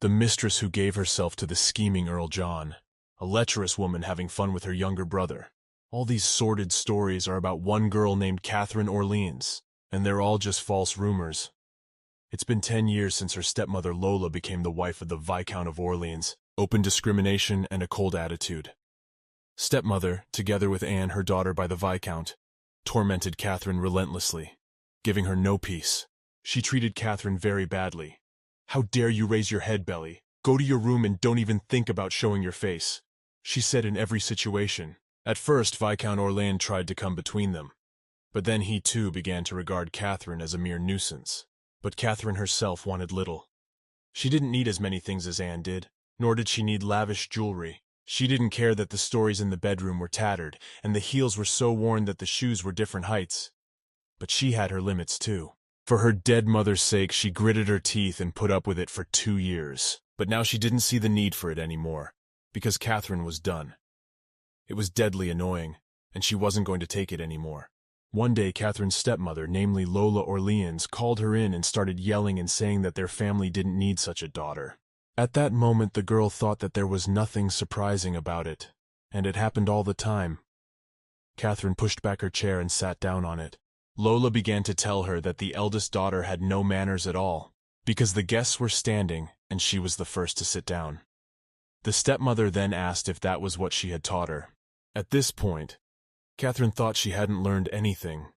The mistress who gave herself to the scheming Earl John, a lecherous woman having fun with her younger brother. All these sordid stories are about one girl named Catherine Orleans, and they're all just false rumors. It's been 10 years since her stepmother Lola became the wife of the Viscount of Orleans. Open discrimination and a cold attitude. Stepmother, together with Anne, her daughter by the Viscount, tormented Catherine relentlessly, giving her no peace. She treated Catherine very badly. "How dare you raise your head, Belly? Go to your room and don't even think about showing your face," she said in every situation. At first, Viscount Orleans tried to come between them, but then he too began to regard Catherine as a mere nuisance. But Catherine herself wanted little. She didn't need as many things as Anne did, nor did she need lavish jewelry. She didn't care that the stories in the bedroom were tattered, and the heels were so worn that the shoes were different heights. But she had her limits too. For her dead mother's sake, she gritted her teeth and put up with it for 2 years. But now she didn't see the need for it anymore, because Catherine was done. It was deadly annoying, and she wasn't going to take it anymore. One day, Catherine's stepmother, namely Lola Orleans, called her in and started yelling and saying that their family didn't need such a daughter. At that moment, the girl thought that there was nothing surprising about it, and it happened all the time. Catherine pushed back her chair and sat down on it. Lola began to tell her that the eldest daughter had no manners at all, because the guests were standing and she was the first to sit down. The stepmother then asked if that was what she had taught her. At this point, Catherine thought she hadn't learned anything,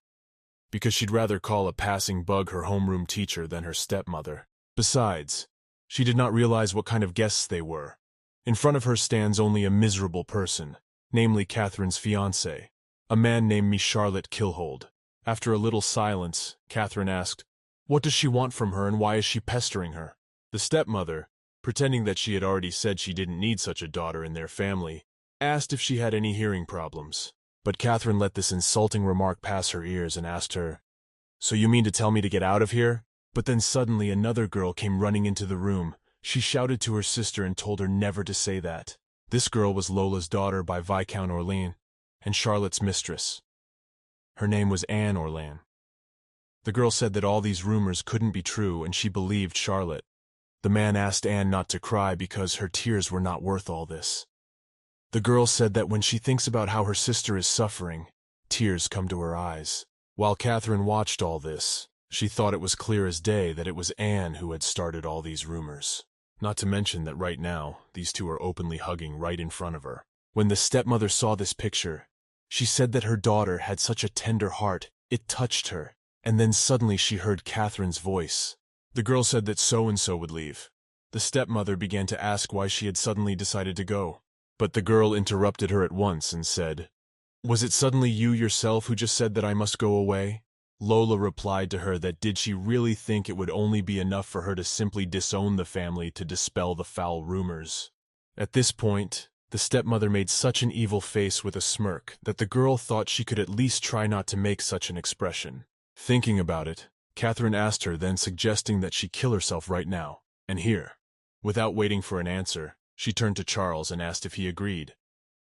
because she'd rather call a passing bug her homeroom teacher than her stepmother. Besides, she did not realize what kind of guests they were. In front of her stands only a miserable person, namely Catherine's fiancé, a man named Charlotte Kilhold. After a little silence, Catherine asked, "What does she want from her and why is she pestering her?" The stepmother, pretending that she had already said she didn't need such a daughter in their family, asked if she had any hearing problems. But Catherine let this insulting remark pass her ears and asked her, "So you mean to tell me to get out of here?" But then suddenly another girl came running into the room. She shouted to her sister and told her never to say that. This girl was Lola's daughter by Viscount Orleans and Charlotte's mistress. Her name was Anne Orleans. The girl said that all these rumors couldn't be true and she believed Charlotte. The man asked Anne not to cry because her tears were not worth all this. The girl said that when she thinks about how her sister is suffering, tears come to her eyes. While Catherine watched all this, she thought it was clear as day that it was Anne who had started all these rumors. Not to mention that right now, these two are openly hugging right in front of her. When the stepmother saw this picture, she said that her daughter had such a tender heart, it touched her, and then suddenly she heard Catherine's voice. The girl said that so-and-so would leave. The stepmother began to ask why she had suddenly decided to go. But the girl interrupted her at once and said, "Was it suddenly you yourself who just said that I must go away?" Lola replied to her that did she really think it would only be enough for her to simply disown the family to dispel the foul rumors. At this point, the stepmother made such an evil face with a smirk that the girl thought she could at least try not to make such an expression. Thinking about it, Catherine asked her, then suggesting that she kill herself right now, and here. Without waiting for an answer, she turned to Charles and asked if he agreed.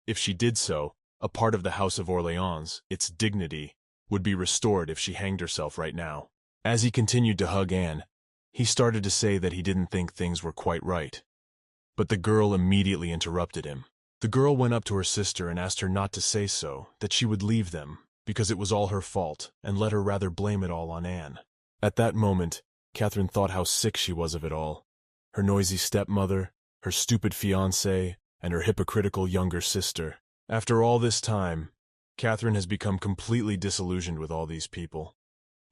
If she did so, a part of the House of Orleans, its dignity, would be restored if she hanged herself right now. As he continued to hug Anne, he started to say that he didn't think things were quite right. But the girl immediately interrupted him. The girl went up to her sister and asked her not to say so, that she would leave them, because it was all her fault, and let her rather blame it all on Anne. At that moment, Catherine thought how sick she was of it all. Her noisy stepmother, her stupid fiancé, and her hypocritical younger sister. After all this time, Catherine has become completely disillusioned with all these people.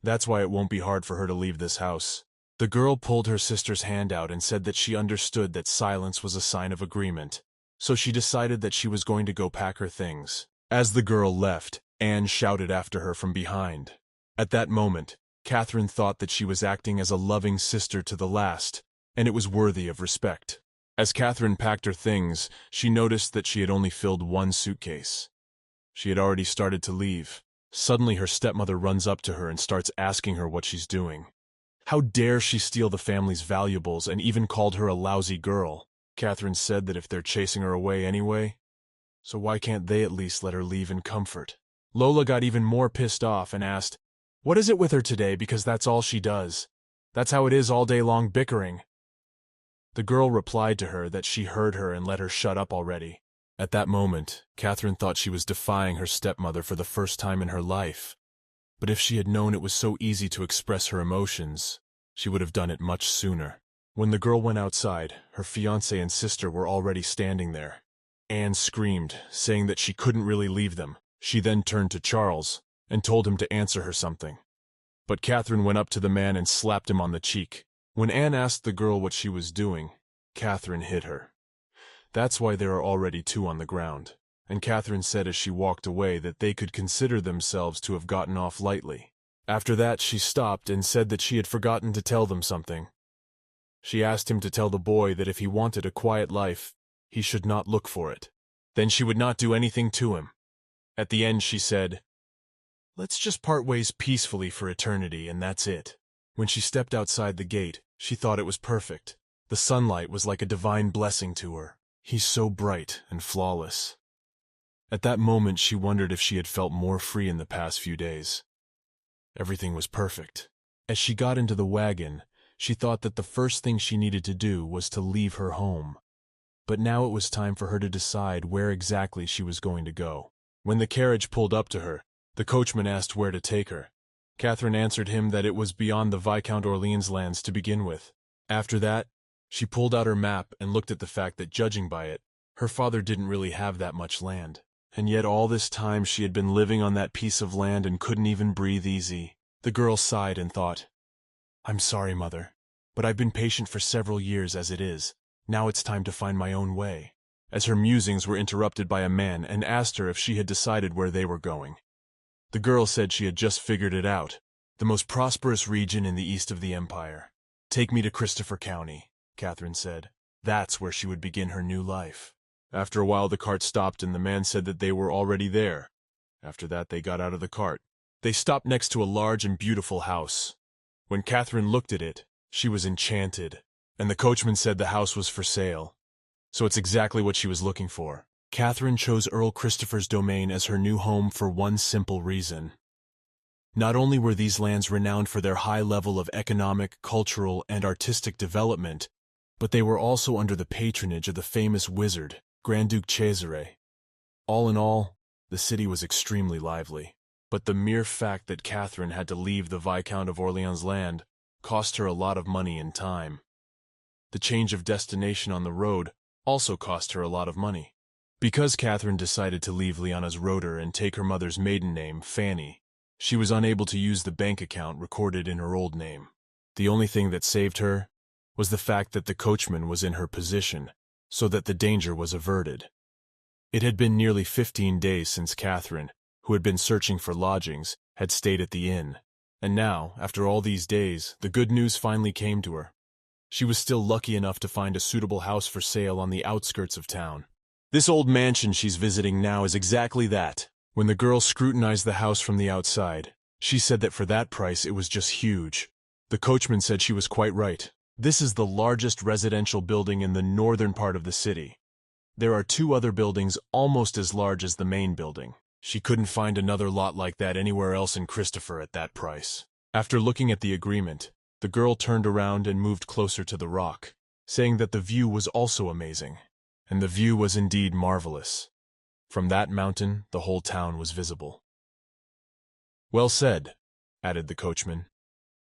That's why it won't be hard for her to leave this house. The girl pulled her sister's hand out and said that she understood that silence was a sign of agreement, so she decided that she was going to go pack her things. As the girl left, Anne shouted after her from behind. At that moment, Catherine thought that she was acting as a loving sister to the last, and it was worthy of respect. As Catherine packed her things, she noticed that she had only filled one suitcase. She had already started to leave. Suddenly her stepmother runs up to her and starts asking her what she's doing. How dare she steal the family's valuables and even called her a lousy girl. Catherine said that if they're chasing her away anyway, so why can't they at least let her leave in comfort? Lola got even more pissed off and asked, "What is it with her today, because that's all she does? That's how it is all day long, bickering." The girl replied to her that she heard her and let her shut up already. At that moment, Catherine thought she was defying her stepmother for the first time in her life. But if she had known it was so easy to express her emotions, she would have done it much sooner. When the girl went outside, her fiancé and sister were already standing there. Anne screamed, saying that she couldn't really leave them. She then turned to Charles and told him to answer her something. But Catherine went up to the man and slapped him on the cheek. When Anne asked the girl what she was doing, Catherine hit her. That's why there are already 2 on the ground, and Catherine said as she walked away that they could consider themselves to have gotten off lightly. After that, she stopped and said that she had forgotten to tell them something. She asked him to tell the boy that if he wanted a quiet life, he should not look for it. Then she would not do anything to him. At the end, she said, "Let's just part ways peacefully for eternity, and that's it." When she stepped outside the gate, she thought it was perfect. The sunlight was like a divine blessing to her. He's so bright and flawless. At that moment, she wondered if she had felt more free in the past few days. Everything was perfect. As she got into the wagon, she thought that the first thing she needed to do was to leave her home. But now it was time for her to decide where exactly she was going to go. When the carriage pulled up to her, the coachman asked where to take her. Catherine answered him that it was beyond the Viscount Orleans lands to begin with. After that, she pulled out her map and looked at the fact that, judging by it, her father didn't really have that much land. And yet all this time she had been living on that piece of land and couldn't even breathe easy. The girl sighed and thought, "I'm sorry, Mother, but I've been patient for several years as it is. Now it's time to find my own way." As her musings were interrupted by a man and asked her if she had decided where they were going. The girl said she had just figured it out. The most prosperous region in the east of the empire. "Take me to Christopher County," Catherine said. That's where she would begin her new life. After a while the cart stopped and the man said that they were already there. After that they got out of the cart. They stopped next to a large and beautiful house. When Catherine looked at it, she was enchanted, and the coachman said the house was for sale. So it's exactly what she was looking for. Catherine chose Earl Christopher's domain as her new home for one simple reason. Not only were these lands renowned for their high level of economic, cultural, and artistic development, but they were also under the patronage of the famous wizard, Grand Duke Cesare. All in all, the city was extremely lively. But the mere fact that Catherine had to leave the Viscount of Orleans land cost her a lot of money and time. The change of destination on the road also cost her a lot of money. Because Catherine decided to leave Liana's Roeder and take her mother's maiden name, Fanny, she was unable to use the bank account recorded in her old name. The only thing that saved her was the fact that the coachman was in her position, so that the danger was averted. It had been nearly 15 days since Catherine, who had been searching for lodgings, had stayed at the inn. And now, after all these days, the good news finally came to her. She was still lucky enough to find a suitable house for sale on the outskirts of town. This old mansion she's visiting now is exactly that. When the girl scrutinized the house from the outside, she said that for that price it was just huge. The coachman said she was quite right. This is the largest residential building in the northern part of the city. There are 2 other buildings almost as large as the main building. She couldn't find another lot like that anywhere else in Christopher at that price. After looking at the agreement, the girl turned around and moved closer to the rock, saying that the view was also amazing. And the view was indeed marvelous. From that mountain, the whole town was visible. "Well said," added the coachman.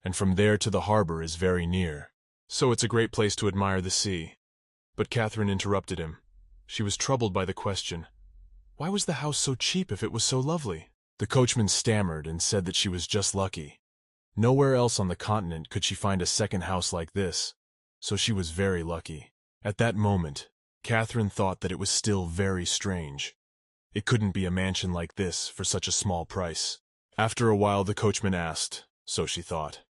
"And from there to the harbor is very near. So it's a great place to admire the sea." But Catherine interrupted him. She was troubled by the question, why was the house so cheap if it was so lovely? The coachman stammered and said that she was just lucky. Nowhere else on the continent could she find a second house like this, so she was very lucky. At that moment, Catherine thought that it was still very strange. It couldn't be a mansion like this for such a small price. After a while the coachman asked, so she thought.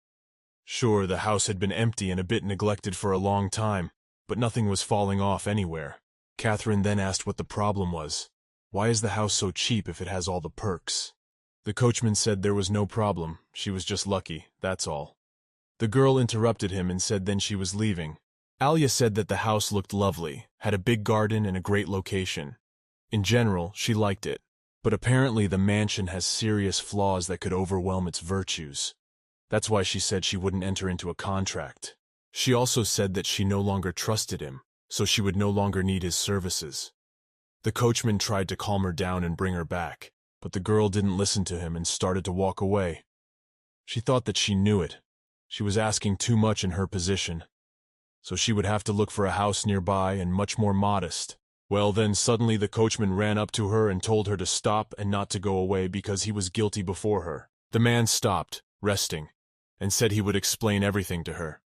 Sure, the house had been empty and a bit neglected for a long time, but nothing was falling off anywhere. Catherine then asked what the problem was. Why is the house so cheap if it has all the perks? The coachman said there was no problem, she was just lucky, that's all. The girl interrupted him and said then she was leaving. Alia said that the house looked lovely, had a big garden and a great location. In general, she liked it, but apparently the mansion has serious flaws that could overwhelm its virtues. That's why she said she wouldn't enter into a contract. She also said that she no longer trusted him, so she would no longer need his services. The coachman tried to calm her down and bring her back, but the girl didn't listen to him and started to walk away. She thought that she knew it. She was asking too much in her position, so she would have to look for a house nearby and much more modest. Well, then suddenly the coachman ran up to her and told her to stop and not to go away because he was guilty before her. The man stopped, resting, and said he would explain everything to her.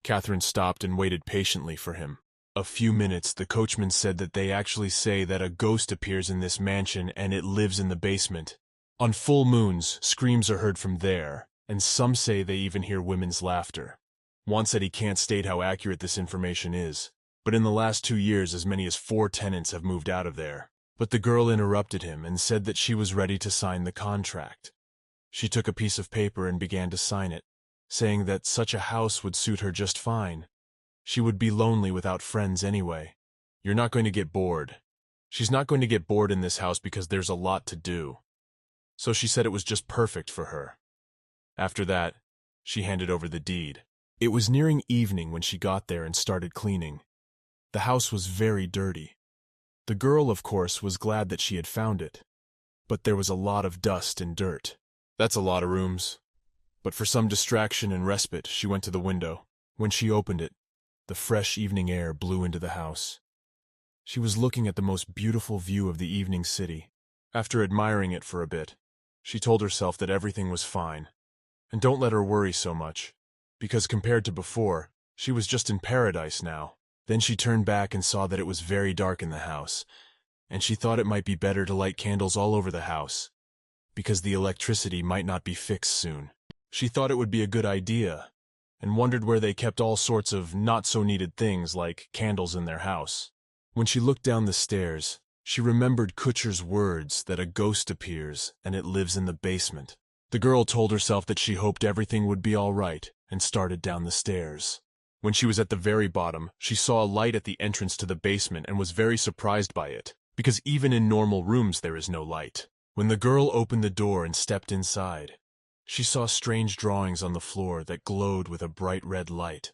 Catherine stopped and waited patiently for him. A few minutes, the coachman said that they actually say that a ghost appears in this mansion and it lives in the basement. On full moons, screams are heard from there, and some say they even hear women's laughter. Juan said he can't state how accurate this information is, but in the last 2 years as many as 4 tenants have moved out of there. But the girl interrupted him and said that she was ready to sign the contract. She took a piece of paper and began to sign it, saying that such a house would suit her just fine. She would be lonely without friends anyway. You're not going to get bored. She's not going to get bored in this house because there's a lot to do. So she said it was just perfect for her. After that, she handed over the deed. It was nearing evening when she got there and started cleaning. The house was very dirty. The girl, of course, was glad that she had found it. But there was a lot of dust and dirt. That's a lot of rooms. But for some distraction and respite, she went to the window. When she opened it, the fresh evening air blew into the house. She was looking at the most beautiful view of the evening city. After admiring it for a bit, she told herself that everything was fine. And don't let her worry so much, because compared to before, she was just in paradise now. Then she turned back and saw that it was very dark in the house, and she thought it might be better to light candles all over the house, because the electricity might not be fixed soon. She thought it would be a good idea, and wondered where they kept all sorts of not-so-needed things like candles in their house. When she looked down the stairs, she remembered Kutcher's words that a ghost appears and it lives in the basement. The girl told herself that she hoped everything would be all right and started down the stairs. When she was at the very bottom, she saw a light at the entrance to the basement and was very surprised by it, because even in normal rooms there is no light. When the girl opened the door and stepped inside, she saw strange drawings on the floor that glowed with a bright red light.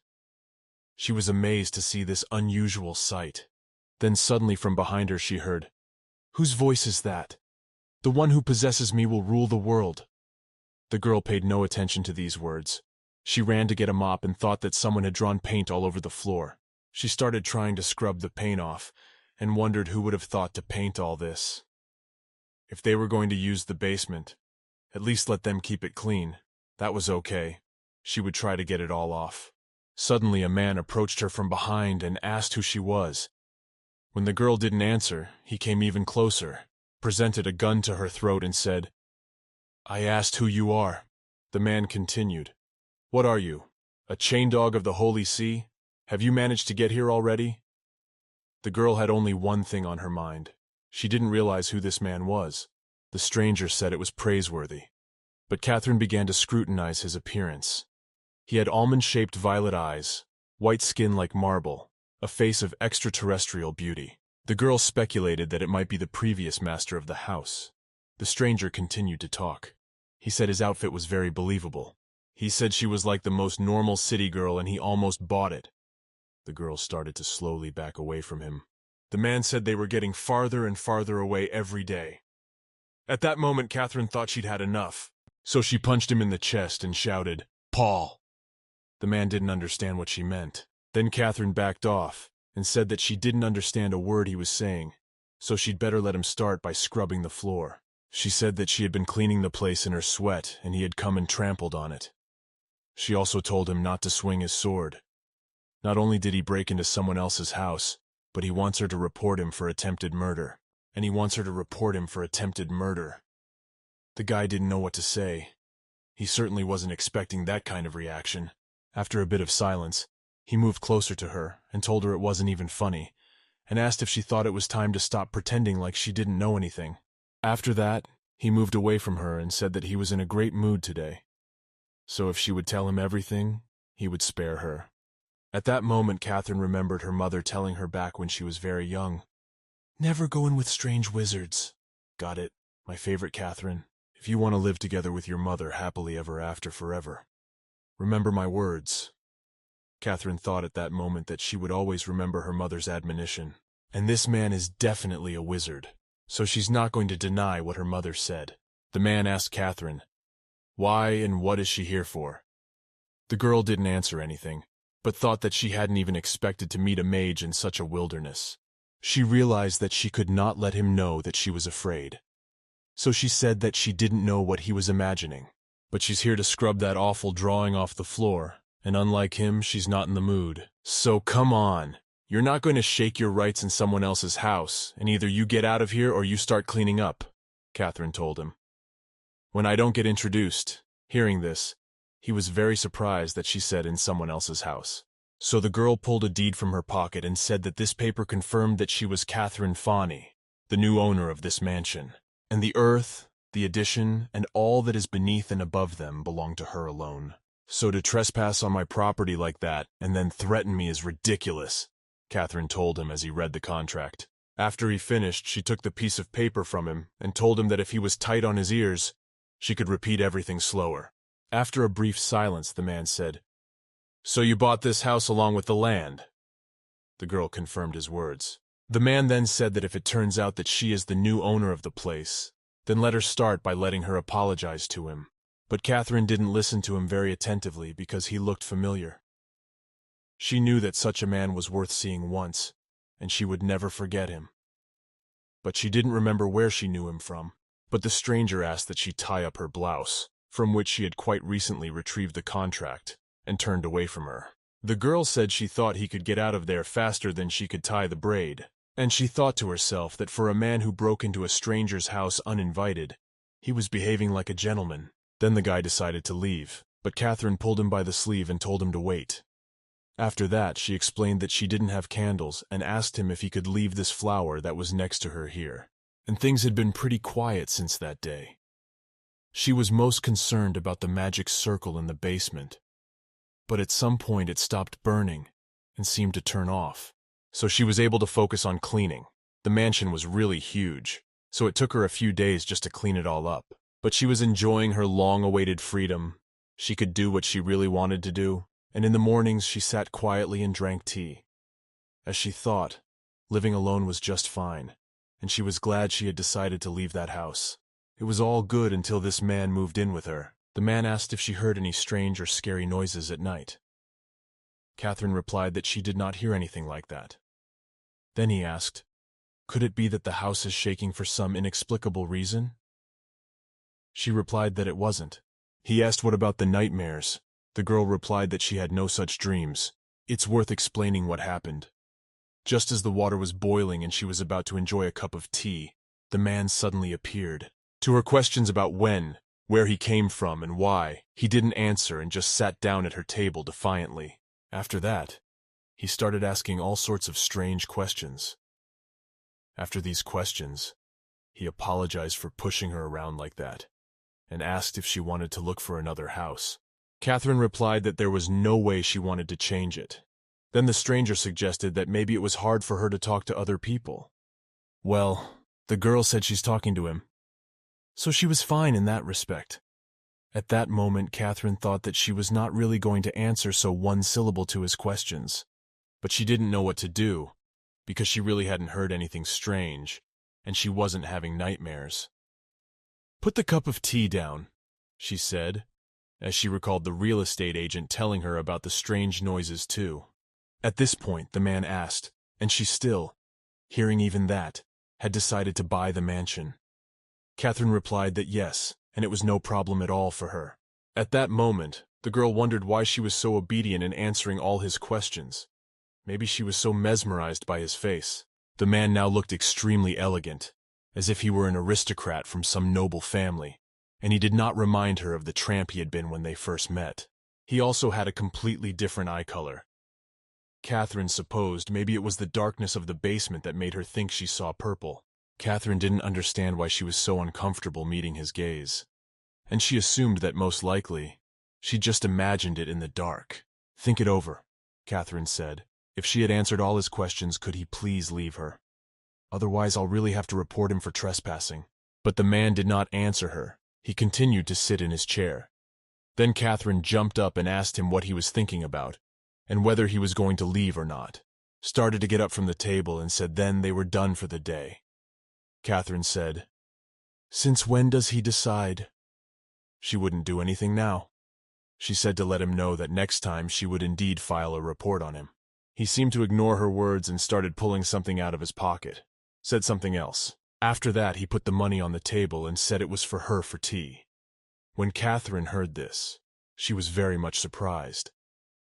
She was amazed to see this unusual sight. Then suddenly from behind her she heard, "Whose voice is that? The one who possesses me will rule the world." The girl paid no attention to these words. She ran to get a mop and thought that someone had drawn paint all over the floor. She started trying to scrub the paint off, and wondered who would have thought to paint all this. If they were going to use the basement, at least let them keep it clean. That was okay. She would try to get it all off. Suddenly a man approached her from behind and asked who she was. When the girl didn't answer, he came even closer, presented a gun to her throat and said, "I asked who you are." The man continued, "What are you? A chain dog of the Holy See? Have you managed to get here already?" The girl had only one thing on her mind. She didn't realize who this man was. The stranger said it was praiseworthy. But Catherine began to scrutinize his appearance. He had almond-shaped violet eyes, white skin like marble, a face of extraterrestrial beauty. The girl speculated that it might be the previous master of the house. The stranger continued to talk. He said his outfit was very believable. He said she was like the most normal city girl and he almost bought it. The girl started to slowly back away from him. The man said they were getting farther and farther away every day. At that moment, Catherine thought she'd had enough, so she punched him in the chest and shouted, "Paul!" The man didn't understand what she meant. Then Catherine backed off and said that she didn't understand a word he was saying, so she'd better let him start by scrubbing the floor. She said that she had been cleaning the place in her sweat and he had come and trampled on it. She also told him not to swing his sword. Not only did he break into someone else's house, but he wants her to report him for attempted murder. And he wants her to report him for attempted murder. The guy didn't know what to say. He certainly wasn't expecting that kind of reaction. After a bit of silence, he moved closer to her and told her it wasn't even funny, and asked if she thought it was time to stop pretending like she didn't know anything. After that, he moved away from her and said that he was in a great mood today. So if she would tell him everything, he would spare her. At that moment, Catherine remembered her mother telling her back when she was very young, "Never go in with strange wizards." Got it, my favorite Catherine. If you want to live together with your mother happily ever after forever, remember my words. Catherine thought at that moment that she would always remember her mother's admonition. And this man is definitely a wizard, so she's not going to deny what her mother said. The man asked Catherine, "Why and what is she here for?" The girl didn't answer anything, but thought that she hadn't even expected to meet a mage in such a wilderness. She realized that she could not let him know that she was afraid. So she said that she didn't know what he was imagining. But she's here to scrub that awful drawing off the floor, and unlike him, she's not in the mood. So come on. You're not going to shake your rights in someone else's house, and either you get out of here or you start cleaning up, Catherine told him. When I don't get introduced, hearing this, he was very surprised that she said in someone else's house. So the girl pulled a deed from her pocket and said that this paper confirmed that she was Catherine Fawny, the new owner of this mansion, and the earth, the addition, and all that is beneath and above them belong to her alone. So to trespass on my property like that and then threaten me is ridiculous, Catherine told him as he read the contract. After he finished, she took the piece of paper from him and told him that if he was tight on his ears, she could repeat everything slower. After a brief silence, the man said, "So you bought this house along with the land?" The girl confirmed his words. The man then said that if it turns out that she is the new owner of the place, then let her start by letting her apologize to him. But Catherine didn't listen to him very attentively because he looked familiar. She knew that such a man was worth seeing once, and she would never forget him. But she didn't remember where she knew him from. But the stranger asked that she tie up her blouse, from which she had quite recently retrieved the contract, and turned away from her. The girl said she thought he could get out of there faster than she could tie the braid, and she thought to herself that for a man who broke into a stranger's house uninvited, he was behaving like a gentleman. Then the guy decided to leave, but Catherine pulled him by the sleeve and told him to wait. After that, she explained that she didn't have candles and asked him if he could leave this flower that was next to her here. And things had been pretty quiet since that day. She was most concerned about the magic circle in the basement, but at some point it stopped burning and seemed to turn off. So she was able to focus on cleaning. The mansion was really huge, so it took her a few days just to clean it all up. But she was enjoying her long-awaited freedom. She could do what she really wanted to do, and in the mornings she sat quietly and drank tea. As she thought, living alone was just fine, and she was glad she had decided to leave that house. It was all good until this man moved in with her. The man asked if she heard any strange or scary noises at night. Catherine replied that she did not hear anything like that. Then he asked, could it be that the house is shaking for some inexplicable reason? She replied that it wasn't. He asked what about the nightmares. The girl replied that she had no such dreams. It's worth explaining what happened. Just as the water was boiling and she was about to enjoy a cup of tea, the man suddenly appeared. To her questions about when, where he came from, and why, he didn't answer and just sat down at her table defiantly. After that, he started asking all sorts of strange questions. After these questions, he apologized for pushing her around like that, and asked if she wanted to look for another house. Catherine replied that there was no way she wanted to change it. Then the stranger suggested that maybe it was hard for her to talk to other people. Well, the girl said she's talking to him, so she was fine in that respect. At that moment, Catherine thought that she was not really going to answer so one-syllable to his questions, but she didn't know what to do, because she really hadn't heard anything strange, and she wasn't having nightmares. "Put the cup of tea down," she said, as she recalled the real estate agent telling her about the strange noises too. At this point, the man asked, and she still, hearing even that, had decided to buy the mansion. Catherine replied that yes, and it was no problem at all for her. At that moment, the girl wondered why she was so obedient in answering all his questions. Maybe she was so mesmerized by his face. The man now looked extremely elegant, as if he were an aristocrat from some noble family, and he did not remind her of the tramp he had been when they first met. He also had a completely different eye color. Catherine supposed maybe it was the darkness of the basement that made her think she saw purple. Catherine didn't understand why she was so uncomfortable meeting his gaze, and she assumed that most likely, she just imagined it in the dark. "Think it over," Catherine said. If she had answered all his questions, could he please leave her? Otherwise, I'll really have to report him for trespassing. But the man did not answer her. He continued to sit in his chair. Then Catherine jumped up and asked him what he was thinking about. and whether he was going to leave or not. Started to get up from the table and said then they were done for the day. Catherine said, "Since when does he decide?" She wouldn't do anything now. She said to let him know that next time she would indeed file a report on him. He seemed to ignore her words and started pulling something out of his pocket. Said something else. After that, he put the money on the table and said it was for her for tea. When Catherine heard this, she was very much surprised.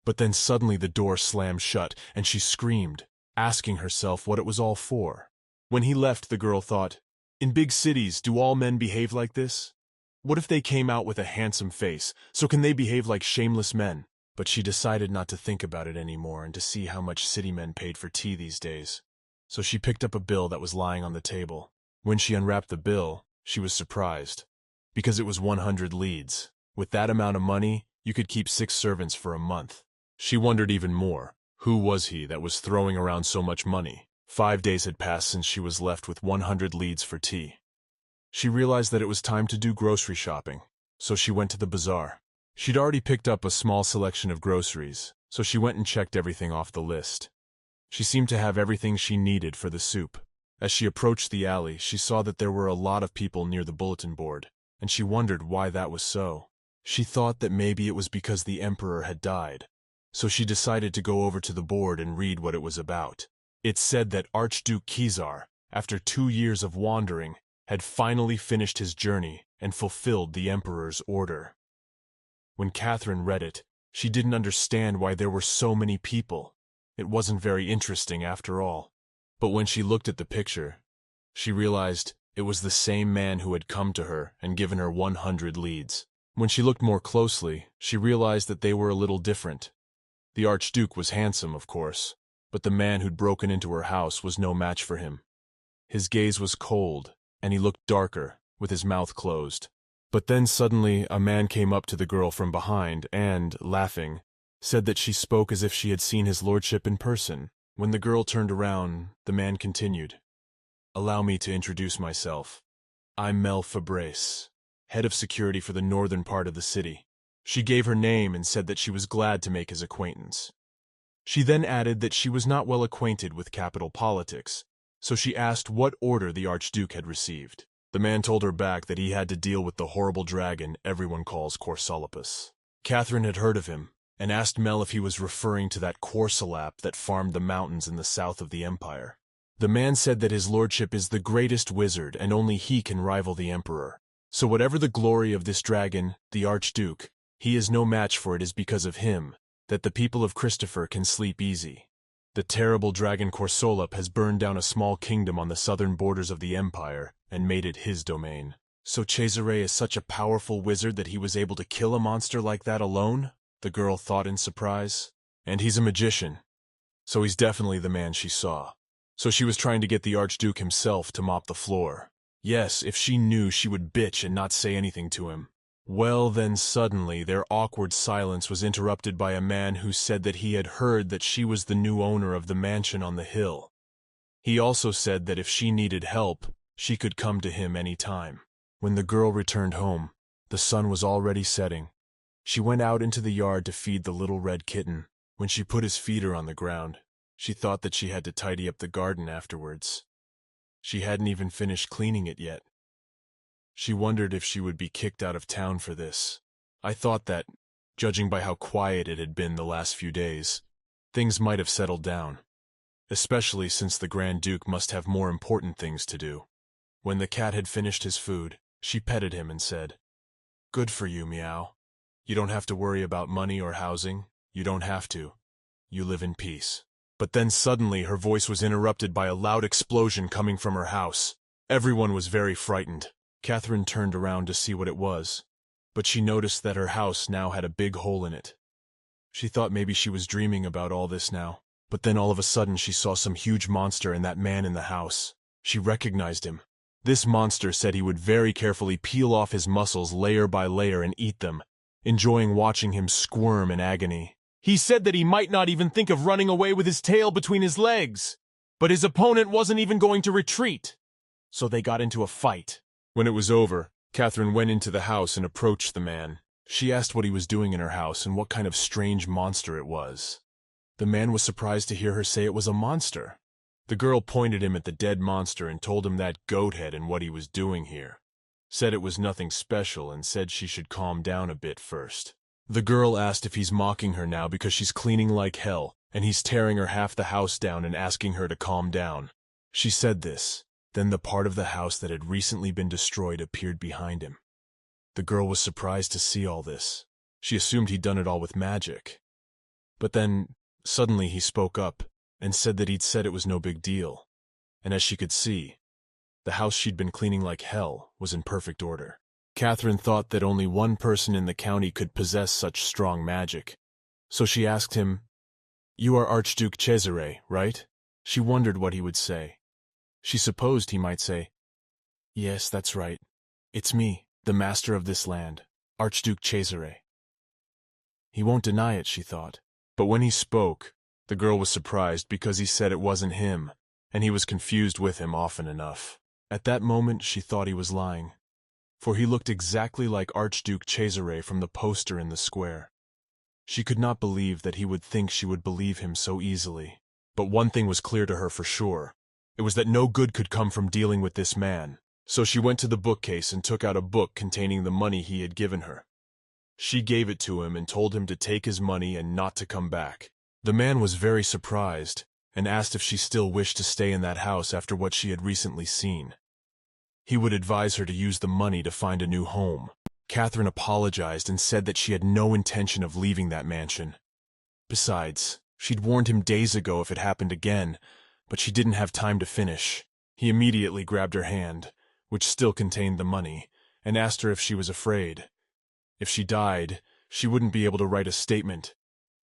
But then suddenly the door slammed shut and she screamed, asking herself what it was all for. When he left, the girl thought, in big cities, do all men behave like this? What if they came out with a handsome face, so can they behave like shameless men? But she decided not to think about it anymore and to see how much city men paid for tea these days. So she picked up a bill that was lying on the table. When she unwrapped the bill, she was surprised, because it was 100 leads. With that amount of money, you could keep 6 servants for a month. She wondered even more, who was he that was throwing around so much money? 5 days had passed since she was left with 100 leads for tea. She realized that it was time to do grocery shopping, so she went to the bazaar. She'd already picked up a small selection of groceries, so she went and checked everything off the list. She seemed to have everything she needed for the soup. As she approached the alley, she saw that there were a lot of people near the bulletin board, and she wondered why that was so. She thought that maybe it was because the emperor had died, so she decided to go over to the board and read what it was about. It said that Archduke Khizar, after 2 years of wandering, had finally finished his journey and fulfilled the emperor's order. When Catherine read it, she didn't understand why there were so many people. It wasn't very interesting after all. But when she looked at the picture, she realized it was the same man who had come to her and given her 100 leads. When she looked more closely, she realized that they were a little different. The Archduke was handsome, of course, but the man who'd broken into her house was no match for him. His gaze was cold, and he looked darker, with his mouth closed. But then suddenly a man came up to the girl from behind and, laughing, said that she spoke as if she had seen his lordship in person. When the girl turned around, the man continued, "Allow me to introduce myself. I'm Mel Fabrice, head of security for the northern part of the city." She gave her name and said that she was glad to make his acquaintance. She then added that she was not well acquainted with capital politics, so she asked what order the Archduke had received. The man told her back that he had to deal with the horrible dragon everyone calls Corsolopus. Catherine had heard of him, and asked Mel if he was referring to that Corsolap that farmed the mountains in the south of the empire. The man said that his lordship is the greatest wizard and only he can rival the emperor. So whatever the glory of this dragon, the Archduke, he is no match for. It is because of him that the people of Christopher can sleep easy. The terrible dragon Corsolap has burned down a small kingdom on the southern borders of the empire and made it his domain. So Cesare is such a powerful wizard that he was able to kill a monster like that alone? The girl thought in surprise. And he's a magician, so he's definitely the man she saw. So she was trying to get the Archduke himself to mop the floor. Yes, if she knew, she would bitch and not say anything to him. Well, then suddenly their awkward silence was interrupted by a man who said that he had heard that she was the new owner of the mansion on the hill. He also said that if she needed help, she could come to him any time. When the girl returned home, the sun was already setting. She went out into the yard to feed the little red kitten. When she put his feeder on the ground, she thought that she had to tidy up the garden afterwards. She hadn't even finished cleaning it yet. She wondered if she would be kicked out of town for this. I thought that, judging by how quiet it had been the last few days, things might have settled down, especially since the Grand Duke must have more important things to do. When the cat had finished his food, she petted him and said, "Good for you, Meow. You don't have to worry about money or housing. You don't have to. You live in peace." But then suddenly her voice was interrupted by a loud explosion coming from her house. Everyone was very frightened. Catherine turned around to see what it was, but she noticed that her house now had a big hole in it. She thought maybe she was dreaming about all this now, but then all of a sudden she saw some huge monster and that man in the house. She recognized him. This monster said he would very carefully peel off his muscles layer by layer and eat them, enjoying watching him squirm in agony. He said that he might not even think of running away with his tail between his legs, but his opponent wasn't even going to retreat. So they got into a fight. When it was over, Catherine went into the house and approached the man. She asked what he was doing in her house and what kind of strange monster it was. The man was surprised to hear her say it was a monster. The girl pointed him at the dead monster and told him that goat head and what he was doing here. Said it was nothing special and said she should calm down a bit first. The girl asked if he's mocking her now because she's cleaning like hell, and he's tearing her half the house down and asking her to calm down. She said this. Then the part of the house that had recently been destroyed appeared behind him. The girl was surprised to see all this. She assumed he'd done it all with magic. But then, suddenly he spoke up and said that he'd said it was no big deal. And as she could see, the house she'd been cleaning like hell was in perfect order. Catherine thought that only one person in the county could possess such strong magic. So she asked him, "You are Archduke Cesare, right?" She wondered what he would say. She supposed he might say, "Yes, that's right. It's me, the master of this land, Archduke Cesare." He won't deny it, she thought. But when he spoke, the girl was surprised because he said it wasn't him, and he was confused with him often enough. At that moment, she thought he was lying, for he looked exactly like Archduke Cesare from the poster in the square. She could not believe that he would think she would believe him so easily. But one thing was clear to her for sure. It was that no good could come from dealing with this man. So she went to the bookcase and took out a book containing the money he had given her. She gave it to him and told him to take his money and not to come back. The man was very surprised and asked if she still wished to stay in that house after what she had recently seen. He would advise her to use the money to find a new home. Catherine apologized and said that she had no intention of leaving that mansion. Besides, she'd warned him days ago if it happened again, but she didn't have time to finish. He immediately grabbed her hand, which still contained the money, and asked her if she was afraid. If she died, she wouldn't be able to write a statement.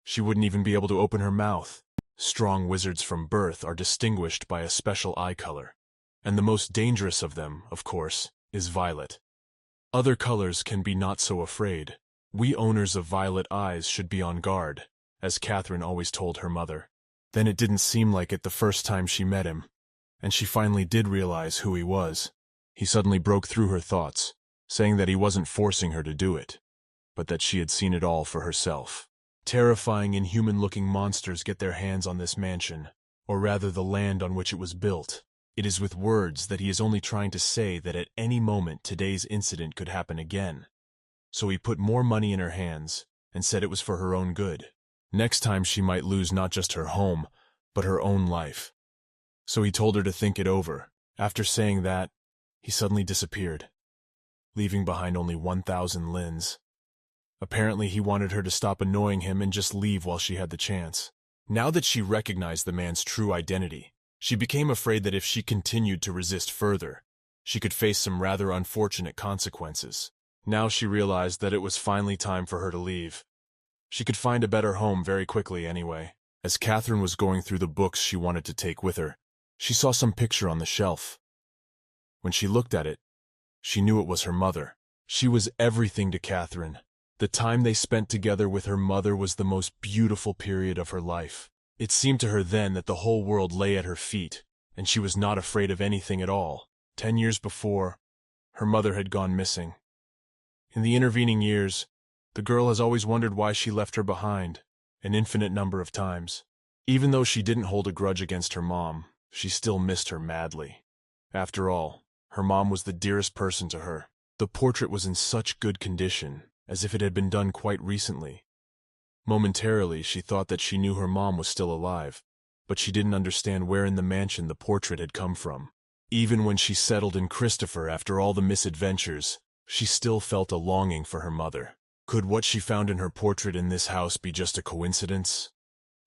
She wouldn't even be able to open her mouth. Strong wizards from birth are distinguished by a special eye color, and the most dangerous of them, of course, is violet. Other colors can be not so afraid. We owners of violet eyes should be on guard, as Catherine always told her mother. Then it didn't seem like it the first time she met him, and she finally did realize who he was. He suddenly broke through her thoughts, saying that he wasn't forcing her to do it, but that she had seen it all for herself. Terrifying, inhuman-looking monsters get their hands on this mansion, or rather the land on which it was built. It is with words that he is only trying to say that at any moment today's incident could happen again. So he put more money in her hands and said it was for her own good. Next time she might lose not just her home, but her own life. So he told her to think it over. After saying that, he suddenly disappeared, leaving behind only 1,000 lins. Apparently he wanted her to stop annoying him and just leave while she had the chance. Now that she recognized the man's true identity, she became afraid that if she continued to resist further, she could face some rather unfortunate consequences. Now she realized that it was finally time for her to leave. She could find a better home very quickly anyway. As Catherine was going through the books she wanted to take with her, she saw some picture on the shelf. When she looked at it, she knew it was her mother. She was everything to Catherine. The time they spent together with her mother was the most beautiful period of her life. It seemed to her then that the whole world lay at her feet, and she was not afraid of anything at all. 10 years before, her mother had gone missing. In the intervening years, the girl has always wondered why she left her behind, an infinite number of times. Even though she didn't hold a grudge against her mom, she still missed her madly. After all, her mom was the dearest person to her. The portrait was in such good condition, as if it had been done quite recently. Momentarily, she thought that she knew her mom was still alive, but she didn't understand where in the mansion the portrait had come from. Even when she settled in Christopher after all the misadventures, she still felt a longing for her mother. Could what she found in her portrait in this house be just a coincidence?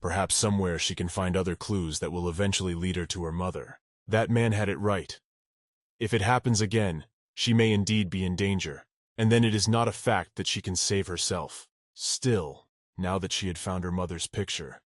Perhaps somewhere she can find other clues that will eventually lead her to her mother. That man had it right. If it happens again, she may indeed be in danger, and then it is not a fact that she can save herself. Still, now that she had found her mother's picture,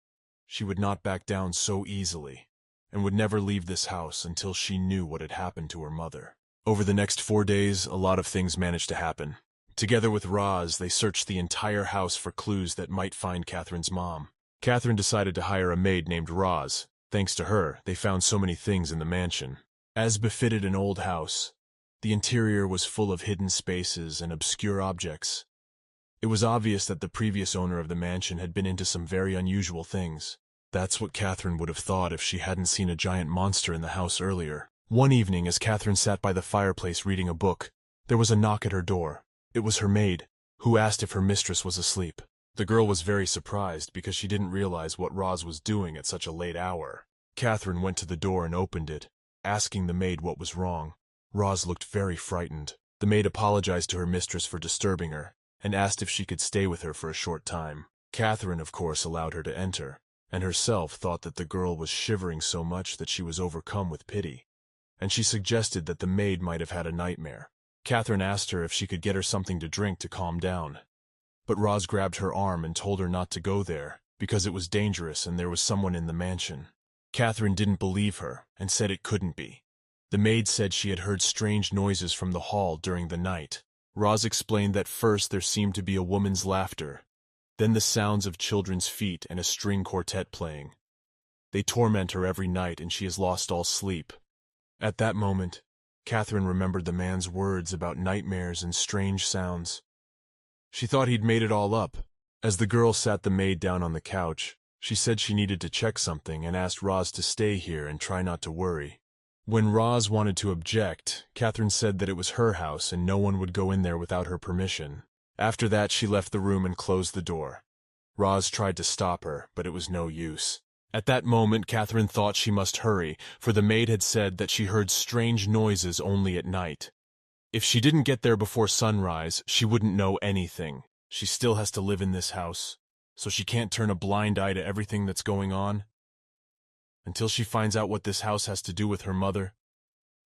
she would not back down so easily, and would never leave this house until she knew what had happened to her mother. Over the next 4 days, a lot of things managed to happen. Together with Roz, they searched the entire house for clues that might find Catherine's mom. Catherine decided to hire a maid named Roz. Thanks to her, they found so many things in the mansion. As befitted an old house, the interior was full of hidden spaces and obscure objects. It was obvious that the previous owner of the mansion had been into some very unusual things. That's what Catherine would have thought if she hadn't seen a giant monster in the house earlier. One evening, as Catherine sat by the fireplace reading a book, there was a knock at her door. It was her maid, who asked if her mistress was asleep. The girl was very surprised because she didn't realize what Roz was doing at such a late hour. Catherine went to the door and opened it, asking the maid what was wrong. Roz looked very frightened. The maid apologized to her mistress for disturbing her, and asked if she could stay with her for a short time. Catherine, of course, allowed her to enter, and herself thought that the girl was shivering so much that she was overcome with pity, and she suggested that the maid might have had a nightmare. Catherine asked her if she could get her something to drink to calm down, but Roz grabbed her arm and told her not to go there, because it was dangerous and there was someone in the mansion. Catherine didn't believe her, and said it couldn't be. The maid said she had heard strange noises from the hall during the night. Roz explained that first there seemed to be a woman's laughter, then the sounds of children's feet and a string quartet playing. They torment her every night and she has lost all sleep. At that moment, Catherine remembered the man's words about nightmares and strange sounds. She thought he'd made it all up. As the girl sat the maid down on the couch, she said she needed to check something and asked Roz to stay here and try not to worry. When Roz wanted to object, Catherine said that it was her house and no one would go in there without her permission. After that, she left the room and closed the door. Roz tried to stop her, but it was no use. At that moment, Catherine thought she must hurry, for the maid had said that she heard strange noises only at night. If she didn't get there before sunrise, she wouldn't know anything. She still has to live in this house, so she can't turn a blind eye to everything that's going on. Until she finds out what this house has to do with her mother,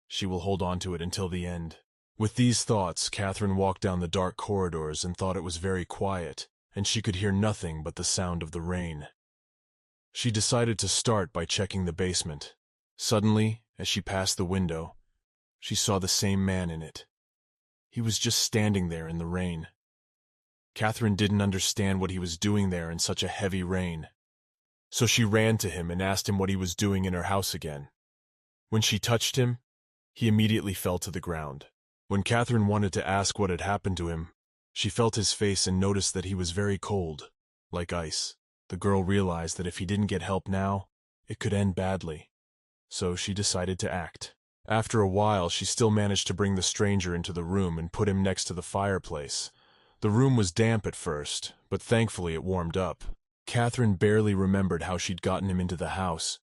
she will hold on to it until the end. With these thoughts, Catherine walked down the dark corridors and thought it was very quiet, and she could hear nothing but the sound of the rain. She decided to start by checking the basement. Suddenly, as she passed the window, she saw the same man in it. He was just standing there in the rain. Catherine didn't understand what he was doing there in such a heavy rain. So she ran to him and asked him what he was doing in her house again. When she touched him, he immediately fell to the ground. When Catherine wanted to ask what had happened to him, she felt his face and noticed that he was very cold, like ice. The girl realized that if he didn't get help now, it could end badly. So she decided to act. After a while, she still managed to bring the stranger into the room and put him next to the fireplace. The room was damp at first, but thankfully it warmed up. Catherine barely remembered how she'd gotten him into the house.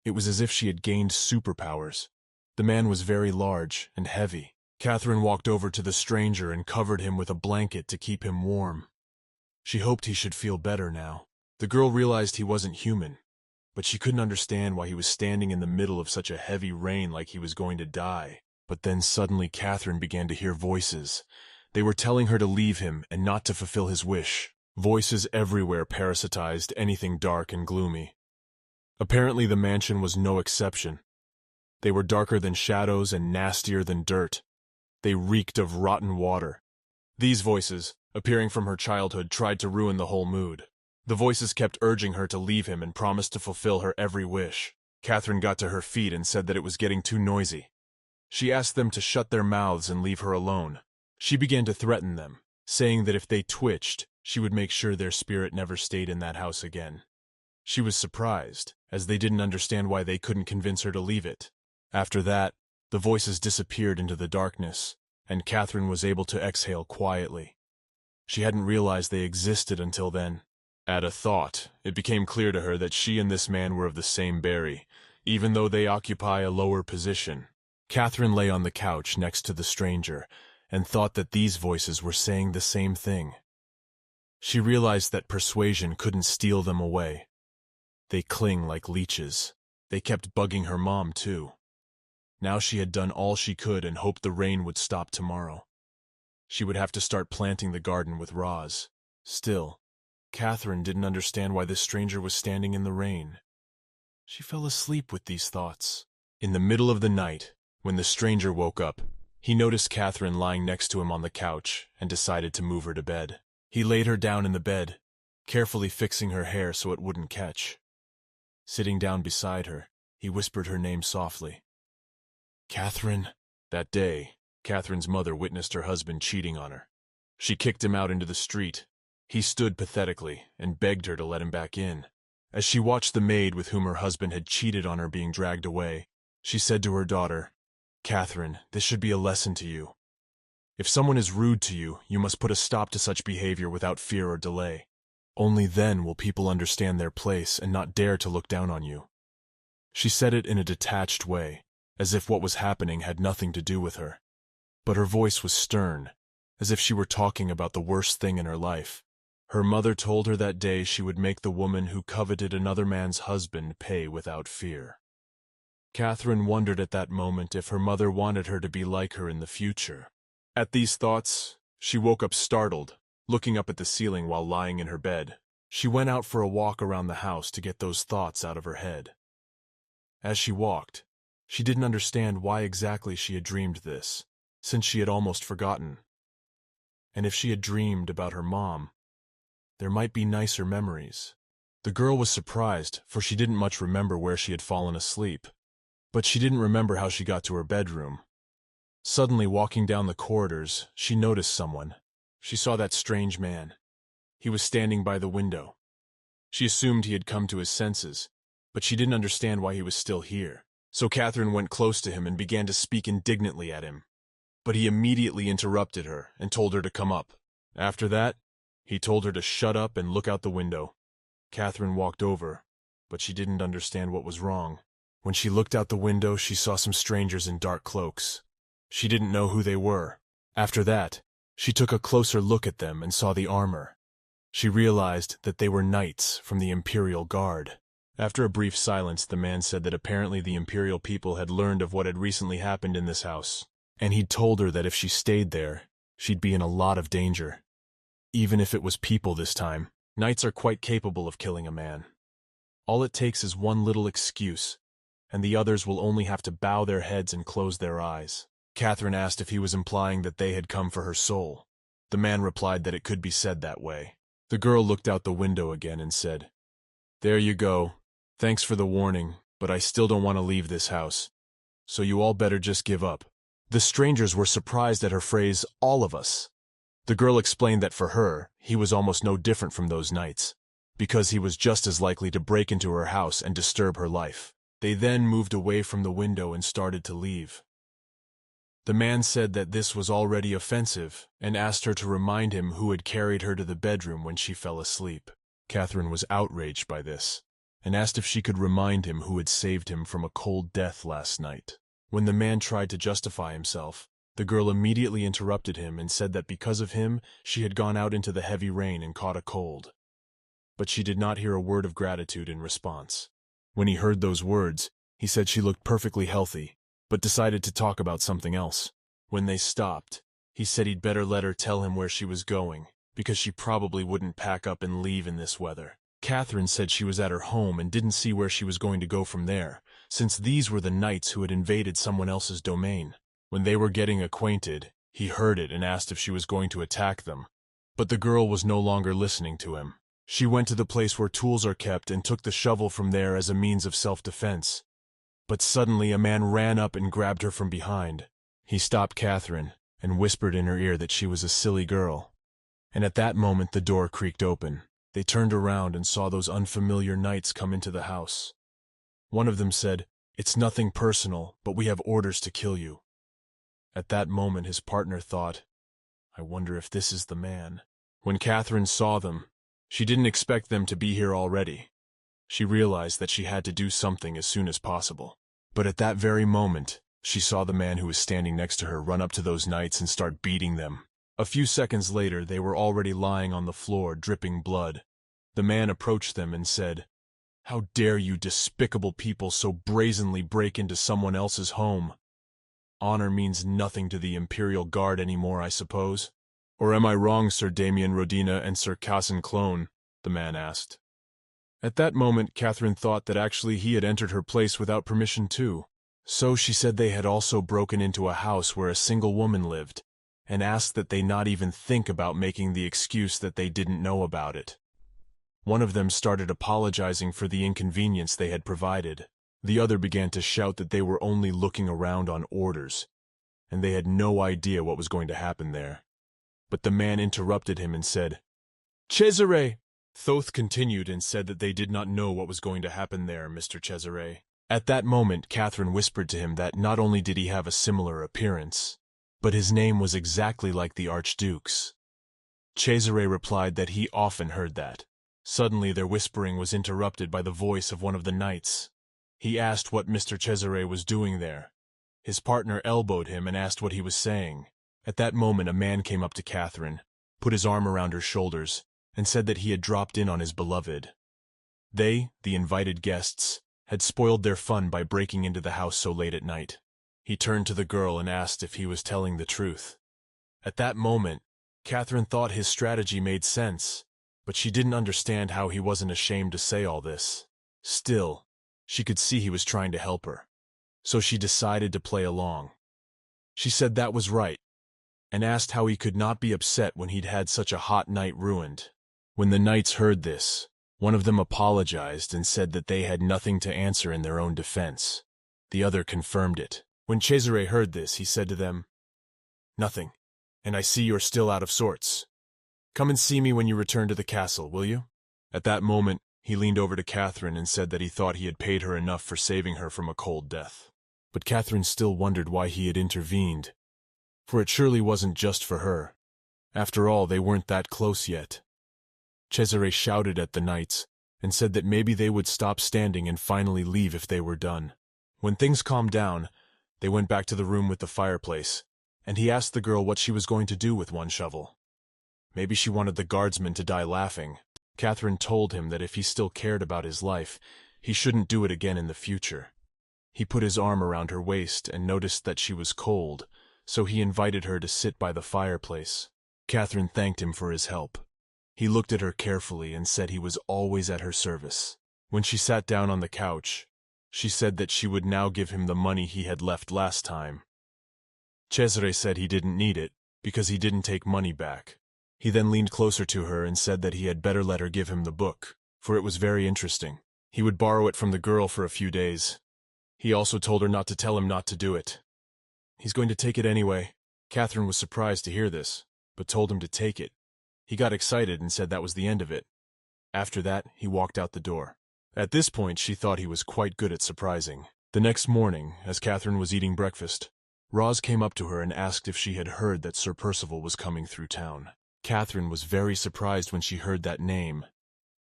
It was as if she had gained superpowers. The man was very large and heavy. Catherine walked over to the stranger and covered him with a blanket to keep him warm. She hoped he should feel better now. The girl realized he wasn't human, but she couldn't understand why he was standing in the middle of such a heavy rain like he was going to die. But then suddenly Catherine began to hear voices. They were telling her to leave him and not to fulfill his wish. Voices everywhere parasitized anything dark and gloomy. Apparently the mansion was no exception. They were darker than shadows and nastier than dirt. They reeked of rotten water. These voices, appearing from her childhood, tried to ruin the whole mood. The voices kept urging her to leave him and promised to fulfill her every wish. Catherine got to her feet and said that it was getting too noisy. She asked them to shut their mouths and leave her alone. She began to threaten them, saying that if they twitched, she would make sure their spirit never stayed in that house again. She was surprised, as they didn't understand why they couldn't convince her to leave it. After that, the voices disappeared into the darkness, and Catherine was able to exhale quietly. She hadn't realized they existed until then. At a thought, it became clear to her that she and this man were of the same berry, even though they occupy a lower position. Catherine lay on the couch next to the stranger, and thought that these voices were saying the same thing. She realized that persuasion couldn't steal them away. They cling like leeches. They kept bugging her mom, too. Now she had done all she could and hoped the rain would stop tomorrow. She would have to start planting the garden with Roz. Still, Catherine didn't understand why this stranger was standing in the rain. She fell asleep with these thoughts. In the middle of the night, when the stranger woke up, he noticed Catherine lying next to him on the couch and decided to move her to bed. He laid her down in the bed, carefully fixing her hair so it wouldn't catch. Sitting down beside her, he whispered her name softly. Catherine. That day, Catherine's mother witnessed her husband cheating on her. She kicked him out into the street. He stood pathetically and begged her to let him back in. As she watched the maid with whom her husband had cheated on her being dragged away, she said to her daughter, "Catherine, this should be a lesson to you. If someone is rude to you, you must put a stop to such behavior without fear or delay. Only then will people understand their place and not dare to look down on you." She said it in a detached way, as if what was happening had nothing to do with her. But her voice was stern, as if she were talking about the worst thing in her life. Her mother told her that day she would make the woman who coveted another man's husband pay without fear. Catherine wondered at that moment if her mother wanted her to be like her in the future. At these thoughts, she woke up startled, looking up at the ceiling while lying in her bed. She went out for a walk around the house to get those thoughts out of her head. As she walked, she didn't understand why exactly she had dreamed this, since she had almost forgotten. And if she had dreamed about her mom, there might be nicer memories. The girl was surprised, for she didn't much remember where she had fallen asleep. But she didn't remember how she got to her bedroom. Suddenly, walking down the corridors, she noticed someone. She saw that strange man. He was standing by the window. She assumed he had come to his senses, but she didn't understand why he was still here. So Catherine went close to him and began to speak indignantly at him. But he immediately interrupted her and told her to come up. After that, he told her to shut up and look out the window. Catherine walked over, but she didn't understand what was wrong. When she looked out the window, she saw some strangers in dark cloaks. She didn't know who they were. After that, she took a closer look at them and saw the armor. She realized that they were knights from the Imperial Guard. After a brief silence, the man said that apparently the Imperial people had learned of what had recently happened in this house, and he'd told her that if she stayed there, she'd be in a lot of danger. Even if it was people this time, knights are quite capable of killing a man. All it takes is one little excuse, and the others will only have to bow their heads and close their eyes. Catherine asked if he was implying that they had come for her soul. The man replied that it could be said that way. The girl looked out the window again and said, "There you go. Thanks for the warning, but I still don't want to leave this house. So you all better just give up." The strangers were surprised at her phrase, "all of us." The girl explained that for her, he was almost no different from those knights, because he was just as likely to break into her house and disturb her life. They then moved away from the window and started to leave. The man said that this was already offensive and asked her to remind him who had carried her to the bedroom when she fell asleep. Catherine was outraged by this and asked if she could remind him who had saved him from a cold death last night. When the man tried to justify himself, the girl immediately interrupted him and said that because of him, she had gone out into the heavy rain and caught a cold. But she did not hear a word of gratitude in response. When he heard those words, he said she looked perfectly healthy, but decided to talk about something else. When they stopped, he said he'd better let her tell him where she was going, because she probably wouldn't pack up and leave in this weather. Catherine said she was at her home and didn't see where she was going to go from there, since these were the knights who had invaded someone else's domain. When they were getting acquainted, he heard it and asked if she was going to attack them. But the girl was no longer listening to him. She went to the place where tools are kept and took the shovel from there as a means of self-defense. But suddenly a man ran up and grabbed her from behind. He stopped Catherine and whispered in her ear that she was a silly girl. And at that moment the door creaked open. They turned around and saw those unfamiliar knights come into the house. One of them said, "It's nothing personal, but we have orders to kill you." At that moment his partner thought, "I wonder if this is the man." When Catherine saw them, she didn't expect them to be here already. She realized that she had to do something as soon as possible. But at that very moment, she saw the man who was standing next to her run up to those knights and start beating them. A few seconds later, they were already lying on the floor, dripping blood. The man approached them and said, "How dare you despicable people so brazenly break into someone else's home? Honor means nothing to the Imperial Guard anymore, I suppose? Or am I wrong, Sir Damien Rodina and Sir Cassin Clone?" the man asked. At that moment, Catherine thought that actually he had entered her place without permission too. So she said they had also broken into a house where a single woman lived, and asked that they not even think about making the excuse that they didn't know about it. One of them started apologizing for the inconvenience they had provided. The other began to shout that they were only looking around on orders, and they had no idea what was going to happen there. But the man interrupted him and said, "Cesare, Thoth continued and said that they did not know what was going to happen there, Mr. Cesare. At that moment, Catherine whispered to him that not only did he have a similar appearance, but his name was exactly like the Archduke's. Cesare replied that he often heard that. Suddenly their whispering was interrupted by the voice of one of the knights. He asked what Mr. Cesare was doing there. His partner elbowed him and asked what he was saying. At that moment a man came up to Catherine, put his arm around her shoulders, and said that he had dropped in on his beloved. They, the invited guests, had spoiled their fun by breaking into the house so late at night. He turned to the girl and asked if he was telling the truth. At that moment, Catherine thought his strategy made sense, but she didn't understand how he wasn't ashamed to say all this. Still, she could see he was trying to help her, so she decided to play along. She said that was right, and asked how he could not be upset when he'd had such a hot night ruined. When the knights heard this, one of them apologized and said that they had nothing to answer in their own defense. The other confirmed it. When Cesare heard this, he said to them, "Nothing, and I see you're still out of sorts. Come and see me when you return to the castle, will you?" At that moment, he leaned over to Catherine and said that he thought he had paid her enough for saving her from a cold death. But Catherine still wondered why he had intervened, for it surely wasn't just for her. After all, they weren't that close yet. Cesare shouted at the knights and said that maybe they would stop standing and finally leave if they were done. When things calmed down, they went back to the room with the fireplace, and he asked the girl what she was going to do with one shovel. Maybe she wanted the guardsman to die laughing. Catherine told him that if he still cared about his life, he shouldn't do it again in the future. He put his arm around her waist and noticed that she was cold, so he invited her to sit by the fireplace. Catherine thanked him for his help. He looked at her carefully and said he was always at her service. When she sat down on the couch, she said that she would now give him the money he had left last time. Cesare said he didn't need it, because he didn't take money back. He then leaned closer to her and said that he had better let her give him the book, for it was very interesting. He would borrow it from the girl for a few days. He also told her not to tell him not to do it. He's going to take it anyway. Catherine was surprised to hear this, but told him to take it. He got excited and said that was the end of it. After that, he walked out the door. At this point, she thought he was quite good at surprising. The next morning, as Catherine was eating breakfast, Roz came up to her and asked if she had heard that Sir Percival was coming through town. Catherine was very surprised when she heard that name.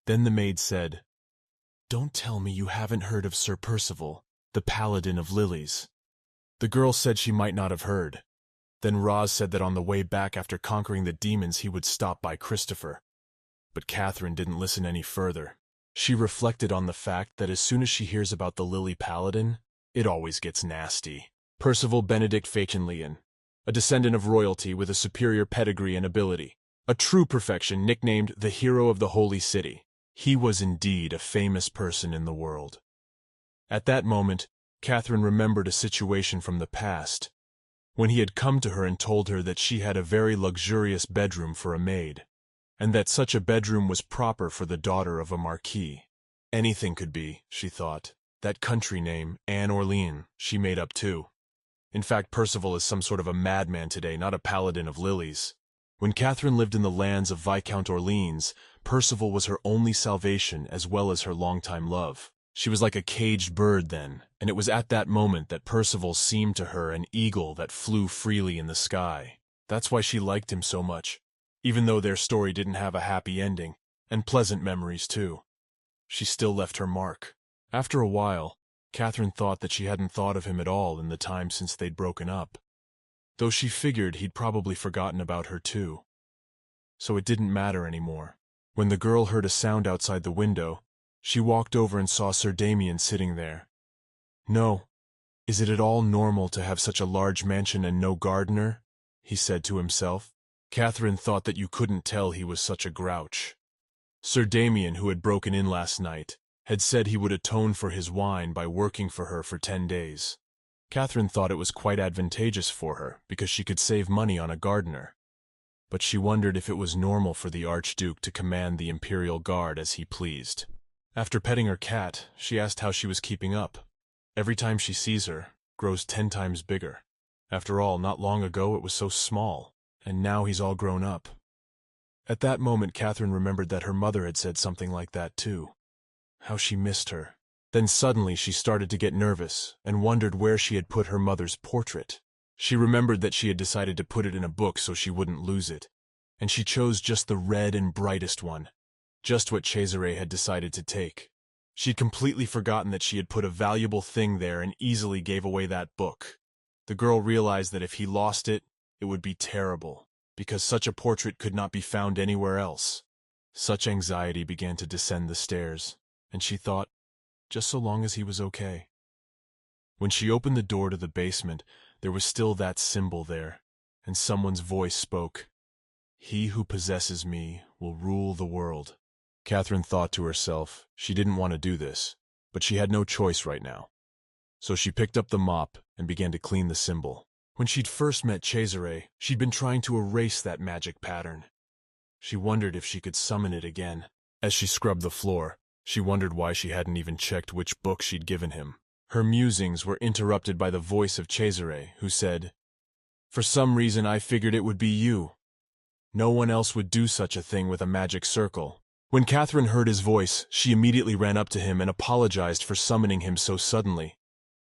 Then the maid said, "Don't tell me you haven't heard of Sir Percival, the Paladin of Lilies." The girl said she might not have heard. Then Roz said that on the way back after conquering the demons he would stop by Christopher. But Catherine didn't listen any further. She reflected on the fact that as soon as she hears about the Lily Paladin, it always gets nasty. Percival Benedict Fachenlian, a descendant of royalty with a superior pedigree and ability, a true perfection nicknamed the Hero of the Holy City. He was indeed a famous person in the world. At that moment, Catherine remembered a situation from the past, when he had come to her and told her that she had a very luxurious bedroom for a maid, and that such a bedroom was proper for the daughter of a marquis. Anything could be, she thought. That country name, Anne Orleans, she made up too. In fact, Percival is some sort of a madman today, not a paladin of lilies. When Catherine lived in the lands of Viscount Orleans, Percival was her only salvation as well as her longtime love. She was like a caged bird then, and it was at that moment that Percival seemed to her an eagle that flew freely in the sky. That's why she liked him so much, even though their story didn't have a happy ending, and pleasant memories too. She still left her mark. After a while, Catherine thought that she hadn't thought of him at all in the time since they'd broken up, though she figured he'd probably forgotten about her too. So it didn't matter anymore. When the girl heard a sound outside the window, she walked over and saw Sir Damien sitting there. "No, is it at all normal to have such a large mansion and no gardener?" he said to himself. Catherine thought that you couldn't tell he was such a grouch. Sir Damien, who had broken in last night, had said he would atone for his wine by working for her for 10 days. Catherine thought it was quite advantageous for her, because she could save money on a gardener. But she wondered if it was normal for the Archduke to command the Imperial Guard as he pleased. After petting her cat, she asked how she was keeping up. Every time she sees her, grows 10 times bigger. After all, not long ago it was so small, and now he's all grown up. At that moment, Catherine remembered that her mother had said something like that too. How she missed her. Then suddenly she started to get nervous and wondered where she had put her mother's portrait. She remembered that she had decided to put it in a book so she wouldn't lose it, and she chose just the red and brightest one, just what Cesare had decided to take. She'd completely forgotten that she had put a valuable thing there and easily gave away that book. The girl realized that if he lost it, it would be terrible, because such a portrait could not be found anywhere else. Such anxiety began to descend the stairs, and she thought, just so long as he was okay. When she opened the door to the basement, there was still that symbol there, and someone's voice spoke. "He who possesses me will rule the world." Catherine thought to herself she didn't want to do this, but she had no choice right now. So she picked up the mop and began to clean the symbol. When she'd first met Cesare, she'd been trying to erase that magic pattern. She wondered if she could summon it again. As she scrubbed the floor, she wondered why she hadn't even checked which book she'd given him. Her musings were interrupted by the voice of Cesare, who said, "For some reason I figured it would be you. No one else would do such a thing with a magic circle." When Catherine heard his voice, she immediately ran up to him and apologized for summoning him so suddenly.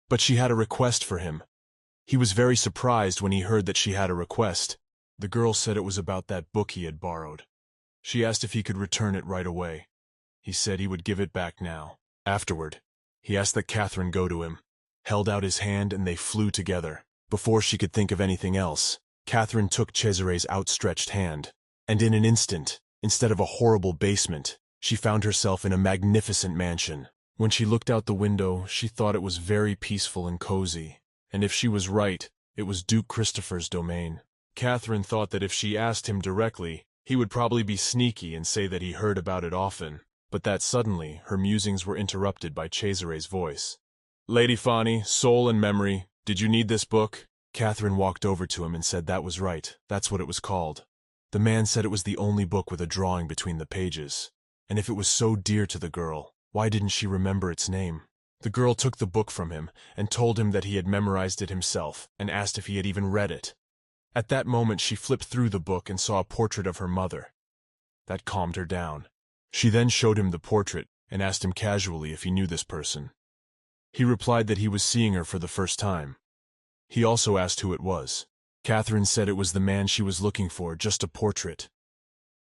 But she had a request for him. He was very surprised when he heard that she had a request. The girl said it was about that book he had borrowed. She asked if he could return it right away. He said he would give it back now. Afterward, he asked that Catherine go to him, held out his hand, and they flew together. Before she could think of anything else, Catherine took Cesare's outstretched hand, and in an instant, instead of a horrible basement, she found herself in a magnificent mansion. When she looked out the window, she thought it was very peaceful and cozy, and if she was right, it was Duke Christopher's domain. Catherine thought that if she asked him directly, he would probably be sneaky and say that he heard about it often, but that suddenly her musings were interrupted by Cesare's voice. "Lady Fani, Soul and Memory, did you need this book?" Catherine walked over to him and said that was right, that's what it was called. The man said it was the only book with a drawing between the pages, and if it was so dear to the girl, why didn't she remember its name? The girl took the book from him and told him that he had memorized it himself and asked if he had even read it. At that moment she flipped through the book and saw a portrait of her mother. That calmed her down. She then showed him the portrait and asked him casually if he knew this person. He replied that he was seeing her for the first time. He also asked who it was. Catherine said it was the man she was looking for, just a portrait.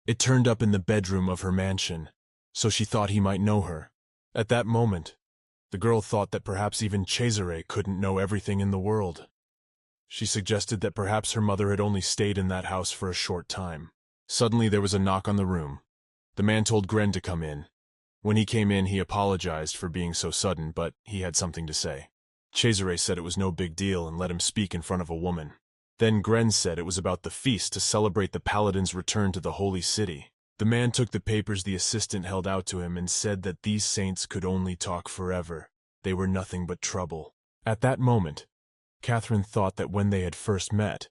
It turned up in the bedroom of her mansion, so she thought he might know her. At that moment, the girl thought that perhaps even Cesare couldn't know everything in the world. She suggested that perhaps her mother had only stayed in that house for a short time. Suddenly there was a knock on the room. The man told Gren to come in. When he came in, he apologized for being so sudden, but he had something to say. Cesare said it was no big deal and let him speak in front of a woman. Then Gren said it was about the feast to celebrate the paladin's return to the holy city. The man took the papers the assistant held out to him and said that these saints could only talk forever. They were nothing but trouble. At that moment, Catherine thought that when they had first met,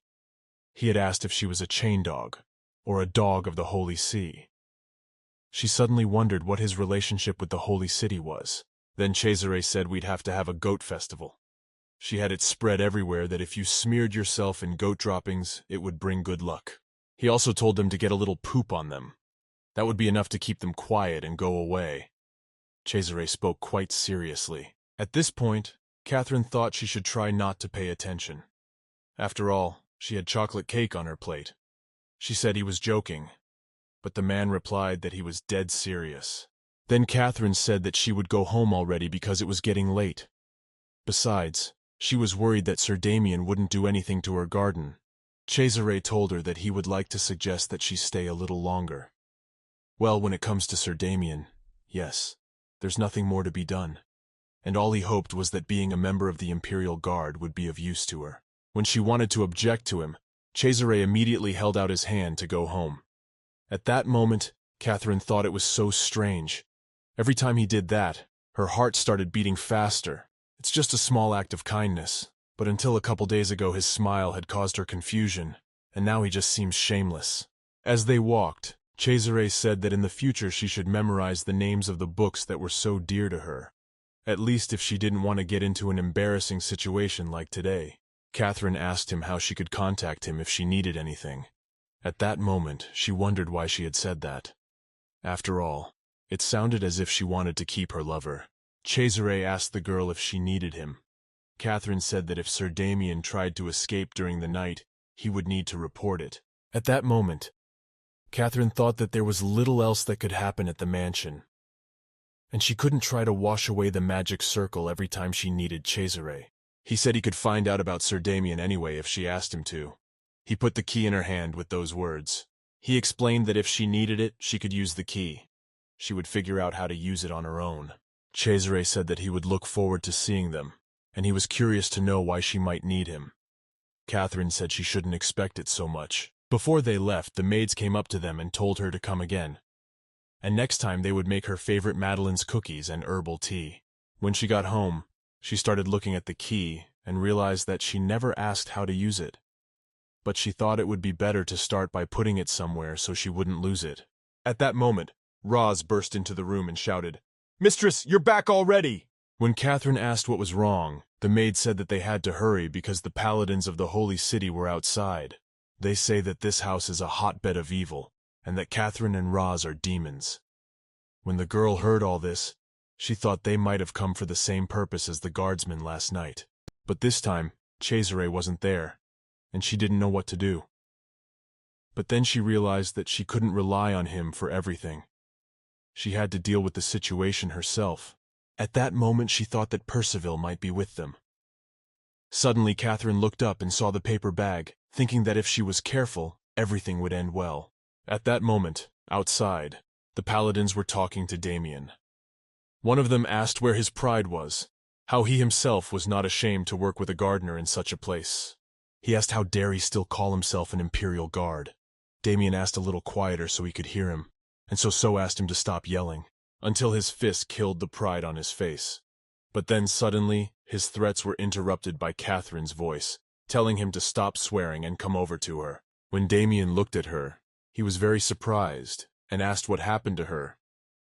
he had asked if she was a chain dog, or a dog of the Holy See. She suddenly wondered what his relationship with the Holy City was. Then Cesare said we'd have to have a goat festival. She had it spread everywhere that if you smeared yourself in goat droppings, it would bring good luck. He also told them to get a little poop on them. That would be enough to keep them quiet and go away. Cesare spoke quite seriously. At this point, Catherine thought she should try not to pay attention. After all, she had chocolate cake on her plate. She said he was joking, but the man replied that he was dead serious. Then Catherine said that she would go home already because it was getting late. Besides, she was worried that Sir Damien wouldn't do anything to her garden. Cesare told her that he would like to suggest that she stay a little longer. Well, when it comes to Sir Damien, yes, there's nothing more to be done. And all he hoped was that being a member of the Imperial Guard would be of use to her. When she wanted to object to him, Cesare immediately held out his hand to go home. At that moment, Catherine thought it was so strange. Every time he did that, her heart started beating faster. It's just a small act of kindness, but until a couple days ago his smile had caused her confusion, and now he just seems shameless. As they walked, Cesare said that in the future she should memorize the names of the books that were so dear to her, at least if she didn't want to get into an embarrassing situation like today. Catherine asked him how she could contact him if she needed anything. At that moment, she wondered why she had said that. After all, it sounded as if she wanted to keep her lover. Cesare asked the girl if she needed him. Catherine said that if Sir Damien tried to escape during the night, he would need to report it. At that moment, Catherine thought that there was little else that could happen at the mansion, and she couldn't try to wash away the magic circle every time she needed Cesare. He said he could find out about Sir Damien anyway if she asked him to. He put the key in her hand with those words. He explained that if she needed it, she could use the key. She would figure out how to use it on her own. Cesare said that he would look forward to seeing them, and he was curious to know why she might need him. Catherine said she shouldn't expect it so much. Before they left, the maids came up to them and told her to come again. And next time they would make her favorite Madeline's cookies and herbal tea. When she got home, she started looking at the key and realized that she never asked how to use it. But she thought it would be better to start by putting it somewhere so she wouldn't lose it. At that moment, Roz burst into the room and shouted, "Mistress, you're back already!" When Catherine asked what was wrong, the maid said that they had to hurry because the paladins of the holy city were outside. They say that this house is a hotbed of evil, and that Catherine and Roz are demons. When the girl heard all this, she thought they might have come for the same purpose as the guardsmen last night. But this time, Cesare wasn't there, and she didn't know what to do. But then she realized that she couldn't rely on him for everything. She had to deal with the situation herself. At that moment she thought that Percival might be with them. Suddenly Catherine looked up and saw the paper bag, thinking that if she was careful, everything would end well. At that moment, outside, the paladins were talking to Damien. One of them asked where his pride was, how he himself was not ashamed to work with a gardener in such a place. He asked how dare he still call himself an imperial guard. Damien asked a little quieter so he could hear him, and So asked him to stop yelling, until his fist killed the pride on his face. But then suddenly, his threats were interrupted by Catherine's voice, telling him to stop swearing and come over to her. When Damien looked at her, he was very surprised and asked what happened to her,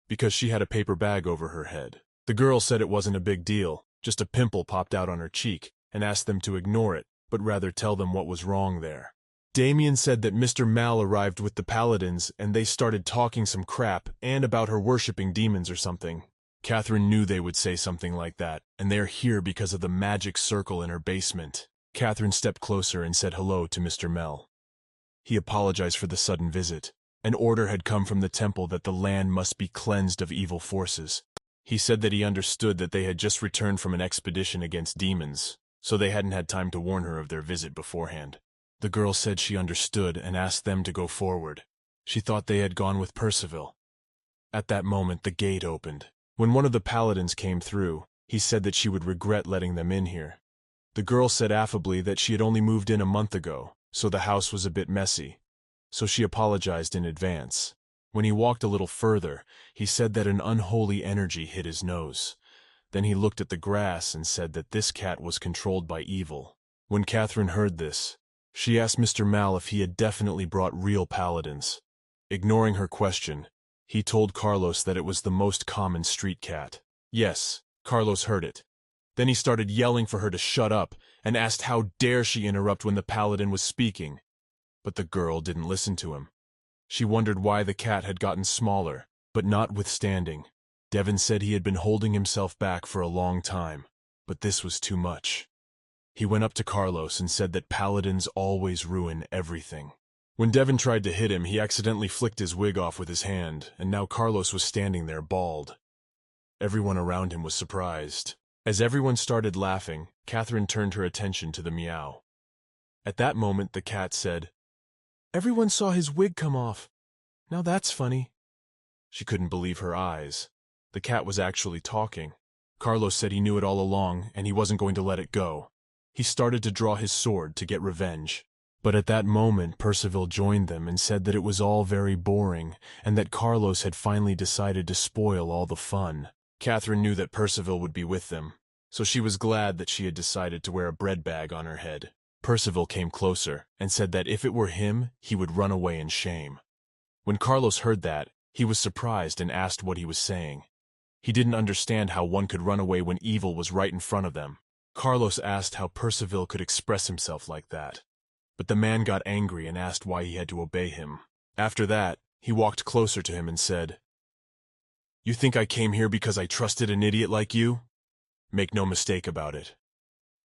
because she had a paper bag over her head. The girl said it wasn't a big deal, just a pimple popped out on her cheek, and asked them to ignore it, but rather tell them what was wrong there. Damien said that Mr. Mal arrived with the paladins and they started talking some crap and about her worshipping demons or something. Catherine knew they would say something like that, and they're here because of the magic circle in her basement. Catherine stepped closer and said hello to Mr. Mel. He apologized for the sudden visit. An order had come from the temple that the land must be cleansed of evil forces. He said that he understood that they had just returned from an expedition against demons, so they hadn't had time to warn her of their visit beforehand. The girl said she understood and asked them to go forward. She thought they had gone with Percival. At that moment, the gate opened. When one of the paladins came through, he said that she would regret letting them in here. The girl said affably that she had only moved in a month ago, so the house was a bit messy, so she apologized in advance. When he walked a little further, he said that an unholy energy hit his nose. Then he looked at the grass and said that this cat was controlled by evil. When Catherine heard this, she asked Mr. Mal if he had definitely brought real paladins. Ignoring her question, he told Carlos that it was the most common street cat. Yes, Carlos heard it. Then he started yelling for her to shut up and asked how dare she interrupt when the paladin was speaking. But the girl didn't listen to him. She wondered why the cat had gotten smaller, but notwithstanding, Devon said he had been holding himself back for a long time, but this was too much. He went up to Carlos and said that paladins always ruin everything. When Devon tried to hit him, he accidentally flicked his wig off with his hand, and now Carlos was standing there bald. Everyone around him was surprised. As everyone started laughing, Catherine turned her attention to the meow. At that moment, the cat said, "Everyone saw his wig come off. Now that's funny." She couldn't believe her eyes. The cat was actually talking. Carlos said he knew it all along, and he wasn't going to let it go. He started to draw his sword to get revenge. But at that moment, Percival joined them and said that it was all very boring, and that Carlos had finally decided to spoil all the fun. Catherine knew that Percival would be with them, so she was glad that she had decided to wear a bread bag on her head. Percival came closer and said that if it were him, he would run away in shame. When Carlos heard that, he was surprised and asked what he was saying. He didn't understand how one could run away when evil was right in front of them. Carlos asked how Percival could express himself like that. but the man got angry and asked why he had to obey him. After that, he walked closer to him and said, "You think I came here because I trusted an idiot like you? Make no mistake about it.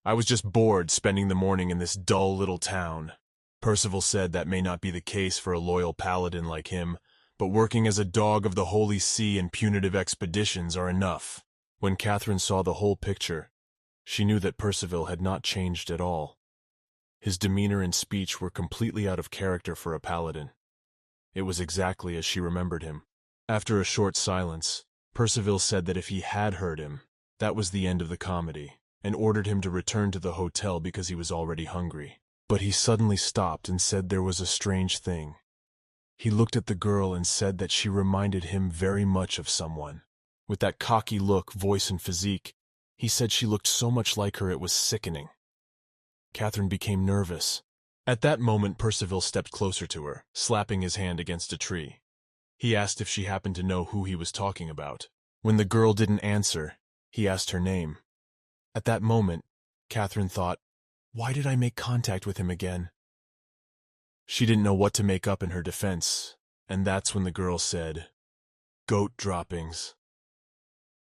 I was just bored spending the morning in this dull little town." Percival said that may not be the case for a loyal paladin like him, but working as a dog of the Holy See and punitive expeditions are enough. When Catherine saw the whole picture, she knew that Percival had not changed at all. His demeanor and speech were completely out of character for a paladin. It was exactly as she remembered him. After a short silence, Percival said that if he had heard him, that was the end of the comedy, and ordered him to return to the hotel because he was already hungry. But he suddenly stopped and said there was a strange thing. He looked at the girl and said that she reminded him very much of someone. With that cocky look, voice, and physique, he said she looked so much like her it was sickening. Catherine became nervous. At that moment, Percival stepped closer to her, slapping his hand against a tree. He asked if she happened to know who he was talking about. When the girl didn't answer, he asked her name. At that moment, Catherine thought, "Why did I make contact with him again?" She didn't know what to make up in her defense, and that's when the girl said, "Goat droppings."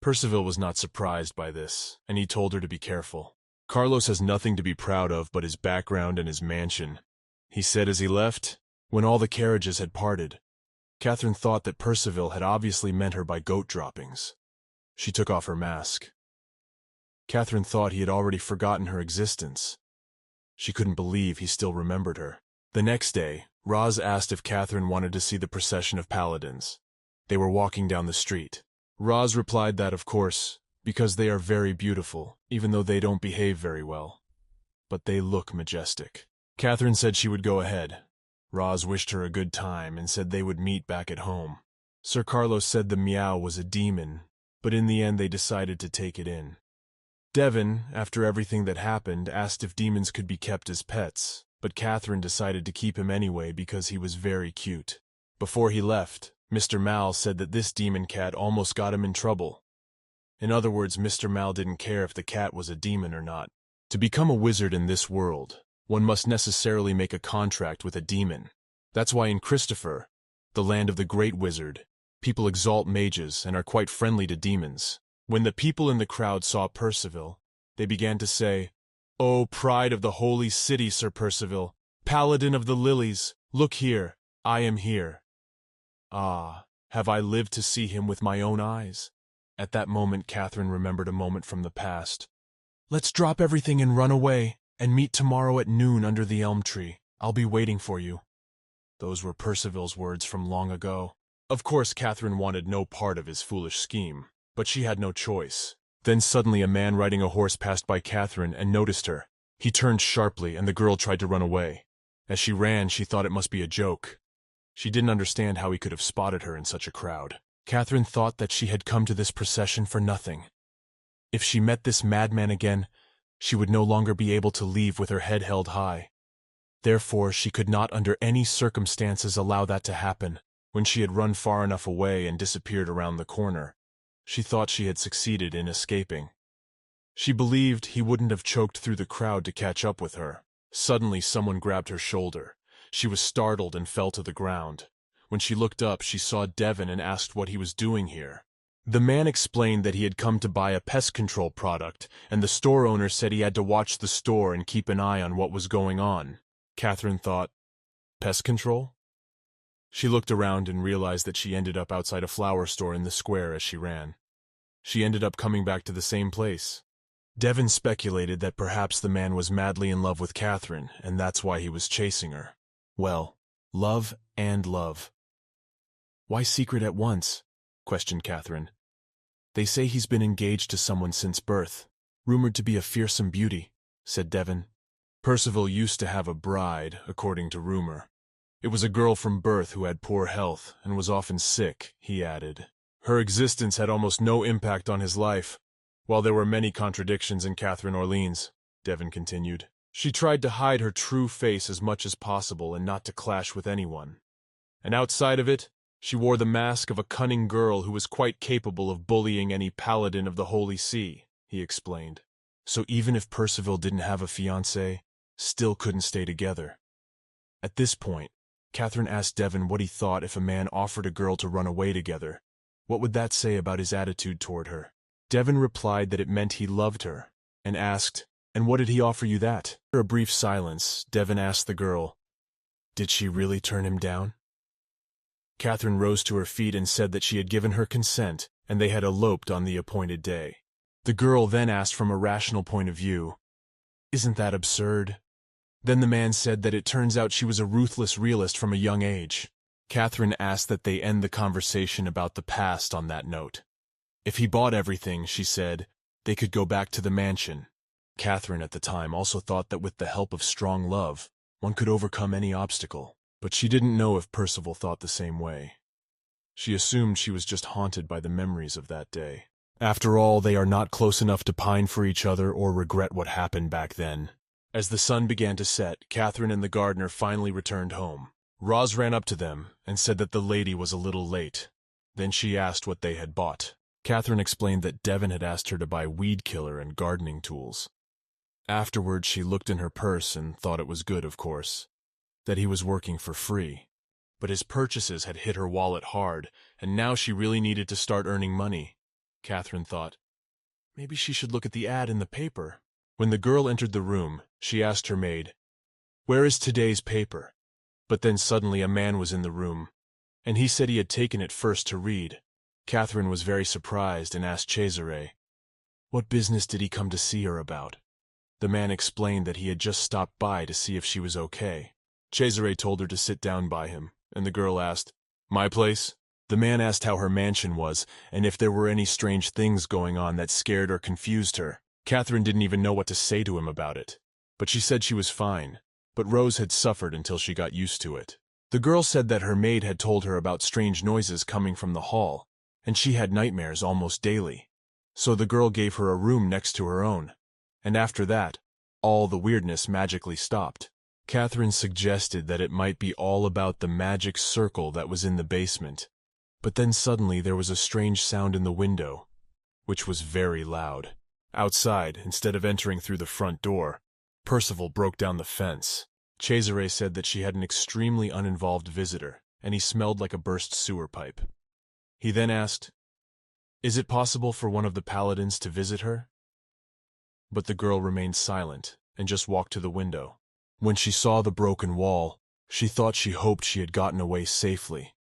Percival was not surprised by this, and he told her to be careful. "Carlos has nothing to be proud of but his background and his mansion," he said as he left. When all the carriages had parted, Catherine thought that Percival had obviously meant her by goat droppings. She took off her mask. Catherine thought he had already forgotten her existence. She couldn't believe he still remembered her. The next day, Roz asked if Catherine wanted to see the procession of paladins. They were walking down the street. Roz replied that, of course, because they are very beautiful, even though they don't behave very well. But they look majestic. Catherine said she would go ahead. Roz wished her a good time and said they would meet back at home. Sir Carlos said the meow was a demon, but in the end they decided to take it in. Devon, after everything that happened, asked if demons could be kept as pets, but Catherine decided to keep him anyway because he was very cute. Before he left, Mr. Mal said that this demon cat almost got him in trouble. In other words, Mr. Mal didn't care if the cat was a demon or not. To become a wizard in this world, one must necessarily make a contract with a demon. That's why in Christopher, the land of the great wizard, people exalt mages and are quite friendly to demons. When the people in the crowd saw Percival, they began to say, "Oh, pride of the holy city, Sir Percival, paladin of the lilies, look here, I am here. Ah, have I lived to see him with my own eyes?" At that moment, Catherine remembered a moment from the past. "Let's drop everything and run away, and meet tomorrow at noon under the elm tree. I'll be waiting for you." Those were Percival's words from long ago. Of course, Catherine wanted no part of his foolish scheme, but she had no choice. Then suddenly a man riding a horse passed by Catherine and noticed her. He turned sharply, and the girl tried to run away. As she ran, she thought it must be a joke. She didn't understand how he could have spotted her in such a crowd. Catherine thought that she had come to this procession for nothing. If she met this madman again, she would no longer be able to leave with her head held high. Therefore, she could not under any circumstances allow that to happen. When she had run far enough away and disappeared around the corner, she thought she had succeeded in escaping. She believed he wouldn't have choked through the crowd to catch up with her. Suddenly, someone grabbed her shoulder. She was startled and fell to the ground. When she looked up, she saw Devon and asked what he was doing here. The man explained that he had come to buy a pest control product, and the store owner said he had to watch the store and keep an eye on what was going on. Catherine thought, pest control? She looked around and realized that she ended up outside a flower store in the square as she ran. She ended up coming back to the same place. Devon speculated that perhaps the man was madly in love with Catherine, and that's why he was chasing her. Well, love and love. "Why secret at once?" questioned Catherine. "They say he's been engaged to someone since birth, rumored to be a fearsome beauty," said Devon. "Percival used to have a bride, according to rumor. It was a girl from birth who had poor health and was often sick," he added. "Her existence had almost no impact on his life, while there were many contradictions in Catherine Orleans," Devon continued. "She tried to hide her true face as much as possible and not to clash with anyone. And outside of it, she wore the mask of a cunning girl who was quite capable of bullying any paladin of the Holy See," he explained. "So even if Percival didn't have a fiancée, still couldn't stay together." At this point, Catherine asked Devon what he thought if a man offered a girl to run away together. What would that say about his attitude toward her? Devon replied that it meant he loved her, and asked, "And what did he offer you that?" After a brief silence, Devon asked the girl, "Did she really turn him down?" Catherine rose to her feet and said that she had given her consent, and they had eloped on the appointed day. The girl then asked from a rational point of view, "Isn't that absurd?" Then the man said that it turns out she was a ruthless realist from a young age. Catherine asked that they end the conversation about the past on that note. If he bought everything, she said, they could go back to the mansion. Catherine at the time also thought that with the help of strong love, one could overcome any obstacle, but she didn't know if Percival thought the same way. She assumed she was just haunted by the memories of that day. After all, they are not close enough to pine for each other or regret what happened back then. As the sun began to set, Catherine and the gardener finally returned home. Roz ran up to them and said that the lady was a little late. Then she asked what they had bought. Catherine explained that Devon had asked her to buy weed killer and gardening tools. Afterward, she looked in her purse and thought it was good, of course, that he was working for free. But his purchases had hit her wallet hard, and now she really needed to start earning money. Catherine thought, maybe she should look at the ad in the paper. When the girl entered the room, she asked her maid, "Where is today's paper?" But then suddenly a man was in the room, and he said he had taken it first to read. Catherine was very surprised and asked Cesare, what business did he come to see her about? The man explained that he had just stopped by to see if she was okay. Cesare told her to sit down by him, and the girl asked, "My place?" The man asked how her mansion was, and if there were any strange things going on that scared or confused her. Catherine didn't even know what to say to him about it, but she said she was fine, but Rose had suffered until she got used to it. The girl said that her maid had told her about strange noises coming from the hall, and she had nightmares almost daily. So the girl gave her a room next to her own, and after that, all the weirdness magically stopped. Catherine suggested that it might be all about the magic circle that was in the basement, but then suddenly there was a strange sound in the window, which was very loud. Outside, instead of entering through the front door, Percival broke down the fence. Cesare said that she had an extremely uninvolved visitor, and he smelled like a burst sewer pipe. He then asked, "Is it possible for one of the paladins to visit her?" But the girl remained silent and just walked to the window. When she saw the broken wall, she thought she hoped she had gotten away safely,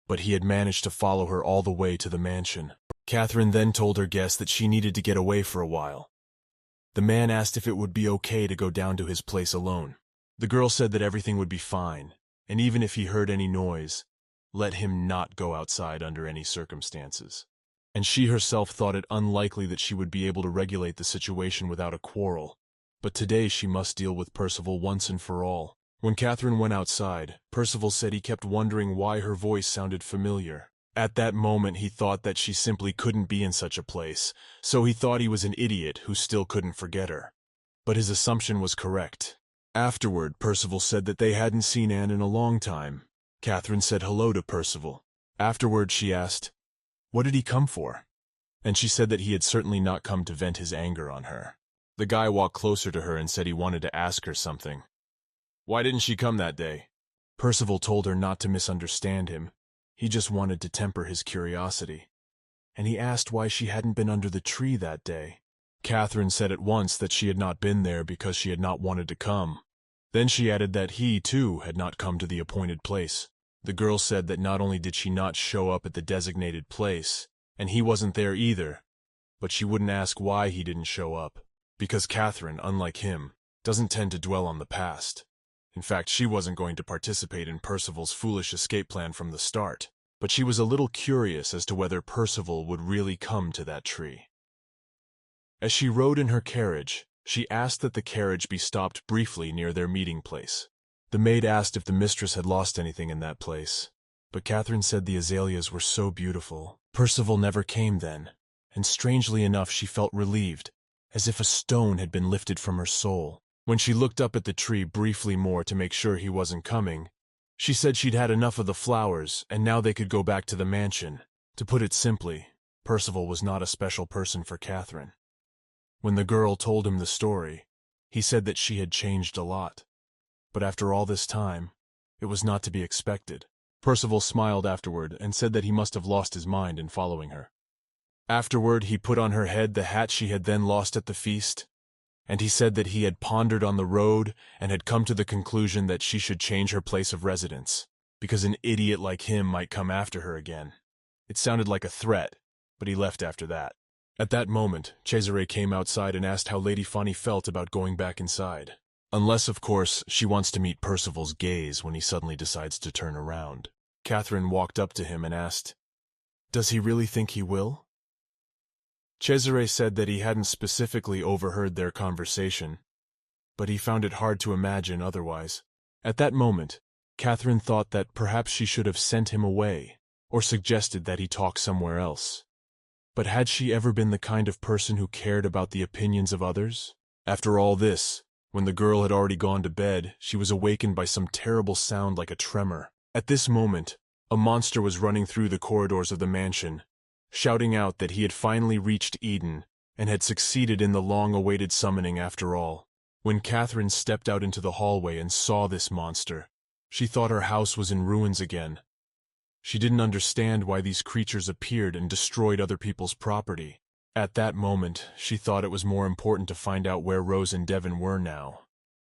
but he had managed to follow her all the way to the mansion. Catherine then told her guest that she needed to get away for a while. The man asked if it would be okay to go down to his place alone. The girl said that everything would be fine, and even if he heard any noise, let him not go outside under any circumstances. And she herself thought it unlikely that she would be able to regulate the situation without a quarrel, but today she must deal with Percival once and for all. When Catherine went outside, Percival said he kept wondering why her voice sounded familiar. At that moment he thought that she simply couldn't be in such a place, so he thought he was an idiot who still couldn't forget her. But his assumption was correct. Afterward, Percival said that they hadn't seen Anne in a long time. Catherine said hello to Percival. Afterward she asked, what did he come for? And she said that he had certainly not come to vent his anger on her. The guy walked closer to her and said he wanted to ask her something. Why didn't she come that day? Percival told her not to misunderstand him. He just wanted to temper his curiosity. And he asked why she hadn't been under the tree that day. Catherine said at once that she had not been there because she had not wanted to come. Then she added that he, too, had not come to the appointed place. The girl said that not only did she not show up at the designated place, and he wasn't there either, but she wouldn't ask why he didn't show up, because Catherine, unlike him, doesn't tend to dwell on the past. In fact, she wasn't going to participate in Percival's foolish escape plan from the start, but she was a little curious as to whether Percival would really come to that tree. As she rode in her carriage, she asked that the carriage be stopped briefly near their meeting place. The maid asked if the mistress had lost anything in that place, but Catherine said the azaleas were so beautiful. Percival never came then, and strangely enough she felt relieved, as if a stone had been lifted from her soul. When she looked up at the tree briefly more to make sure he wasn't coming, she said she'd had enough of the flowers and now they could go back to the mansion. To put it simply, Percival was not a special person for Catherine. When the girl told him the story, he said that she had changed a lot. But after all this time, It was not to be expected. Percival smiled afterward and said that he must have lost his mind in following her. Afterward, he put on her head the hat she had then lost at the feast, and he said that he had pondered on the road and had come to the conclusion that she should change her place of residence, because an idiot like him might come after her again. It sounded like a threat, but he left after that. At that moment, Cesare came outside and asked how Lady Fanny felt about going back inside. Unless, of course, she wants to meet Percival's gaze when he suddenly decides to turn around. Catherine walked up to him and asked, "Does he really think he will?" Cesare said that he hadn't specifically overheard their conversation, but he found it hard to imagine otherwise. At that moment, Catherine thought that perhaps she should have sent him away, or suggested that he talk somewhere else. But had she ever been the kind of person who cared about the opinions of others? After all this, when the girl had already gone to bed, she was awakened by some terrible sound like a tremor. At this moment, a monster was running through the corridors of the mansion, shouting out that he had finally reached Eden and had succeeded in the long-awaited summoning after all. When Catherine stepped out into the hallway and saw this monster, she thought her house was in ruins again. She didn't understand why these creatures appeared and destroyed other people's property. At that moment, she thought it was more important to find out where Rose and Devon were now,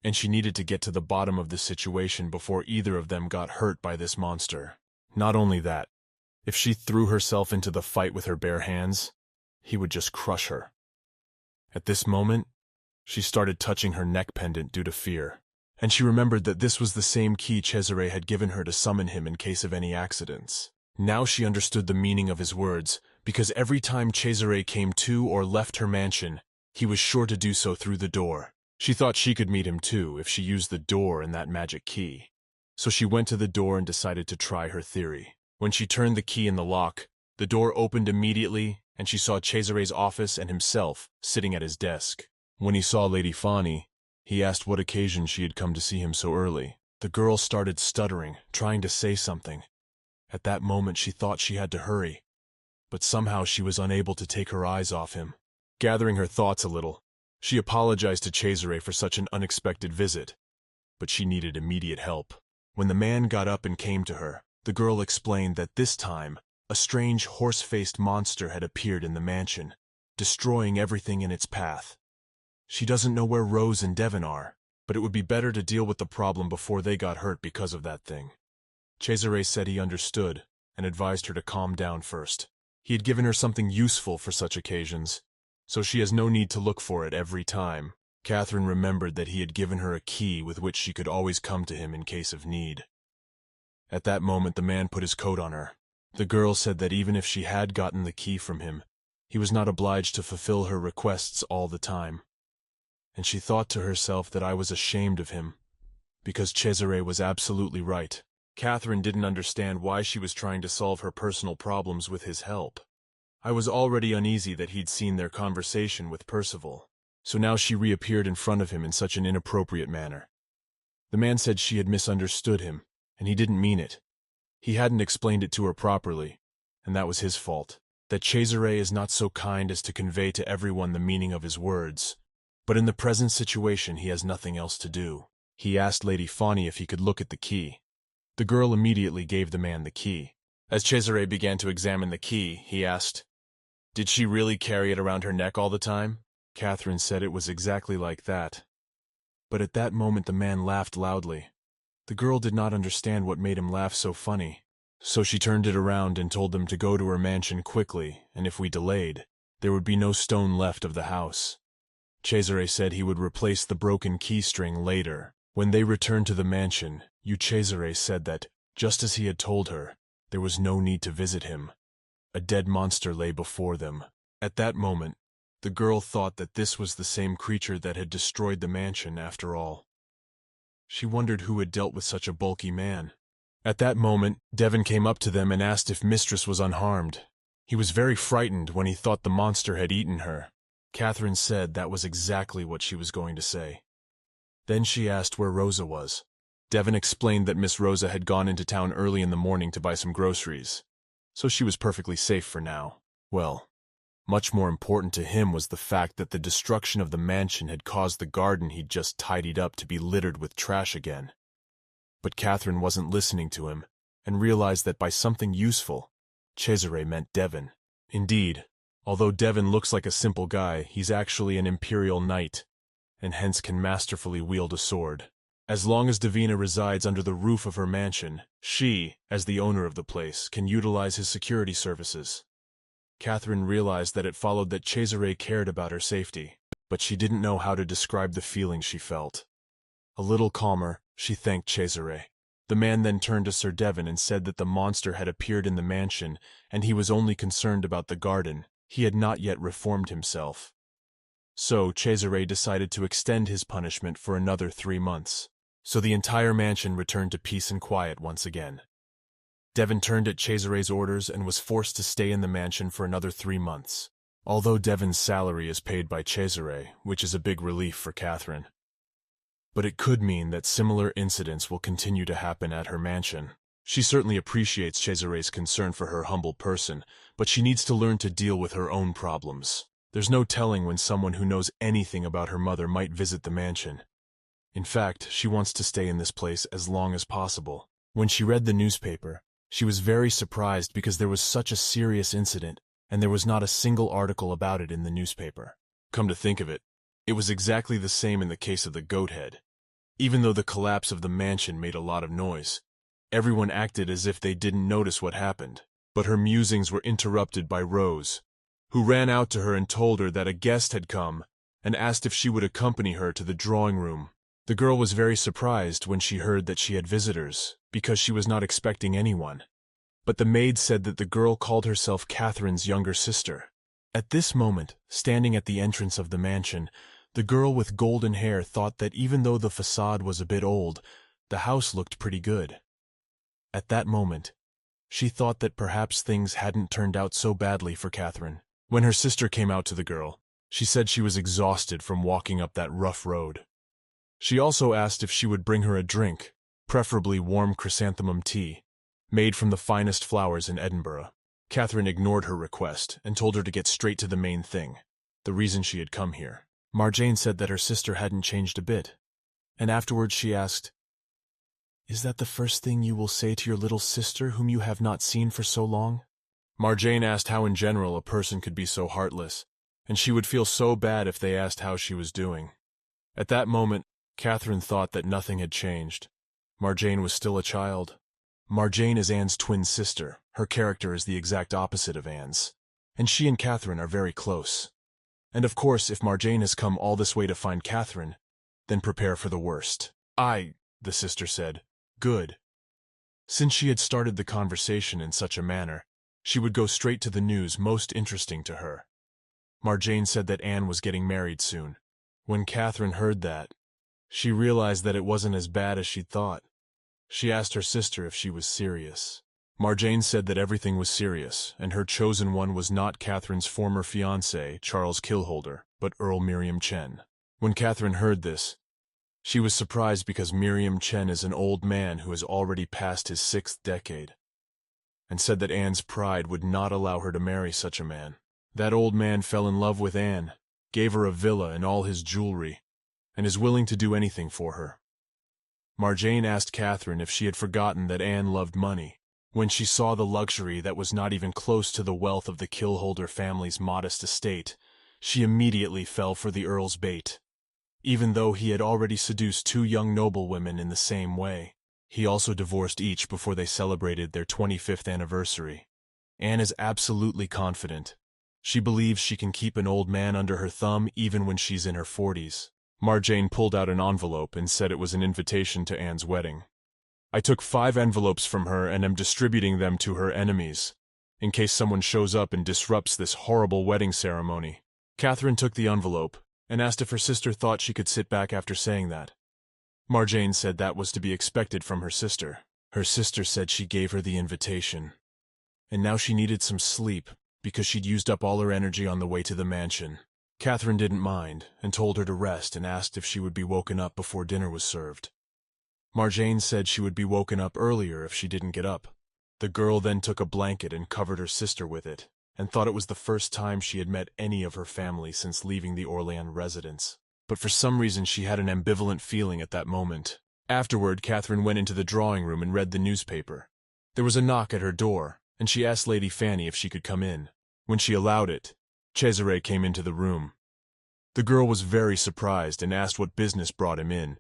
and she needed to get to the bottom of the situation before either of them got hurt by this monster. Not only that, if she threw herself into the fight with her bare hands, he would just crush her. At this moment, she started touching her neck pendant due to fear, and she remembered that this was the same key Cesare had given her to summon him in case of any accidents. Now she understood the meaning of his words, because every time Cesare came to or left her mansion, he was sure to do so through the door. She thought she could meet him too if she used the door and that magic key. So she went to the door and decided to try her theory. When she turned the key in the lock, the door opened immediately, and she saw Cesare's office and himself sitting at his desk. When he saw Lady Fanny, he asked what occasion she had come to see him so early. The girl started stuttering, trying to say something. At that moment she thought she had to hurry, but somehow she was unable to take her eyes off him. Gathering her thoughts a little, she apologized to Cesare for such an unexpected visit, but she needed immediate help. When the man got up and came to her, the girl explained that this time, a strange horse-faced monster had appeared in the mansion, destroying everything in its path. She doesn't know where Rose and Devon are, but it would be better to deal with the problem before they got hurt because of that thing. Cesare said he understood and advised her to calm down first. He had given her something useful for such occasions, so she has no need to look for it every time. Catherine remembered that he had given her a key with which she could always come to him in case of need. At that moment the man put his coat on her. The girl said that even if she had gotten the key from him, he was not obliged to fulfill her requests all the time. And she thought to herself that I was ashamed of him, because Cesare was absolutely right. Catherine didn't understand why she was trying to solve her personal problems with his help. I was already uneasy that he'd seen their conversation with Percival, so now she reappeared in front of him in such an inappropriate manner. The man said she had misunderstood him, and he didn't mean it. He hadn't explained it to her properly, and that was his fault. That Cesare is not so kind as to convey to everyone the meaning of his words, but in the present situation he has nothing else to do. He asked Lady Fanny if he could look at the key. The girl immediately gave the man the key. As Cesare began to examine the key, he asked, "Did she really carry it around her neck all the time?" Catherine said it was exactly like that. But at that moment the man laughed loudly. The girl did not understand what made him laugh so funny, so she turned it around and told them to go to her mansion quickly, and if we delayed, there would be no stone left of the house. Cesare said he would replace the broken key string later. When they returned to the mansion, Cesare said that, just as he had told her, there was no need to visit him. A dead monster lay before them. At that moment, the girl thought that this was the same creature that had destroyed the mansion after all. She wondered who had dealt with such a bulky man. At that moment, Devon came up to them and asked if Mistress was unharmed. He was very frightened when he thought the monster had eaten her. Catherine said that was exactly what she was going to say. Then she asked where Rosa was. Devon explained that Miss Rosa had gone into town early in the morning to buy some groceries, so she was perfectly safe for now. Well, much more important to him was the fact that the destruction of the mansion had caused the garden he'd just tidied up to be littered with trash again. But Catherine wasn't listening to him, and realized that by something useful, Cesare meant Devon. Indeed, although Devon looks like a simple guy, he's actually an imperial knight, and hence can masterfully wield a sword. As long as Davina resides under the roof of her mansion, she, as the owner of the place, can utilize his security services. Catherine realized that it followed that Cesare cared about her safety, but she didn't know how to describe the feeling she felt. A little calmer, she thanked Cesare. The man then turned to Sir Devon and said that the monster had appeared in the mansion, and he was only concerned about the garden. He had not yet reformed himself. So Cesare decided to extend his punishment for another 3 months. So the entire mansion returned to peace and quiet once again. Devon turned at Cesare's orders and was forced to stay in the mansion for another 3 months. Although Devon's salary is paid by Cesare, which is a big relief for Catherine. But it could mean that similar incidents will continue to happen at her mansion. She certainly appreciates Cesare's concern for her humble person, but she needs to learn to deal with her own problems. There's no telling when someone who knows anything about her mother might visit the mansion. In fact, she wants to stay in this place as long as possible. When she read the newspaper, she was very surprised because there was such a serious incident, and there was not a single article about it in the newspaper. Come to think of it, it was exactly the same in the case of the goat head. Even though the collapse of the mansion made a lot of noise, everyone acted as if they didn't notice what happened. But her musings were interrupted by Rose, who ran out to her and told her that a guest had come and asked if she would accompany her to the drawing room. The girl was very surprised when she heard that she had visitors, because she was not expecting anyone. But the maid said that the girl called herself Catherine's younger sister. At this moment, standing at the entrance of the mansion, the girl with golden hair thought that even though the facade was a bit old, the house looked pretty good. At that moment, she thought that perhaps things hadn't turned out so badly for Catherine. When her sister came out to the girl, she said she was exhausted from walking up that rough road. She also asked if she would bring her a drink, preferably warm chrysanthemum tea, made from the finest flowers in Edinburgh. Catherine ignored her request and told her to get straight to the main thing, the reason she had come here. Marjane said that her sister hadn't changed a bit, and afterwards she asked, "Is that the first thing you will say to your little sister whom you have not seen for so long?" Marjane asked how in general a person could be so heartless, and she would feel so bad if they asked how she was doing. At that moment, Catherine thought that nothing had changed. Marjane was still a child. Marjane is Anne's twin sister. Her character is the exact opposite of Anne's, and she and Catherine are very close. And of course, if Marjane has come all this way to find Catherine, then prepare for the worst. The sister said. Good. Since she had started the conversation in such a manner, she would go straight to the news most interesting to her. Marjane said that Anne was getting married soon. When Catherine heard that, she realized that it wasn't as bad as she'd thought. She asked her sister if she was serious. Marjane said that everything was serious, and her chosen one was not Catherine's former fiancé, Charles Killholder, but Earl Miriam Chen. When Catherine heard this, she was surprised because Miriam Chen is an old man who has already passed his 6th decade, and said that Anne's pride would not allow her to marry such a man. That old man fell in love with Anne, gave her a villa and all his jewelry, and is willing to do anything for her. Marjane asked Catherine if she had forgotten that Anne loved money. When she saw the luxury that was not even close to the wealth of the Killholder family's modest estate, she immediately fell for the Earl's bait. Even though he had already seduced 2 young noblewomen in the same way, he also divorced each before they celebrated their 25th anniversary. Anne is absolutely confident. She believes she can keep an old man under her thumb even when she's in her 40s. Marjane pulled out an envelope and said it was an invitation to Anne's wedding. I took 5 envelopes from her and am distributing them to her enemies, in case someone shows up and disrupts this horrible wedding ceremony. Catherine took the envelope and asked if her sister thought she could sit back after saying that. Marjane said that was to be expected from her sister. Her sister said she gave her the invitation, and now she needed some sleep because she'd used up all her energy on the way to the mansion. Catherine didn't mind and told her to rest and asked if she would be woken up before dinner was served. Marjane said she would be woken up earlier if she didn't get up. The girl then took a blanket and covered her sister with it, and thought it was the first time she had met any of her family since leaving the Orléans residence. But for some reason she had an ambivalent feeling at that moment. Afterward, Catherine went into the drawing room and read the newspaper. There was a knock at her door, and she asked Lady Fanny if she could come in. When she allowed it, Cesare came into the room. The girl was very surprised and asked what business brought him in.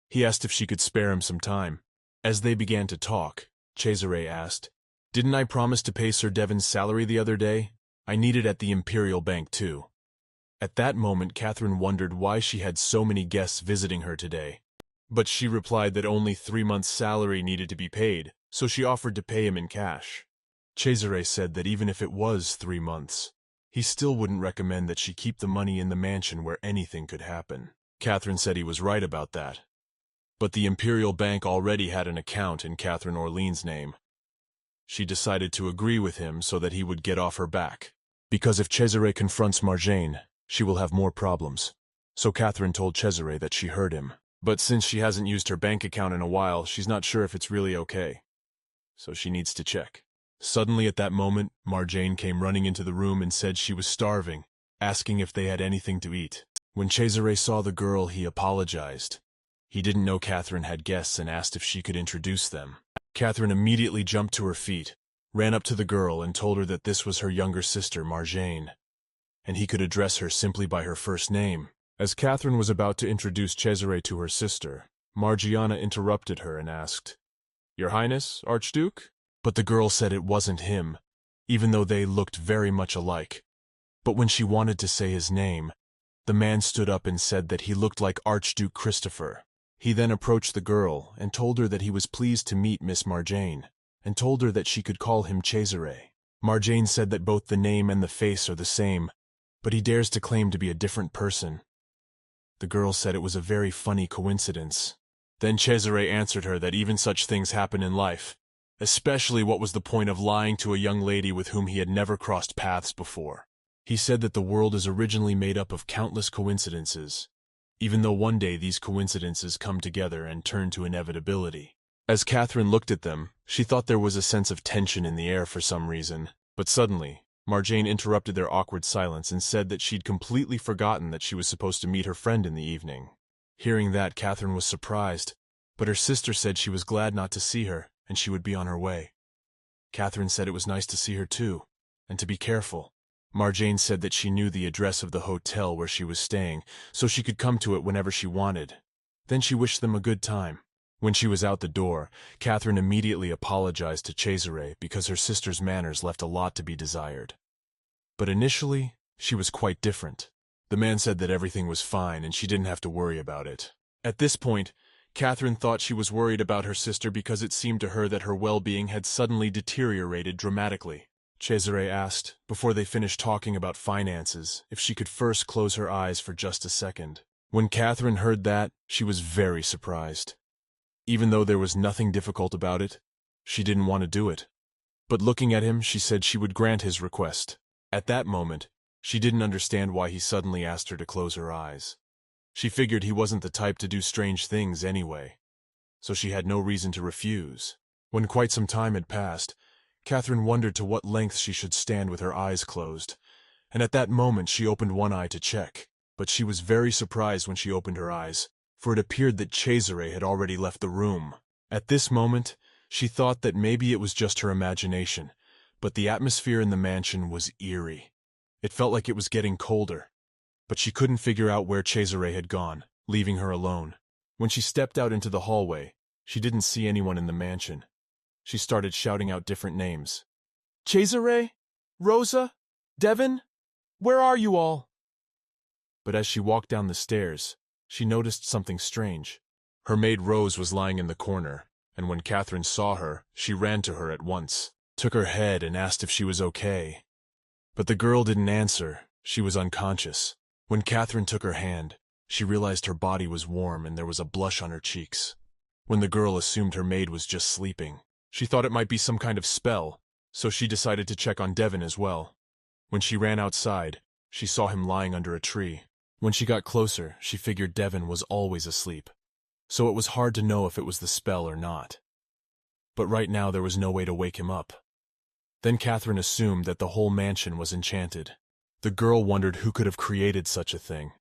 He asked if she could spare him some time. As they began to talk, Cesare asked, "Didn't I promise to pay Sir Devon's salary the other day? I need it at the Imperial Bank too." At that moment, Catherine wondered why she had so many guests visiting her today. But she replied that only 3 months' salary needed to be paid, so she offered to pay him in cash. Cesare said that even if it was 3 months, he still wouldn't recommend that she keep the money in the mansion where anything could happen. Catherine said he was right about that. But the Imperial Bank already had an account in Catherine Orlean's name. She decided to agree with him so that he would get off her back. Because if Cesare confronts Marjane, she will have more problems. So Catherine told Cesare that she heard him. But since she hasn't used her bank account in a while, she's not sure if it's really okay. So she needs to check. Suddenly at that moment, Marjane came running into the room and said she was starving, asking if they had anything to eat. When Cesare saw the girl, he apologized. He didn't know Catherine had guests and asked if she could introduce them. Catherine immediately jumped to her feet, ran up to the girl and told her that this was her younger sister, Marjane, and he could address her simply by her first name. As Catherine was about to introduce Cesare to her sister, Margiana interrupted her and asked, "Your Highness, Archduke?" But the girl said it wasn't him, even though they looked very much alike. But when she wanted to say his name, the man stood up and said that he looked like Archduke Christopher. He then approached the girl and told her that he was pleased to meet Miss Marjane, and told her that she could call him Cesare. Marjane said that both the name and the face are the same, but he dares to claim to be a different person. The girl said it was a very funny coincidence. Then Cesare answered her that even such things happen in life, especially what was the point of lying to a young lady with whom he had never crossed paths before. He said that the world is originally made up of countless coincidences, even though one day these coincidences come together and turn to inevitability. As Catherine looked at them, she thought there was a sense of tension in the air for some reason, but suddenly, Marjane interrupted their awkward silence and said that she'd completely forgotten that she was supposed to meet her friend in the evening. Hearing that, Catherine was surprised, but her sister said she was glad not to see her, and she would be on her way. Catherine said it was nice to see her too, and to be careful. Marjane said that she knew the address of the hotel where she was staying, so she could come to it whenever she wanted. Then she wished them a good time. When she was out the door, Catherine immediately apologized to Cesare because her sister's manners left a lot to be desired. But initially, she was quite different. The man said that everything was fine and she didn't have to worry about it. At this point, Catherine thought she was worried about her sister because it seemed to her that her well-being had suddenly deteriorated dramatically. Cesare asked, before they finished talking about finances, if she could first close her eyes for just a second. When Catherine heard that, she was very surprised. Even though there was nothing difficult about it, she didn't want to do it. But looking at him, she said she would grant his request. At that moment, she didn't understand why he suddenly asked her to close her eyes. She figured he wasn't the type to do strange things anyway, so she had no reason to refuse. When quite some time had passed, Catherine wondered to what length she should stand with her eyes closed, and at that moment she opened one eye to check. But she was very surprised when she opened her eyes, for it appeared that Cesare had already left the room. At this moment, she thought that maybe it was just her imagination, but the atmosphere in the mansion was eerie. It felt like it was getting colder, but she couldn't figure out where Cesare had gone, leaving her alone. When she stepped out into the hallway, she didn't see anyone in the mansion. She started shouting out different names. "Cesare? Rosa? Devon? Where are you all?" But as she walked down the stairs, she noticed something strange. Her maid Rose was lying in the corner, and when Catherine saw her, she ran to her at once, took her head and asked if she was okay. But the girl didn't answer. She was unconscious. When Catherine took her hand, she realized her body was warm and there was a blush on her cheeks. When the girl assumed her maid was just sleeping, she thought it might be some kind of spell, so she decided to check on Devon as well. When she ran outside, she saw him lying under a tree. When she got closer, she figured Devon was always asleep, so it was hard to know if it was the spell or not. But right now there was no way to wake him up. Then Catherine assumed that the whole mansion was enchanted. The girl wondered who could have created such a thing.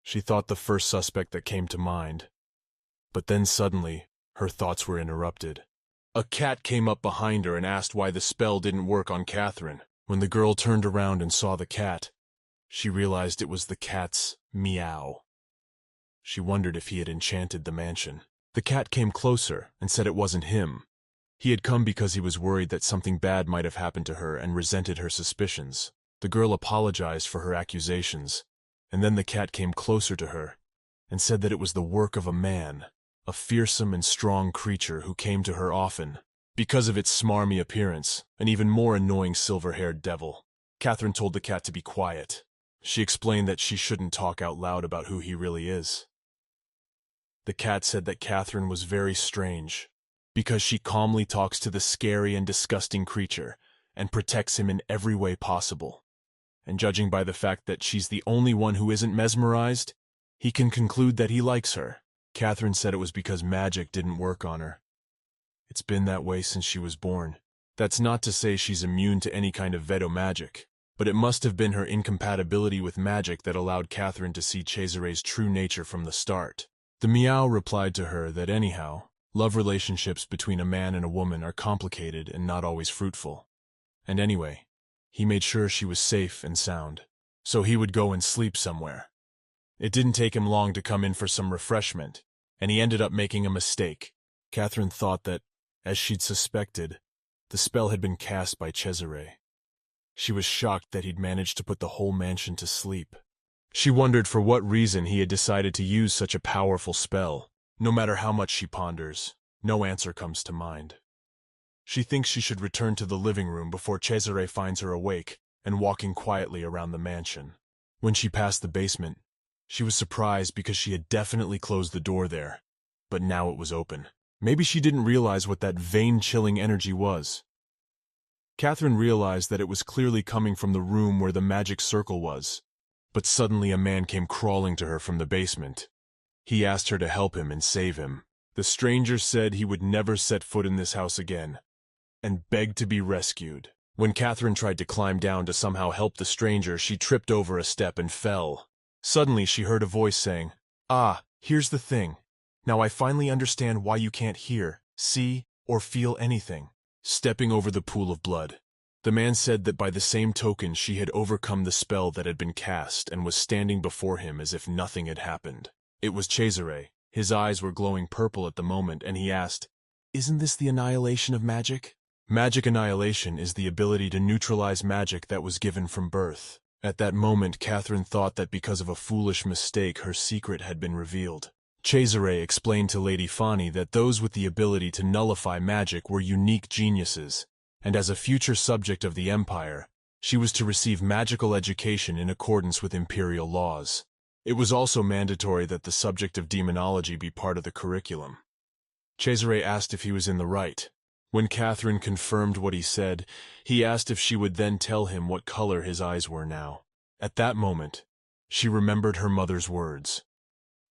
She thought the first suspect that came to mind, But then suddenly, her thoughts were interrupted. A cat came up behind her and asked why the spell didn't work on Catherine. When the girl turned around and saw the cat, she realized it was the cat's meow. She wondered if he had enchanted the mansion. The cat came closer and said it wasn't him. He had come because he was worried that something bad might have happened to her and resented her suspicions. The girl apologized for her accusations, and then the cat came closer to her and said that it was the work of a man, a fearsome and strong creature who came to her often. Because of its smarmy appearance, an even more annoying silver-haired devil. Catherine told the cat to be quiet. She explained that she shouldn't talk out loud about who he really is. The cat said that Catherine was very strange, because she calmly talks to the scary and disgusting creature and protects him in every way possible. And judging by the fact that she's the only one who isn't mesmerized, he can conclude that he likes her. Catherine said it was because magic didn't work on her. It's been that way since she was born. That's not to say she's immune to any kind of Vedo magic, but it must have been her incompatibility with magic that allowed Catherine to see Cesare's true nature from the start. The meow replied to her that anyhow, love relationships between a man and a woman are complicated and not always fruitful. And anyway, he made sure she was safe and sound, so he would go and sleep somewhere. It didn't take him long to come in for some refreshment, and he ended up making a mistake. Catherine thought that, as she'd suspected, the spell had been cast by Cesare. She was shocked that he'd managed to put the whole mansion to sleep. She wondered for what reason he had decided to use such a powerful spell. No matter how much she ponders, no answer comes to mind. She thinks she should return to the living room before Cesare finds her awake and walking quietly around the mansion. When she passed the basement, she was surprised because she had definitely closed the door there, but now it was open. Maybe she didn't realize what that vein-chilling energy was. Catherine realized that it was clearly coming from the room where the magic circle was, but suddenly a man came crawling to her from the basement. He asked her to help him and save him. The stranger said he would never set foot in this house again, and begged to be rescued. When Catherine tried to climb down to somehow help the stranger, she tripped over a step and fell. Suddenly she heard a voice saying, "Ah, here's the thing. Now I finally understand why you can't hear, see, or feel anything." Stepping over the pool of blood, the man said that by the same token she had overcome the spell that had been cast and was standing before him as if nothing had happened. It was Cesare. His eyes were glowing purple at the moment, and he asked, "Isn't this the annihilation of magic?" Magic annihilation is the ability to neutralize magic that was given from birth. At that moment, Catherine thought that because of a foolish mistake, her secret had been revealed. Cesare explained to Lady Fani that those with the ability to nullify magic were unique geniuses, and as a future subject of the Empire, she was to receive magical education in accordance with imperial laws. It was also mandatory that the subject of demonology be part of the curriculum. Cesare asked if he was in the right. When Catherine confirmed what he said, he asked if she would then tell him what color his eyes were now. At that moment, she remembered her mother's words.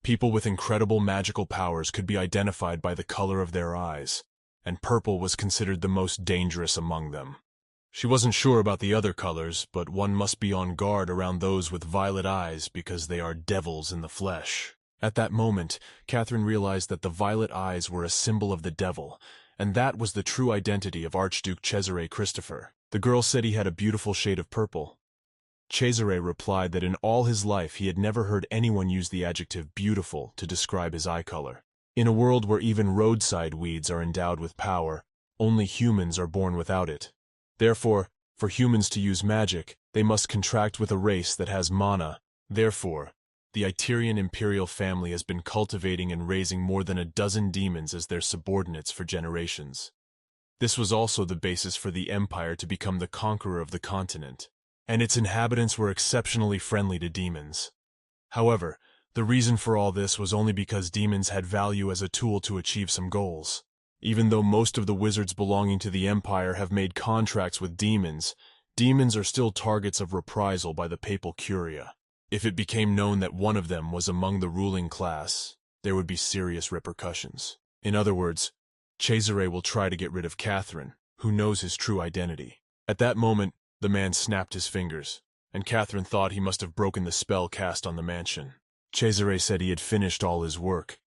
People with incredible magical powers could be identified by the color of their eyes, and purple was considered the most dangerous among them. She wasn't sure about the other colors, but one must be on guard around those with violet eyes because they are devils in the flesh. At that moment, Catherine realized that the violet eyes were a symbol of the devil, and that was the true identity of Archduke Cesare Christopher. The girl said he had a beautiful shade of purple. Cesare replied that in all his life he had never heard anyone use the adjective beautiful to describe his eye color. In a world where even roadside weeds are endowed with power, only humans are born without it. Therefore, for humans to use magic, they must contract with a race that has mana. Therefore, the Iterian imperial family has been cultivating and raising more than a dozen demons as their subordinates for generations. This was also the basis for the empire to become the conqueror of the continent, and its inhabitants were exceptionally friendly to demons. However, the reason for all this was only because demons had value as a tool to achieve some goals. Even though most of the wizards belonging to the empire have made contracts with demons, demons are still targets of reprisal by the papal curia. If it became known that one of them was among the ruling class, there would be serious repercussions. In other words, Cesare will try to get rid of Catherine, who knows his true identity. At that moment, the man snapped his fingers, and Catherine thought he must have broken the spell cast on the mansion. Cesare said he had finished all his work.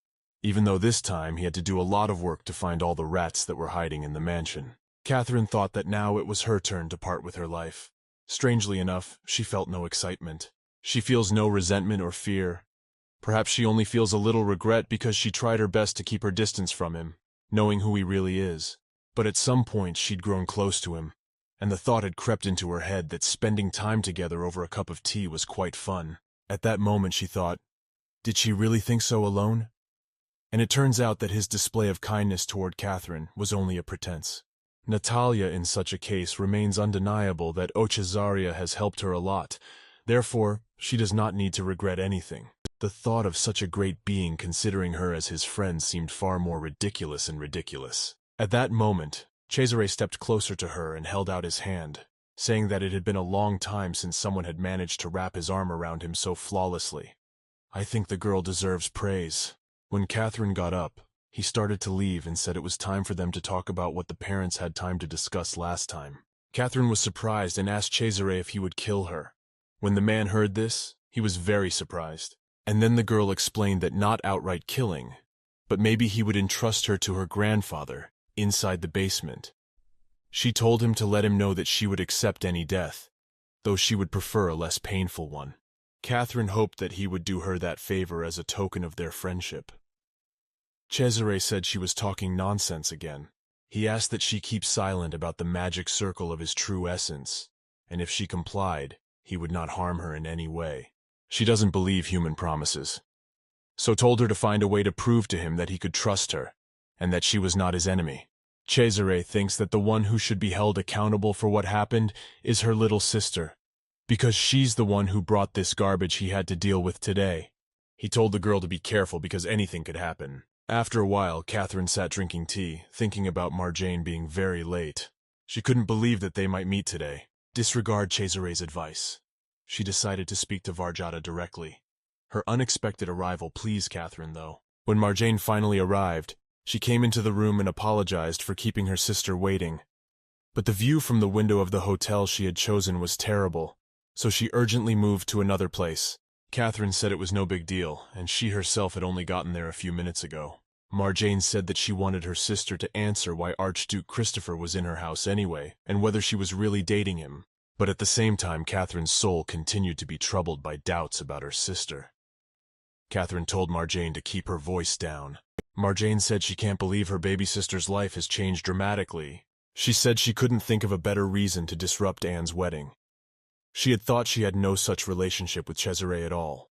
even though this time he had to do a lot of work to find all the rats that were hiding in the mansion. Catherine thought that now it was her turn to part with her life. Strangely enough, she felt no excitement. She feels no resentment or fear. Perhaps she only feels a little regret because she tried her best to keep her distance from him, knowing who he really is. But at some point she'd grown close to him, and the thought had crept into her head that spending time together over a cup of tea was quite fun. At that moment she thought, did she really think so alone? And it turns out that his display of kindness toward Catherine was only a pretense. Natalia in such a case remains undeniable that Cesaria has helped her a lot. Therefore, she does not need to regret anything. The thought of such a great being considering her as his friend seemed far more ridiculous and ridiculous. At that moment, Cesare stepped closer to her and held out his hand, saying that it had been a long time since someone had managed to wrap his arm around him so flawlessly. I think the girl deserves praise. When Catherine got up, he started to leave and said it was time for them to talk about what the parents had time to discuss last time. Catherine was surprised and asked Cesare if he would kill her. When the man heard this, he was very surprised. And then the girl explained that not outright killing, but maybe he would entrust her to her grandfather, inside the basement. She told him to let him know that she would accept any death, though she would prefer a less painful one. Catherine hoped that he would do her that favor as a token of their friendship. Cesare said she was talking nonsense again. He asked that she keep silent about the magic circle of his true essence, and if she complied, he would not harm her in any way. She doesn't believe human promises, so told her to find a way to prove to him that he could trust her, and that she was not his enemy. Cesare thinks that the one who should be held accountable for what happened is her little sister, because she's the one who brought this garbage he had to deal with today. He told the girl to be careful because anything could happen. After a while, Catherine sat drinking tea, thinking about Marjane being very late. She couldn't believe that they might meet today. Disregard Cesare's advice. She decided to speak to Varjata directly. Her unexpected arrival pleased Catherine, though. When Marjane finally arrived, she came into the room and apologized for keeping her sister waiting. But the view from the window of the hotel she had chosen was terrible, so she urgently moved to another place. Catherine said it was no big deal, and she herself had only gotten there a few minutes ago. Marjane said that she wanted her sister to answer why Archduke Christopher was in her house anyway, and whether she was really dating him. But at the same time, Catherine's soul continued to be troubled by doubts about her sister. Catherine told Marjane to keep her voice down. Marjane said she can't believe her baby sister's life has changed dramatically. She said she couldn't think of a better reason to disrupt Anne's wedding. She had thought she had no such relationship with Cesare at all,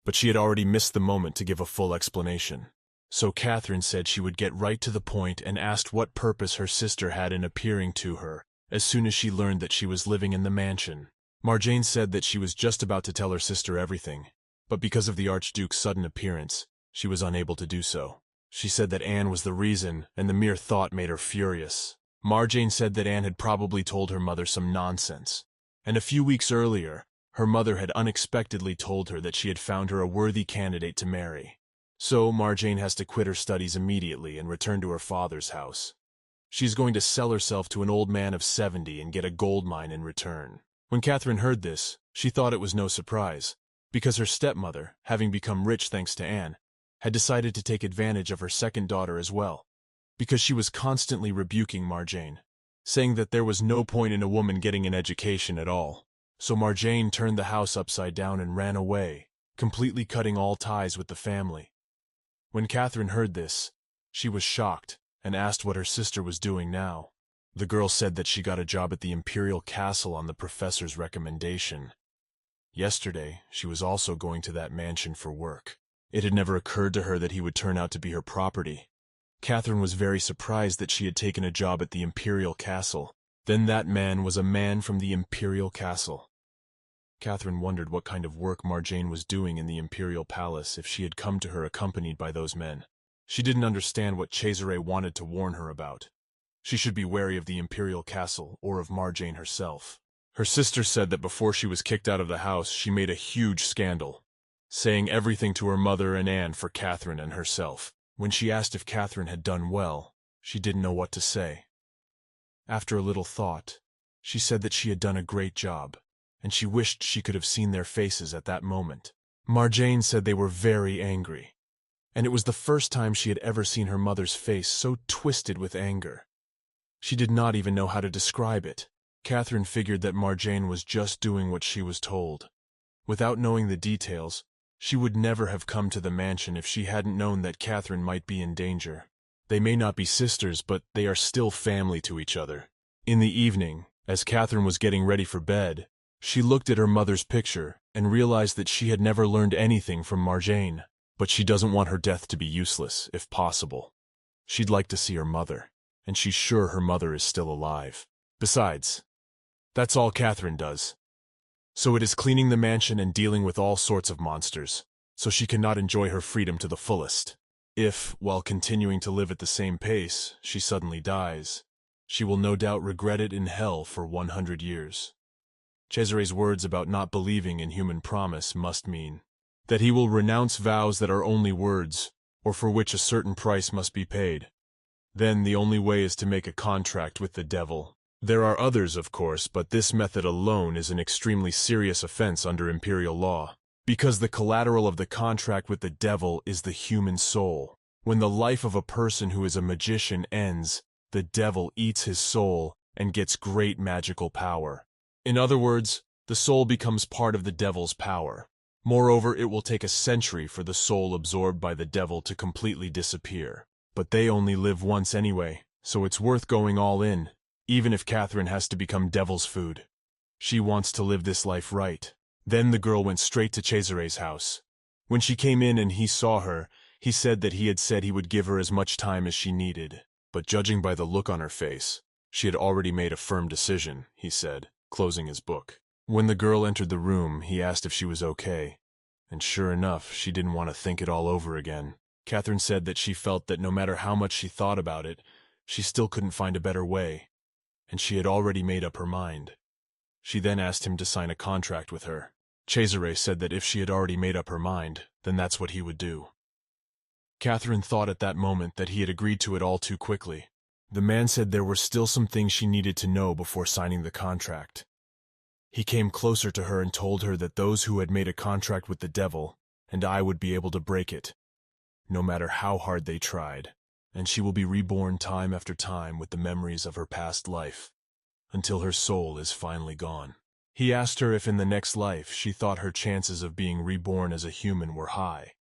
but she had already missed the moment to give a full explanation. So Catherine said she would get right to the point and asked what purpose her sister had in appearing to her as soon as she learned that she was living in the mansion. Marjane said that she was just about to tell her sister everything, but because of the Archduke's sudden appearance, she was unable to do so. She said that Anne was the reason, and the mere thought made her furious. Marjane said that Anne had probably told her mother some nonsense, and a few weeks earlier, her mother had unexpectedly told her that she had found her a worthy candidate to marry. So Marjane has to quit her studies immediately and return to her father's house. She's going to sell herself to an old man of 70 and get a gold mine in return. When Catherine heard this, she thought it was no surprise, because her stepmother, having become rich thanks to Anne, had decided to take advantage of her second daughter as well, because she was constantly rebuking Marjane, saying that there was no point in a woman getting an education at all. So Marjane turned the house upside down and ran away, completely cutting all ties with the family. When Catherine heard this, she was shocked and asked what her sister was doing now. The girl said that she got a job at the Imperial Castle on the professor's recommendation. Yesterday, she was also going to that mansion for work. It had never occurred to her that he would turn out to be her property. Catherine was very surprised that she had taken a job at the Imperial Castle. Then that man was a man from the Imperial Castle. Catherine wondered what kind of work Marjane was doing in the Imperial Palace if she had come to her accompanied by those men. She didn't understand what Cesare wanted to warn her about. She should be wary of the Imperial Castle or of Marjane herself. Her sister said that before she was kicked out of the house, she made a huge scandal, saying everything to her mother and Anne for Catherine and herself. When she asked if Catherine had done well, she didn't know what to say. After a little thought, she said that she had done a great job, and she wished she could have seen their faces at that moment. Marjane said they were very angry, and it was the first time she had ever seen her mother's face so twisted with anger. She did not even know how to describe it. Catherine figured that Marjane was just doing what she was told. Without knowing the details, she would never have come to the mansion if she hadn't known that Catherine might be in danger. They may not be sisters, but they are still family to each other. In the evening, as Catherine was getting ready for bed, she looked at her mother's picture and realized that she had never learned anything from Marjane. But she doesn't want her death to be useless, if possible. She'd like to see her mother, and she's sure her mother is still alive. Besides, that's all Catherine does. So it is cleaning the mansion and dealing with all sorts of monsters, so she cannot enjoy her freedom to the fullest. If, while continuing to live at the same pace, she suddenly dies, she will no doubt regret it in hell for 100 years. Cesare's words about not believing in human promise must mean that he will renounce vows that are only words, or for which a certain price must be paid. Then the only way is to make a contract with the devil. There are others, of course, but this method alone is an extremely serious offense under imperial law, because the collateral of the contract with the devil is the human soul. When the life of a person who is a magician ends, the devil eats his soul and gets great magical power. In other words, the soul becomes part of the devil's power. Moreover, it will take a century for the soul absorbed by the devil to completely disappear. But they only live once anyway, so it's worth going all in, even if Catherine has to become devil's food. She wants to live this life right. Then the girl went straight to Cesare's house. When she came in and he saw her, he said that he had said he would give her as much time as she needed. But judging by the look on her face, she had already made a firm decision, he said, closing his book. When the girl entered the room, he asked if she was okay, and sure enough, she didn't want to think it all over again. Catherine said that she felt that no matter how much she thought about it, she still couldn't find a better way, and she had already made up her mind. She then asked him to sign a contract with her. Cesare said that if she had already made up her mind, then that's what he would do. Catherine thought at that moment that he had agreed to it all too quickly. The man said there were still some things she needed to know before signing the contract. He came closer to her and told her that those who had made a contract with the devil and I would be able to break it, no matter how hard they tried, and she will be reborn time after time with the memories of her past life, until her soul is finally gone. He asked her if in the next life she thought her chances of being reborn as a human were high,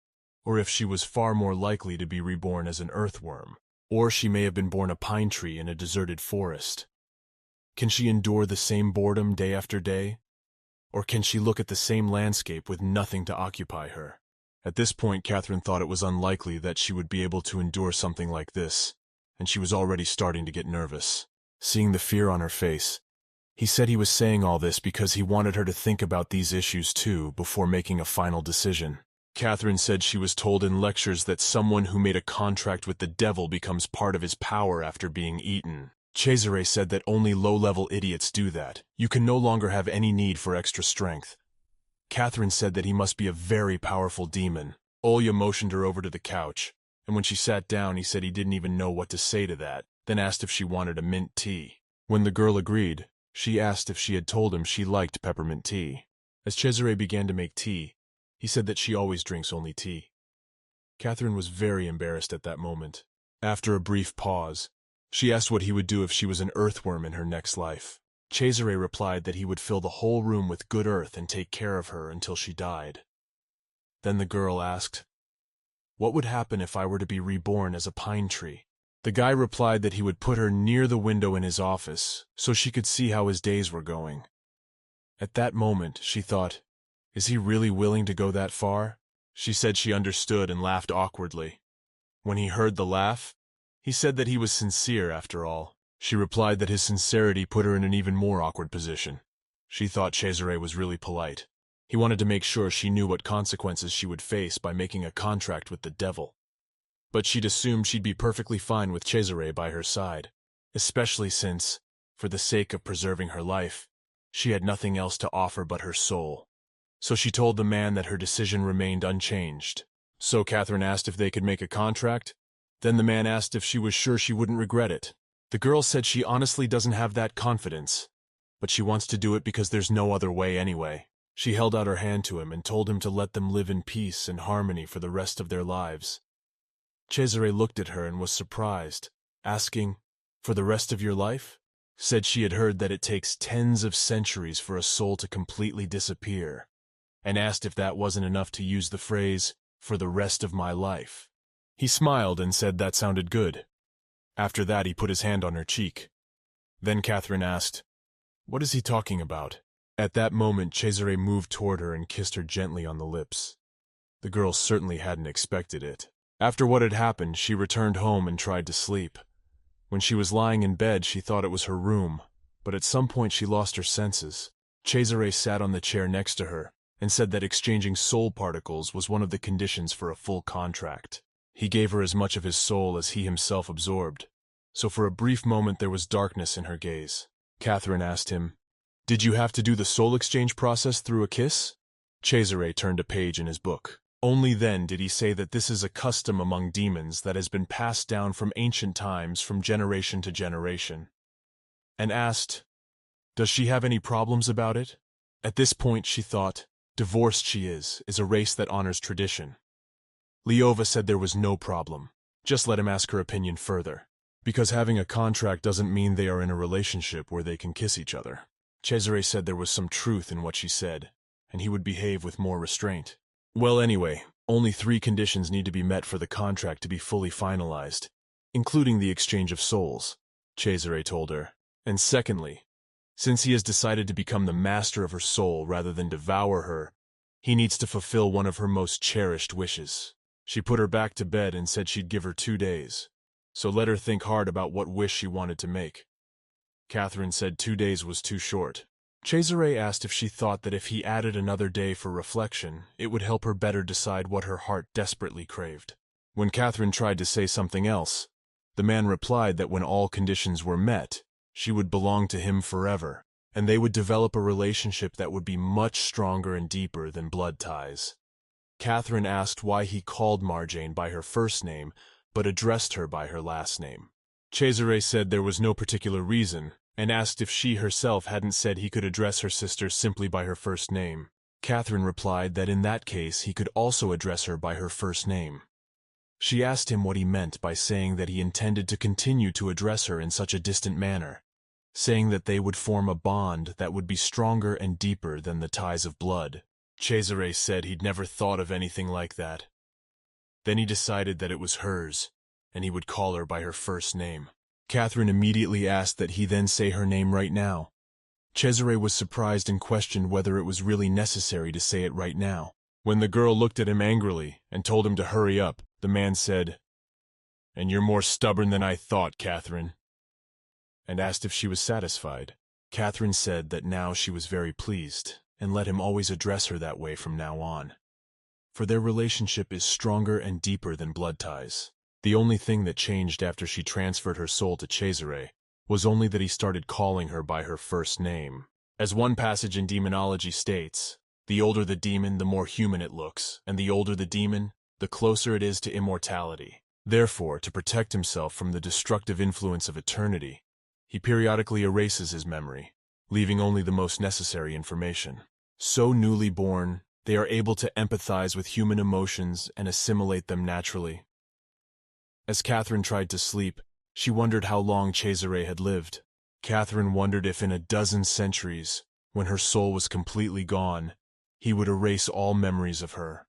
or if she was far more likely to be reborn as an earthworm, or she may have been born a pine tree in a deserted forest. Can she endure the same boredom day after day? Or can she look at the same landscape with nothing to occupy her? At this point, Catherine thought it was unlikely that she would be able to endure something like this, and she was already starting to get nervous. Seeing the fear on her face, he said he was saying all this because he wanted her to think about these issues too before making a final decision. Catherine said she was told in lectures that someone who made a contract with the devil becomes part of his power after being eaten. Cesare said that only low-level idiots do that. You can no longer have any need for extra strength. Catherine said that he must be a very powerful demon. Olya motioned her over to the couch, and when she sat down he said he didn't even know what to say to that, then asked if she wanted a mint tea. When the girl agreed, she asked if she had told him she liked peppermint tea. As Cesare began to make tea, he said that she always drinks only tea. Catherine was very embarrassed at that moment. After a brief pause, she asked what he would do if she was an earthworm in her next life. Cesare replied that he would fill the whole room with good earth and take care of her until she died. Then the girl asked, "What would happen if I were to be reborn as a pine tree?" The guy replied that he would put her near the window in his office so she could see how his days were going. At that moment, she thought, is he really willing to go that far? She said she understood and laughed awkwardly. When he heard the laugh, he said that he was sincere after all. She replied that his sincerity put her in an even more awkward position. She thought Cesare was really polite. He wanted to make sure she knew what consequences she would face by making a contract with the devil. But she'd assumed she'd be perfectly fine with Cesare by her side, especially since, for the sake of preserving her life, she had nothing else to offer but her soul. So she told the man that her decision remained unchanged. So Catherine asked if they could make a contract. Then the man asked if she was sure she wouldn't regret it. The girl said she honestly doesn't have that confidence, but she wants to do it because there's no other way anyway. She held out her hand to him and told him to let them live in peace and harmony for the rest of their lives. Cesare looked at her and was surprised, asking, "For the rest of your life?" Said she had heard that it takes tens of centuries for a soul to completely disappear, and asked if that wasn't enough to use the phrase, "for the rest of my life." He smiled and said that sounded good. After that, he put his hand on her cheek. Then Catherine asked, "What is he talking about?" At that moment, Cesare moved toward her and kissed her gently on the lips. The girl certainly hadn't expected it. After what had happened, she returned home and tried to sleep. When she was lying in bed, she thought it was her room, but at some point she lost her senses. Cesare sat on the chair next to her and said that exchanging soul particles was one of the conditions for a full contract. He gave her as much of his soul as he himself absorbed. So for a brief moment there was darkness in her gaze. Catherine asked him, "Did you have to do the soul exchange process through a kiss?" Cesare turned a page in his book. Only then did he say that this is a custom among demons that has been passed down from ancient times from generation to generation, and asked, "Does she have any problems about it?" At this point she thought, divorced she is a race that honors tradition. Leova said there was no problem, just let him ask her opinion further, because having a contract doesn't mean they are in a relationship where they can kiss each other. Cesare said there was some truth in what she said, and he would behave with more restraint. Well, anyway, only 3 conditions need to be met for the contract to be fully finalized, including the exchange of souls, Cesare told her. And secondly, since he has decided to become the master of her soul rather than devour her, he needs to fulfill one of her most cherished wishes. She put her back to bed and said she'd give her 2 days, so let her think hard about what wish she wanted to make. Catherine said 2 days was too short. Cesare asked if she thought that if he added another day for reflection, it would help her better decide what her heart desperately craved. When Catherine tried to say something else, the man replied that when all conditions were met, she would belong to him forever, and they would develop a relationship that would be much stronger and deeper than blood ties. Catherine asked why he called Marjane by her first name, but addressed her by her last name. Cesare said there was no particular reason, and asked if she herself hadn't said he could address her sister simply by her first name. Catherine replied that in that case he could also address her by her first name. She asked him what he meant by saying that he intended to continue to address her in such a distant manner, saying that they would form a bond that would be stronger and deeper than the ties of blood. Cesare said he'd never thought of anything like that. Then he decided that it was hers, and he would call her by her first name. Catherine immediately asked that he then say her name right now. Cesare was surprised and questioned whether it was really necessary to say it right now. When the girl looked at him angrily and told him to hurry up, the man said, "And you're more stubborn than I thought, Catherine," and asked if she was satisfied. Catherine said that now she was very pleased, and let him always address her that way from now on. For their relationship is stronger and deeper than blood ties. The only thing that changed after she transferred her soul to Cesare was only that he started calling her by her first name. As one passage in demonology states, the older the demon, the more human it looks, and the older the demon, the closer it is to immortality. Therefore, to protect himself from the destructive influence of eternity, he periodically erases his memory, leaving only the most necessary information. So newly born, they are able to empathize with human emotions and assimilate them naturally. As Catherine tried to sleep, she wondered how long Cesare had lived. Catherine wondered if in a dozen centuries, when her soul was completely gone, he would erase all memories of her,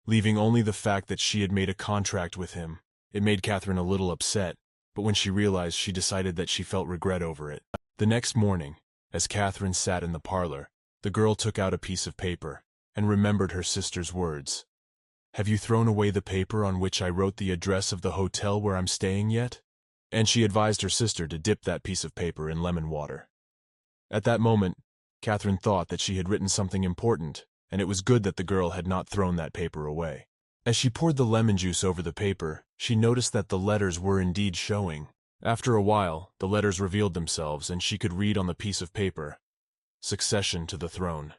leaving only the fact that she had made a contract with him. It made Catherine a little upset, but when she realized, she decided that she felt regret over it. The next morning, as Catherine sat in the parlor, the girl took out a piece of paper and remembered her sister's words. "Have you thrown away the paper on which I wrote the address of the hotel where I'm staying yet?" And she advised her sister to dip that piece of paper in lemon water. At that moment, Catherine thought that she had written something important, and it was good that the girl had not thrown that paper away. As she poured the lemon juice over the paper, she noticed that the letters were indeed showing. After a while, the letters revealed themselves, and she could read on the piece of paper, "Succession to the throne."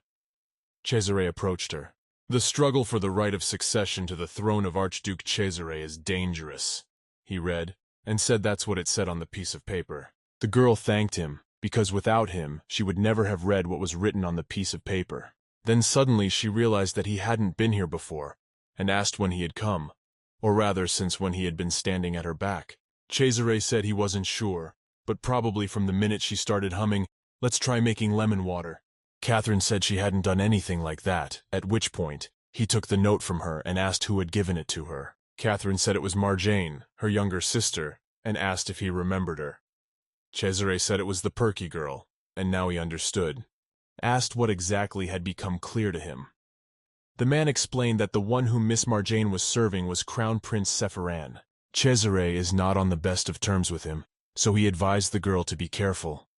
Cesare approached her. "The struggle for the right of succession to the throne of Archduke Cesare is dangerous," he read, and said that's what it said on the piece of paper. The girl thanked him, because without him, she would never have read what was written on the piece of paper. Then suddenly she realized that he hadn't been here before, and asked when he had come. or rather since when he had been standing at her back. Cesare said he wasn't sure, but probably from the minute she started humming, "Let's try making lemon water." Catherine said she hadn't done anything like that, at which point, he took the note from her and asked who had given it to her. Catherine said it was Marjane, her younger sister, and asked if he remembered her. Cesare said it was the perky girl, and now he understood. Asked what exactly had become clear to him. The man explained that the one whom Miss Marjane was serving was Crown Prince Sephiran. Cesare is not on the best of terms with him, so he advised the girl to be careful.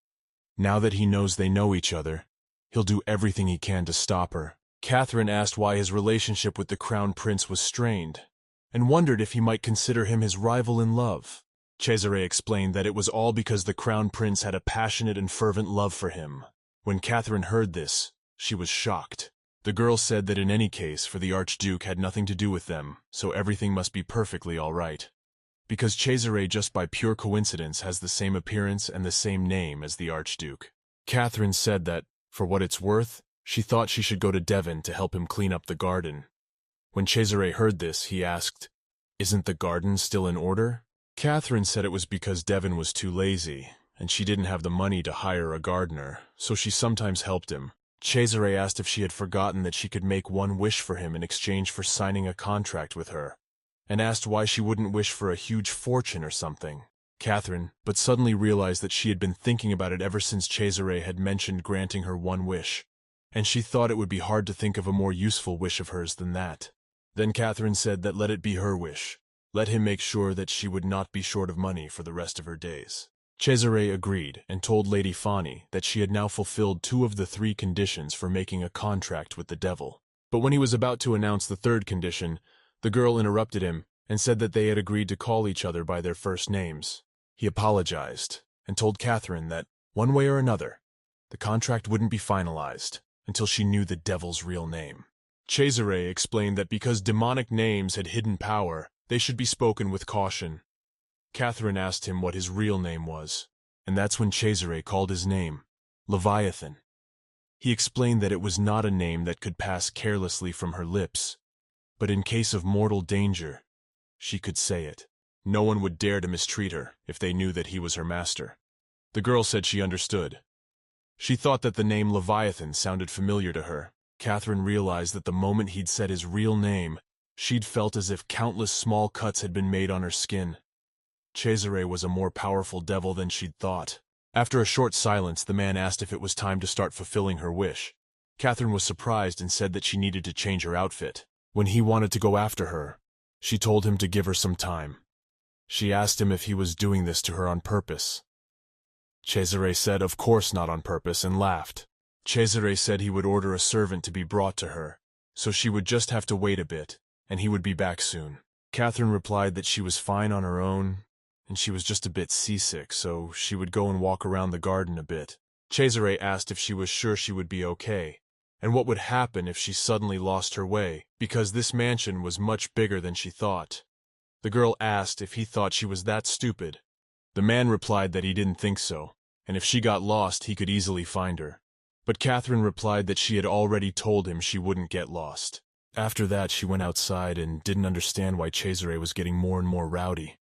Now that he knows they know each other, he'll do everything he can to stop her. Catherine asked why his relationship with the Crown Prince was strained, and wondered if he might consider him his rival in love. Cesare explained that it was all because the Crown Prince had a passionate and fervent love for him. When Catherine heard this, she was shocked. The girl said that in any case, for the Archduke had nothing to do with them, so everything must be perfectly all right. Because Cesare, just by pure coincidence, has the same appearance and the same name as the Archduke. Catherine said that, for what it's worth, she thought she should go to Devon to help him clean up the garden. When Cesare heard this, he asked, "Isn't the garden still in order?" Catherine said it was because Devon was too lazy, and she didn't have the money to hire a gardener, so she sometimes helped him. Cesare asked if she had forgotten that she could make one wish for him in exchange for signing a contract with her, and asked why she wouldn't wish for a huge fortune or something. Catherine, but suddenly realized that she had been thinking about it ever since Cesare had mentioned granting her one wish, and she thought it would be hard to think of a more useful wish of hers than that. Then Catherine said that let it be her wish. Let him make sure that she would not be short of money for the rest of her days. Cesare agreed and told Lady Fani that she had now fulfilled 2 of the 3 conditions for making a contract with the devil. But when he was about to announce the 3rd condition, the girl interrupted him and said that they had agreed to call each other by their first names. He apologized and told Catherine that, one way or another, the contract wouldn't be finalized until she knew the devil's real name. Cesare explained that because demonic names had hidden power, they should be spoken with caution. Catherine asked him what his real name was, and that's when Cesare called his name, Leviathan. He explained that it was not a name that could pass carelessly from her lips, but in case of mortal danger, she could say it. No one would dare to mistreat her if they knew that he was her master. The girl said she understood. She thought that the name Leviathan sounded familiar to her. Catherine realized that the moment he'd said his real name, she'd felt as if countless small cuts had been made on her skin. Cesare was a more powerful devil than she'd thought. After a short silence, the man asked if it was time to start fulfilling her wish. Catherine was surprised and said that she needed to change her outfit. When he wanted to go after her, she told him to give her some time. She asked him if he was doing this to her on purpose. Cesare said of course not on purpose and laughed. Cesare said he would order a servant to be brought to her, so she would just have to wait a bit, and he would be back soon. Catherine replied that she was fine on her own, and she was just a bit seasick, so she would go and walk around the garden a bit. Cesare asked if she was sure she would be okay, and what would happen if she suddenly lost her way, because this mansion was much bigger than she thought. The girl asked if he thought she was that stupid. The man replied that he didn't think so, and if she got lost, he could easily find her. But Catherine replied that she had already told him she wouldn't get lost. After that, she went outside and didn't understand why Cesare was getting more and more rowdy.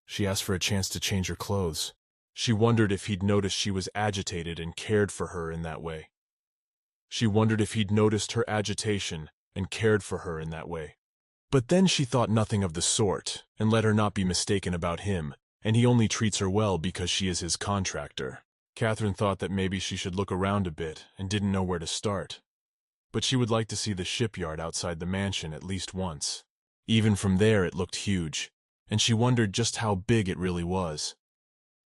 She asked for a chance to change her clothes. She wondered if he'd noticed she was agitated and cared for her in that way. She wondered if he'd noticed her agitation and cared for her in that way. But then she thought nothing of the sort, and let her not be mistaken about him, and he only treats her well because she is his contractor. Catherine thought that maybe she should look around a bit and didn't know where to start. But she would like to see the shipyard outside the mansion at least once. Even from there it looked huge, and she wondered just how big it really was.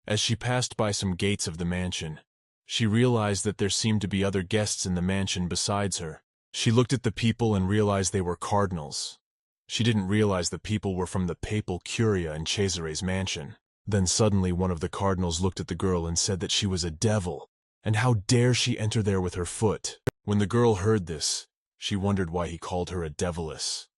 As she passed by some gates of the mansion, she realized that there seemed to be other guests in the mansion besides her. She looked at the people and realized they were cardinals. She didn't realize the people were from the papal curia in Cesare's mansion. Then suddenly one of the cardinals looked at the girl and said that she was a devil, and how dare she enter there with her foot. When the girl heard this, she wondered why he called her a deviless.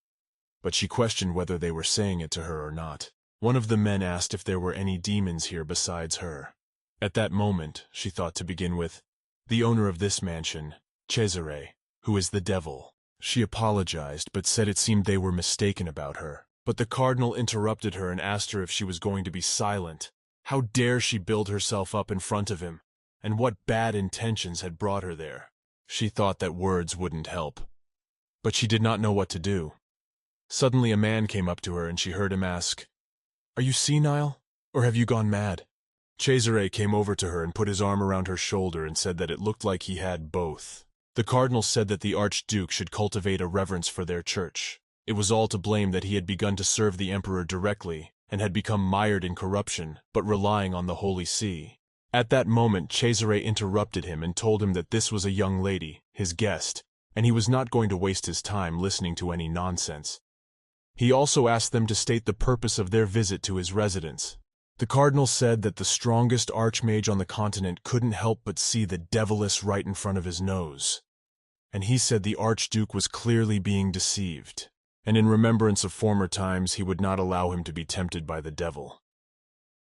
But she questioned whether they were saying it to her or not. One of the men asked if there were any demons here besides her. At that moment, she thought to begin with, the owner of this mansion, Cesare, who is the devil. She apologized but said it seemed they were mistaken about her. But the cardinal interrupted her and asked her if she was going to be silent. How dare she build herself up in front of him, and what bad intentions had brought her there? She thought that words wouldn't help, but she did not know what to do. Suddenly a man came up to her and she heard him ask, "Are you senile, or have you gone mad?" Cesare came over to her and put his arm around her shoulder and said that it looked like he had both. The cardinal said that the Archduke should cultivate a reverence for their church. It was all to blame that he had begun to serve the emperor directly and had become mired in corruption, but relying on the Holy See. At that moment Cesare interrupted him and told him that this was a young lady, his guest, and he was not going to waste his time listening to any nonsense. He also asked them to state the purpose of their visit to his residence. The cardinal said that the strongest archmage on the continent couldn't help but see the devilish right in front of his nose. And he said the Archduke was clearly being deceived, and in remembrance of former times he would not allow him to be tempted by the devil.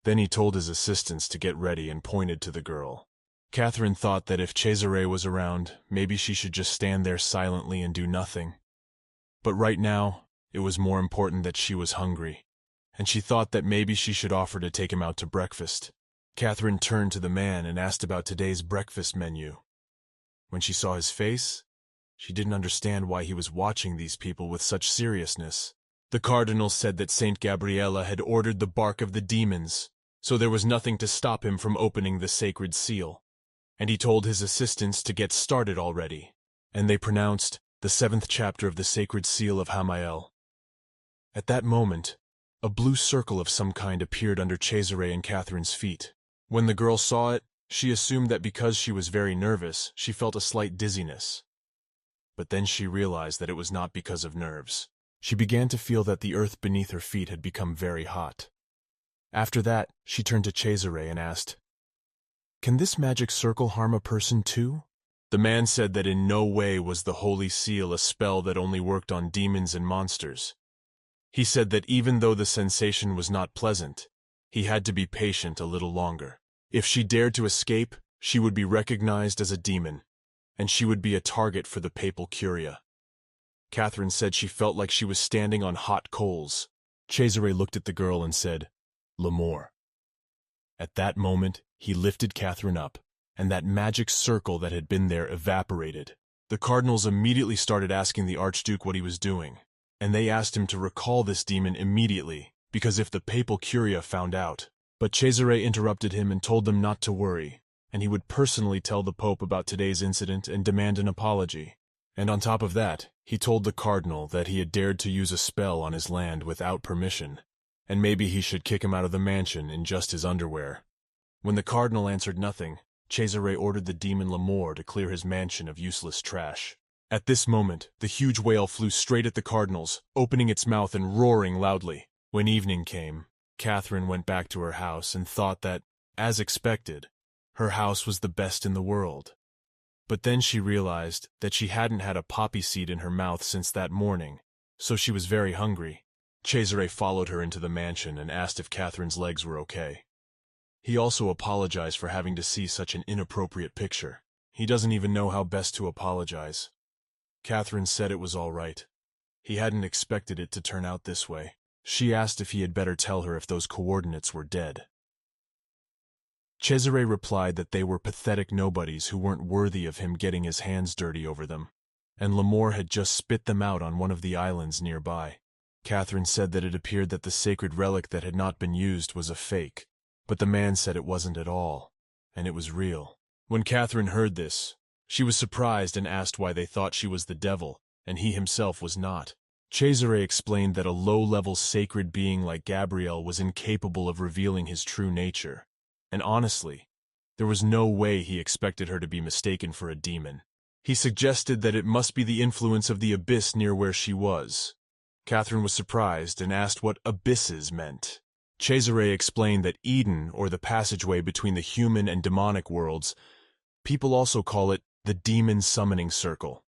Then he told his assistants to get ready and pointed to the girl. Catherine thought that if Cesare was around, maybe she should just stand there silently and do nothing. But right now, it was more important that she was hungry, and she thought that maybe she should offer to take him out to breakfast. Catherine turned to the man and asked about today's breakfast menu. When she saw his face, she didn't understand why he was watching these people with such seriousness. The cardinal said that Saint Gabriella had ordered the bark of the demons, so there was nothing to stop him from opening the sacred seal. And he told his assistants to get started already, and they pronounced the 7th chapter of the sacred seal of Hamael. At that moment, a blue circle of some kind appeared under Cesare and Catherine's feet. When the girl saw it, she assumed that because she was very nervous, she felt a slight dizziness. But then she realized that it was not because of nerves. She began to feel that the earth beneath her feet had become very hot. After that, she turned to Cesare and asked, "Can this magic circle harm a person too?" The man said that in no way was the Holy Seal a spell that only worked on demons and monsters. He said that even though the sensation was not pleasant, he had to be patient a little longer. If she dared to escape, she would be recognized as a demon, and she would be a target for the papal curia. Catherine said she felt like she was standing on hot coals. Cesare looked at the girl and said, "L'amore." At that moment, he lifted Catherine up, and that magic circle that had been there evaporated. The cardinals immediately started asking the Archduke what he was doing, and they asked him to recall this demon immediately, because if the papal curia found out. But Cesare interrupted him and told them not to worry, and he would personally tell the Pope about today's incident and demand an apology. And on top of that, he told the cardinal that he had dared to use a spell on his land without permission, and maybe he should kick him out of the mansion in just his underwear. When the cardinal answered nothing, Cesare ordered the demon L'amore to clear his mansion of useless trash. At this moment, the huge whale flew straight at the cardinals, opening its mouth and roaring loudly. When evening came, Catherine went back to her house and thought that, as expected, her house was the best in the world. But then she realized that she hadn't had a poppy seed in her mouth since that morning, so she was very hungry. Cesare followed her into the mansion and asked if Catherine's legs were okay. He also apologized for having to see such an inappropriate picture. He doesn't even know how best to apologize. Catherine said it was all right. He hadn't expected it to turn out this way. She asked if he had better tell her if those coordinates were dead. Cesare replied that they were pathetic nobodies who weren't worthy of him getting his hands dirty over them, and L'amore had just spit them out on one of the islands nearby. Catherine said that it appeared that the sacred relic that had not been used was a fake, but the man said it wasn't at all, and it was real. When Catherine heard this, she was surprised and asked why they thought she was the devil, and he himself was not. Cesare explained that a low-level sacred being like Gabriel was incapable of revealing his true nature, and honestly, there was no way he expected her to be mistaken for a demon. He suggested that it must be the influence of the abyss near where she was. Catherine was surprised and asked what abysses meant. Cesare explained that Eden, or the passageway between the human and demonic worlds, people also call it the demon summoning circle.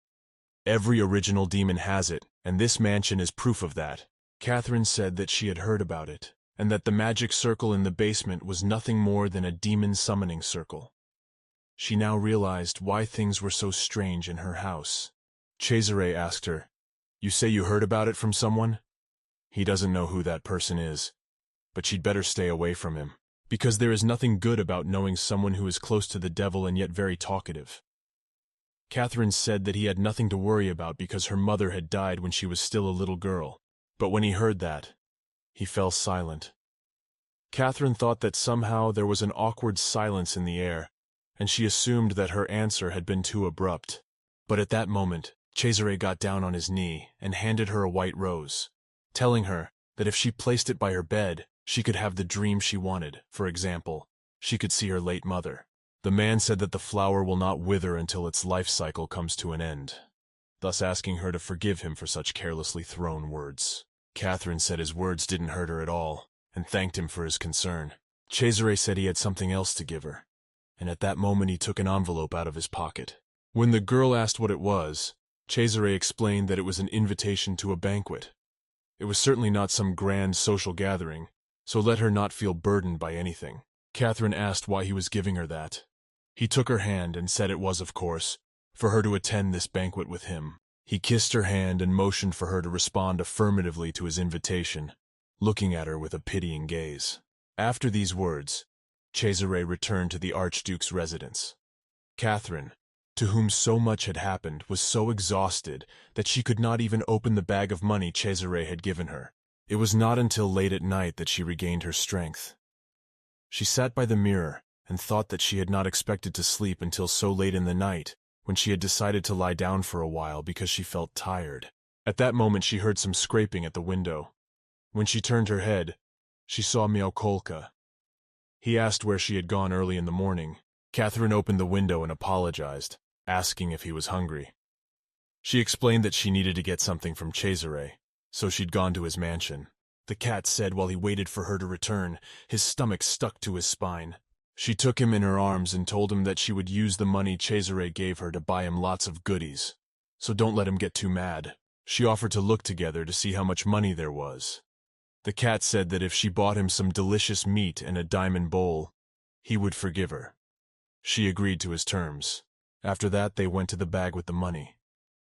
Every original demon has it, and this mansion is proof of that. Catherine said that she had heard about it, and that the magic circle in the basement was nothing more than a demon summoning circle. She now realized why things were so strange in her house. Cesare asked her, "You say you heard about it from someone?" He doesn't know who that person is, but she'd better stay away from him, because there is nothing good about knowing someone who is close to the devil and yet very talkative. Catherine said that he had nothing to worry about because her mother had died when she was still a little girl, but when he heard that, he fell silent. Catherine thought that somehow there was an awkward silence in the air, and she assumed that her answer had been too abrupt. But at that moment, Cesare got down on his knee and handed her a white rose, telling her that if she placed it by her bed, she could have the dream she wanted. For example, she could see her late mother. The man said that the flower will not wither until its life cycle comes to an end, thus asking her to forgive him for such carelessly thrown words. Catherine said his words didn't hurt her at all, and thanked him for his concern. Cesare said he had something else to give her, and at that moment he took an envelope out of his pocket. When the girl asked what it was, Cesare explained that it was an invitation to a banquet. It was certainly not some grand social gathering, so let her not feel burdened by anything. Catherine asked why he was giving her that. He took her hand and said it was, of course, for her to attend this banquet with him. He kissed her hand and motioned for her to respond affirmatively to his invitation, looking at her with a pitying gaze. After these words, Cesare returned to the Archduke's residence. Catherine, to whom so much had happened, was so exhausted that she could not even open the bag of money Cesare had given her. It was not until late at night that she regained her strength. She sat by the mirror and thought that she had not expected to sleep until so late in the night, when she had decided to lie down for a while because she felt tired. At that moment she heard some scraping at the window. When she turned her head, she saw Miałkolka. He asked where she had gone early in the morning. Catherine opened the window and apologized, asking if he was hungry. She explained that she needed to get something from Cesare, so she'd gone to his mansion. The cat said while he waited for her to return, his stomach stuck to his spine. She took him in her arms and told him that she would use the money Cesare gave her to buy him lots of goodies, so don't let him get too mad. She offered to look together to see how much money there was. The cat said that if she bought him some delicious meat and a diamond bowl, he would forgive her. She agreed to his terms. After that, they went to the bag with the money.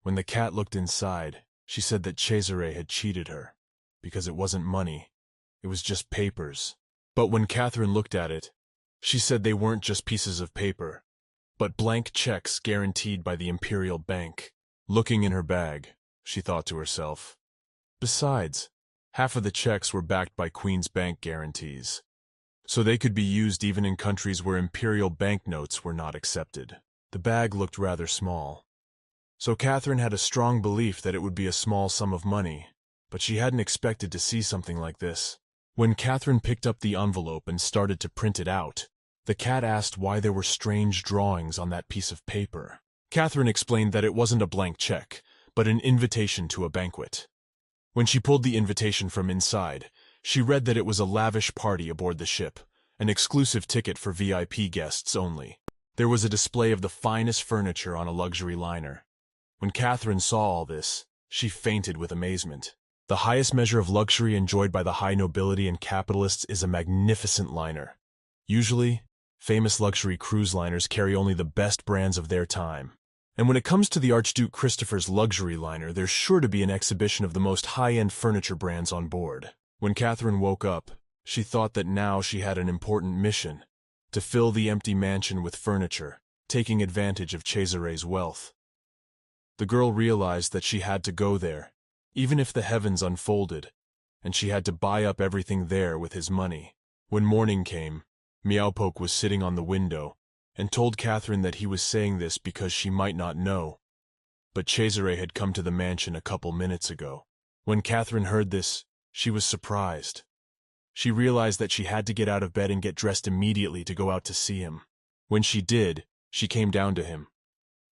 When the cat looked inside, she said that Cesare had cheated her, because it wasn't money, it was just papers. But when Catherine looked at it, she said they weren't just pieces of paper, but blank checks guaranteed by the Imperial Bank. Looking in her bag, she thought to herself. Besides, half of the checks were backed by Queen's Bank guarantees, so they could be used even in countries where Imperial banknotes were not accepted. The bag looked rather small, so Catherine had a strong belief that it would be a small sum of money, but she hadn't expected to see something like this. When Catherine picked up the envelope and started to print it out, the cat asked why there were strange drawings on that piece of paper. Catherine explained that it wasn't a blank check, but an invitation to a banquet. When she pulled the invitation from inside, she read that it was a lavish party aboard the ship, an exclusive ticket for VIP guests only. There was a display of the finest furniture on a luxury liner. When Catherine saw all this, she fainted with amazement. The highest measure of luxury enjoyed by the high nobility and capitalists is a magnificent liner. Usually, famous luxury cruise liners carry only the best brands of their time. And when it comes to the Archduke Christopher's luxury liner, there's sure to be an exhibition of the most high-end furniture brands on board. When Catherine woke up, she thought that now she had an important mission, to fill the empty mansion with furniture, taking advantage of Cesare's wealth. The girl realized that she had to go there, even if the heavens unfolded, and she had to buy up everything there with his money. When morning came, Miałpok was sitting on the window, and told Catherine that he was saying this because she might not know, but Cesare had come to the mansion a couple minutes ago. When Catherine heard this, she was surprised. She realized that she had to get out of bed and get dressed immediately to go out to see him. When she did, she came down to him.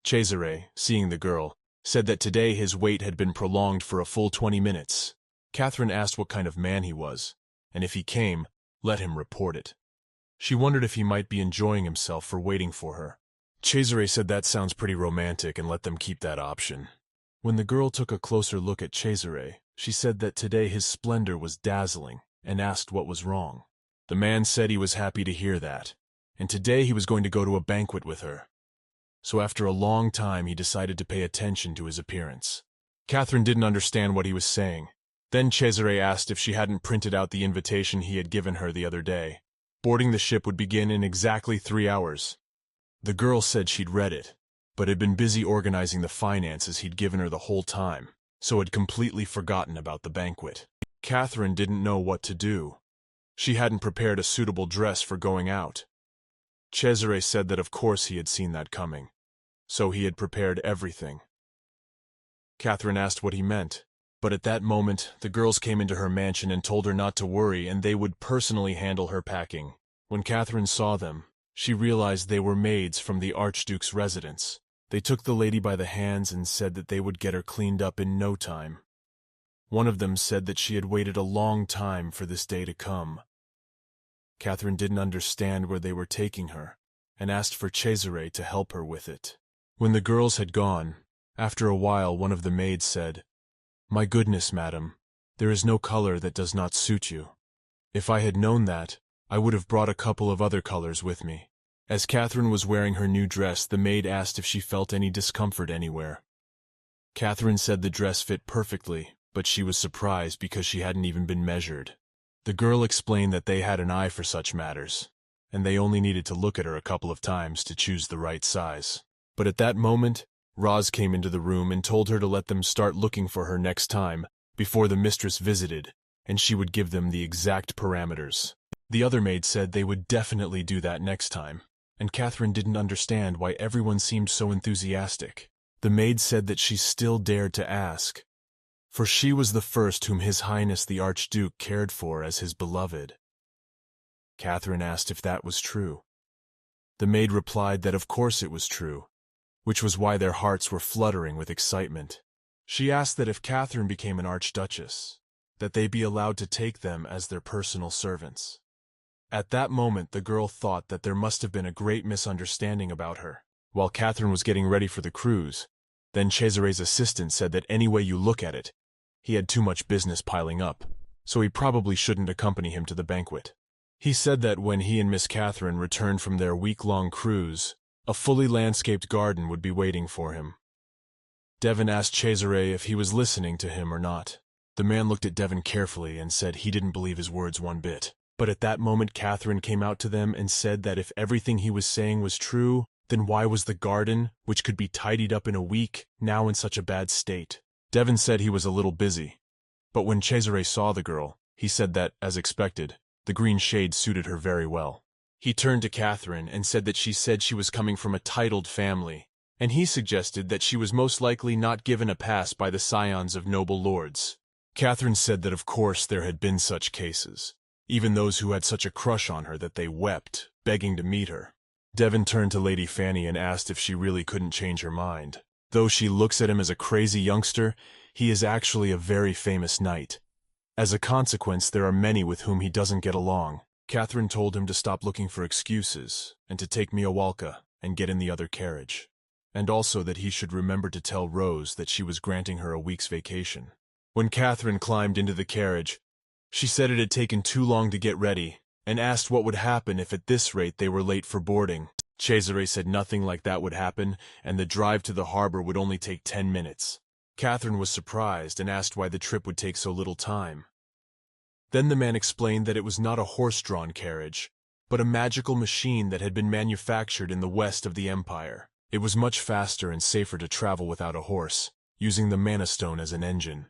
Cesare, seeing the girl, said that today his wait had been prolonged for a full 20 minutes. Catherine asked what kind of man he was, and if he came, let him report it. She wondered if he might be enjoying himself for waiting for her. Cesare said that sounds pretty romantic and let them keep that option. When the girl took a closer look at Cesare, she said that today his splendor was dazzling and asked what was wrong. The man said he was happy to hear that, and today he was going to go to a banquet with her. So after a long time he decided to pay attention to his appearance. Catherine didn't understand what he was saying, Then Cesare asked if she hadn't printed out the invitation he had given her the other day. Boarding the ship would begin in exactly 3 hours. The girl said she'd read it, but had been busy organizing the finances he'd given her the whole time, so had completely forgotten about the banquet. Catherine didn't know what to do. She hadn't prepared a suitable dress for going out. Cesare said that of course he had seen that coming, so he had prepared everything. Catherine asked what he meant, but at that moment the girls came into her mansion and told her not to worry and they would personally handle her packing. When Catherine saw them, she realized they were maids from the Archduke's residence. They took the lady by the hands and said that they would get her cleaned up in no time. One of them said that she had waited a long time for this day to come. Catherine didn't understand where they were taking her, and asked for Cesare to help her with it. When the girls had gone, after a while one of the maids said, "My goodness, madam, there is no color that does not suit you. If I had known that, I would have brought a couple of other colors with me." As Catherine was wearing her new dress, the maid asked if she felt any discomfort anywhere. Catherine said the dress fit perfectly, but she was surprised because she hadn't even been measured. The girl explained that they had an eye for such matters, and they only needed to look at her a couple of times to choose the right size. But at that moment, Roz came into the room and told her to let them start looking for her next time, before the mistress visited, and she would give them the exact parameters. The other maid said they would definitely do that next time, and Catherine didn't understand why everyone seemed so enthusiastic. The maid said that she still dared to ask, for she was the first whom His Highness the Archduke cared for as his beloved. Catherine asked if that was true. The maid replied that of course it was true, which was why their hearts were fluttering with excitement. She asked that if Catherine became an archduchess, that they be allowed to take them as their personal servants. At that moment the girl thought that there must have been a great misunderstanding about her. While Catherine was getting ready for the cruise, then Cesare's assistant said that any way you look at it, he had too much business piling up, so he probably shouldn't accompany him to the banquet. He said that when he and Miss Catherine returned from their week-long cruise, a fully landscaped garden would be waiting for him. Devon asked Cesare if he was listening to him or not. The man looked at Devon carefully and said he didn't believe his words one bit. But at that moment Catherine came out to them and said that if everything he was saying was true, then why was the garden, which could be tidied up in a week, now in such a bad state? Devon said he was a little busy, but when Cesare saw the girl, he said that, as expected, the green shade suited her very well. He turned to Catherine and said that she was coming from a titled family, and he suggested that she was most likely not given a pass by the scions of noble lords. Catherine said that of course there had been such cases, even those who had such a crush on her that they wept, begging to meet her. Devon turned to Lady Fanny and asked if she really couldn't change her mind. Though she looks at him as a crazy youngster, he is actually a very famous knight. As a consequence, there are many with whom he doesn't get along. Catherine told him to stop looking for excuses and to take Miawalka and get in the other carriage, and also that he should remember to tell Rose that she was granting her a week's vacation. When Catherine climbed into the carriage, she said it had taken too long to get ready, and asked what would happen if at this rate they were late for boarding. Cesare said nothing like that would happen, and the drive to the harbor would only take 10 minutes. Catherine was surprised and asked why the trip would take so little time. Then the man explained that it was not a horse-drawn carriage, but a magical machine that had been manufactured in the west of the empire. It was much faster and safer to travel without a horse, using the mana stone as an engine.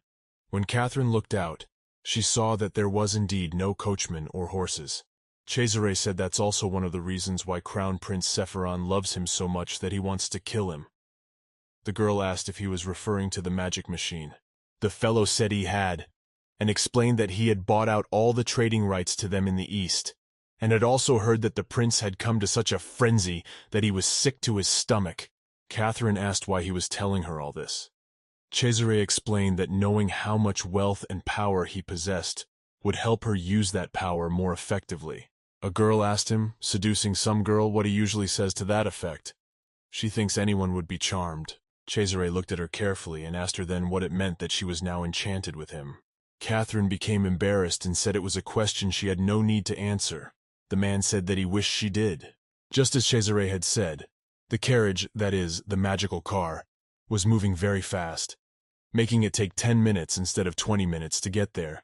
When Catherine looked out, she saw that there was indeed no coachman or horses. Cesare said that's also one of the reasons why Crown Prince Sephiron loves him so much that he wants to kill him. The girl asked if he was referring to the magic machine. The fellow said he had, and explained that he had bought out all the trading rights to them in the East, and had also heard that the prince had come to such a frenzy that he was sick to his stomach. Catherine asked why he was telling her all this. Cesare explained that knowing how much wealth and power he possessed would help her use that power more effectively. A girl asked him, seducing some girl, what he usually says to that effect. She thinks anyone would be charmed. Cesare looked at her carefully and asked her then what it meant that she was now enchanted with him. Catherine became embarrassed and said it was a question she had no need to answer. The man said that he wished she did. Just as Cesare had said, the carriage, that is, the magical car, was moving very fast. making it take 10 minutes instead of 20 minutes to get there.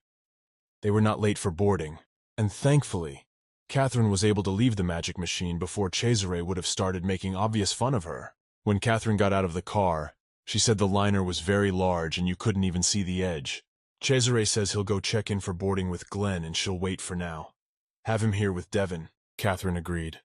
They were not late for boarding, and thankfully, Catherine was able to leave the magic machine before Cesare would have started making obvious fun of her. When Catherine got out of the car, she said the liner was very large and you couldn't even see the edge. Cesare says he'll go check in for boarding with Glenn and she'll wait for now. Have him here with Devon, Catherine agreed.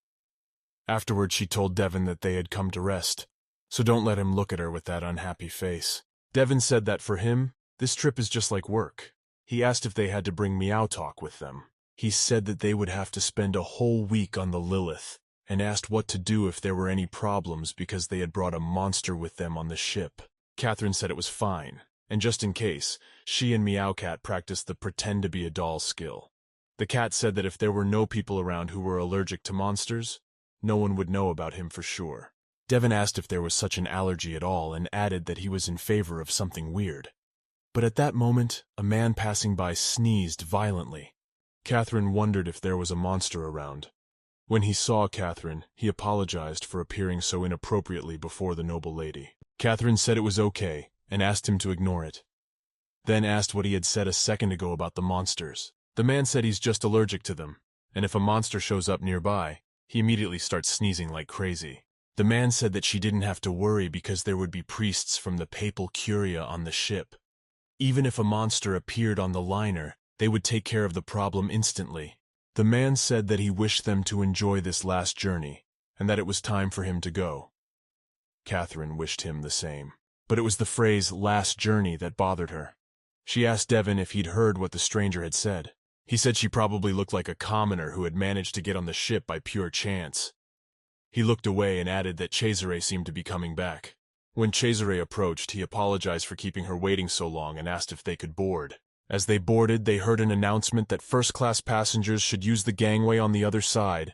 Afterward, she told Devon that they had come to rest, so don't let him look at her with that unhappy face. Devon said that for him, this trip is just like work. He asked if they had to bring Meow Talk with them. He said that they would have to spend a whole week on the Lilith, and asked what to do if there were any problems because they had brought a monster with them on the ship. Catherine said it was fine, and just in case, she and Meow Cat practiced the pretend to be a doll skill. The cat said that if there were no people around who were allergic to monsters, no one would know about him for sure. Devon asked if there was such an allergy at all and added that he was in favor of something weird. But at that moment, a man passing by sneezed violently. Catherine wondered if there was a monster around. When he saw Catherine, he apologized for appearing so inappropriately before the noble lady. Catherine said it was okay and asked him to ignore it. Then asked what he had said a second ago about the monsters. The man said he's just allergic to them, and if a monster shows up nearby, he immediately starts sneezing like crazy. The man said that she didn't have to worry because there would be priests from the papal curia on the ship. Even if a monster appeared on the liner, they would take care of the problem instantly. The man said that he wished them to enjoy this last journey, and that it was time for him to go. Catherine wished him the same. But it was the phrase, last journey, that bothered her. She asked Devon if he'd heard what the stranger had said. He said she probably looked like a commoner who had managed to get on the ship by pure chance. He looked away and added that Cesare seemed to be coming back. When Cesare approached, he apologized for keeping her waiting so long and asked if they could board. As they boarded, they heard an announcement that first-class passengers should use the gangway on the other side,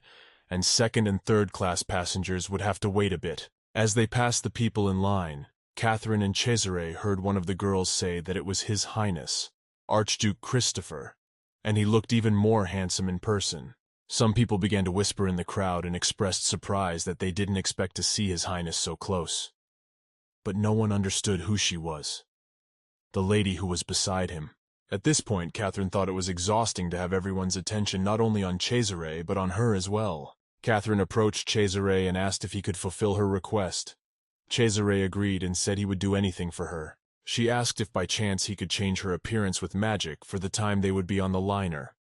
and second- and third-class passengers would have to wait a bit. As they passed the people in line, Catherine and Cesare heard one of the girls say that it was His Highness, Archduke Christopher, and he looked even more handsome in person. Some people began to whisper in the crowd and expressed surprise that they didn't expect to see His Highness so close. But no one understood who she was. The lady who was beside him. At this point, Catherine thought it was exhausting to have everyone's attention not only on Cesare, but on her as well. Catherine approached Cesare and asked if he could fulfill her request. Cesare agreed and said he would do anything for her. She asked if by chance he could change her appearance with magic for the time they would be on the liner.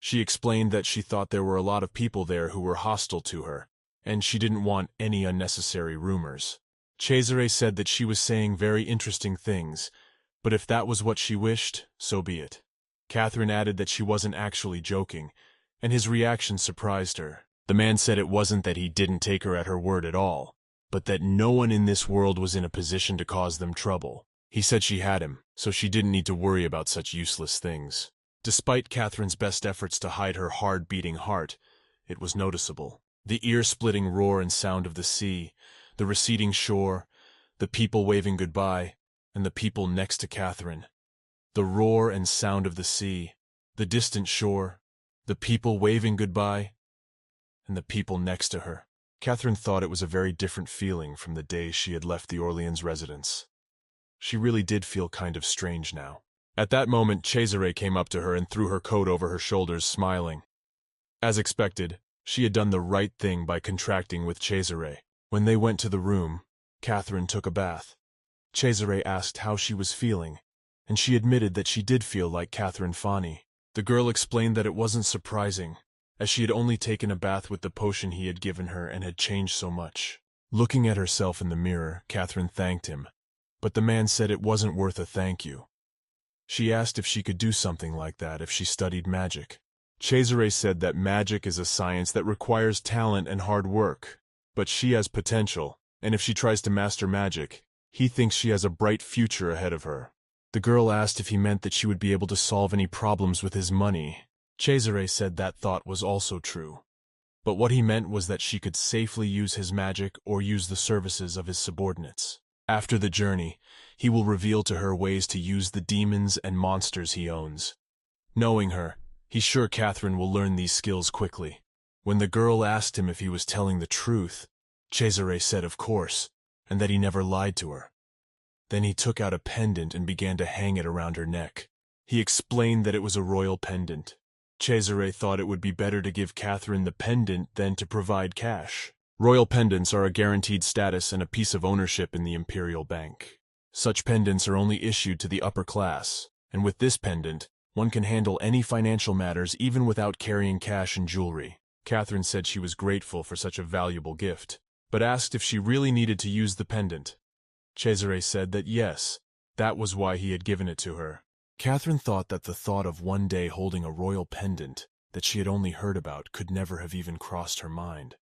She explained that she thought there were a lot of people there who were hostile to her, and she didn't want any unnecessary rumors. Cesare said that she was saying very interesting things, but if that was what she wished, so be it. Catherine added that she wasn't actually joking, and his reaction surprised her. The man said it wasn't that he didn't take her at her word at all, but that no one in this world was in a position to cause them trouble. He said she had him, so she didn't need to worry about such useless things. Despite Catherine's best efforts to hide her hard-beating heart, it was noticeable. The ear-splitting roar and sound of the sea, the receding shore, the people waving goodbye, and the people next to Catherine. The roar and sound of the sea, the distant shore, the people waving goodbye, and the people next to her. Catherine thought it was a very different feeling from the day she had left the Orleans residence. She really did feel kind of strange now. At that moment, Cesare came up to her and threw her coat over her shoulders, smiling. As expected, she had done the right thing by contracting with Cesare. When they went to the room, Catherine took a bath. Cesare asked how she was feeling, and she admitted that she did feel like Catherine Fani. The girl explained that it wasn't surprising, as she had only taken a bath with the potion he had given her and had changed so much. Looking at herself in the mirror, Catherine thanked him, but the man said it wasn't worth a thank you. She asked if she could do something like that if she studied magic. Cesare said that magic is a science that requires talent and hard work, but she has potential, and if she tries to master magic, he thinks she has a bright future ahead of her. The girl asked if he meant that she would be able to solve any problems with his money. Cesare said that thought was also true, but what he meant was that she could safely use his magic or use the services of his subordinates. After the journey, he will reveal to her ways to use the demons and monsters he owns. Knowing her, he's sure Catherine will learn these skills quickly. When the girl asked him if he was telling the truth, Cesare said of course, and that he never lied to her. Then he took out a pendant and began to hang it around her neck. He explained that it was a royal pendant. Cesare thought it would be better to give Catherine the pendant than to provide cash. Royal pendants are a guaranteed status and a piece of ownership in the imperial bank. Such pendants are only issued to the upper class, and with this pendant, one can handle any financial matters even without carrying cash and jewelry. Catherine said she was grateful for such a valuable gift, but asked if she really needed to use the pendant. Cesare said that yes, that was why he had given it to her. Catherine thought that the thought of one day holding a royal pendant that she had only heard about could never have even crossed her mind.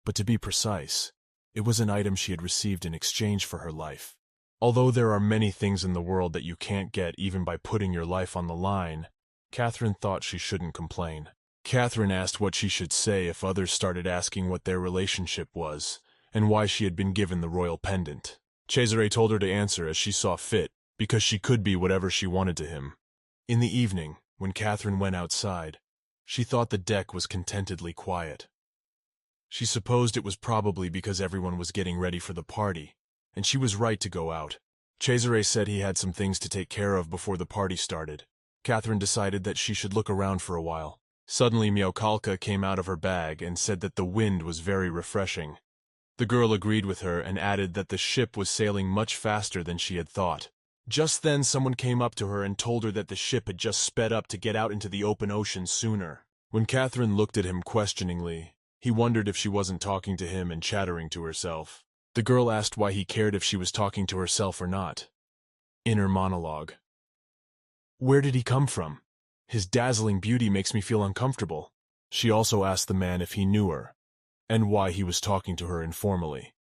But to be precise, it was an item she had received in exchange for her life. Although there are many things in the world that you can't get even by putting your life on the line, Catherine thought she shouldn't complain. Catherine asked what she should say if others started asking what their relationship was, and why she had been given the royal pendant. Cesare told her to answer as she saw fit, because she could be whatever she wanted to him. In the evening, when Catherine went outside, she thought the deck was contentedly quiet. She supposed it was probably because everyone was getting ready for the party, and she was right to go out. Cesare said he had some things to take care of before the party started. Catherine decided that she should look around for a while. Suddenly Miaukalka came out of her bag and said that the wind was very refreshing. The girl agreed with her and added that the ship was sailing much faster than she had thought. Just then someone came up to her and told her that the ship had just sped up to get out into the open ocean sooner. When Catherine looked at him questioningly, he wondered if she wasn't talking to him and chattering to herself. The girl asked why he cared if she was talking to herself or not. Inner monologue. Where did he come from? His dazzling beauty makes me feel uncomfortable. She also asked the man if he knew her, and why he was talking to her informally.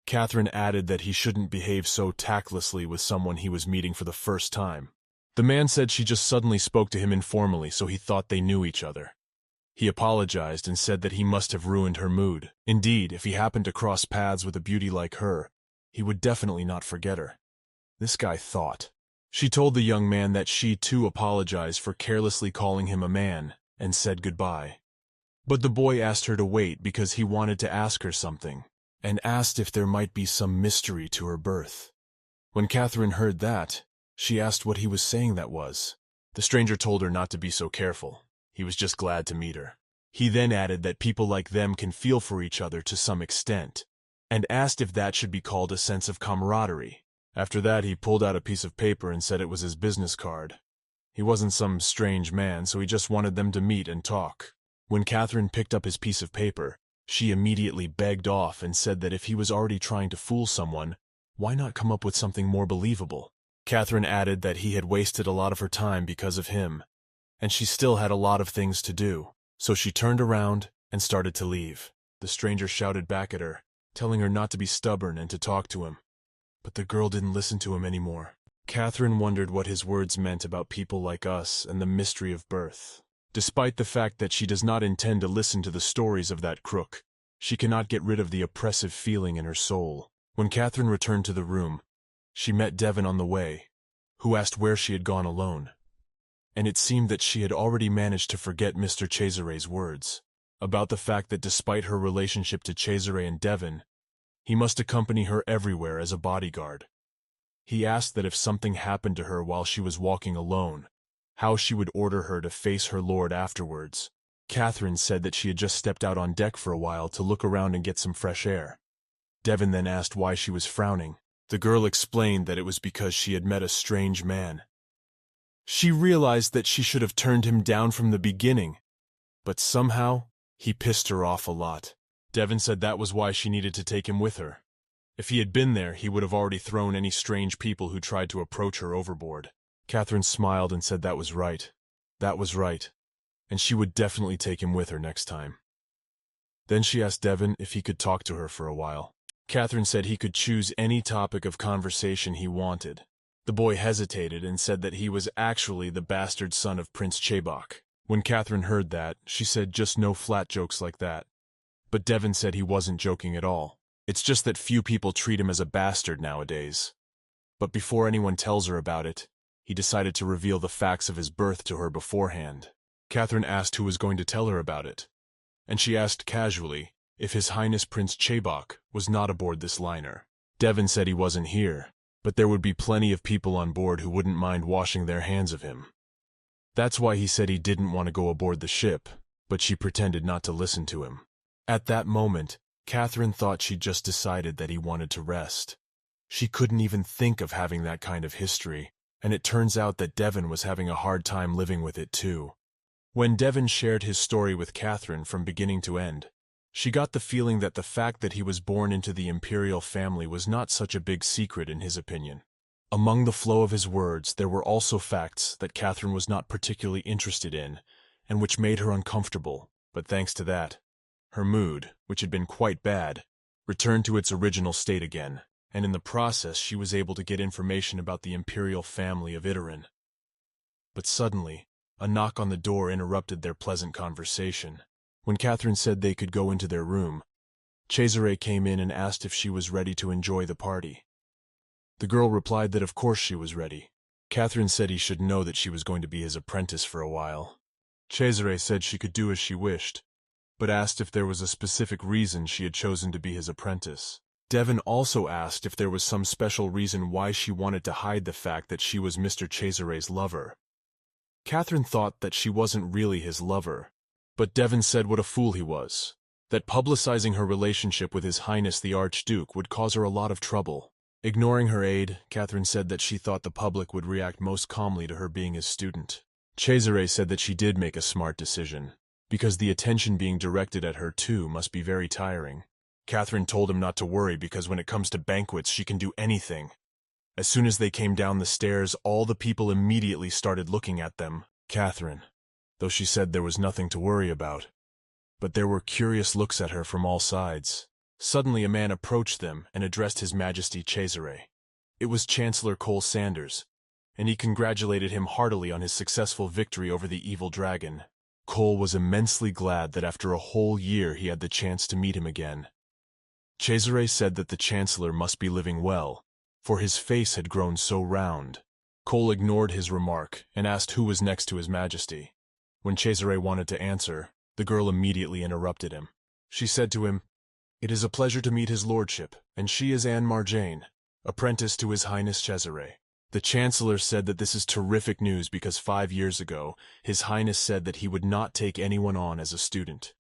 Catherine added that he shouldn't behave so tactlessly with someone he was meeting for the first time. The man said she just suddenly spoke to him informally, so he thought they knew each other. He apologized and said that he must have ruined her mood. Indeed, if he happened to cross paths with a beauty like her, he would definitely not forget her. This guy thought. She told the young man that she too apologized for carelessly calling him a man, and said goodbye. But the boy asked her to wait because he wanted to ask her something, and asked if there might be some mystery to her birth. When Catherine heard that, she asked what he was saying that was. The stranger told her not to be so careful. He was just glad to meet her. He then added that people like them can feel for each other to some extent, and asked if that should be called a sense of camaraderie. After that, he pulled out a piece of paper and said it was his business card. He wasn't some strange man, so he just wanted them to meet and talk. When Catherine picked up his piece of paper, she immediately begged off and said that if he was already trying to fool someone, why not come up with something more believable? Catherine added that he had wasted a lot of her time because of him, and she still had a lot of things to do, so she turned around and started to leave. The stranger shouted back at her, telling her not to be stubborn and to talk to him. But the girl didn't listen to him anymore. Catherine wondered what his words meant about people like us and the mystery of birth. Despite the fact that she does not intend to listen to the stories of that crook, she cannot get rid of the oppressive feeling in her soul. When Catherine returned to the room, she met Devon on the way, who asked where she had gone alone. And it seemed that she had already managed to forget Mr. Cesare's words, about the fact that despite her relationship to Cesare and Devon, he must accompany her everywhere as a bodyguard. He asked that if something happened to her while she was walking alone, how she would order her to face her lord afterwards. Catherine said that she had just stepped out on deck for a while to look around and get some fresh air. Devon then asked why she was frowning. The girl explained that it was because she had met a strange man. She realized that she should have turned him down from the beginning, but somehow he pissed her off a lot. Devon said that was why she needed to take him with her. If he had been there, he would have already thrown any strange people who tried to approach her overboard. Catherine smiled and said that was right. That was right, and she would definitely take him with her next time. Then she asked Devon if he could talk to her for a while. Catherine said he could choose any topic of conversation he wanted. The boy hesitated and said that he was actually the bastard son of Prince Chebok. When Catherine heard that, she said just no flat jokes like that. But Devon said he wasn't joking at all. It's just that few people treat him as a bastard nowadays. But before anyone tells her about it, he decided to reveal the facts of his birth to her beforehand. Catherine asked who was going to tell her about it, and she asked casually if His Highness Prince Chebok was not aboard this liner. Devon said he wasn't here, but there would be plenty of people on board who wouldn't mind washing their hands of him. That's why he said he didn't want to go aboard the ship, but she pretended not to listen to him. At that moment, Catherine thought she'd just decided that he wanted to rest. She couldn't even think of having that kind of history, and it turns out that Devon was having a hard time living with it too. When Devon shared his story with Catherine from beginning to end, she got the feeling that the fact that he was born into the imperial family was not such a big secret in his opinion. Among the flow of his words, there were also facts that Catherine was not particularly interested in, and which made her uncomfortable, but thanks to that, her mood, which had been quite bad, returned to its original state again, and in the process she was able to get information about the imperial family of Iteran. But suddenly, a knock on the door interrupted their pleasant conversation. When Catherine said they could go into their room, Cesare came in and asked if she was ready to enjoy the party. The girl replied that of course she was ready. Catherine said he should know that she was going to be his apprentice for a while. Cesare said she could do as she wished, but asked if there was a specific reason she had chosen to be his apprentice. Devon also asked if there was some special reason why she wanted to hide the fact that she was Mr. Cesare's lover. Catherine thought that she wasn't really his lover, but Devon said what a fool he was, that publicizing her relationship with His Highness the Archduke would cause her a lot of trouble. Ignoring her aide, Catherine said that she thought the public would react most calmly to her being his student. Cesare said that she did make a smart decision, because the attention being directed at her too must be very tiring. Catherine told him not to worry because when it comes to banquets she can do anything. As soon as they came down the stairs, all the people immediately started looking at them. Catherine, though she said there was nothing to worry about. But there were curious looks at her from all sides. Suddenly a man approached them and addressed His Majesty Cesare. It was Chancellor Cole Sanders, and he congratulated him heartily on his successful victory over the evil dragon. Cole was immensely glad that after a whole year he had the chance to meet him again. Cesare said that the Chancellor must be living well, for his face had grown so round. Cole ignored his remark and asked who was next to His Majesty. When Cesare wanted to answer, the girl immediately interrupted him. She said to him, "It is a pleasure to meet His Lordship, and she is Anne Marjane, apprentice to His Highness Cesare." The Chancellor said that this is terrific news because 5 years ago, His Highness said that he would not take anyone on as a student.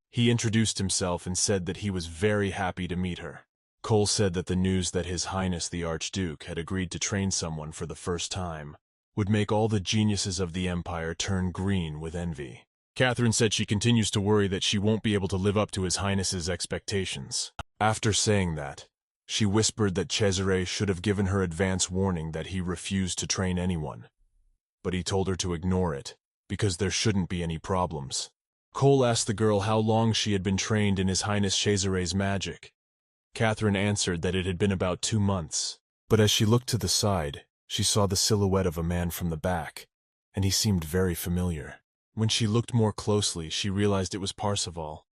He introduced himself and said that he was very happy to meet her. Cole said that the news that His Highness the Archduke had agreed to train someone for the first time would make all the geniuses of the Empire turn green with envy. Catherine said she continues to worry that she won't be able to live up to His Highness's expectations. After saying that, she whispered that Cesare should have given her advance warning that he refused to train anyone. But he told her to ignore it, because there shouldn't be any problems. Cole asked the girl how long she had been trained in His Highness Cesare's magic. Catherine answered that it had been about 2 months, but as she looked to the side, she saw the silhouette of a man from the back, and he seemed very familiar. When she looked more closely, she realized it was Parzival.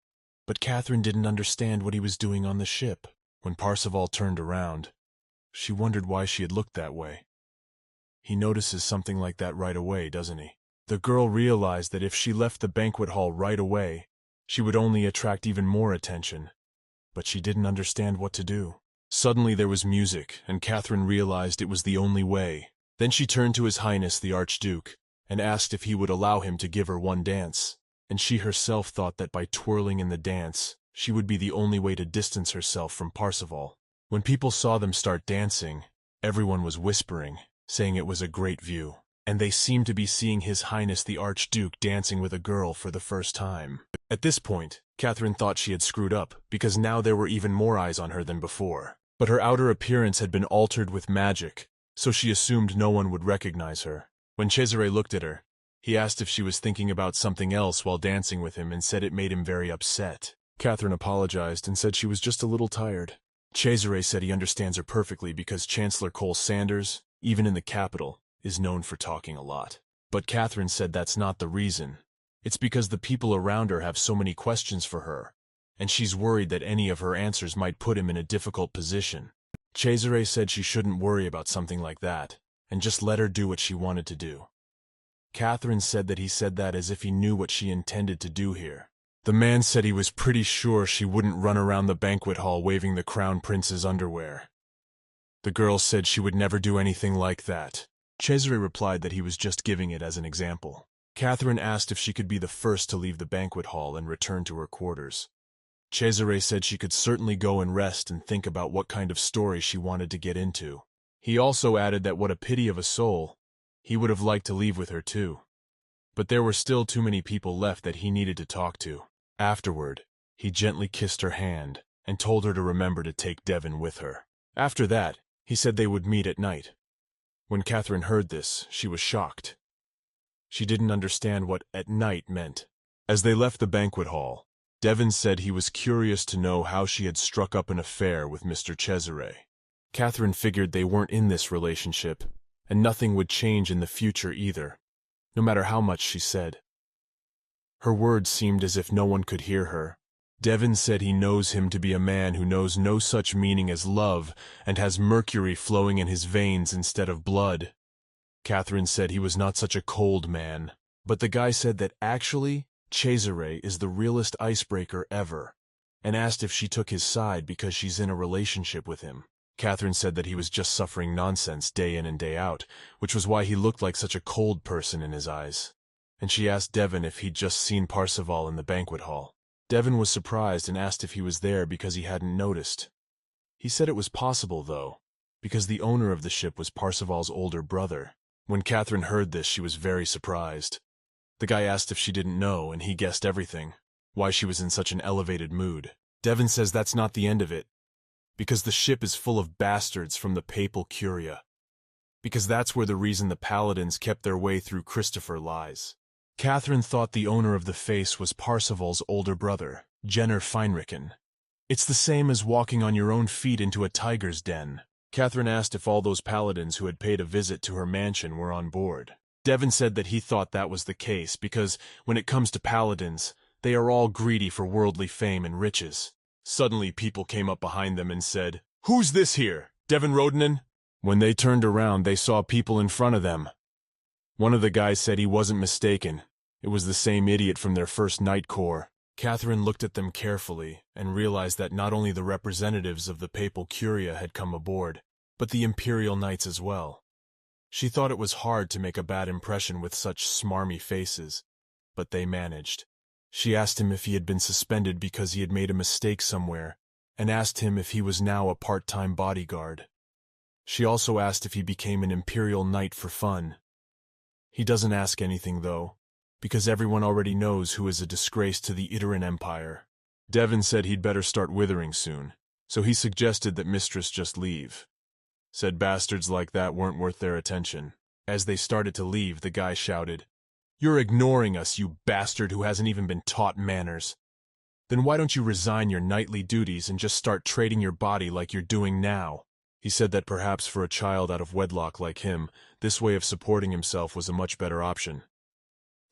But Catherine didn't understand what he was doing on the ship. When Parzival turned around, she wondered why she had looked that way. He notices something like that right away, doesn't he? The girl realized that if she left the banquet hall right away, she would only attract even more attention. But she didn't understand what to do. Suddenly there was music, and Catherine realized it was the only way. Then she turned to His Highness the Archduke and asked if he would allow him to give her one dance, and she herself thought that by twirling in the dance, she would be the only way to distance herself from Parzival. When people saw them start dancing, everyone was whispering, saying it was a great view, and they seemed to be seeing His Highness the Archduke dancing with a girl for the first time. At this point, Catherine thought she had screwed up, because now there were even more eyes on her than before. But her outer appearance had been altered with magic, so she assumed no one would recognize her. When Cesare looked at her, he asked if she was thinking about something else while dancing with him and said it made him very upset. Catherine apologized and said she was just a little tired. Cesare said he understands her perfectly because Chancellor Cole Sanders, even in the capital, is known for talking a lot. But Catherine said that's not the reason. It's because the people around her have so many questions for her, and she's worried that any of her answers might put him in a difficult position. Cesare said she shouldn't worry about something like that, and just let her do what she wanted to do. Catherine said that he said that as if he knew what she intended to do here. The man said he was pretty sure she wouldn't run around the banquet hall waving the crown prince's underwear. The girl said she would never do anything like that. Cesare replied that he was just giving it as an example. Catherine asked if she could be the first to leave the banquet hall and return to her quarters. Cesare said she could certainly go and rest and think about what kind of story she wanted to get into. He also added that what a pity of a soul, he would have liked to leave with her too. But there were still too many people left that he needed to talk to. Afterward, he gently kissed her hand and told her to remember to take Devon with her. After that, he said they would meet at night. When Catherine heard this, she was shocked. She didn't understand what "at night" meant. As they left the banquet hall, Devon said he was curious to know how she had struck up an affair with Mr. Cesare. Catherine figured they weren't in this relationship, and nothing would change in the future either, no matter how much she said. Her words seemed as if no one could hear her. Devon said he knows him to be a man who knows no such meaning as love and has mercury flowing in his veins instead of blood. Catherine said he was not such a cold man, but the guy said that actually Cesare is the realest icebreaker ever, and asked if she took his side because she's in a relationship with him. Catherine said that he was just suffering nonsense day in and day out, which was why he looked like such a cold person in his eyes. And she asked Devon if he'd just seen Parzival in the banquet hall. Devon was surprised and asked if he was there because he hadn't noticed. He said it was possible, though, because the owner of the ship was Parzival's older brother. When Catherine heard this, she was very surprised. The guy asked if she didn't know, and he guessed everything, why she was in such an elevated mood. Devon says that's not the end of it, because the ship is full of bastards from the papal curia. Because that's where the reason the paladins kept their way through Christopher lies. Catherine thought the owner of the face was Parzival's older brother, Jenner Feinrichen. It's the same as walking on your own feet into a tiger's den. Catherine asked if all those paladins who had paid a visit to her mansion were on board. Devon said that he thought that was the case because, when it comes to paladins, they are all greedy for worldly fame and riches. Suddenly people came up behind them and said, "Who's this here? Devon Rodenin?" When they turned around, they saw people in front of them. One of the guys said he wasn't mistaken. It was the same idiot from their first night corps. Catherine looked at them carefully and realized that not only the representatives of the papal curia had come aboard, but the imperial knights as well. She thought it was hard to make a bad impression with such smarmy faces, but they managed. She asked him if he had been suspended because he had made a mistake somewhere, and asked him if he was now a part-time bodyguard. She also asked if he became an imperial knight for fun. He doesn't ask anything, though, because everyone already knows who is a disgrace to the Iteran Empire. Devon said he'd better start withering soon, so he suggested that Mistress just leave. Said bastards like that weren't worth their attention. As they started to leave, the guy shouted, "You're ignoring us, you bastard who hasn't even been taught manners. Then why don't you resign your knightly duties and just start trading your body like you're doing now?" He said that perhaps for a child out of wedlock like him, this way of supporting himself was a much better option.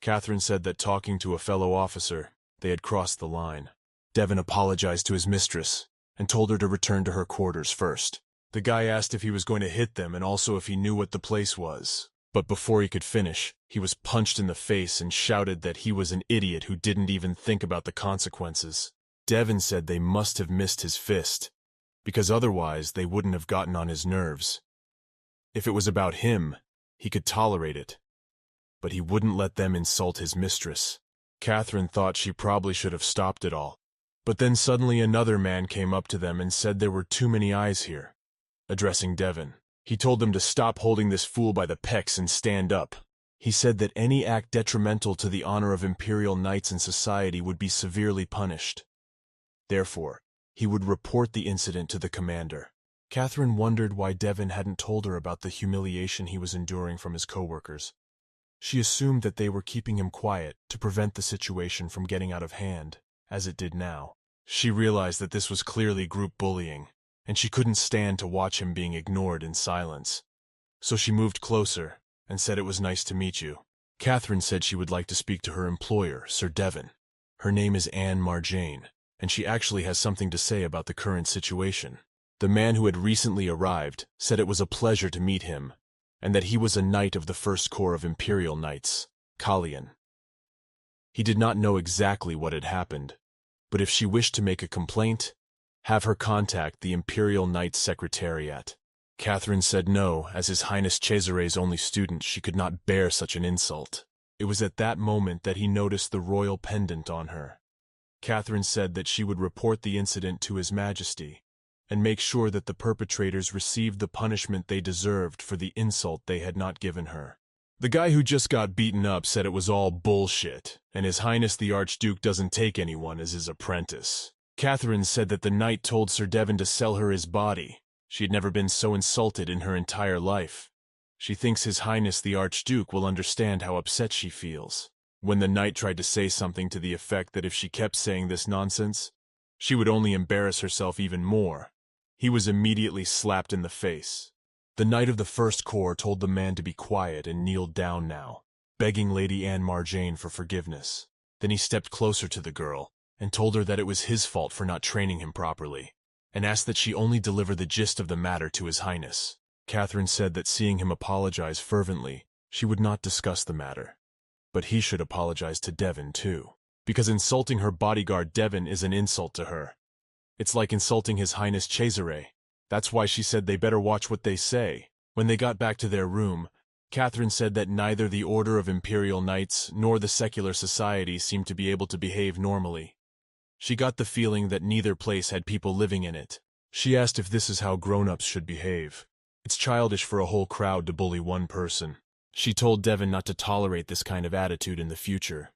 Catherine said that talking to a fellow officer, they had crossed the line. Devon apologized to his mistress and told her to return to her quarters first. The guy asked if he was going to hit them and also if he knew what the place was. But before he could finish, he was punched in the face and shouted that he was an idiot who didn't even think about the consequences. Devon said they must have missed his fist, because otherwise they wouldn't have gotten on his nerves. If it was about him, he could tolerate it, but he wouldn't let them insult his mistress. Catherine thought she probably should have stopped it all. But then suddenly another man came up to them and said there were too many eyes here. Addressing Devon, he told them to stop holding this fool by the pecs and stand up. He said that any act detrimental to the honor of imperial knights and society would be severely punished. Therefore, he would report the incident to the commander. Catherine wondered why Devon hadn't told her about the humiliation he was enduring from his coworkers. She assumed that they were keeping him quiet to prevent the situation from getting out of hand, as it did now. She realized that this was clearly group bullying, and she couldn't stand to watch him being ignored in silence. So she moved closer and said it was nice to meet you. Catherine said she would like to speak to her employer, Sir Devon. Her name is Anne Marjane, and she actually has something to say about the current situation. The man who had recently arrived said it was a pleasure to meet him, and that he was a knight of the First Corps of Imperial Knights, Kalian. He did not know exactly what had happened, but if she wished to make a complaint, have her contact the Imperial Knights Secretariat. Catherine said no, as His Highness Cesare's only student she could not bear such an insult. It was at that moment that he noticed the royal pendant on her. Catherine said that she would report the incident to His Majesty, and make sure that the perpetrators received the punishment they deserved for the insult they had not given her. The guy who just got beaten up said it was all bullshit, and His Highness the Archduke doesn't take anyone as his apprentice. Catherine said that the knight told Sir Devon to sell her his body. She had never been so insulted in her entire life. She thinks His Highness the Archduke will understand how upset she feels. When the knight tried to say something to the effect that if she kept saying this nonsense, she would only embarrass herself even more, he was immediately slapped in the face. The Knight of the First Corps told the man to be quiet and kneeled down now, begging Lady Anne Marjane for forgiveness. Then he stepped closer to the girl and told her that it was his fault for not training him properly, and asked that she only deliver the gist of the matter to His Highness. Catherine said that seeing him apologize fervently, she would not discuss the matter. But he should apologize to Devon too, because insulting her bodyguard Devon is an insult to her. It's like insulting His Highness Cesare. That's why she said they better watch what they say. When they got back to their room, Catherine said that neither the Order of Imperial Knights nor the secular society seemed to be able to behave normally. She got the feeling that neither place had people living in it. She asked if this is how grown-ups should behave. It's childish for a whole crowd to bully one person. She told Devon not to tolerate this kind of attitude in the future.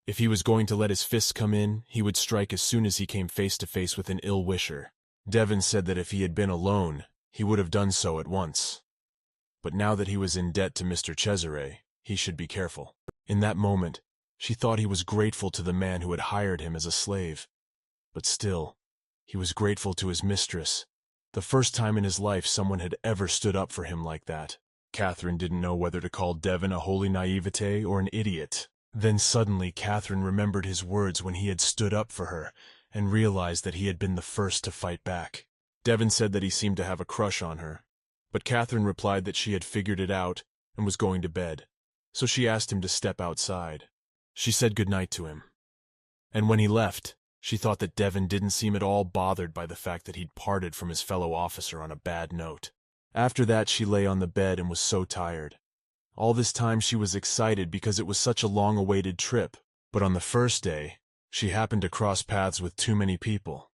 If he was going to let his fists come in, he would strike as soon as he came face to face with an ill-wisher. Devon said that if he had been alone, he would have done so at once. But now that he was in debt to Mr. Cesare, he should be careful. In that moment, she thought he was grateful to the man who had hired him as a slave. But still, he was grateful to his mistress. The first time in his life someone had ever stood up for him like that. Catherine didn't know whether to call Devon a holy naivete or an idiot. Then suddenly Catherine remembered his words when he had stood up for her, and realized that he had been the first to fight back. Devon said that he seemed to have a crush on her, but Catherine replied that she had figured it out and was going to bed, so she asked him to step outside. She said goodnight to him. And when he left, she thought that Devon didn't seem at all bothered by the fact that he'd parted from his fellow officer on a bad note. After that, she lay on the bed and was so tired. All this time she was excited because it was such a long-awaited trip, but on the first day, she happened to cross paths with too many people.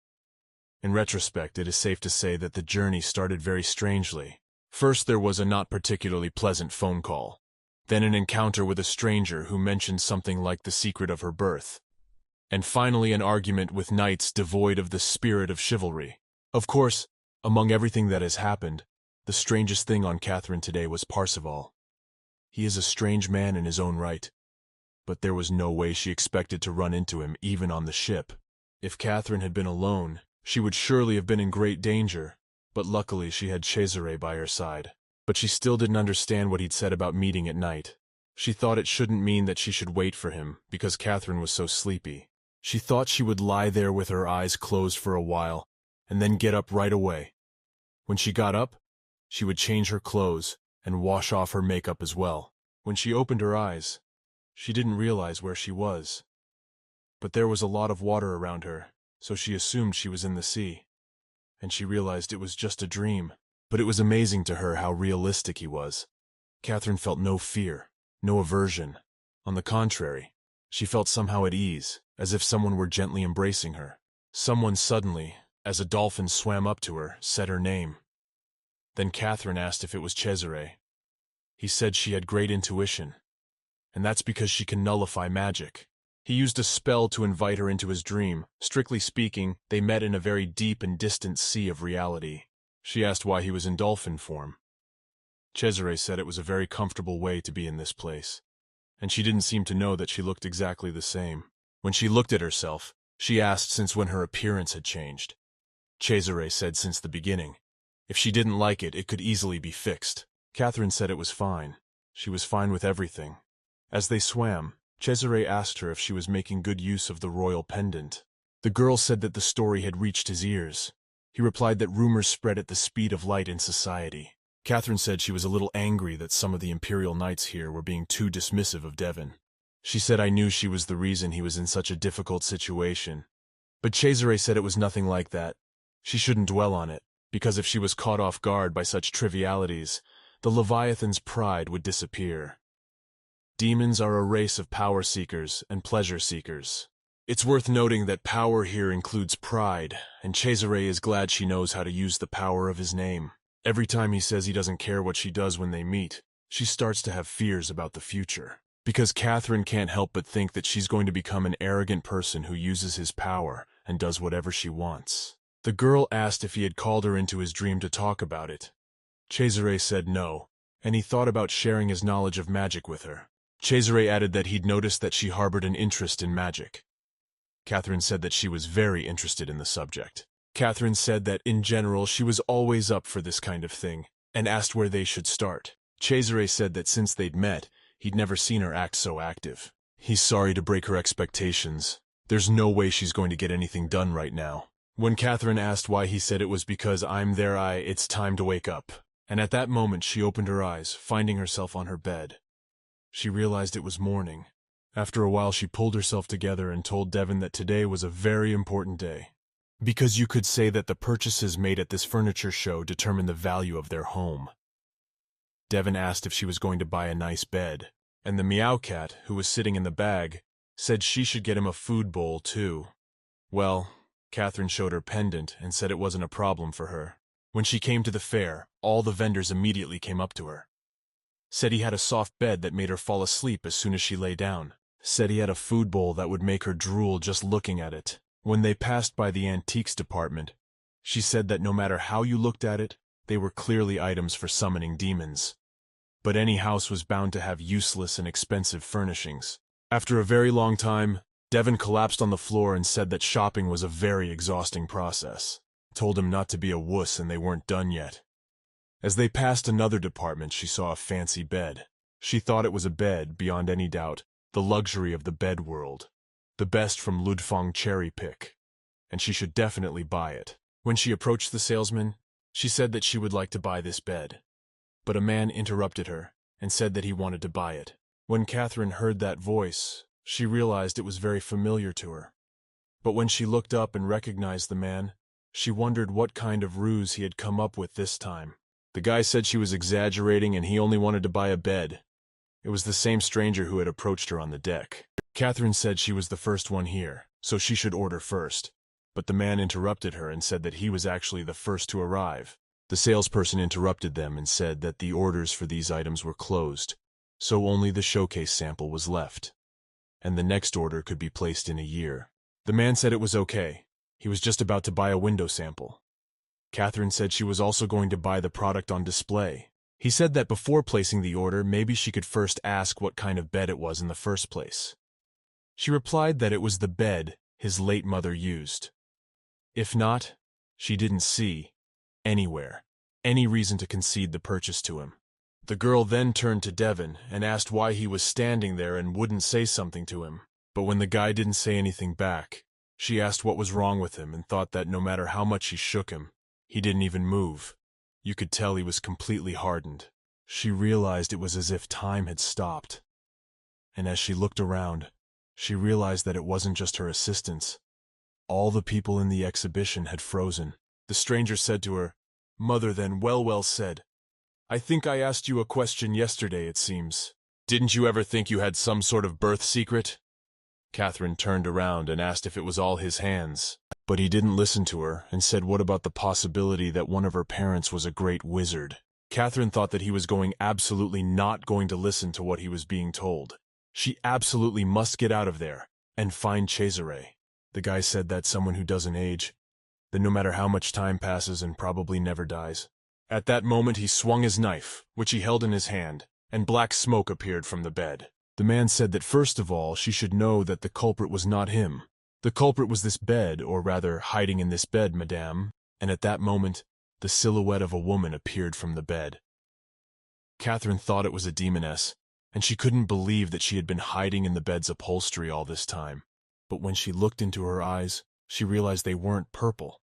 In retrospect, it is safe to say that the journey started very strangely. First, there was a not particularly pleasant phone call. Then an encounter with a stranger who mentioned something like the secret of her birth. And finally an argument with knights devoid of the spirit of chivalry. Of course, among everything that has happened, the strangest thing on Catherine today was Parzival. He is a strange man in his own right, but there was no way she expected to run into him even on the ship. If Catherine had been alone, she would surely have been in great danger, but luckily she had Cesare by her side. But she still didn't understand what he'd said about meeting at night. She thought it shouldn't mean that she should wait for him, because Catherine was so sleepy. She thought she would lie there with her eyes closed for a while, and then get up right away. When she got up, she would change her clothes and wash off her makeup as well. When she opened her eyes, she didn't realize where she was. But there was a lot of water around her, so she assumed she was in the sea. And she realized it was just a dream. But it was amazing to her how realistic he was. Catherine felt no fear, no aversion. On the contrary, she felt somehow at ease, as if someone were gently embracing her. Someone suddenly, as a dolphin swam up to her, said her name. Then Catherine asked if it was Cesare. He said she had great intuition, and that's because she can nullify magic. He used a spell to invite her into his dream. Strictly speaking, they met in a very deep and distant sea of reality. She asked why he was in dolphin form. Cesare said it was a very comfortable way to be in this place, and she didn't seem to know that she looked exactly the same. When she looked at herself, she asked since when her appearance had changed. Cesare said since the beginning. If she didn't like it, it could easily be fixed. Catherine said it was fine. She was fine with everything. As they swam, Cesare asked her if she was making good use of the royal pendant. The girl said that the story had reached his ears. He replied that rumors spread at the speed of light in society. Catherine said she was a little angry that some of the imperial knights here were being too dismissive of Devon. She said I knew she was the reason he was in such a difficult situation. But Cesare said it was nothing like that. She shouldn't dwell on it, because if she was caught off guard by such trivialities, the Leviathan's pride would disappear. Demons are a race of power seekers and pleasure seekers. It's worth noting that power here includes pride, and Cesare is glad she knows how to use the power of his name. Every time he says he doesn't care what she does when they meet, she starts to have fears about the future. Because Catherine can't help but think that she's going to become an arrogant person who uses his power and does whatever she wants. The girl asked if he had called her into his dream to talk about it. Cesare said no, and he thought about sharing his knowledge of magic with her. Cesare added that he'd noticed that she harbored an interest in magic. Catherine said that she was very interested in the subject. Catherine said that, in general, she was always up for this kind of thing, and asked where they should start. Cesare said that since they'd met, he'd never seen her act so active. He's sorry to break her expectations. There's no way she's going to get anything done right now. When Catherine asked why, he said it was because it's time to wake up. And at that moment she opened her eyes, finding herself on her bed. She realized it was morning. After a while she pulled herself together and told Devon that today was a very important day. Because you could say that the purchases made at this furniture show determine the value of their home. Devon asked if she was going to buy a nice bed, and the meow cat, who was sitting in the bag, said she should get him a food bowl too. Well, Catherine showed her pendant and said it wasn't a problem for her. When she came to the fair, all the vendors immediately came up to her. Said he had a soft bed that made her fall asleep as soon as she lay down. Said he had a food bowl that would make her drool just looking at it. When they passed by the antiques department, she said that no matter how you looked at it, they were clearly items for summoning demons. But any house was bound to have useless and expensive furnishings. After a very long time, Devon collapsed on the floor and said that shopping was a very exhausting process. Told him not to be a wuss and they weren't done yet. As they passed another department, she saw a fancy bed. She thought it was a bed, beyond any doubt, the luxury of the bed world. The best from Ludfong Cherry Pick. And she should definitely buy it. When she approached the salesman, she said that she would like to buy this bed. But a man interrupted her and said that he wanted to buy it. When Catherine heard that voice, she realized it was very familiar to her. But when she looked up and recognized the man, she wondered what kind of ruse he had come up with this time. The guy said she was exaggerating and he only wanted to buy a bed. It was the same stranger who had approached her on the deck. Catherine said she was the first one here, so she should order first. But the man interrupted her and said that he was actually the first to arrive. The salesperson interrupted them and said that the orders for these items were closed, so only the showcase sample was left, and the next order could be placed in a year. The man said it was okay. He was just about to buy a window sample. Catherine said she was also going to buy the product on display. He said that before placing the order, maybe she could first ask what kind of bed it was in the first place. She replied that it was the bed his late mother used. If not, she didn't see, anywhere, any reason to concede the purchase to him. The girl then turned to Devon and asked why he was standing there and wouldn't say something to him. But when the guy didn't say anything back, she asked what was wrong with him and thought that no matter how much she shook him, he didn't even move. You could tell he was completely hardened. She realized it was as if time had stopped. And as she looked around, she realized that it wasn't just her assistants. All the people in the exhibition had frozen. The stranger said to her, "Mother, then, well said. I think I asked you a question yesterday, it seems. Didn't you ever think you had some sort of birth secret?" Catherine turned around and asked if it was all his hands. But he didn't listen to her and said what about the possibility that one of her parents was a great wizard. Catherine thought that he was absolutely not going to listen to what he was being told. She absolutely must get out of there and find Cesare. The guy said that someone who doesn't age, that no matter how much time passes and probably never dies. At that moment he swung his knife, which he held in his hand, and black smoke appeared from the bed. The man said that first of all she should know that the culprit was not him. The culprit was this bed, or rather, hiding in this bed, madame, and at that moment, the silhouette of a woman appeared from the bed. Catherine thought it was a demoness, and she couldn't believe that she had been hiding in the bed's upholstery all this time. But when she looked into her eyes, she realized they weren't purple.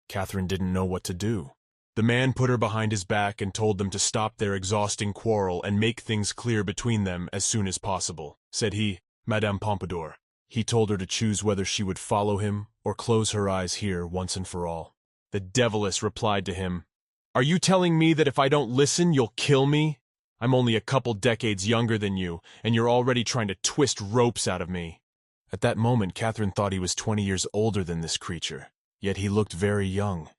Catherine didn't know what to do. The man put her behind his back and told them to stop their exhausting quarrel and make things clear between them as soon as possible. Said he, "Madame Pompadour." He told her to choose whether she would follow him or close her eyes here once and for all. The Deviless replied to him, "Are you telling me that if I don't listen, you'll kill me? I'm only a couple decades younger than you, and you're already trying to twist ropes out of me." At that moment, Catherine thought he was 20 years older than this creature, yet he looked very young.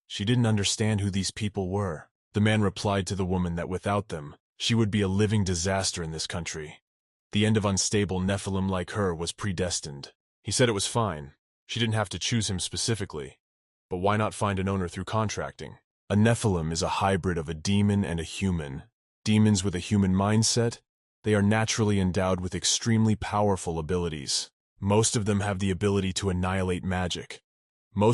She didn't understand who these people were. The man replied to the woman that without them, she would be a living disaster in this country. The end of unstable Nephilim like her was predestined. He said it was fine. She didn't have to choose him specifically. But why not find an owner through contracting? A Nephilim is a hybrid of a demon and a human. Demons with a human mindset, they are naturally endowed with extremely powerful abilities. Most of them have the ability to annihilate magic. And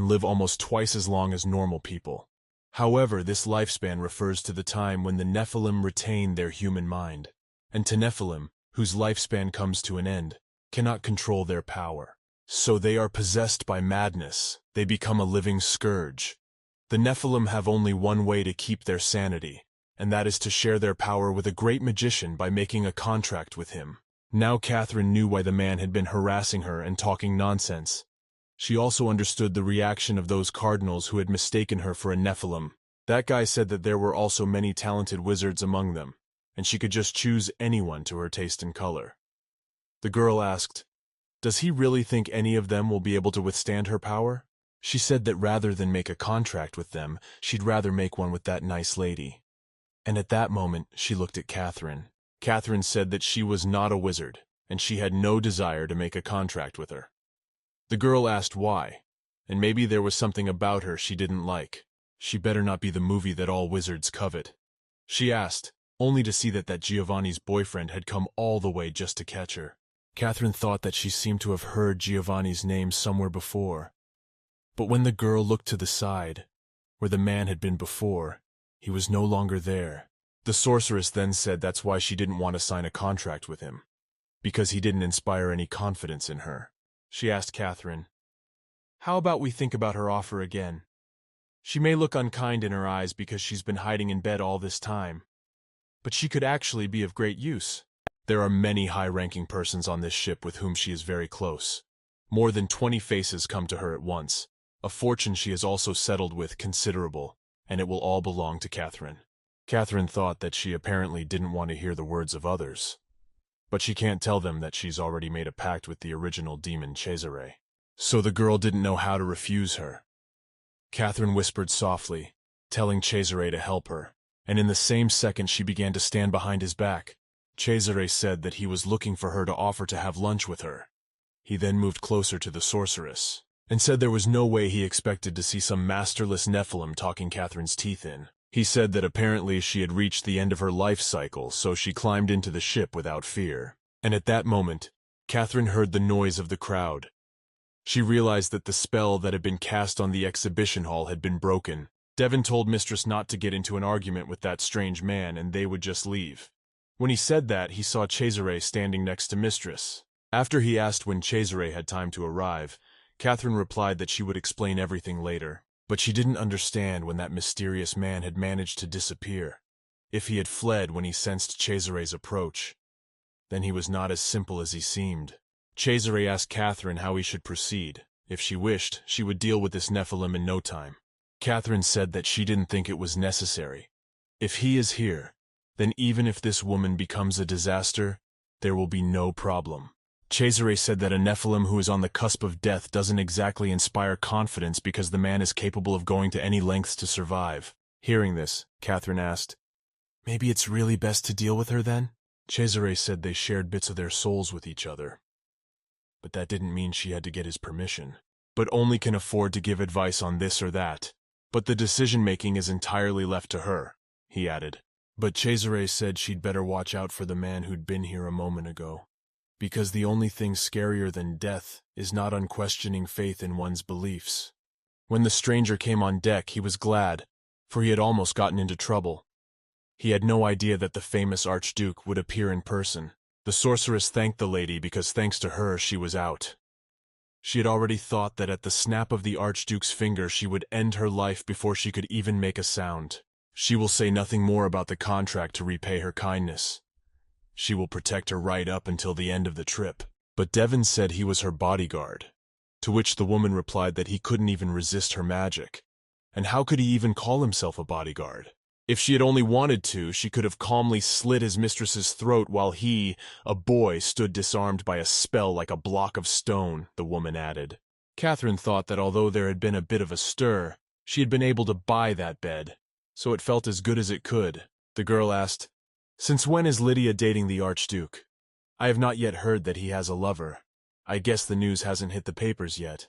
live almost twice as long as normal people. However, this lifespan refers to the time when the Nephilim retain their human mind. And to Nephilim, whose lifespan comes to an end, cannot control their power. So they are possessed by madness. They become a living scourge. The Nephilim have only one way to keep their sanity, and that is to share their power with a great magician by making a contract with him. Now Catherine knew why the man had been harassing her and talking nonsense. She also understood the reaction of those cardinals who had mistaken her for a Nephilim. That guy said that there were also many talented wizards among them, and she could just choose anyone to her taste and color. The girl asked, "Does he really think any of them will be able to withstand her power?" She said that rather than make a contract with them, she'd rather make one with that nice lady. And at that moment, she looked at Catherine. Catherine said that she was not a wizard, and she had no desire to make a contract with her. The girl asked why, and maybe there was something about her she didn't like. She better not be the movie that all wizards covet. She asked, only to see that Giovanni's boyfriend had come all the way just to catch her. Catherine thought that she seemed to have heard Giovanni's name somewhere before. But when the girl looked to the side, where the man had been before, he was no longer there. The sorceress then said that's why she didn't want to sign a contract with him, because he didn't inspire any confidence in her. She asked Catherine, "How about we think about her offer again? She may look unkind in her eyes because she's been hiding in bed all this time, but she could actually be of great use. There are many high-ranking persons on this ship with whom she is very close. More than 20 faces come to her at once. A fortune she has also settled with considerable, and it will all belong to Catherine." Catherine thought that she apparently didn't want to hear the words of others. But she can't tell them that she's already made a pact with the original demon Cesare. So the girl didn't know how to refuse her. Catherine whispered softly, telling Cesare to help her, and in the same second she began to stand behind his back. Cesare said that he was looking for her to offer to have lunch with her. He then moved closer to the sorceress, and said there was no way he expected to see some masterless Nephilim talking Catherine's teeth in. He said that apparently she had reached the end of her life cycle, so she climbed into the ship without fear. And at that moment, Catherine heard the noise of the crowd. She realized that the spell that had been cast on the exhibition hall had been broken. Devon told Mistress not to get into an argument with that strange man and they would just leave. When he said that, he saw Cesare standing next to Mistress. After he asked when Cesare had time to arrive, Catherine replied that she would explain everything later. But she didn't understand when that mysterious man had managed to disappear. If he had fled when he sensed Cesare's approach, then he was not as simple as he seemed. Cesare asked Catherine how he should proceed. If she wished, she would deal with this Nephilim in no time. Catherine said that she didn't think it was necessary. If he is here, then even if this woman becomes a disaster, there will be no problem. Cesare said that a Nephilim who is on the cusp of death doesn't exactly inspire confidence because the man is capable of going to any lengths to survive. Hearing this, Catherine asked, "Maybe it's really best to deal with her then?" Cesare said they shared bits of their souls with each other. But that didn't mean she had to get his permission. But only can afford to give advice on this or that. But the decision-making is entirely left to her, he added. But Cesare said she'd better watch out for the man who'd been here a moment ago. Because the only thing scarier than death is not unquestioning faith in one's beliefs. When the stranger came on deck, he was glad, for he had almost gotten into trouble. He had no idea that the famous Archduke would appear in person. The sorceress thanked the lady because thanks to her she was out. She had already thought that at the snap of the Archduke's finger she would end her life before she could even make a sound. She will say nothing more about the contract to repay her kindness. She will protect her right up until the end of the trip. But Devon said he was her bodyguard. To which the woman replied that he couldn't even resist her magic. And how could he even call himself a bodyguard? If she had only wanted to, she could have calmly slit his mistress's throat while he, a boy, stood disarmed by a spell like a block of stone, the woman added. Catherine thought that although there had been a bit of a stir, she had been able to buy that bed, so it felt as good as it could. The girl asked, "Since when is Lydia dating the Archduke? I have not yet heard that he has a lover. I guess the news hasn't hit the papers yet."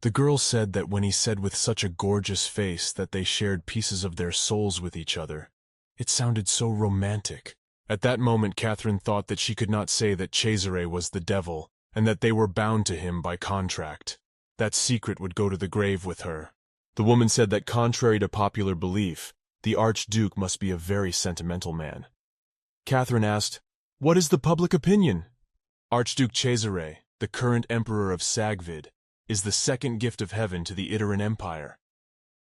The girl said that when he said with such a gorgeous face that they shared pieces of their souls with each other, it sounded so romantic. At that moment Catherine thought that she could not say that Cesare was the devil, and that they were bound to him by contract. That secret would go to the grave with her. The woman said that contrary to popular belief, the Archduke must be a very sentimental man. Catherine asked, "What is the public opinion?" "Archduke Cesare, the current emperor of Sagvid, is the second gift of heaven to the Iteran Empire.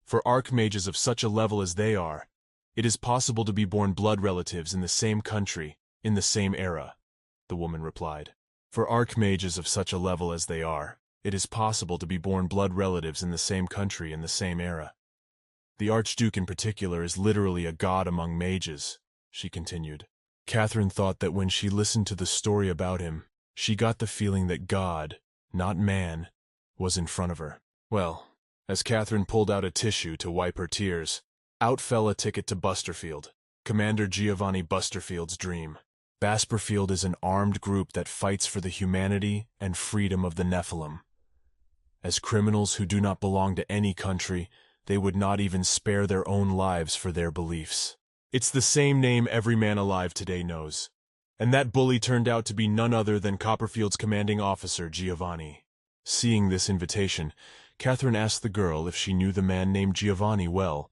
For archmages of such a level as they are, it is possible to be born blood relatives in the same country, in the same era," the woman replied. "For archmages of such a level as they are, it is possible to be born blood relatives in the same country, in the same era. The Archduke in particular is literally a god among mages," she continued. Catherine thought that when she listened to the story about him, she got the feeling that God, not man, was in front of her. Well, as Catherine pulled out a tissue to wipe her tears, out fell a ticket to Busterfield, Commander Giovanni Busterfield's dream. Basperfield is an armed group that fights for the humanity and freedom of the Nephilim. As criminals who do not belong to any country, they would not even spare their own lives for their beliefs. It's the same name every man alive today knows. And that bully turned out to be none other than Copperfield's commanding officer, Giovanni. Seeing this invitation, Catherine asked the girl if she knew the man named Giovanni well.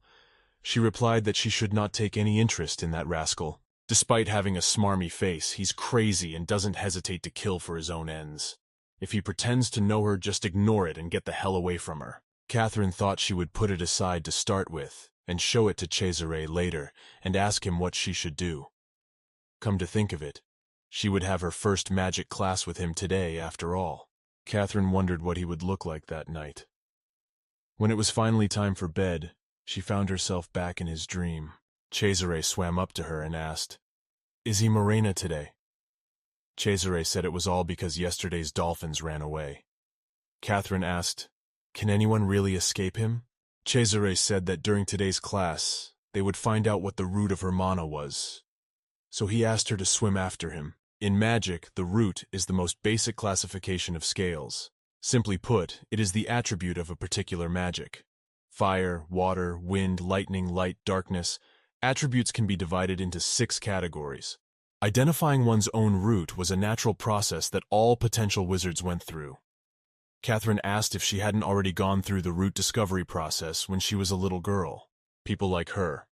She replied that she should not take any interest in that rascal. Despite having a smarmy face, he's crazy and doesn't hesitate to kill for his own ends. If he pretends to know her, just ignore it and get the hell away from her. Catherine thought she would put it aside to start with, and show it to Cesare later, and ask him what she should do. Come to think of it, she would have her first magic class with him today, after all. Catherine wondered what he would look like that night. When it was finally time for bed, she found herself back in his dream. Cesare swam up to her and asked, "Is he Morena today?" Cesare said it was all because yesterday's dolphins ran away. Catherine asked, "Can anyone really escape him?" Cesare said that during today's class, they would find out what the root of her mana was. So he asked her to swim after him. In magic, the root is the most basic classification of scales. Simply put, it is the attribute of a particular magic. Fire, water, wind, lightning, light, darkness. Attributes can be divided into 6 categories. Identifying one's own root was a natural process that all potential wizards went through. Catherine asked if she hadn't already gone through the root discovery process when she was a little girl. People like her,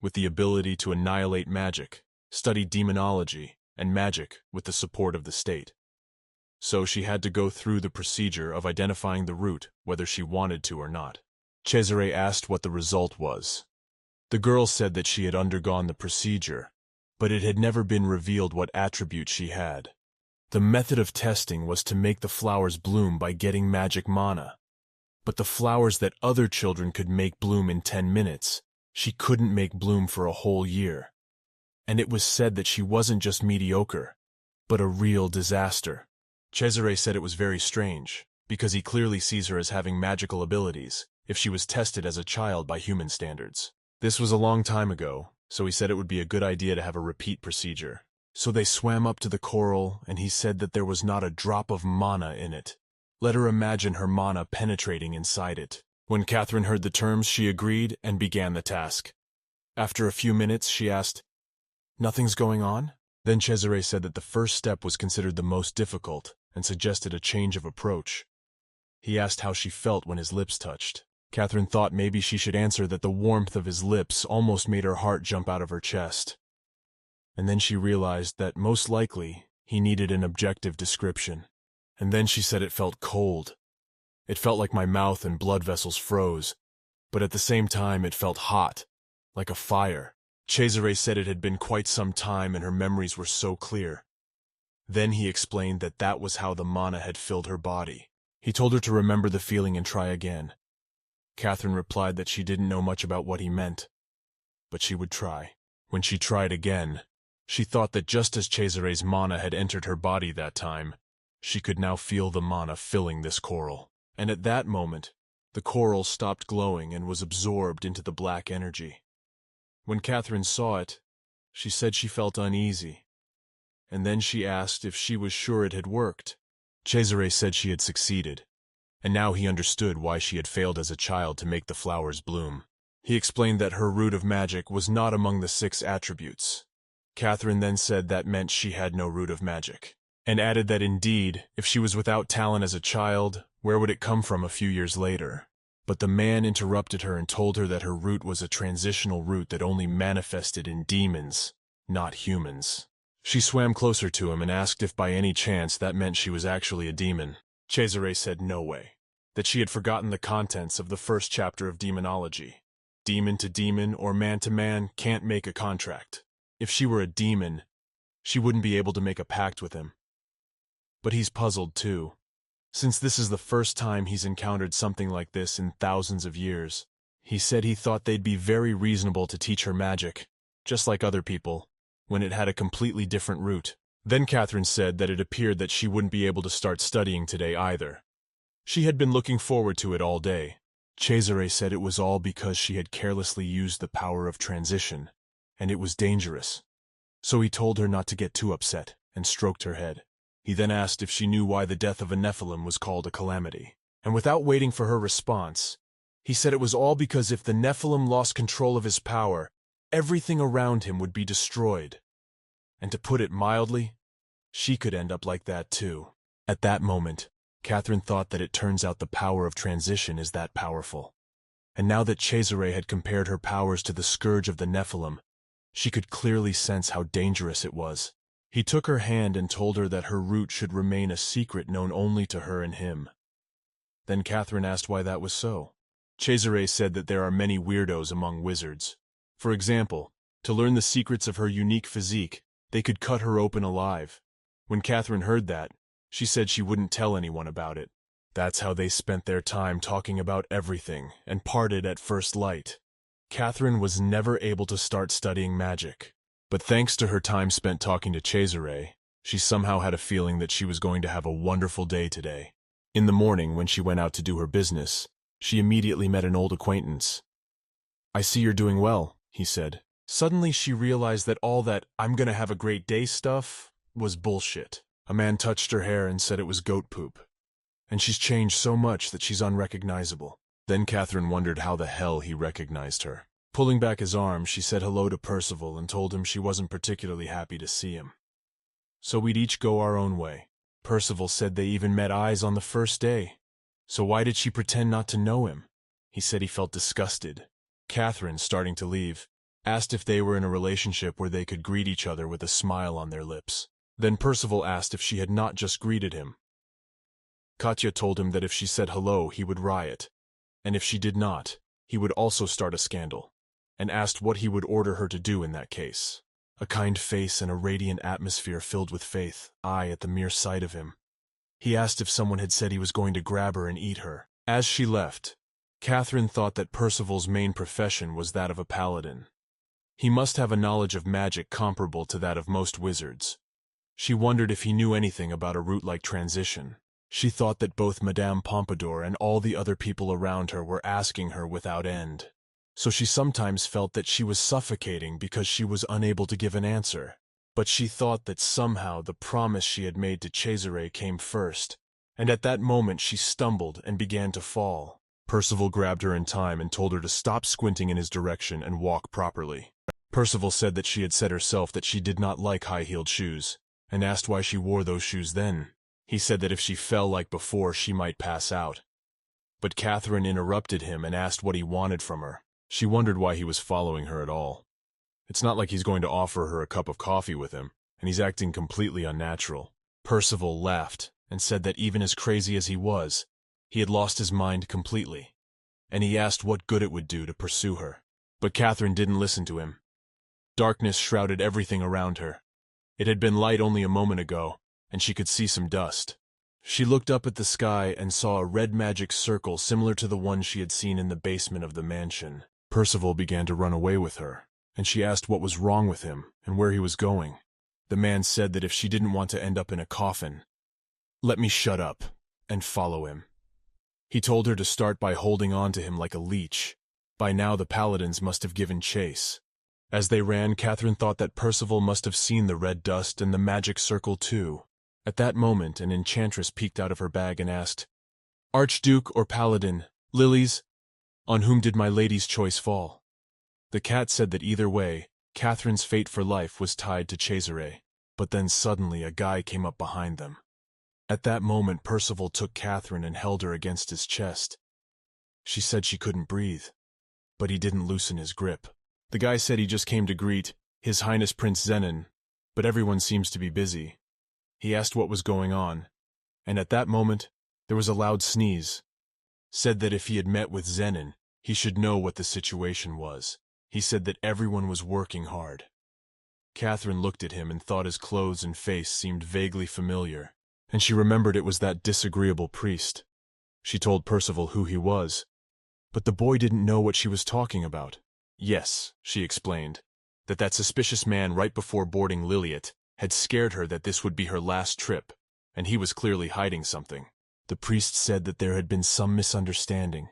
with the ability to annihilate magic, study demonology, and magic with the support of the state. So she had to go through the procedure of identifying the root, whether she wanted to or not. Cesare asked what the result was. The girl said that she had undergone the procedure, but it had never been revealed what attribute she had. The method of testing was to make the flowers bloom by getting magic mana. But the flowers that other children could make bloom in 10 minutes, she couldn't make bloom for a whole year. And it was said that she wasn't just mediocre, but a real disaster. Cesare said it was very strange, because he clearly sees her as having magical abilities, if she was tested as a child by human standards. This was a long time ago, so he said it would be a good idea to have a repeat procedure. So they swam up to the coral, and he said that there was not a drop of mana in it. Let her imagine her mana penetrating inside it. When Catherine heard the terms, she agreed and began the task. After a few minutes, she asked, "Nothing's going on?" Then Cesare said that the first step was considered the most difficult and suggested a change of approach. He asked how she felt when his lips touched. Catherine thought maybe she should answer that the warmth of his lips almost made her heart jump out of her chest. And then she realized that most likely he needed an objective description. And then she said it felt cold. It felt like my mouth and blood vessels froze, but at the same time it felt hot, like a fire. Cesare said it had been quite some time and her memories were so clear. Then he explained that that was how the mana had filled her body. He told her to remember the feeling and try again. Catherine replied that she didn't know much about what he meant, but she would try. When she tried again, she thought that just as Cesare's mana had entered her body that time, she could now feel the mana filling this coral. And at that moment, the coral stopped glowing and was absorbed into the black energy. When Catherine saw it, she said she felt uneasy, and then she asked if she was sure it had worked. Cesare said she had succeeded, and now he understood why she had failed as a child to make the flowers bloom. He explained that her root of magic was not among the 6 attributes. Catherine then said that meant she had no root of magic, and added that indeed, if she was without talent as a child, where would it come from a few years later? But the man interrupted her and told her that her root was a transitional root that only manifested in demons, not humans. She swam closer to him and asked if by any chance that meant she was actually a demon. Cesare said no way, that she had forgotten the contents of the first chapter of demonology. Demon to demon or man to man can't make a contract. If she were a demon, she wouldn't be able to make a pact with him. But he's puzzled too, since this is the first time he's encountered something like this in thousands of years. He said he thought they'd be very reasonable to teach her magic, just like other people, when it had a completely different root. Then Catherine said that it appeared that she wouldn't be able to start studying today either. She had been looking forward to it all day. Cesare said it was all because she had carelessly used the power of transition, and it was dangerous. So he told her not to get too upset, and stroked her head. He then asked if she knew why the death of a Nephilim was called a calamity. And without waiting for her response, he said it was all because if the Nephilim lost control of his power, everything around him would be destroyed. And to put it mildly, she could end up like that too. At that moment, Catherine thought that it turns out the power of transition is that powerful. And now that Cesare had compared her powers to the scourge of the Nephilim, she could clearly sense how dangerous it was. He took her hand and told her that her root should remain a secret known only to her and him. Then Catherine asked why that was so. Cesare said that there are many weirdos among wizards. For example, to learn the secrets of her unique physique, they could cut her open alive. When Catherine heard that, she said she wouldn't tell anyone about it. That's how they spent their time talking about everything and parted at first light. Catherine was never able to start studying magic. But thanks to her time spent talking to Cesare, she somehow had a feeling that she was going to have a wonderful day today. In the morning, when she went out to do her business, she immediately met an old acquaintance. "I see you're doing well," he said. Suddenly she realized that all that "I'm gonna have a great day" stuff was bullshit. A man touched her hair and said it was goat poop. And she's changed so much that she's unrecognizable. Then Catherine wondered how the hell he recognized her. Pulling back his arm, she said hello to Percival and told him she wasn't particularly happy to see him. So we'd each go our own way. Percival said they even met eyes on the first day. So why did she pretend not to know him? He said he felt disgusted. Catherine, starting to leave, asked if they were in a relationship where they could greet each other with a smile on their lips. Then Percival asked if she had not just greeted him. Katya told him that if she said hello, he would riot, and if she did not, he would also start a scandal, and asked what he would order her to do in that case. A kind face and a radiant atmosphere filled with faith, at the mere sight of him. He asked if someone had said he was going to grab her and eat her. As she left, Catherine thought that Percival's main profession was that of a paladin. He must have a knowledge of magic comparable to that of most wizards. She wondered if he knew anything about a root-like transition. She thought that both Madame Pompadour and all the other people around her were asking her without end. So she sometimes felt that she was suffocating because she was unable to give an answer. But she thought that somehow the promise she had made to Cesare came first, and at that moment she stumbled and began to fall. Percival grabbed her in time and told her to stop squinting in his direction and walk properly. Percival said that she had said herself that she did not like high-heeled shoes, and asked why she wore those shoes then. He said that if she fell like before, she might pass out. But Catherine interrupted him and asked what he wanted from her. She wondered why he was following her at all. It's not like he's going to offer her a cup of coffee with him, and he's acting completely unnatural. Percival laughed and said that even as crazy as he was, he had lost his mind completely, and he asked what good it would do to pursue her. But Catherine didn't listen to him. Darkness shrouded everything around her. It had been light only a moment ago, and she could see some dust. She looked up at the sky and saw a red magic circle similar to the one she had seen in the basement of the mansion. Percival began to run away with her, and she asked what was wrong with him and where he was going. The man said that if she didn't want to end up in a coffin, let me shut up and follow him. He told her to start by holding on to him like a leech. By now the paladins must have given chase. As they ran, Catherine thought that Percival must have seen the red dust and the magic circle too. At that moment, an enchantress peeked out of her bag and asked, "Archduke or paladin, lilies, on whom did my lady's choice fall?" The cat said that either way, Catherine's fate for life was tied to Cesare. But then suddenly a guy came up behind them. At that moment, Percival took Catherine and held her against his chest. She said she couldn't breathe, but he didn't loosen his grip. The guy said he just came to greet His Highness Prince Zenon, but everyone seems to be busy. He asked what was going on, and at that moment, there was a loud sneeze. Said that if he had met with Zenon, he should know what the situation was. He said that everyone was working hard. Catherine looked at him and thought his clothes and face seemed vaguely familiar, and she remembered it was that disagreeable priest. She told Percival who he was, but the boy didn't know what she was talking about. Yes, she explained, that suspicious man right before boarding Liliet had scared her that this would be her last trip, and he was clearly hiding something. The priest said that there had been some misunderstanding.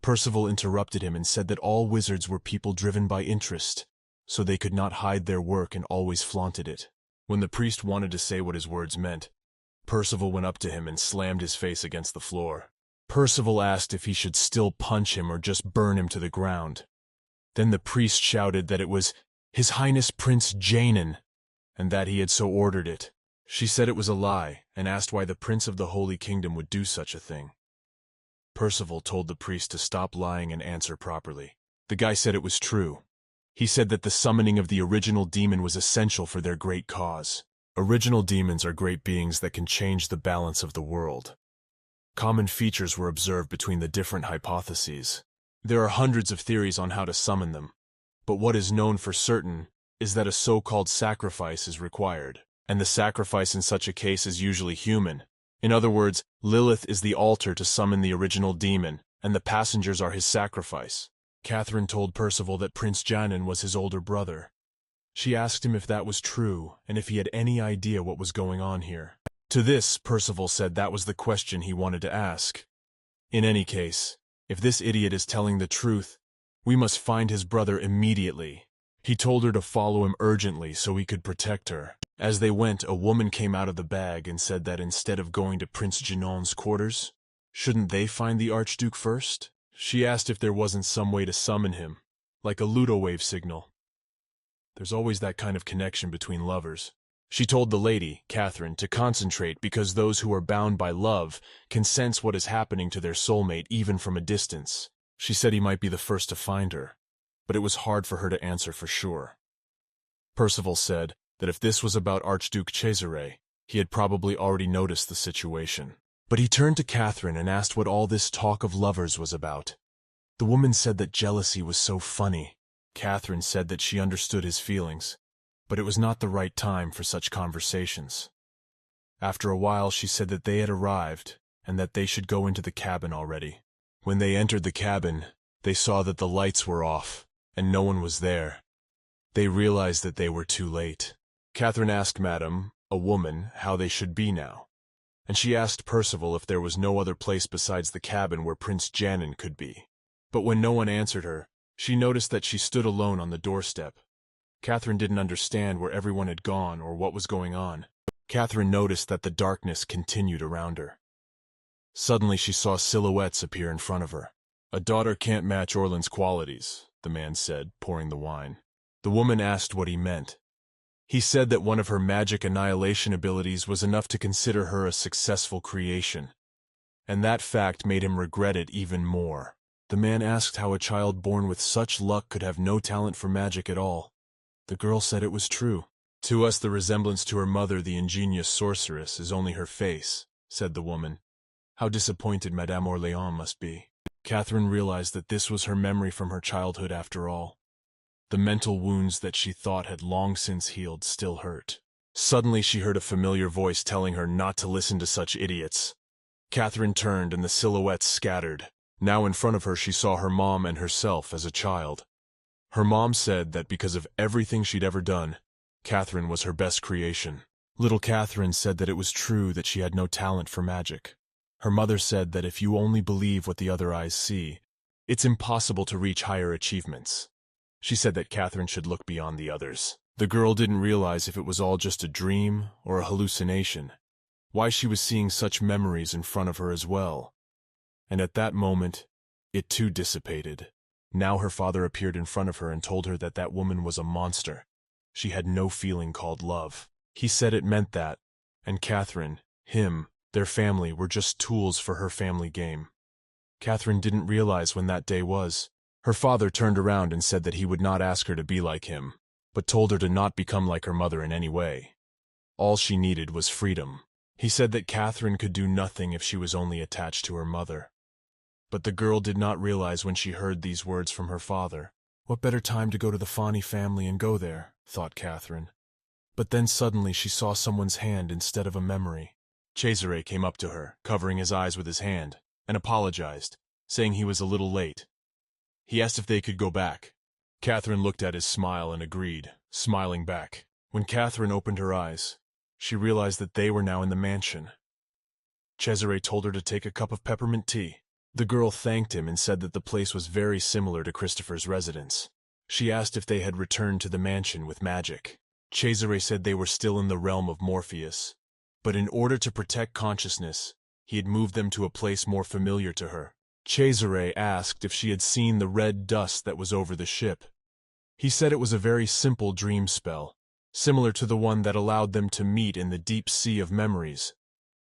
Percival interrupted him and said that all wizards were people driven by interest, so they could not hide their work and always flaunted it. When the priest wanted to say what his words meant, Percival went up to him and slammed his face against the floor. Percival asked if he should still punch him or just burn him to the ground. Then the priest shouted that it was His Highness Prince Janin, and that he had so ordered it. She said it was a lie, and asked why the Prince of the Holy Kingdom would do such a thing. Percival told the priest to stop lying and answer properly. The guy said it was true. He said that the summoning of the original demon was essential for their great cause. Original demons are great beings that can change the balance of the world. Common features were observed between the different hypotheses. There are hundreds of theories on how to summon them, but what is known for certain is that a so-called sacrifice is required, and the sacrifice in such a case is usually human. In other words, Lilith is the altar to summon the original demon, and the passengers are his sacrifice. Catherine told Percival that Prince Janin was his older brother. She asked him if that was true, and if he had any idea what was going on here. To this, Percival said that was the question he wanted to ask. In any case, if this idiot is telling the truth, we must find his brother immediately. He told her to follow him urgently so he could protect her. As they went, a woman came out of the bag and said that instead of going to Prince Janon's quarters, shouldn't they find the Archduke first? She asked if there wasn't some way to summon him, like a ludowave signal. There's always that kind of connection between lovers. She told the lady, Catherine, to concentrate because those who are bound by love can sense what is happening to their soulmate even from a distance. She said he might be the first to find her, but it was hard for her to answer for sure. Percival said that if this was about Archduke Cesare, he had probably already noticed the situation. But he turned to Catherine and asked what all this talk of lovers was about. The woman said that jealousy was so funny. Catherine said that she understood his feelings, but it was not the right time for such conversations. After a while, she said that they had arrived and that they should go into the cabin already. When they entered the cabin, they saw that the lights were off and no one was there. They realized that they were too late. Catherine asked Madame, a woman, how they should be now, and she asked Percival if there was no other place besides the cabin where Prince Janin could be. But when no one answered her, she noticed that she stood alone on the doorstep. Catherine didn't understand where everyone had gone or what was going on. Catherine noticed that the darkness continued around her. Suddenly she saw silhouettes appear in front of her. "A daughter can't match Orland's qualities," the man said, pouring the wine. The woman asked what he meant. He said that one of her magic annihilation abilities was enough to consider her a successful creation, and that fact made him regret it even more. The man asked how a child born with such luck could have no talent for magic at all. The girl said it was true. "To us the resemblance to her mother, the ingenious sorceress, is only her face," said the woman. How disappointed Madame Orléans must be. Catherine realized that this was her memory from her childhood after all. The mental wounds that she thought had long since healed still hurt. Suddenly she heard a familiar voice telling her not to listen to such idiots. Catherine turned and the silhouettes scattered. Now in front of her she saw her mom and herself as a child. Her mom said that because of everything she'd ever done, Catherine was her best creation. Little Catherine said that it was true that she had no talent for magic. Her mother said that if you only believe what the other eyes see, it's impossible to reach higher achievements. She said that Catherine should look beyond the others. The girl didn't realize if it was all just a dream or a hallucination, why she was seeing such memories in front of her as well. And at that moment, it too dissipated. Now her father appeared in front of her and told her that that woman was a monster. She had no feeling called love. He said it meant that, and Catherine, him, their family were just tools for her family game. Catherine didn't realize when that day was. Her father turned around and said that he would not ask her to be like him, but told her to not become like her mother in any way. All she needed was freedom. He said that Catherine could do nothing if she was only attached to her mother. But the girl did not realize when she heard these words from her father. What better time to go to the Fani family and go there, thought Catherine. But then suddenly she saw someone's hand instead of a memory. Cesare came up to her, covering his eyes with his hand, and apologized, saying he was a little late. He asked if they could go back. Catherine looked at his smile and agreed, smiling back. When Catherine opened her eyes, she realized that they were now in the mansion. Cesare told her to take a cup of peppermint tea. The girl thanked him and said that the place was very similar to Christopher's residence. She asked if they had returned to the mansion with magic. Cesare said they were still in the realm of Morpheus, but in order to protect consciousness, he had moved them to a place more familiar to her. Cesare asked if she had seen the red dust that was over the ship. He said it was a very simple dream spell, similar to the one that allowed them to meet in the deep sea of memories,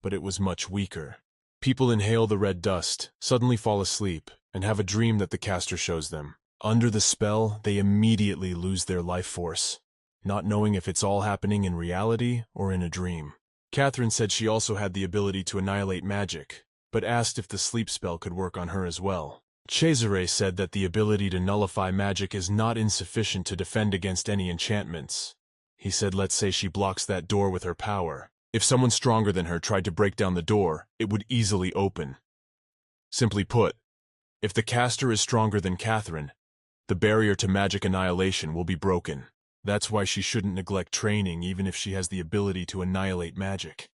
but it was much weaker. People inhale the red dust, suddenly fall asleep, and have a dream that the caster shows them. Under the spell, they immediately lose their life force, not knowing if it's all happening in reality or in a dream. Catherine said she also had the ability to annihilate magic, but asked if the sleep spell could work on her as well. Cesare said that the ability to nullify magic is not insufficient to defend against any enchantments. He said let's say she blocks that door with her power. If someone stronger than her tried to break down the door, it would easily open. Simply put, if the caster is stronger than Catherine, the barrier to magic annihilation will be broken. That's why she shouldn't neglect training even if she has the ability to annihilate magic.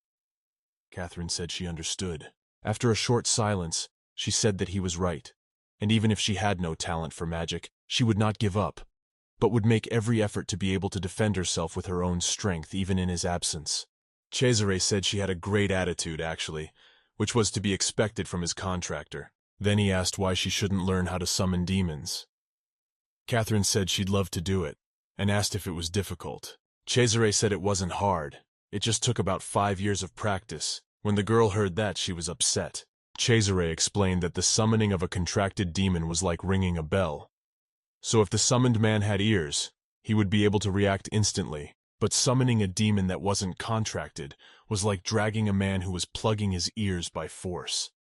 Catherine said she understood. After a short silence, she said that he was right, and even if she had no talent for magic, she would not give up, but would make every effort to be able to defend herself with her own strength even in his absence. Cesare said she had a great attitude, actually, which was to be expected from his contractor. Then he asked why she shouldn't learn how to summon demons. Catherine said she'd love to do it, and asked if it was difficult. Cesare said it wasn't hard. It just took about 5 years of practice. When the girl heard that, she was upset. Cesare explained that the summoning of a contracted demon was like ringing a bell. So if the summoned man had ears, he would be able to react instantly. But summoning a demon that wasn't contracted was like dragging a man who was plugging his ears by force.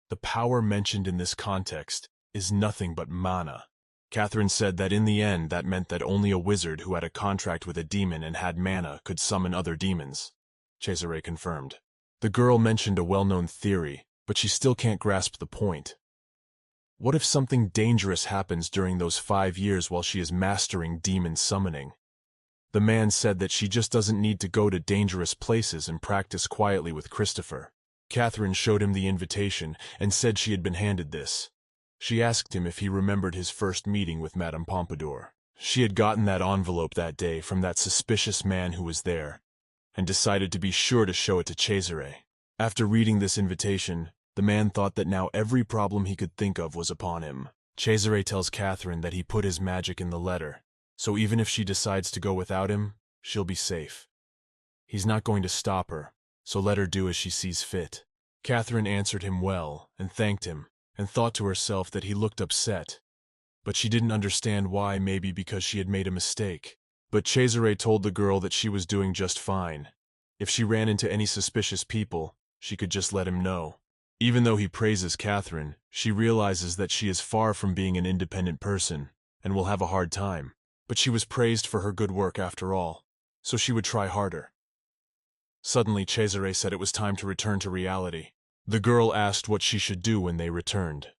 The power mentioned in this context is nothing but mana. Catherine said that in the end that meant that only a wizard who had a contract with a demon and had mana could summon other demons. Cesare confirmed. The girl mentioned a well-known theory, but she still can't grasp the point. What if something dangerous happens during those 5 years while she is mastering demon summoning? The man said that she just doesn't need to go to dangerous places and practice quietly with Christopher. Catherine showed him the invitation and said she had been handed this. She asked him if he remembered his first meeting with Madame Pompadour. She had gotten that envelope that day from that suspicious man who was there, and decided to be sure to show it to Cesare. After reading this invitation, the man thought that now every problem he could think of was upon him. Cesare tells Catherine that he put his magic in the letter, so even if she decides to go without him, she'll be safe. He's not going to stop her, so let her do as she sees fit. Catherine answered him well and thanked him, and thought to herself that he looked upset. But she didn't understand why, maybe because she had made a mistake. But Cesare told the girl that she was doing just fine. If she ran into any suspicious people, she could just let him know. Even though he praises Catherine, she realizes that she is far from being an independent person, and will have a hard time. But she was praised for her good work after all, so she would try harder. Suddenly, Cesare said it was time to return to reality. The girl asked what she should do when they returned.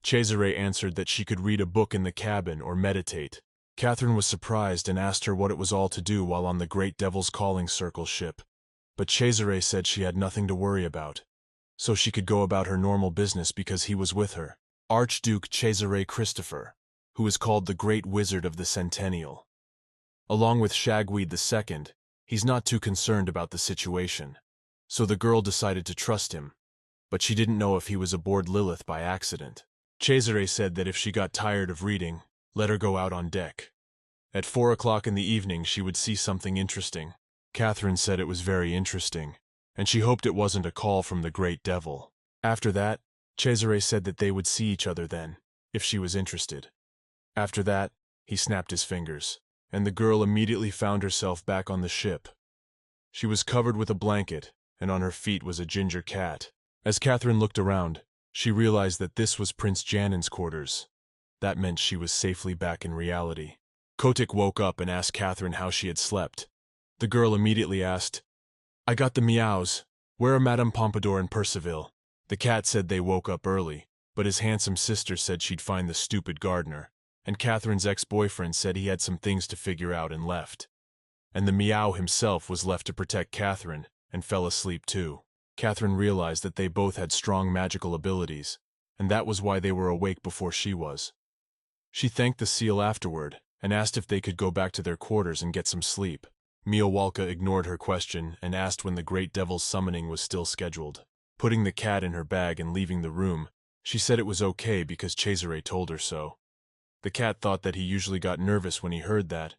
Cesare answered that she could read a book in the cabin or meditate. Catherine was surprised and asked her what it was all to do while on the Great Devil's Calling Circle ship. But Cesare said she had nothing to worry about, so she could go about her normal business because he was with her. Archduke Cesare Christopher, who is called the Great Wizard of the Centennial. Along with Shagweed II, he's not too concerned about the situation, so the girl decided to trust him, but she didn't know if he was aboard Lilith by accident. Cesare said that if she got tired of reading, let her go out on deck. At 4 o'clock in the evening she would see something interesting. Catherine said it was very interesting, and she hoped it wasn't a call from the Great Devil. After that, Cesare said that they would see each other then, if she was interested. After that, he snapped his fingers, and the girl immediately found herself back on the ship. She was covered with a blanket, and on her feet was a ginger cat. As Catherine looked around, she realized that this was Prince Janin's quarters. That meant she was safely back in reality. Kotick woke up and asked Catherine how she had slept. The girl immediately asked, "I got the meows. Where are Madame Pompadour and Percival?" The cat said they woke up early, but his handsome sister said she'd find the stupid gardener, and Catherine's ex-boyfriend said he had some things to figure out and left. And the meow himself was left to protect Catherine, and fell asleep too. Catherine realized that they both had strong magical abilities, and that was why they were awake before she was. She thanked the seal afterward, and asked if they could go back to their quarters and get some sleep. Miowalka ignored her question and asked when the Great Devil's summoning was still scheduled. Putting the cat in her bag and leaving the room, she said it was okay because Cesare told her so. The cat thought that he usually got nervous when he heard that,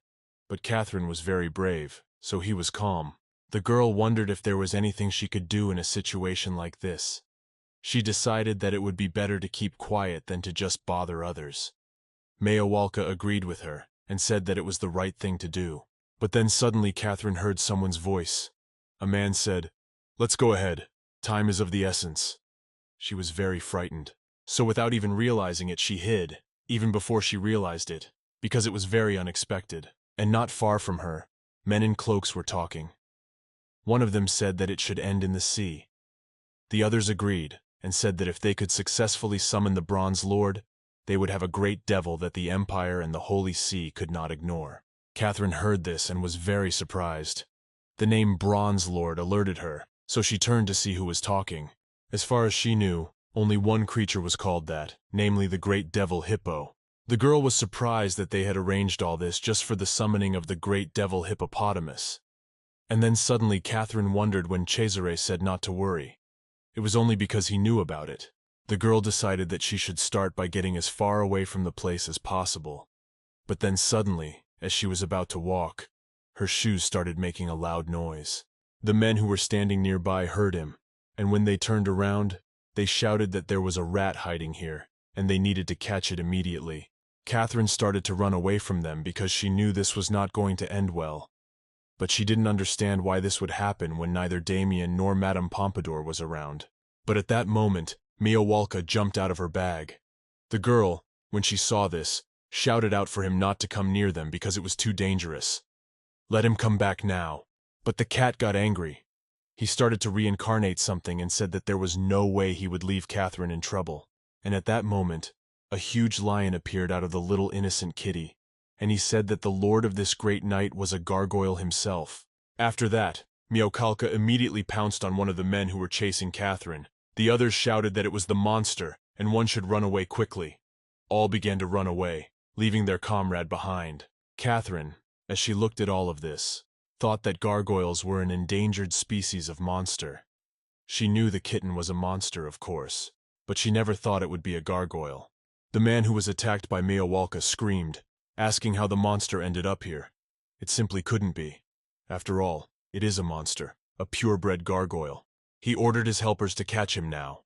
but Catherine was very brave, so he was calm. The girl wondered if there was anything she could do in a situation like this. She decided that it would be better to keep quiet than to just bother others. Miowalka agreed with her and said that it was the right thing to do. But then suddenly Catherine heard someone's voice. A man said, "Let's go ahead. Time is of the essence." She was very frightened, so without even realizing it she hid, even before she realized it, because it was very unexpected. And not far from her, men in cloaks were talking. One of them said that it should end in the sea. The others agreed, and said that if they could successfully summon the Bronze Lord, they would have a great devil that the Empire and the Holy See could not ignore. Catherine heard this and was very surprised. The name Bronze Lord alerted her, so she turned to see who was talking. As far as she knew, only one creature was called that, namely the Great Devil Hippo. The girl was surprised that they had arranged all this just for the summoning of the Great Devil Hippopotamus. And then suddenly Catherine wondered when Cesare said not to worry. It was only because he knew about it. The girl decided that she should start by getting as far away from the place as possible. But then suddenly, as she was about to walk, her shoes started making a loud noise. The men who were standing nearby heard him, and when they turned around, they shouted that there was a rat hiding here, and they needed to catch it immediately. Catherine started to run away from them because she knew this was not going to end well. But she didn't understand why this would happen when neither Damien nor Madame Pompadour was around. But at that moment, Miowalka jumped out of her bag. The girl, when she saw this, shouted out for him not to come near them because it was too dangerous. Let him come back now. But the cat got angry. He started to reincarnate something and said that there was no way he would leave Catherine in trouble. And at that moment, a huge lion appeared out of the little innocent kitty, and he said that the lord of this great night was a gargoyle himself. After that, Miowalka immediately pounced on one of the men who were chasing Catherine. The others shouted that it was the monster, and one should run away quickly. All began to run away, leaving their comrade behind. Catherine, as she looked at all of this, thought that gargoyles were an endangered species of monster. She knew the kitten was a monster, of course, but she never thought it would be a gargoyle. The man who was attacked by Miowalka screamed, asking how the monster ended up here. It simply couldn't be. After all, it is a monster, a purebred gargoyle. He ordered his helpers to catch him now.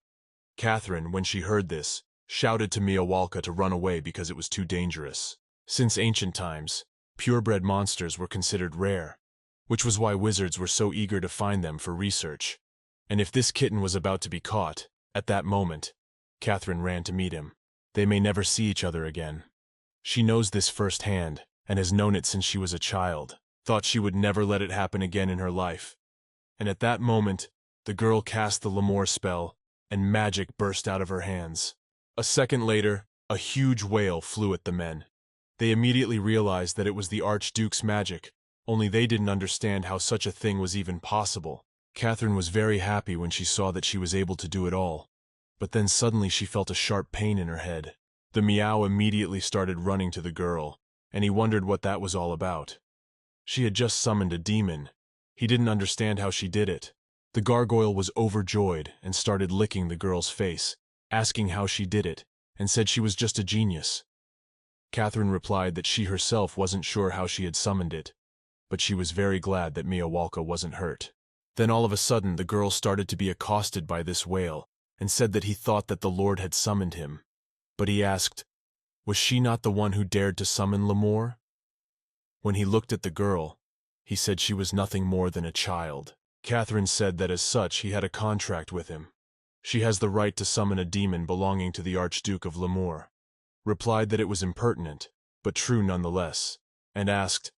Catherine, when she heard this, shouted to Miowalka to run away because it was too dangerous. Since ancient times, purebred monsters were considered rare, which was why wizards were so eager to find them for research. And if this kitten was about to be caught, at that moment, Catherine ran to meet him. They may never see each other again. She knows this firsthand, and has known it since she was a child. thought she would never let it happen again in her life. And at that moment, the girl cast the Lemore spell, and magic burst out of her hands. A second later, a huge whale flew at the men. They immediately realized that it was the Archduke's magic, only they didn't understand how such a thing was even possible. Catherine was very happy when she saw that she was able to do it all, but then suddenly she felt a sharp pain in her head. The meow immediately started running to the girl, and he wondered what that was all about. She had just summoned a demon. He didn't understand how she did it. The gargoyle was overjoyed and started licking the girl's face, asking how she did it, and said she was just a genius. Catherine replied that she herself wasn't sure how she had summoned it, but she was very glad that Miyawalka wasn't hurt. Then all of a sudden the girl started to be accosted by this whale, and said that he thought that the Lord had summoned him. But he asked, was she not the one who dared to summon Lemore? When he looked at the girl, he said she was nothing more than a child. Catherine said that as such he had a contract with him. She has the right to summon a demon belonging to the Archduke of Lemore. Replied that it was impertinent, but true nonetheless, and asked,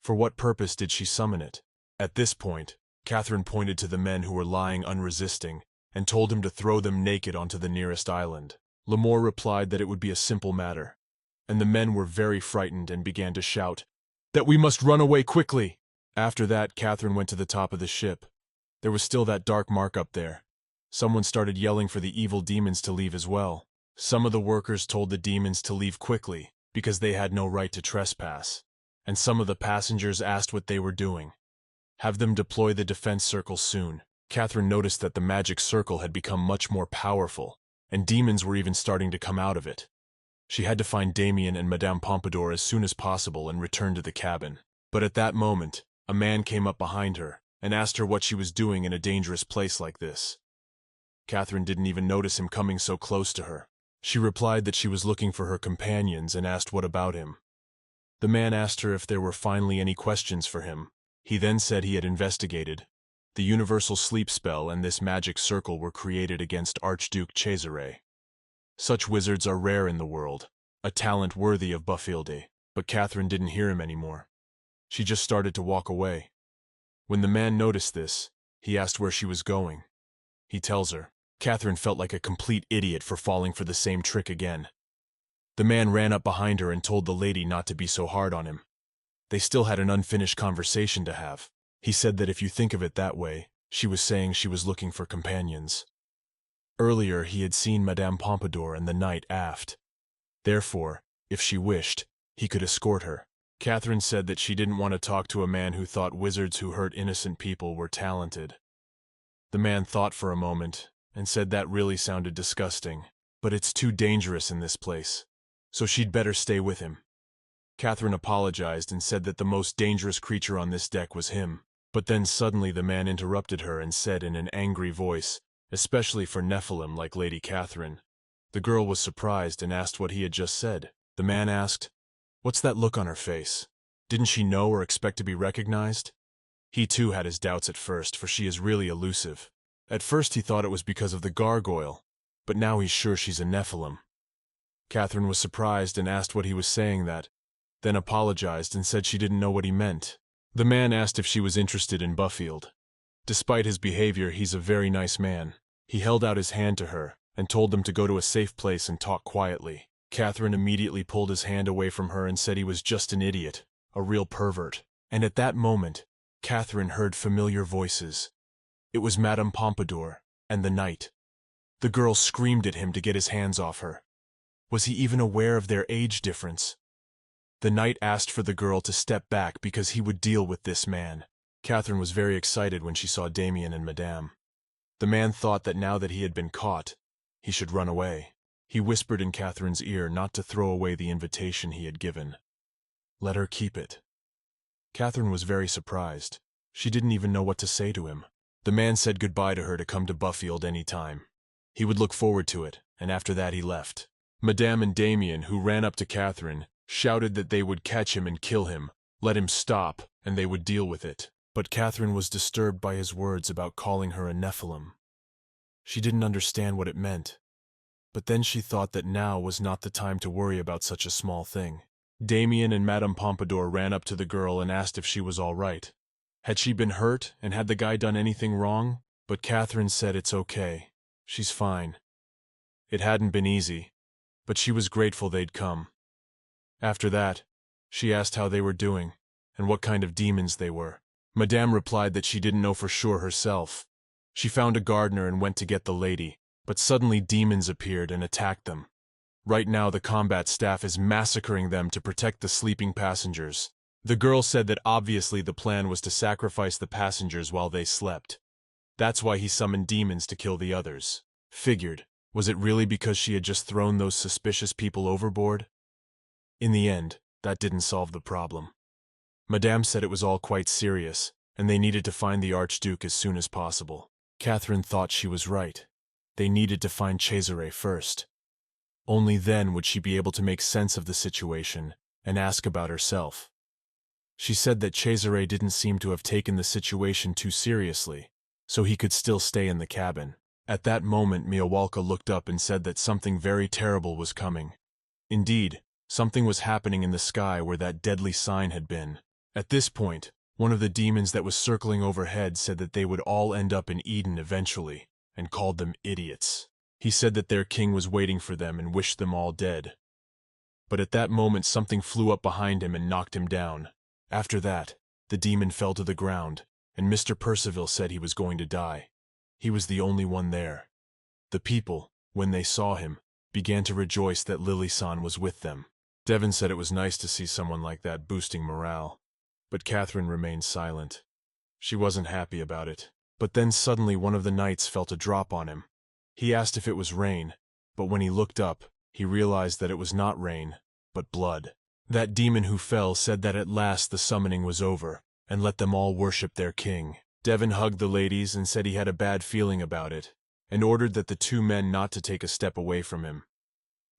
for what purpose did she summon it? At this point, Catherine pointed to the men who were lying unresisting, and told him to throw them naked onto the nearest island. Lemore replied that it would be a simple matter, and the men were very frightened and began to shout, that we must run away quickly. After that, Catherine went to the top of the ship. There was still that dark mark up there. Someone started yelling for the evil demons to leave as well. Some of the workers told the demons to leave quickly, because they had no right to trespass. And some of the passengers asked what they were doing. Have them deploy the defense circle soon. Catherine noticed that the magic circle had become much more powerful, and demons were even starting to come out of it. She had to find Damien and Madame Pompadour as soon as possible and return to the cabin. But at that moment, a man came up behind her and asked her what she was doing in a dangerous place like this. Catherine didn't even notice him coming so close to her. She replied that she was looking for her companions and asked what about him. The man asked her if there were finally any questions for him. He then said he had investigated. The universal sleep spell and this magic circle were created against Archduke Cesare. Such wizards are rare in the world, a talent worthy of Bufilde. But Catherine didn't hear him anymore. She just started to walk away. When the man noticed this, he asked where she was going. He tells her. Catherine felt like a complete idiot for falling for the same trick again. The man ran up behind her and told the lady not to be so hard on him. They still had an unfinished conversation to have. He said that if you think of it that way, she was saying she was looking for companions. Earlier he had seen Madame Pompadour and the knight aft. Therefore, if she wished, he could escort her. Catherine said that she didn't want to talk to a man who thought wizards who hurt innocent people were talented. The man thought for a moment, and said that really sounded disgusting, but it's too dangerous in this place, so she'd better stay with him. Catherine apologized and said that the most dangerous creature on this deck was him, but then suddenly the man interrupted her and said in an angry voice, especially for Nephilim like Lady Catherine. The girl was surprised and asked what he had just said. The man asked, "What's that look on her face? Didn't she know or expect to be recognized?" He too had his doubts at first, for she is really elusive. At first he thought it was because of the gargoyle, but now he's sure she's a Nephilim. Catherine was surprised and asked what he was saying that, then apologized and said she didn't know what he meant. The man asked if she was interested in Buffield. Despite his behavior, he's a very nice man. He held out his hand to her and told them to go to a safe place and talk quietly. Catherine immediately pulled his hand away from her and said he was just an idiot, a real pervert. And at that moment, Catherine heard familiar voices. It was Madame Pompadour and the knight. The girl screamed at him to get his hands off her. Was he even aware of their age difference? The knight asked for the girl to step back because he would deal with this man. Catherine was very excited when she saw Damien and Madame. The man thought that now that he had been caught, he should run away. He whispered in Catherine's ear not to throw away the invitation he had given. Let her keep it. Catherine was very surprised. She didn't even know what to say to him. The man said goodbye to her to come to Buffield any time. He would look forward to it, and after that he left. Madame and Damien, who ran up to Catherine, shouted that they would catch him and kill him, let him stop, and they would deal with it. But Catherine was disturbed by his words about calling her a Nephilim. She didn't understand what it meant. But then she thought that now was not the time to worry about such a small thing. Damien and Madame Pompadour ran up to the girl and asked if she was all right. Had she been hurt, and had the guy done anything wrong? But Catherine said it's okay. She's fine. It hadn't been easy, but she was grateful they'd come. After that, she asked how they were doing, and what kind of demons they were. Madame replied that she didn't know for sure herself. She found a gardener and went to get the lady, but suddenly demons appeared and attacked them. Right now the combat staff is massacring them to protect the sleeping passengers. The girl said that obviously the plan was to sacrifice the passengers while they slept. That's why he summoned demons to kill the others. Figured. Was it really because she had just thrown those suspicious people overboard? In the end, that didn't solve the problem. Madame said it was all quite serious, and they needed to find the Archduke as soon as possible. Catherine thought she was right. They needed to find Cesare first. Only then would she be able to make sense of the situation and ask about herself. She said that Cesare didn't seem to have taken the situation too seriously, so he could still stay in the cabin. At that moment Miawalka looked up and said that something very terrible was coming. Indeed, something was happening in the sky where that deadly sign had been. At this point, one of the demons that was circling overhead said that they would all end up in Eden eventually, and called them idiots. He said that their king was waiting for them and wished them all dead. But at that moment something flew up behind him and knocked him down. After that, the demon fell to the ground, and Mr. Percival said he was going to die. He was the only one there. The people, when they saw him, began to rejoice that Lily-san was with them. Devon said it was nice to see someone like that boosting morale. But Catherine remained silent. She wasn't happy about it. But then suddenly one of the knights felt a drop on him. He asked if it was rain, but when he looked up, he realized that it was not rain, but blood. That demon who fell said that at last the summoning was over, and let them all worship their king. Devon hugged the ladies and said he had a bad feeling about it, and ordered that the two men not to take a step away from him.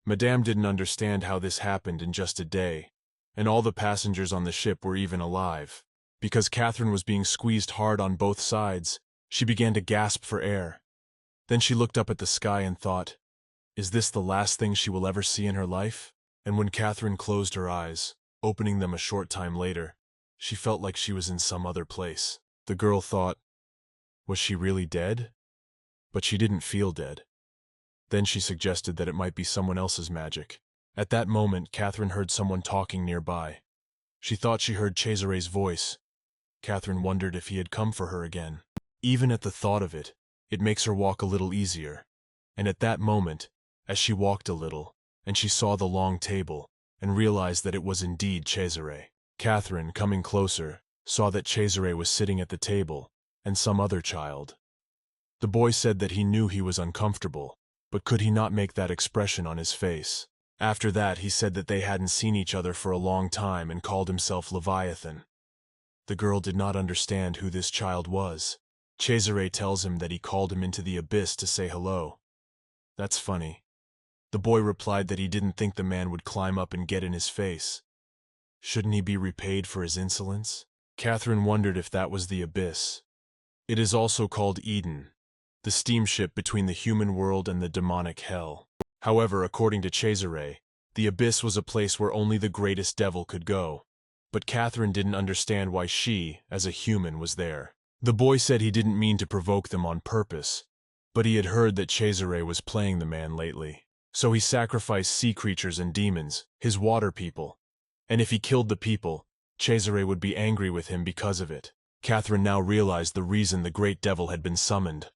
Madame didn't understand how this happened in just a day, and all the passengers on the ship were even alive. Because Catherine was being squeezed hard on both sides, she began to gasp for air. Then she looked up at the sky and thought, is this the last thing she will ever see in her life? And when Catherine closed her eyes, opening them a short time later, she felt like she was in some other place. The girl thought, was she really dead? But she didn't feel dead. Then she suggested that it might be someone else's magic. At that moment, Catherine heard someone talking nearby. She thought she heard Cesare's voice. Catherine wondered if he had come for her again. Even at the thought of it, it makes her walk a little easier. And at that moment, as she walked a little, and she saw the long table, and realized that it was indeed Cesare. Catherine, coming closer, saw that Cesare was sitting at the table, and some other child. The boy said that he knew he was uncomfortable, but could he not make that expression on his face? After that he said that they hadn't seen each other for a long time and called himself Leviathan. The girl did not understand who this child was. Cesare tells him that he called him into the abyss to say hello. That's funny. The boy replied that he didn't think the man would climb up and get in his face. Shouldn't he be repaid for his insolence? Catherine wondered if that was the abyss. It is also called Eden, the steamship between the human world and the demonic hell. However, according to Cesare, the abyss was a place where only the greatest devil could go. But Catherine didn't understand why she, as a human, was there. The boy said he didn't mean to provoke them on purpose, but he had heard that Cesare was playing the man lately. So he sacrificed sea creatures and demons, his water people. And if he killed the people, Cesare would be angry with him because of it. Catherine now realized the reason the great devil had been summoned.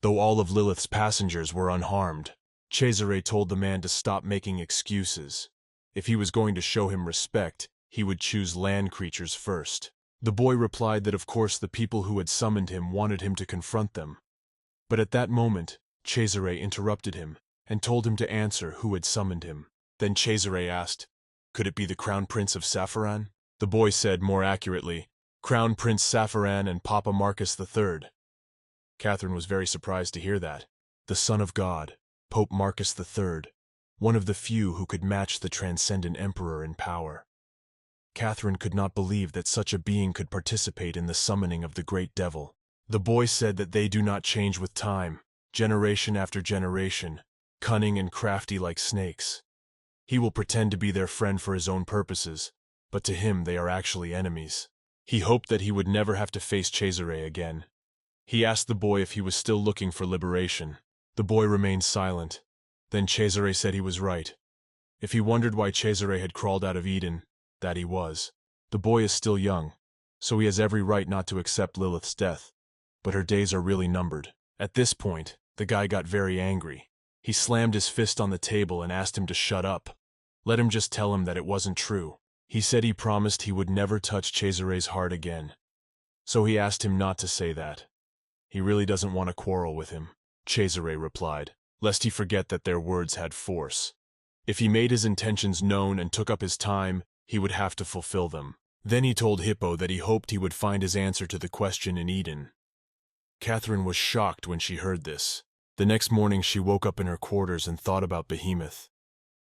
Though all of Lilith's passengers were unharmed, Cesare told the man to stop making excuses. If he was going to show him respect, he would choose land creatures first. The boy replied that of course the people who had summoned him wanted him to confront them. But at that moment, Cesare interrupted him and told him to answer who had summoned him. Then Cesare asked, could it be the Crown Prince of Sapharan? The boy said more accurately, Crown Prince Sapharan and Papa Marcus III. Catherine was very surprised to hear that. The Son of God, Pope Marcus III, one of the few who could match the transcendent emperor in power. Catherine could not believe that such a being could participate in the summoning of the great devil. The boy said that they do not change with time, generation after generation, cunning and crafty like snakes. He will pretend to be their friend for his own purposes, but to him they are actually enemies. He hoped that he would never have to face Cesare again. He asked the boy if he was still looking for liberation. The boy remained silent. Then Cesare said he was right. If he wondered why Cesare had crawled out of Eden, that he was. The boy is still young, so he has every right not to accept Lilith's death, but her days are really numbered. At this point, the guy got very angry. He slammed his fist on the table and asked him to shut up. Let him just tell him that it wasn't true. He said he promised he would never touch Cesare's heart again. So he asked him not to say that. He really doesn't want to quarrel with him, Cesare replied, lest he forget that their words had force. If he made his intentions known and took up his time, he would have to fulfill them. Then he told Hippo that he hoped he would find his answer to the question in Eden. Catherine was shocked when she heard this. The next morning she woke up in her quarters and thought about Behemoth.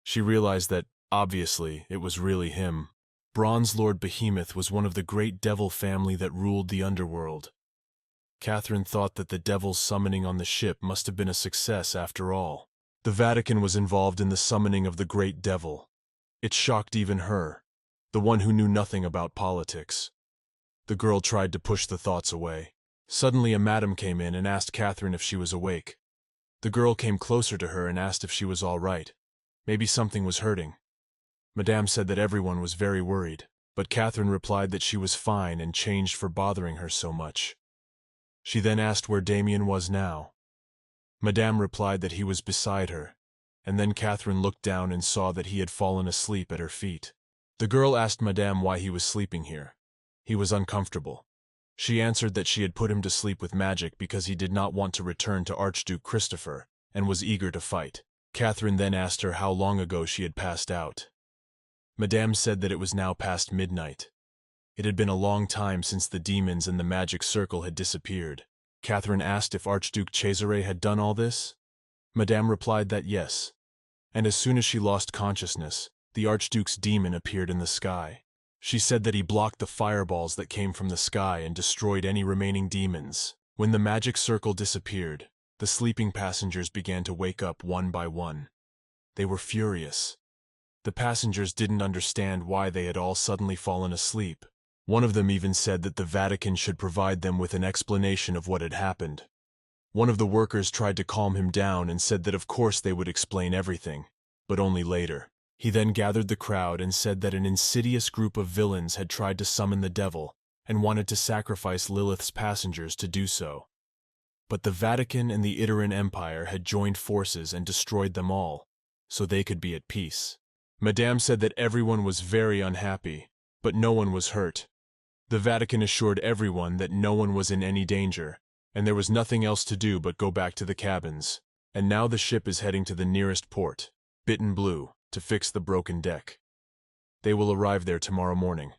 She realized that, obviously, it was really him. Bronze Lord Behemoth was one of the great devil family that ruled the underworld. Catherine thought that the devil's summoning on the ship must have been a success after all. The Vatican was involved in the summoning of the great devil. It shocked even her, the one who knew nothing about politics. The girl tried to push the thoughts away. Suddenly a madam came in and asked Catherine if she was awake. The girl came closer to her and asked if she was all right. Maybe something was hurting. Madame said that everyone was very worried, but Catherine replied that she was fine and changed for bothering her so much. She then asked where Damien was now. Madame replied that he was beside her, and then Catherine looked down and saw that he had fallen asleep at her feet. The girl asked Madame why he was sleeping here. He was uncomfortable. She answered that she had put him to sleep with magic because he did not want to return to Archduke Christopher and was eager to fight. Catherine then asked her how long ago she had passed out. Madame said that it was now past midnight. It had been a long time since the demons and the magic circle had disappeared. Catherine asked if Archduke Cesare had done all this. Madame replied that yes, and as soon as she lost consciousness, the Archduke's demon appeared in the sky. She said that he blocked the fireballs that came from the sky and destroyed any remaining demons. When the magic circle disappeared, the sleeping passengers began to wake up one by one. They were furious. The passengers didn't understand why they had all suddenly fallen asleep. One of them even said that the Vatican should provide them with an explanation of what had happened. One of the workers tried to calm him down and said that of course they would explain everything, but only later. He then gathered the crowd and said that an insidious group of villains had tried to summon the devil and wanted to sacrifice Lilith's passengers to do so. But the Vatican and the Iteran Empire had joined forces and destroyed them all, so they could be at peace. Madame said that everyone was very unhappy, but no one was hurt. The Vatican assured everyone that no one was in any danger, and there was nothing else to do but go back to the cabins. And now the ship is heading to the nearest port, Bitten Blue, to fix the broken deck. They will arrive there tomorrow morning.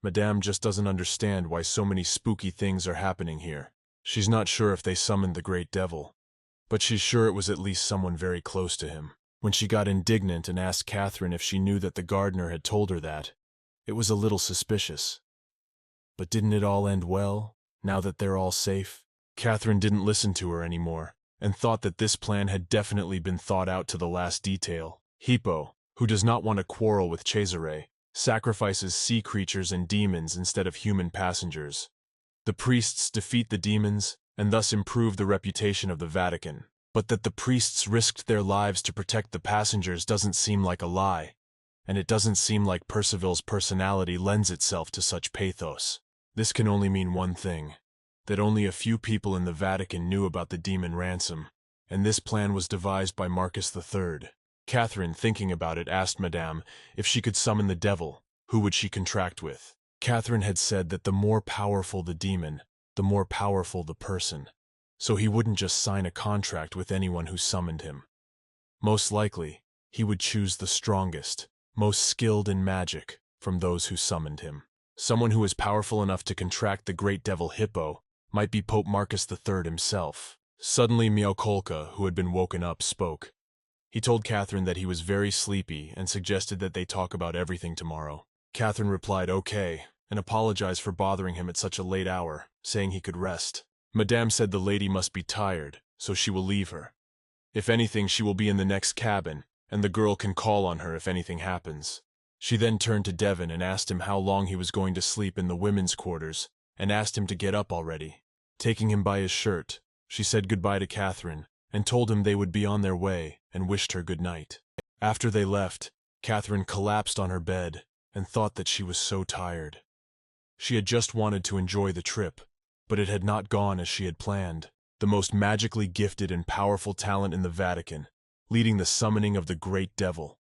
Madame just doesn't understand why so many spooky things are happening here. She's not sure if they summoned the great devil, but she's sure it was at least someone very close to him. When she got indignant and asked Catherine if she knew that the gardener had told her that, it was a little suspicious. But didn't it all end well, now that they're all safe? Catherine didn't listen to her anymore, and thought that this plan had definitely been thought out to the last detail. Hippo, who does not want to quarrel with Cesare, sacrifices sea creatures and demons instead of human passengers. The priests defeat the demons, and thus improve the reputation of the Vatican. But that the priests risked their lives to protect the passengers doesn't seem like a lie, and it doesn't seem like Percival's personality lends itself to such pathos. This can only mean one thing, that only a few people in the Vatican knew about the demon ransom, and this plan was devised by Marcus III. Catherine, thinking about it, asked Madame if she could summon the devil, who would she contract with? Catherine had said that the more powerful the demon, the more powerful the person, so he wouldn't just sign a contract with anyone who summoned him. Most likely, he would choose the strongest, most skilled in magic from those who summoned him. Someone who is powerful enough to contract the great devil Hippo might be Pope Marcus III himself. Suddenly Miaukolka, who had been woken up, spoke. He told Catherine that he was very sleepy and suggested that they talk about everything tomorrow. Catherine replied okay, and apologized for bothering him at such a late hour, saying he could rest. Madame said the lady must be tired, so she will leave her. If anything, she will be in the next cabin, and the girl can call on her if anything happens. She then turned to Devon and asked him how long he was going to sleep in the women's quarters, and asked him to get up already. Taking him by his shirt, she said goodbye to Catherine, and told him they would be on their way, and wished her good night. After they left, Catherine collapsed on her bed and thought that she was so tired. She had just wanted to enjoy the trip, but it had not gone as she had planned. The most magically gifted and powerful talent in the Vatican, leading the summoning of the great devil.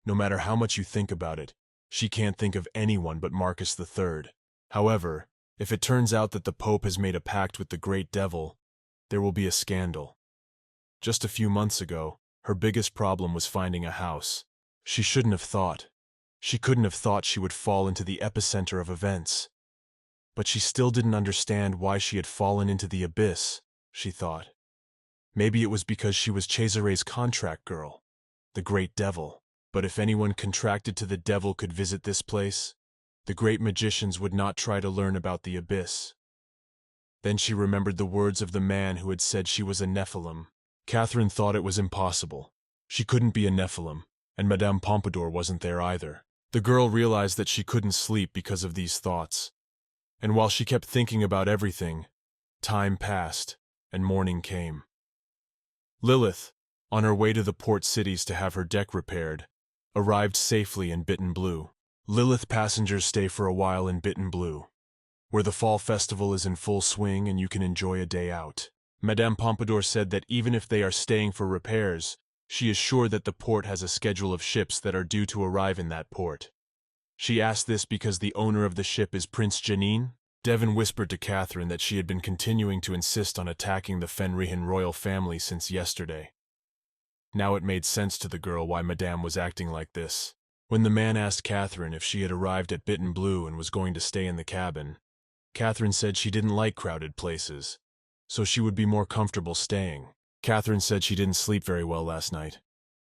No matter how much you think about it, she can't think of anyone but Marcus III. However, if it turns out that the Pope has made a pact with the great devil, there will be a scandal. Just a few months ago, her biggest problem was finding a house. She couldn't have thought she would fall into the epicenter of events. But she still didn't understand why she had fallen into the abyss, she thought. Maybe it was because she was Cesare's contract girl, the great devil. But if anyone contracted to the devil could visit this place, the great magicians would not try to learn about the abyss. Then she remembered the words of the man who had said she was a Nephilim. Catherine thought it was impossible. She couldn't be a Nephilim, and Madame Pompadour wasn't there either. The girl realized that she couldn't sleep because of these thoughts. And while she kept thinking about everything, time passed, and morning came. Lilith, on her way to the port cities to have her deck repaired, arrived safely in Bitten Blue. Lilith passengers stay for a while in Bitten Blue, where the fall festival is in full swing and you can enjoy a day out. Madame Pompadour said that even if they are staying for repairs, she is sure that the port has a schedule of ships that are due to arrive in that port. She asked this because the owner of the ship is Prince Janine. Devon whispered to Catherine that she had been continuing to insist on attacking the Fenrihan royal family since yesterday. Now it made sense to the girl why Madame was acting like this. When the man asked Catherine if she had arrived at Bitten Blue and was going to stay in the cabin, Catherine said she didn't like crowded places, so she would be more comfortable staying. Catherine said she didn't sleep very well last night,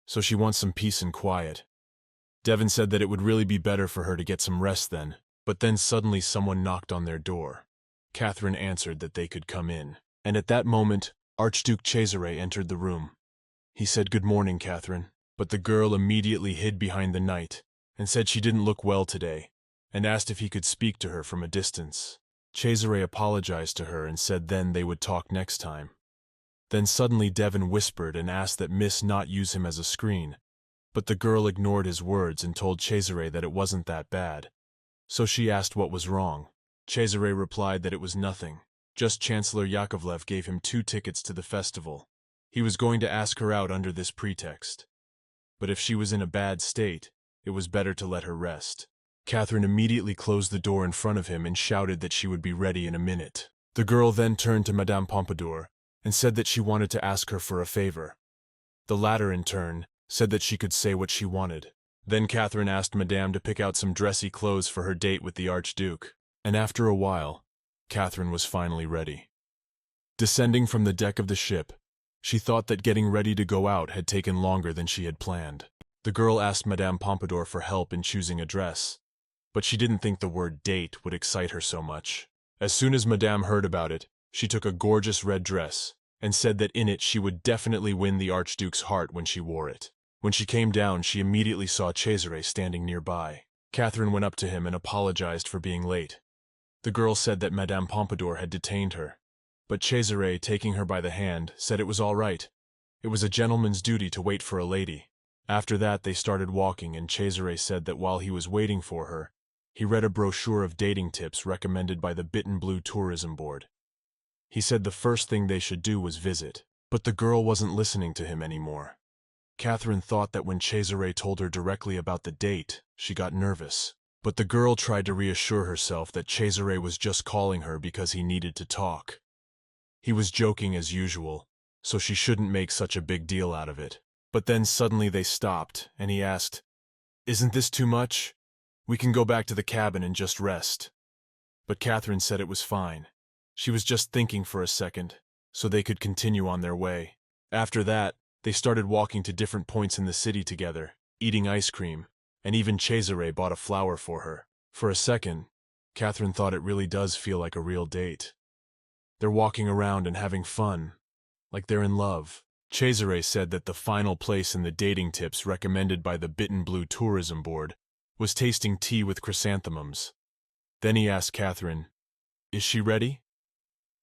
so she wants some peace and quiet. Devon said that it would really be better for her to get some rest then, but then suddenly someone knocked on their door. Catherine answered that they could come in, and at that moment, Archduke Cesare entered the room. He said, "Good morning, Catherine," but the girl immediately hid behind the knight and said she didn't look well today, and asked if he could speak to her from a distance. Cesare apologized to her and said then they would talk next time. Then suddenly Devon whispered and asked that Miss not use him as a screen, but the girl ignored his words and told Cesare that it wasn't that bad. So she asked what was wrong. Cesare replied that it was nothing, just Chancellor Yakovlev gave him 2 tickets to the festival. He was going to ask her out under this pretext. But if she was in a bad state, it was better to let her rest. Catherine immediately closed the door in front of him and shouted that she would be ready in a minute. The girl then turned to Madame Pompadour and said that she wanted to ask her for a favor. The latter, in turn, said that she could say what she wanted. Then Catherine asked Madame to pick out some dressy clothes for her date with the Archduke. And after a while, Catherine was finally ready. Descending from the deck of the ship, she thought that getting ready to go out had taken longer than she had planned. The girl asked Madame Pompadour for help in choosing a dress, but she didn't think the word date would excite her so much. As soon as Madame heard about it, she took a gorgeous red dress and said that in it she would definitely win the Archduke's heart when she wore it. When she came down, she immediately saw Cesare standing nearby. Catherine went up to him and apologized for being late. The girl said that Madame Pompadour had detained her, but Cesare, taking her by the hand, said it was all right. It was a gentleman's duty to wait for a lady. After that, they started walking, and Cesare said that while he was waiting for her, he read a brochure of dating tips recommended by the Bitten Blue Tourism Board. He said the first thing they should do was visit, but the girl wasn't listening to him anymore. Catherine thought that when Cesare told her directly about the date, she got nervous. But the girl tried to reassure herself that Cesare was just calling her because he needed to talk. He was joking as usual, so she shouldn't make such a big deal out of it. But then suddenly they stopped, and he asked, "Isn't this too much? We can go back to the cabin and just rest." But Catherine said it was fine. She was just thinking for a second, so they could continue on their way. After that, they started walking to different points in the city together, eating ice cream, and even Cesare bought a flower for her. For a second, Catherine thought it really does feel like a real date. They're walking around and having fun, like they're in love. Cesare said that the final place in the dating tips recommended by the Bitten Blue Tourism Board was tasting tea with chrysanthemums. Then he asked Catherine, "Is she ready?"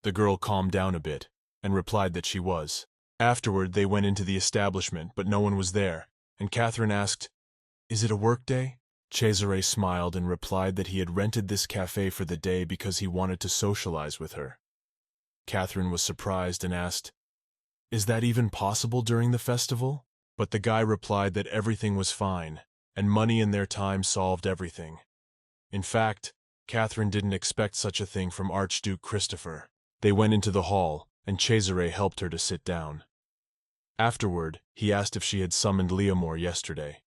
The girl calmed down a bit and replied that she was. Afterward, they went into the establishment, but no one was there, and Catherine asked, "Is it a work day?" Cesare smiled and replied that he had rented this cafe for the day because he wanted to socialize with her. Catherine was surprised and asked, "Is that even possible during the festival?" But the guy replied that everything was fine, and money and their time solved everything. In fact, Catherine didn't expect such a thing from Archduke Christopher. They went into the hall, and Cesare helped her to sit down. Afterward, he asked if she had summoned Leomore yesterday.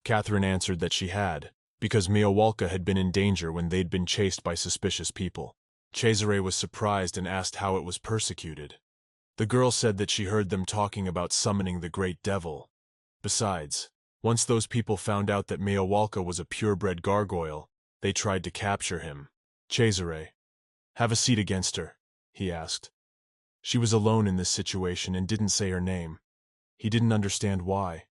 Catherine answered that she had, because Miawalka had been in danger when they'd been chased by suspicious people. Cesare was surprised and asked how it was persecuted. The girl said that she heard them talking about summoning the great devil. Besides, once those people found out that Miawalka was a purebred gargoyle, they tried to capture him. "Cesare, have a seat against her," he asked. She was alone in this situation and didn't say her name. He didn't understand why.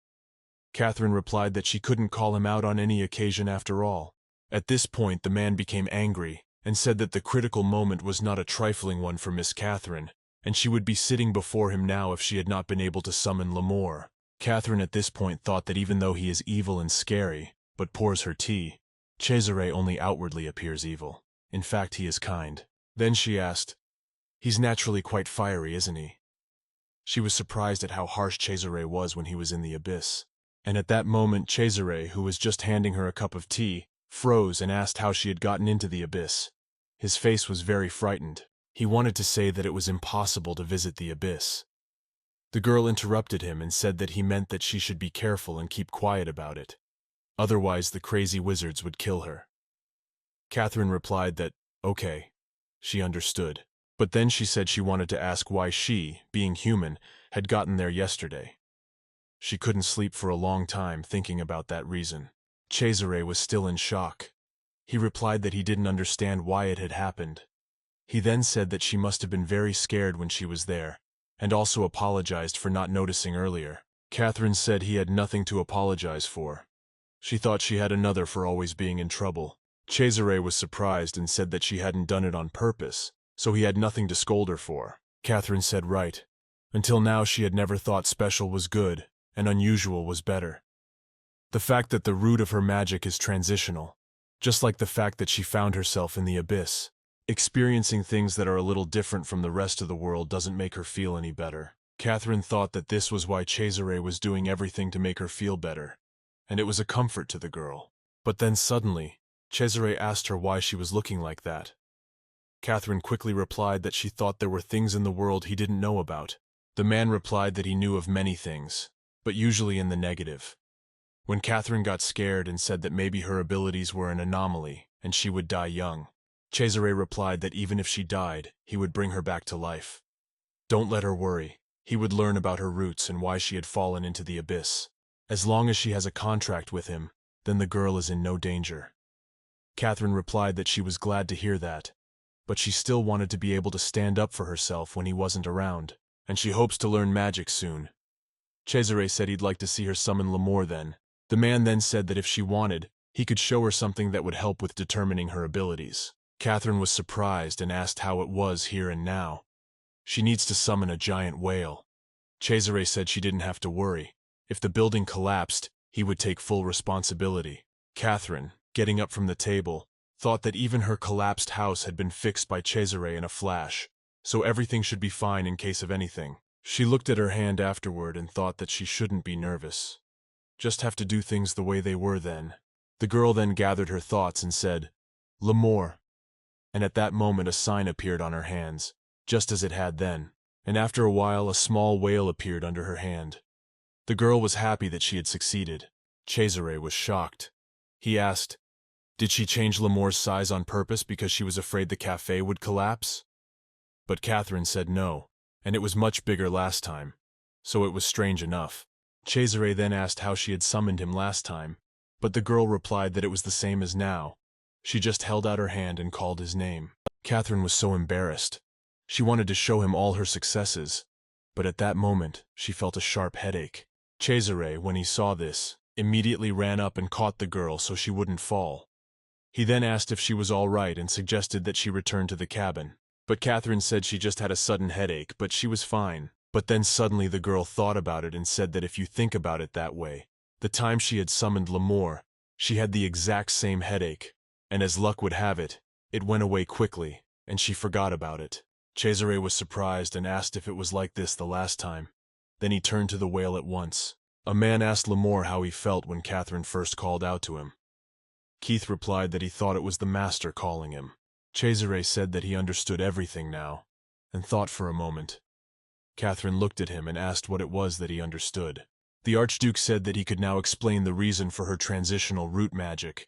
Catherine replied that she couldn't call him out on any occasion after all. At this point, the man became angry and said that the critical moment was not a trifling one for Miss Catherine, and she would be sitting before him now if she had not been able to summon Leomore. Catherine at this point thought that even though he is evil and scary, but pours her tea, Cesare only outwardly appears evil. In fact, he is kind. Then she asked, "He's naturally quite fiery, isn't he?" She was surprised at how harsh Cesare was when he was in the abyss. And at that moment, Cesare, who was just handing her a cup of tea, froze and asked how she had gotten into the abyss. His face was very frightened. He wanted to say that it was impossible to visit the abyss. The girl interrupted him and said that he meant that she should be careful and keep quiet about it. Otherwise, the crazy wizards would kill her. Catherine replied that, okay, she understood. But then she said she wanted to ask why she, being human, had gotten there yesterday. She couldn't sleep for a long time thinking about that reason. Cesare was still in shock. He replied that he didn't understand why it had happened. He then said that she must have been very scared when she was there, and also apologized for not noticing earlier. Catherine said he had nothing to apologize for. She thought she had another for always being in trouble. Cesare was surprised and said that she hadn't done it on purpose, so he had nothing to scold her for. Catherine said right. Until now she had never thought special was good, and unusual was better. The fact that the root of her magic is transitional, just like the fact that she found herself in the abyss. Experiencing things that are a little different from the rest of the world doesn't make her feel any better. Catherine thought that this was why Cesare was doing everything to make her feel better, and it was a comfort to the girl. But then suddenly, Cesare asked her why she was looking like that. Catherine quickly replied that she thought there were things in the world he didn't know about. The man replied that he knew of many things, but usually in the negative. When Catherine got scared and said that maybe her abilities were an anomaly and she would die young, Cesare replied that even if she died, he would bring her back to life. Don't let her worry. He would learn about her roots and why she had fallen into the abyss. As long as she has a contract with him, then the girl is in no danger. Catherine replied that she was glad to hear that, but she still wanted to be able to stand up for herself when he wasn't around, and she hopes to learn magic soon. Cesare said he'd like to see her summon Leomore then. The man then said that if she wanted, he could show her something that would help with determining her abilities. Catherine was surprised and asked how it was here and now. She needs to summon a giant whale. Cesare said she didn't have to worry. If the building collapsed, he would take full responsibility. Catherine, getting up from the table, thought that even her collapsed house had been fixed by Cesare in a flash, so everything should be fine in case of anything. She looked at her hand afterward and thought that she shouldn't be nervous. Just have to do things the way they were then. The girl then gathered her thoughts and said, "Leomore." And at that moment a sign appeared on her hands, just as it had then. And after a while a small whale appeared under her hand. The girl was happy that she had succeeded. Cesare was shocked. He asked, did she change Leomore's size on purpose because she was afraid the cafe would collapse? But Catherine said no, and it was much bigger last time, so it was strange enough. Cesare then asked how she had summoned him last time, but the girl replied that it was the same as now. She just held out her hand and called his name. Catherine was so embarrassed. She wanted to show him all her successes, but at that moment she felt a sharp headache. Cesare, when he saw this, immediately ran up and caught the girl so she wouldn't fall. He then asked if she was all right and suggested that she return to the cabin. But Catherine said she just had a sudden headache, but she was fine. But then suddenly the girl thought about it and said that if you think about it that way, the time she had summoned L'Amour, she had the exact same headache, and as luck would have it, it went away quickly, and she forgot about it. Cesare was surprised and asked if it was like this the last time. Then he turned to the whale at once. A man asked L'Amour how he felt when Catherine first called out to him. Keith replied that he thought it was the master calling him. Cesare said that he understood everything now, and thought for a moment. Catherine looked at him and asked what it was that he understood. The Archduke said that he could now explain the reason for her transitional root magic.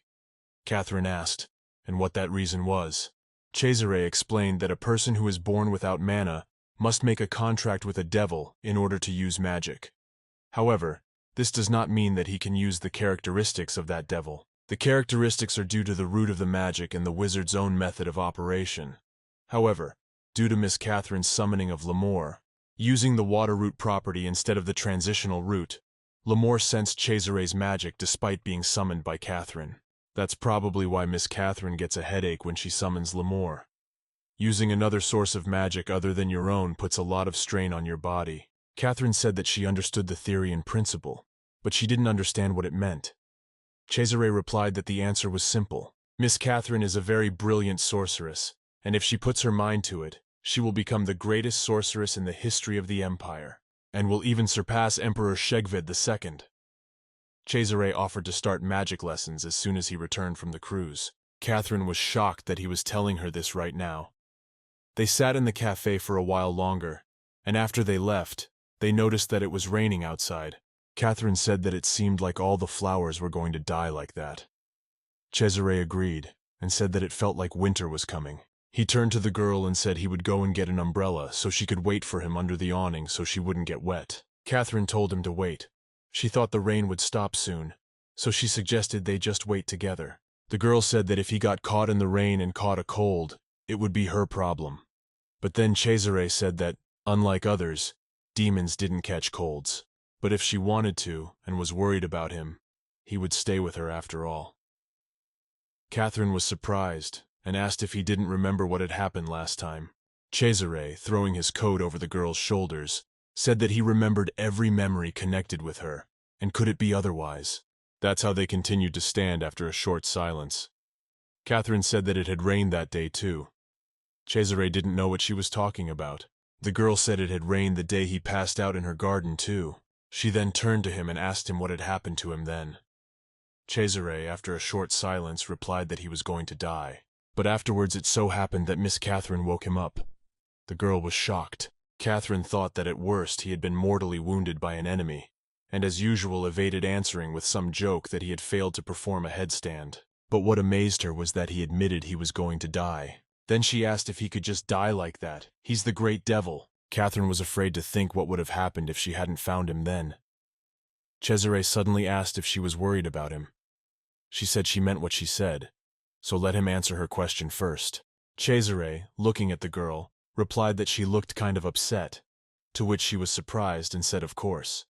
Catherine asked, and what that reason was. Cesare explained that a person who is born without mana must make a contract with a devil in order to use magic. However, this does not mean that he can use the characteristics of that devil. The characteristics are due to the root of the magic and the wizard's own method of operation. However, due to Miss Catherine's summoning of L'Amour, using the water root property instead of the transitional root, L'Amour sensed Cesare's magic despite being summoned by Catherine. That's probably why Miss Catherine gets a headache when she summons L'Amour. Using another source of magic other than your own puts a lot of strain on your body. Catherine said that she understood the theory in principle, but she didn't understand what it meant. Cesare replied that the answer was simple. Miss Catherine is a very brilliant sorceress, and if she puts her mind to it, she will become the greatest sorceress in the history of the empire, and will even surpass Emperor Shegvid II. Cesare offered to start magic lessons as soon as he returned from the cruise. Catherine was shocked that he was telling her this right now. They sat in the cafe for a while longer, and after they left, they noticed that it was raining outside. Catherine said that it seemed like all the flowers were going to die like that. Cesare agreed, and said that it felt like winter was coming. He turned to the girl and said he would go and get an umbrella so she could wait for him under the awning so she wouldn't get wet. Catherine told him to wait. She thought the rain would stop soon, so she suggested they just wait together. The girl said that if he got caught in the rain and caught a cold, it would be her problem. But then Cesare said that, unlike others, demons didn't catch colds. But if she wanted to, and was worried about him, he would stay with her after all. Catherine was surprised, and asked if he didn't remember what had happened last time. Cesare, throwing his coat over the girl's shoulders, said that he remembered every memory connected with her, and could it be otherwise? That's how they continued to stand after a short silence. Catherine said that it had rained that day too. Cesare didn't know what she was talking about. The girl said it had rained the day he passed out in her garden too. She then turned to him and asked him what had happened to him then. Cesare, after a short silence, replied that he was going to die. But afterwards it so happened that Miss Catherine woke him up. The girl was shocked. Catherine thought that at worst he had been mortally wounded by an enemy, and as usual evaded answering with some joke that he had failed to perform a headstand. But what amazed her was that he admitted he was going to die. Then she asked if he could just die like that. He's the great devil. Catherine was afraid to think what would have happened if she hadn't found him then. Cesare suddenly asked if she was worried about him. She said she meant what she said, so let him answer her question first. Cesare, looking at the girl, replied that she looked kind of upset, to which she was surprised and said of course.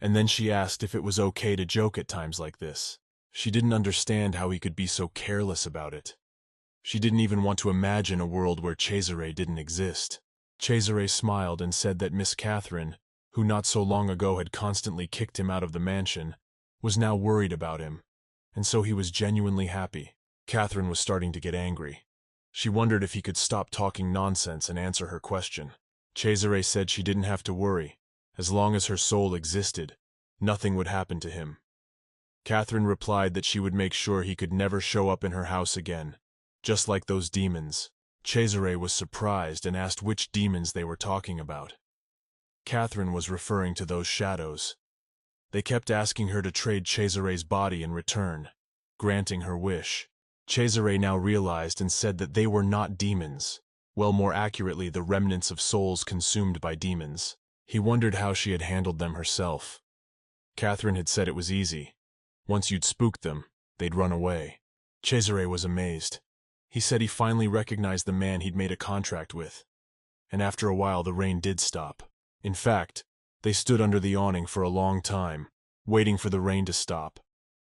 And then she asked if it was okay to joke at times like this. She didn't understand how he could be so careless about it. She didn't even want to imagine a world where Cesare didn't exist. Cesare smiled and said that Miss Catherine, who not so long ago had constantly kicked him out of the mansion, was now worried about him, and so he was genuinely happy. Catherine was starting to get angry. She wondered if he could stop talking nonsense and answer her question. Cesare said she didn't have to worry. As long as her soul existed, nothing would happen to him. Catherine replied that she would make sure he could never show up in her house again, just like those demons. Cesare was surprised and asked which demons they were talking about. Catherine was referring to those shadows. They kept asking her to trade Cesare's body in return, granting her wish. Cesare now realized and said that they were not demons, well, more accurately, the remnants of souls consumed by demons. He wondered how she had handled them herself. Catherine had said it was easy. Once you'd spooked them, they'd run away. Cesare was amazed. He said he finally recognized the man he'd made a contract with. And after a while the rain did stop. In fact, they stood under the awning for a long time, waiting for the rain to stop.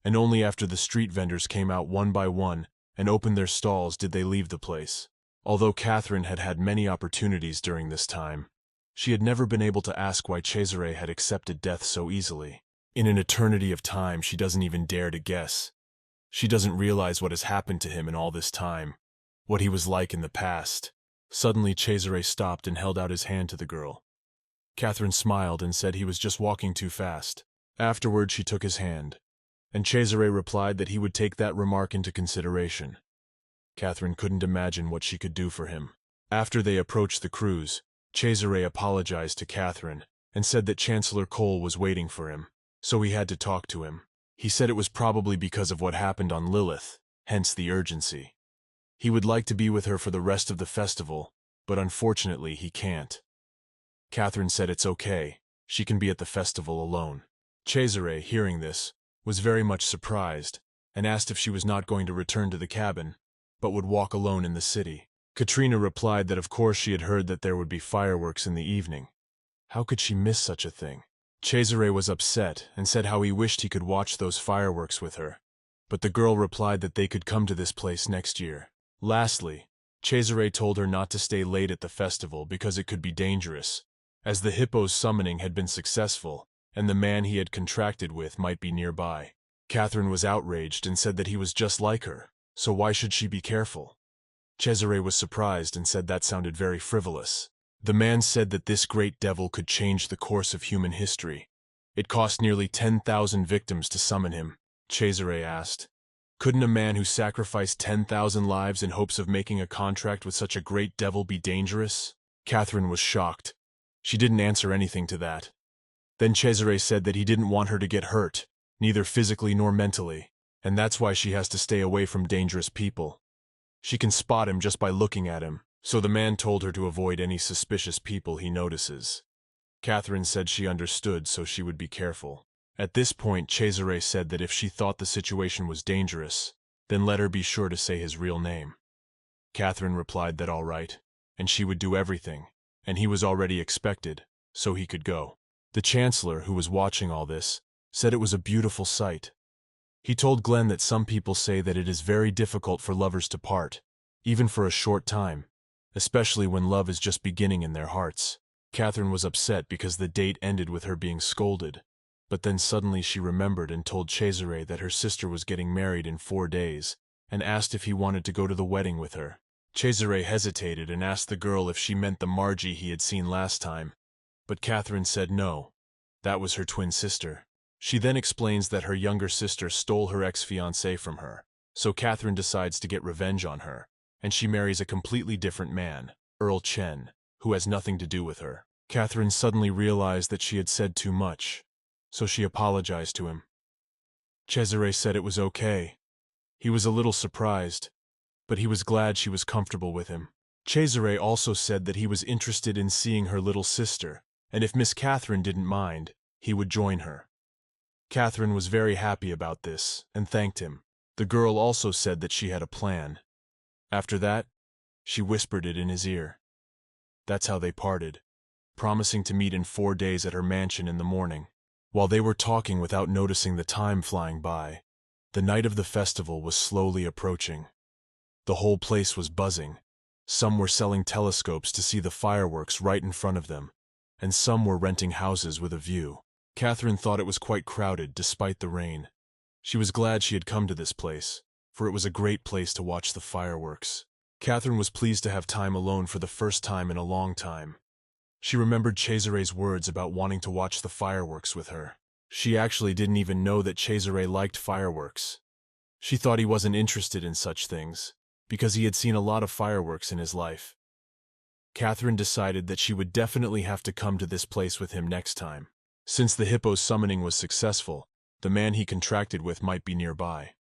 And only after the street vendors came out one by one and opened their stalls did they leave the place. Although Catherine had had many opportunities during this time, she had never been able to ask why Cesare had accepted death so easily. In an eternity of time she doesn't even dare to guess. She doesn't realize what has happened to him in all this time, what he was like in the past. Suddenly Cesare stopped and held out his hand to the girl. Catherine smiled and said he was just walking too fast. Afterward she took his hand, and Cesare replied that he would take that remark into consideration. Catherine couldn't imagine what she could do for him. After they approached the cruise, Cesare apologized to Catherine and said that Chancellor Cole was waiting for him, so he had to talk to him. He said it was probably because of what happened on Lilith, hence the urgency. He would like to be with her for the rest of the festival, but unfortunately he can't. Catherine said it's okay, she can be at the festival alone. Cesare, hearing this, was very much surprised and asked if she was not going to return to the cabin, but would walk alone in the city. Katrina replied that of course she had heard that there would be fireworks in the evening. How could she miss such a thing? Cesare was upset and said how he wished he could watch those fireworks with her, but the girl replied that they could come to this place next year. Lastly, Cesare told her not to stay late at the festival because it could be dangerous, as the hippo's summoning had been successful and the man he had contracted with might be nearby. Catherine was outraged and said that he was just like her, so why should she be careful? Cesare was surprised and said that sounded very frivolous. The man said that this great devil could change the course of human history. It cost nearly 10,000 victims to summon him. Cesare asked, couldn't a man who sacrificed 10,000 lives in hopes of making a contract with such a great devil be dangerous? Catherine was shocked. She didn't answer anything to that. Then Cesare said that he didn't want her to get hurt, neither physically nor mentally, and that's why she has to stay away from dangerous people. She can spot him just by looking at him, so the man told her to avoid any suspicious people he notices. Catherine said she understood, so she would be careful. At this point, Cesare said that if she thought the situation was dangerous, then let her be sure to say his real name. Catherine replied that all right, and she would do everything, and he was already expected, so he could go. The Chancellor, who was watching all this, said it was a beautiful sight. He told Glenn that some people say that it is very difficult for lovers to part, even for a short time, especially when love is just beginning in their hearts. Catherine was upset because the date ended with her being scolded, but then suddenly she remembered and told Cesare that her sister was getting married in 4 days, and asked if he wanted to go to the wedding with her. Cesare hesitated and asked the girl if she meant the Margie he had seen last time, but Catherine said no, that was her twin sister. She then explains that her younger sister stole her ex-fiancé from her, so Catherine decides to get revenge on her, and she marries a completely different man, Earl Chen, who has nothing to do with her. Catherine suddenly realized that she had said too much, so she apologized to him. Cesare said it was okay. He was a little surprised, but he was glad she was comfortable with him. Cesare also said that he was interested in seeing her little sister, and if Miss Catherine didn't mind, he would join her. Catherine was very happy about this, and thanked him. The girl also said that she had a plan. After that, she whispered it in his ear. That's how they parted, promising to meet in 4 days at her mansion in the morning. While they were talking without noticing the time flying by, the night of the festival was slowly approaching. The whole place was buzzing. Some were selling telescopes to see the fireworks right in front of them, and some were renting houses with a view. Catherine thought it was quite crowded despite the rain. She was glad she had come to this place, for it was a great place to watch the fireworks. Catherine was pleased to have time alone for the first time in a long time. She remembered Cesare's words about wanting to watch the fireworks with her. She actually didn't even know that Cesare liked fireworks. She thought he wasn't interested in such things, because he had seen a lot of fireworks in his life. Catherine decided that she would definitely have to come to this place with him next time. Since the hippo's summoning was successful, the man he contracted with might be nearby.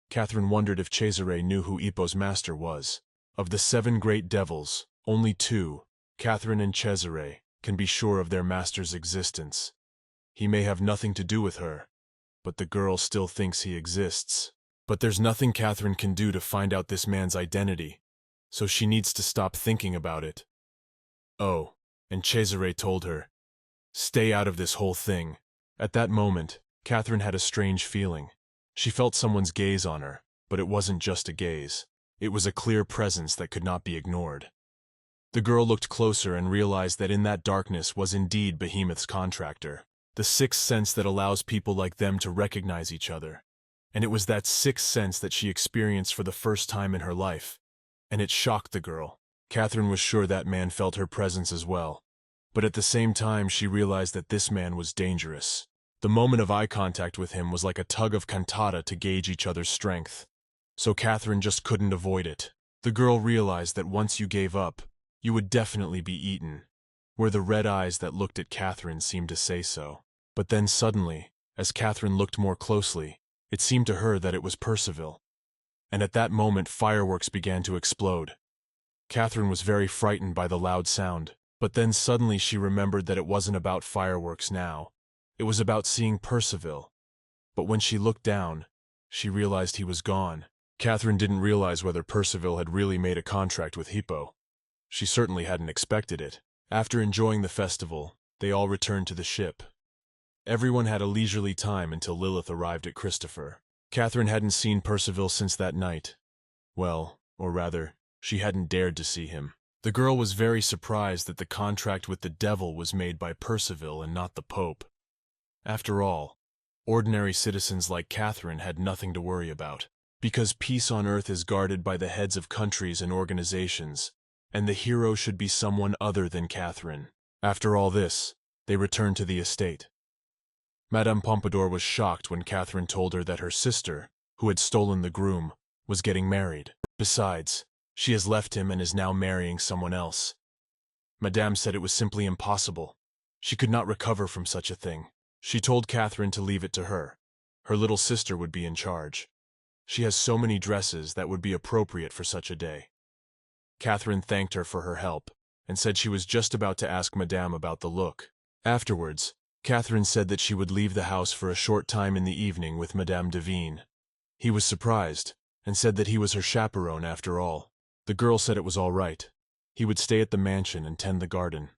Catherine wondered if Cesare knew who Ippo's master was. Of the 7 great devils, only 2, Catherine and Cesare, can be sure of their master's existence. He may have nothing to do with her, but the girl still thinks he exists. But there's nothing Catherine can do to find out this man's identity, so she needs to stop thinking about it. Oh, and Cesare told her Stay out of this whole thing. At that moment, Catherine had a strange feeling. She felt someone's gaze on her, but it wasn't just a gaze. It was a clear presence that could not be ignored. The girl looked closer and realized that in that darkness was indeed Behemoth's contractor, the sixth sense that allows people like them to recognize each other. And it was that sixth sense that she experienced for the first time in her life. And it shocked the girl. Catherine was sure that man felt her presence as well. But at the same time, she realized that this man was dangerous. The moment of eye contact with him was like a tug of cantata to gauge each other's strength. So Catherine just couldn't avoid it. The girl realized that once you gave up, you would definitely be eaten. Where the red eyes that looked at Catherine seemed to say so. But then suddenly, as Catherine looked more closely, it seemed to her that it was Percival. And at that moment fireworks began to explode. Catherine was very frightened by the loud sound, but then suddenly she remembered that it wasn't about fireworks now. It was about seeing Percival. But when she looked down, she realized he was gone. Catherine didn't realize whether Percival had really made a contract with Hippo. She certainly hadn't expected it. After enjoying the festival, they all returned to the ship. Everyone had a leisurely time until Lilith arrived at Christopher. Catherine hadn't seen Percival since that night. Well, or rather, she hadn't dared to see him. The girl was very surprised that the contract with the devil was made by Percival and not the Pope. After all, ordinary citizens like Catherine had nothing to worry about, because peace on earth is guarded by the heads of countries and organizations, and the hero should be someone other than Catherine. After all this, they returned to the estate. Madame Pompadour was shocked when Catherine told her that her sister, who had stolen the groom, was getting married. Besides, she has left him and is now marrying someone else. Madame said it was simply impossible. She could not recover from such a thing. She told Catherine to leave it to her. Her little sister would be in charge. She has so many dresses that would be appropriate for such a day. Catherine thanked her for her help, and said she was just about to ask Madame about the look. Afterwards, Catherine said that she would leave the house for a short time in the evening with Madame Devine. He was surprised, and said that he was her chaperone after all. The girl said it was all right. He would stay at the mansion and tend the garden.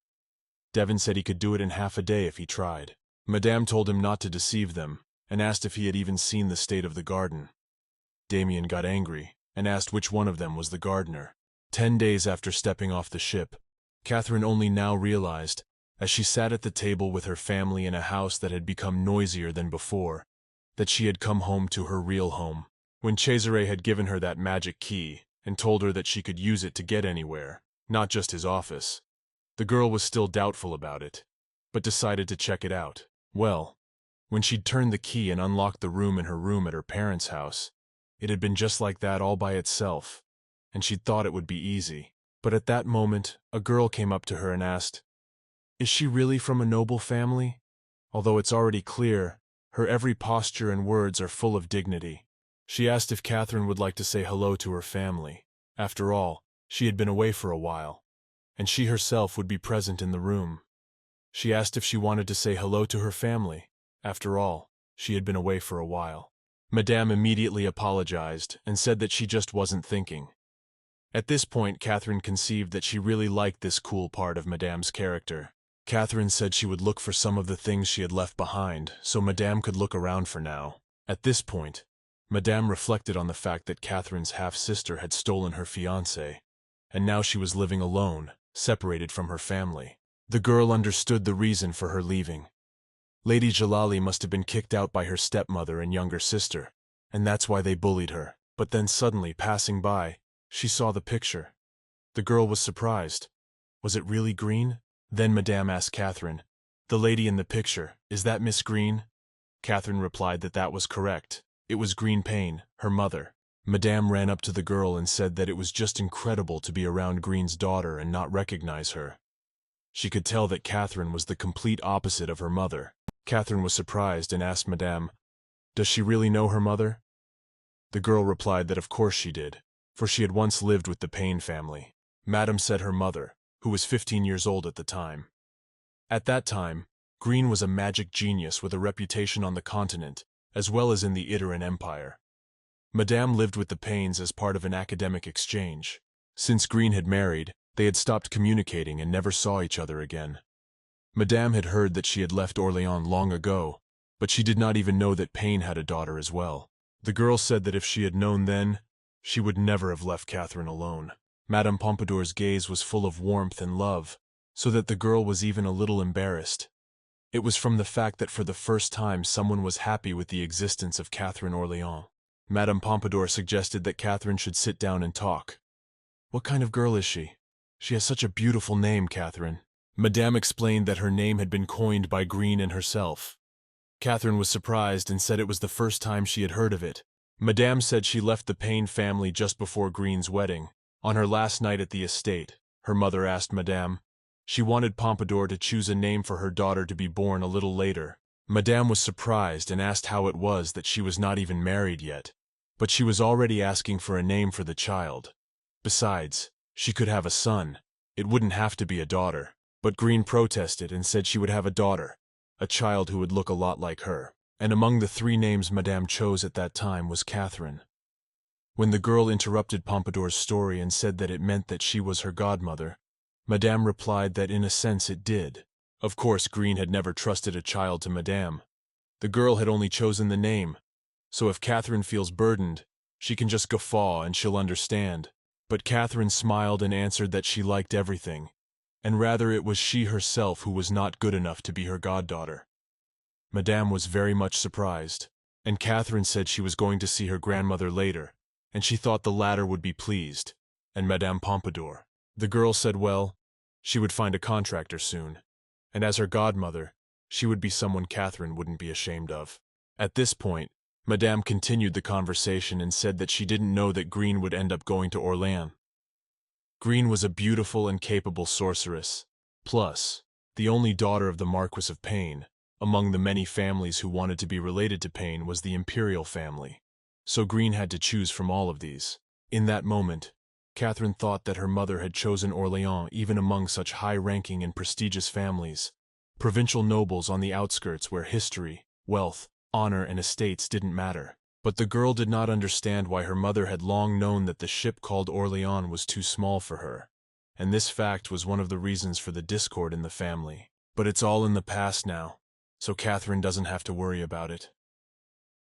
Devon said he could do it in half a day if he tried. Madame told him not to deceive them, and asked if he had even seen the state of the garden. Damien got angry, and asked which one of them was the gardener. 10 days after stepping off the ship, Catherine only now realized, as she sat at the table with her family in a house that had become noisier than before, that she had come home to her real home. When Cesare had given her that magic key and told her that she could use it to get anywhere, not just his office, the girl was still doubtful about it, but decided to check it out. Well, when she'd turned the key and unlocked the room in her room at her parents' house, it had been just like that all by itself, and she'd thought it would be easy. But at that moment, a girl came up to her and asked, "Is she really from a noble family?" Although it's already clear, her every posture and words are full of dignity. She asked if Catherine would like to say hello to her family. After all, she had been away for a while, and she herself would be present in the room. She asked if she wanted to say hello to her family. After all, she had been away for a while. Madame immediately apologized and said that she just wasn't thinking. At this point, Catherine conceived that she really liked this cool part of Madame's character. Catherine said she would look for some of the things she had left behind, so Madame could look around for now. At this point, Madame reflected on the fact that Catherine's half-sister had stolen her fiancé, and now she was living alone, separated from her family. The girl understood the reason for her leaving. Lady Jalali must have been kicked out by her stepmother and younger sister, and that's why they bullied her. But then suddenly, passing by, she saw the picture. The girl was surprised. Was it really Green? Then Madame asked Catherine, "The lady in the picture, is that Miss Green?" Catherine replied that that was correct. It was Green Payne, her mother. Madame ran up to the girl and said that it was just incredible to be around Green's daughter and not recognize her. She could tell that Catherine was the complete opposite of her mother. Catherine was surprised and asked Madame, "Does she really know her mother?" The girl replied that of course she did, for she had once lived with the Payne family. Madame said her mother, who was 15 years old at the time. At that time, Green was a magic genius with a reputation on the continent, as well as in the Idaran Empire. Madame lived with the Paynes as part of an academic exchange. Since Green had married, they had stopped communicating and never saw each other again. Madame had heard that she had left Orléans long ago, but she did not even know that Pain had a daughter as well. The girl said that if she had known then, she would never have left Catherine alone. Madame Pompadour's gaze was full of warmth and love, so that the girl was even a little embarrassed. It was from the fact that for the first time someone was happy with the existence of Catherine Orléans. Madame Pompadour suggested that Catherine should sit down and talk. "What kind of girl is she? She has such a beautiful name, Catherine." Madame explained that her name had been coined by Green and herself. Catherine was surprised and said it was the first time she had heard of it. Madame said she left the Pain family just before Green's wedding. On her last night at the estate, her mother asked Madame. She wanted Pompadour to choose a name for her daughter to be born a little later. Madame was surprised and asked how it was that she was not even married yet, but she was already asking for a name for the child. Besides, she could have a son. It wouldn't have to be a daughter. But Green protested and said she would have a daughter, a child who would look a lot like her. And among the 3 names Madame chose at that time was Catherine. When the girl interrupted Pompadour's story and said that it meant that she was her godmother, Madame replied that in a sense it did. Of course, Green had never trusted a child to Madame. The girl had only chosen the name, so if Catherine feels burdened, she can just guffaw and she'll understand. But Catherine smiled and answered that she liked everything, and rather it was she herself who was not good enough to be her goddaughter. Madame was very much surprised, and Catherine said she was going to see her grandmother later, and she thought the latter would be pleased, and Madame Pompadour. The girl said well, she would find a contractor soon, and as her godmother, she would be someone Catherine wouldn't be ashamed of. At this point, Madame continued the conversation and said that she didn't know that Green would end up going to Orléans. Green was a beautiful and capable sorceress, plus, the only daughter of the Marquis of Pain. Among the many families who wanted to be related to Pain was the imperial family, so Green had to choose from all of these. In that moment, Catherine thought that her mother had chosen Orléans even among such high-ranking and prestigious families, provincial nobles on the outskirts where history, wealth, honor, and estates didn't matter. But the girl did not understand why her mother had long known that the ship called Orléans was too small for her, and this fact was one of the reasons for the discord in the family. But it's all in the past now, so Catherine doesn't have to worry about it.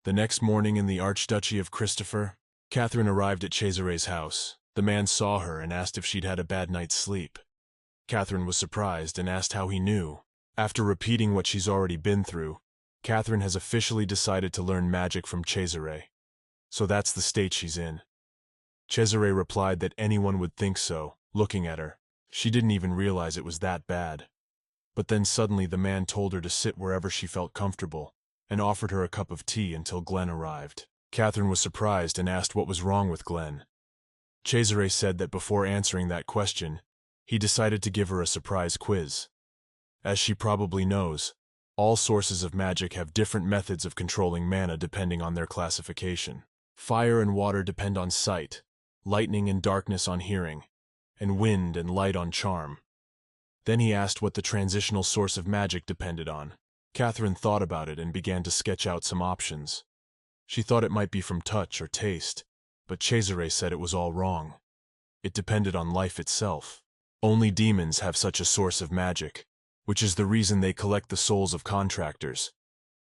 The next morning in the Archduchy of Christopher, Catherine arrived at Cesare's house. The man saw her and asked if she'd had a bad night's sleep. Catherine was surprised and asked how he knew. After repeating what she's already been through, Catherine has officially decided to learn magic from Cesare. So that's the state she's in. Cesare replied that anyone would think so, looking at her. She didn't even realize it was that bad. But then suddenly the man told her to sit wherever she felt comfortable, and offered her a cup of tea until Glenn arrived. Catherine was surprised and asked what was wrong with Glenn. Cesare said that before answering that question, he decided to give her a surprise quiz. As she probably knows, all sources of magic have different methods of controlling mana depending on their classification. Fire and water depend on sight, lightning and darkness on hearing, and wind and light on charm. Then he asked what the transitional source of magic depended on. Catherine thought about it and began to sketch out some options. She thought it might be from touch or taste, but Cesare said it was all wrong. It depended on life itself. Only demons have such a source of magic, which is the reason they collect the souls of contractors.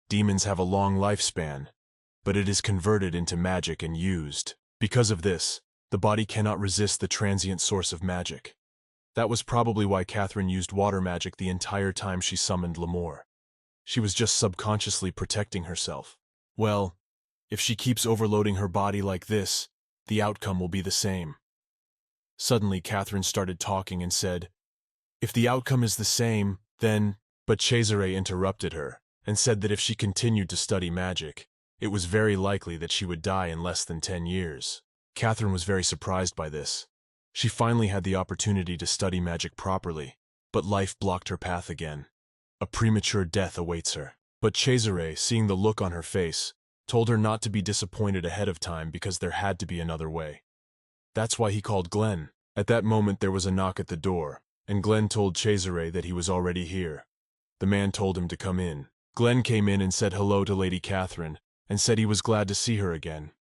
Demons have a long lifespan, but it is converted into magic and used. Because of this, the body cannot resist the transient source of magic. That was probably why Catherine used water magic the entire time she summoned L'Amour. She was just subconsciously protecting herself. Well, if she keeps overloading her body like this, the outcome will be the same. Suddenly Catherine started talking and said, "If the outcome is the same, then—" But Cesare interrupted her and said that if she continued to study magic, it was very likely that she would die in less than 10 years. Catherine was very surprised by this. She finally had the opportunity to study magic properly, but life blocked her path again. A premature death awaits her. But Cesare, seeing the look on her face, told her not to be disappointed ahead of time because there had to be another way. That's why he called Glenn. At that moment there was a knock at the door, and Glenn told Cesare that he was already here. The man told him to come in. Glenn came in and said hello to Lady Catherine, and said he was glad to see her again.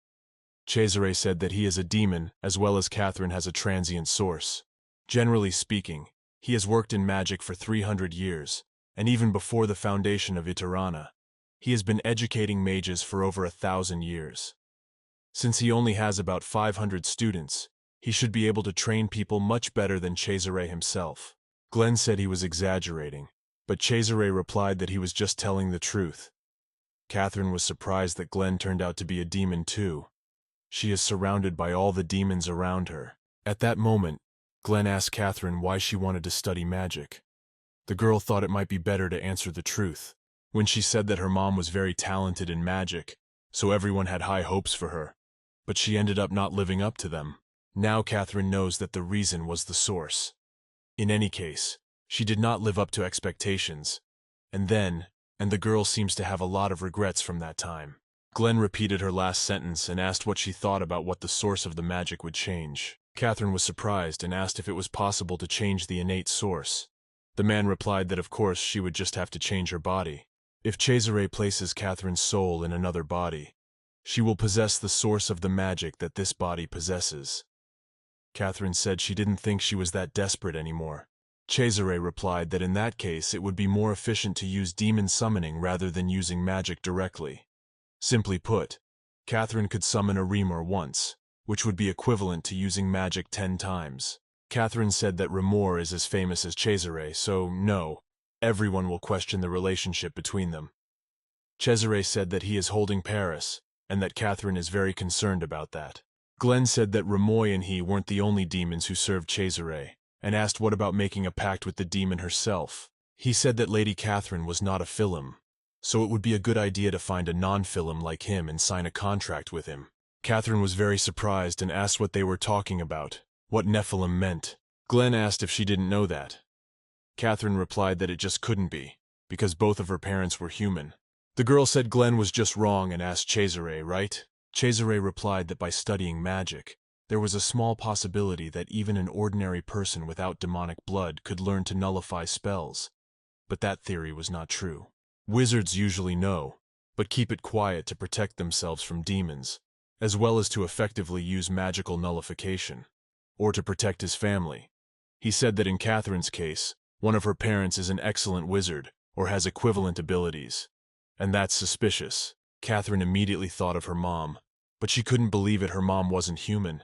Cesare said that he is a demon as well as Catherine has a transient source. Generally speaking, he has worked in magic for 300 years, and even before the foundation of Itarana, he has been educating mages for over 1,000 years. Since he only has about 500 students, he should be able to train people much better than Cesare himself. Glenn said he was exaggerating, but Cesare replied that he was just telling the truth. Catherine was surprised that Glenn turned out to be a demon too. She is surrounded by all the demons around her. At that moment, Glenn asked Catherine why she wanted to study magic. The girl thought it might be better to answer the truth. When she said that her mom was very talented in magic, so everyone had high hopes for her, but she ended up not living up to them. Now Catherine knows that the reason was the source. In any case, she did not live up to expectations, and the girl seems to have a lot of regrets from that time. Glenn repeated her last sentence and asked what she thought about what the source of the magic would change. Catherine was surprised and asked if it was possible to change the innate source. The man replied that of course she would just have to change her body. If Cesare places Catherine's soul in another body, she will possess the source of the magic that this body possesses. Catherine said she didn't think she was that desperate anymore. Cesare replied that in that case it would be more efficient to use demon summoning rather than using magic directly. Simply put, Catherine could summon a remor once, which would be equivalent to using magic 10 times. Catherine said that remor is as famous as Cesare, so no, everyone will question the relationship between them. Cesare said that he is holding Paris, and that Catherine is very concerned about that. Glenn said that Remoy and he weren't the only demons who served Cesare, and asked what about making a pact with the demon herself. He said that Lady Catherine was not a Philem, so it would be a good idea to find a non-Philem like him and sign a contract with him. Catherine was very surprised and asked what they were talking about, what Nephilim meant. Glenn asked if she didn't know that. Catherine replied that it just couldn't be, because both of her parents were human. The girl said Glenn was just wrong and asked Cesare, right? Cesare replied that by studying magic, there was a small possibility that even an ordinary person without demonic blood could learn to nullify spells. But that theory was not true. Wizards usually know, but keep it quiet to protect themselves from demons, as well as to effectively use magical nullification, or to protect his family. He said that in Catherine's case, one of her parents is an excellent wizard, or has equivalent abilities. And that's suspicious. Catherine immediately thought of her mom, but she couldn't believe it, her mom wasn't human.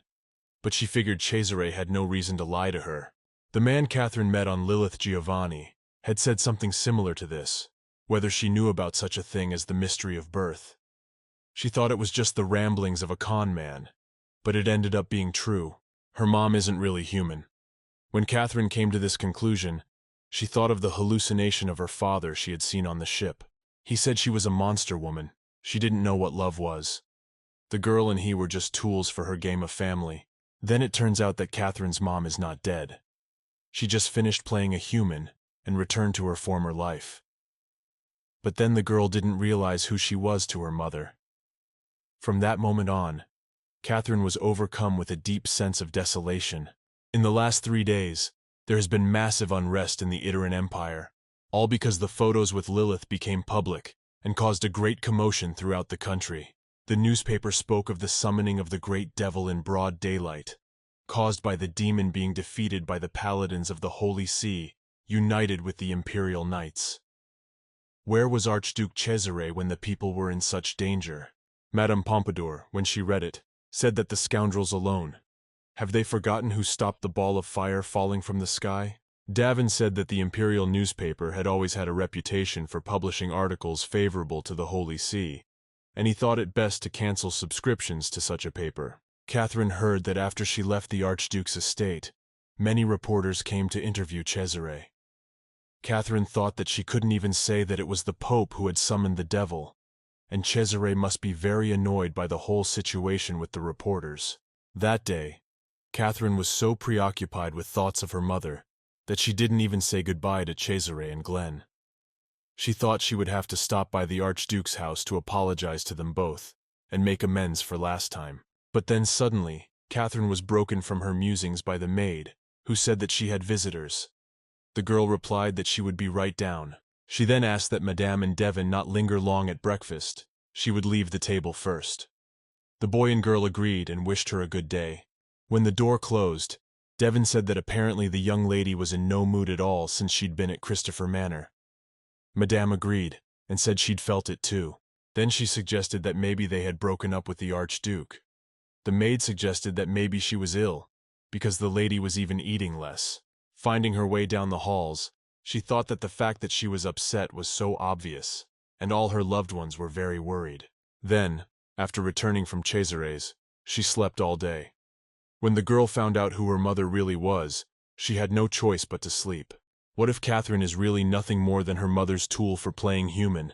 But she figured Cesare had no reason to lie to her. The man Catherine met on Lilith Giovanni had said something similar to this, whether she knew about such a thing as the mystery of birth. She thought it was just the ramblings of a con man, but it ended up being true. Her mom isn't really human. When Catherine came to this conclusion, she thought of the hallucination of her father she had seen on the ship. He said she was a monster woman. She didn't know what love was. The girl and he were just tools for her game of family. Then it turns out that Catherine's mom is not dead. She just finished playing a human and returned to her former life. But then the girl didn't realize who she was to her mother. From that moment on, Catherine was overcome with a deep sense of desolation. In the last 3 days, there has been massive unrest in the Itaran Empire, all because the photos with Lilith became public and caused a great commotion throughout the country. The newspaper spoke of the summoning of the great devil in broad daylight, caused by the demon being defeated by the paladins of the Holy See, united with the Imperial Knights. Where was Archduke Cesare when the people were in such danger? Madame Pompadour, when she read it, said that the scoundrels alone. Have they forgotten who stopped the ball of fire falling from the sky? Davin said that the imperial newspaper had always had a reputation for publishing articles favorable to the Holy See, and he thought it best to cancel subscriptions to such a paper. Catherine heard that after she left the Archduke's estate, many reporters came to interview Cesare. Catherine thought that she couldn't even say that it was the Pope who had summoned the devil, and Cesare must be very annoyed by the whole situation with the reporters. That day, Catherine was so preoccupied with thoughts of her mother that she didn't even say goodbye to Cesare and Glenn. She thought she would have to stop by the Archduke's house to apologize to them both and make amends for last time. But then suddenly, Catherine was broken from her musings by the maid, who said that she had visitors. The girl replied that she would be right down. She then asked that Madame and Devon not linger long at breakfast. She would leave the table first. The boy and girl agreed and wished her a good day. When the door closed, Devon said that apparently the young lady was in no mood at all since she'd been at Christopher Manor. Madame agreed, and said she'd felt it too. Then she suggested that maybe they had broken up with the Archduke. The maid suggested that maybe she was ill, because the lady was even eating less. Finding her way down the halls, she thought that the fact that she was upset was so obvious, and all her loved ones were very worried. Then, after returning from Cesare's, she slept all day. When the girl found out who her mother really was, she had no choice but to sleep. What if Catherine is really nothing more than her mother's tool for playing human?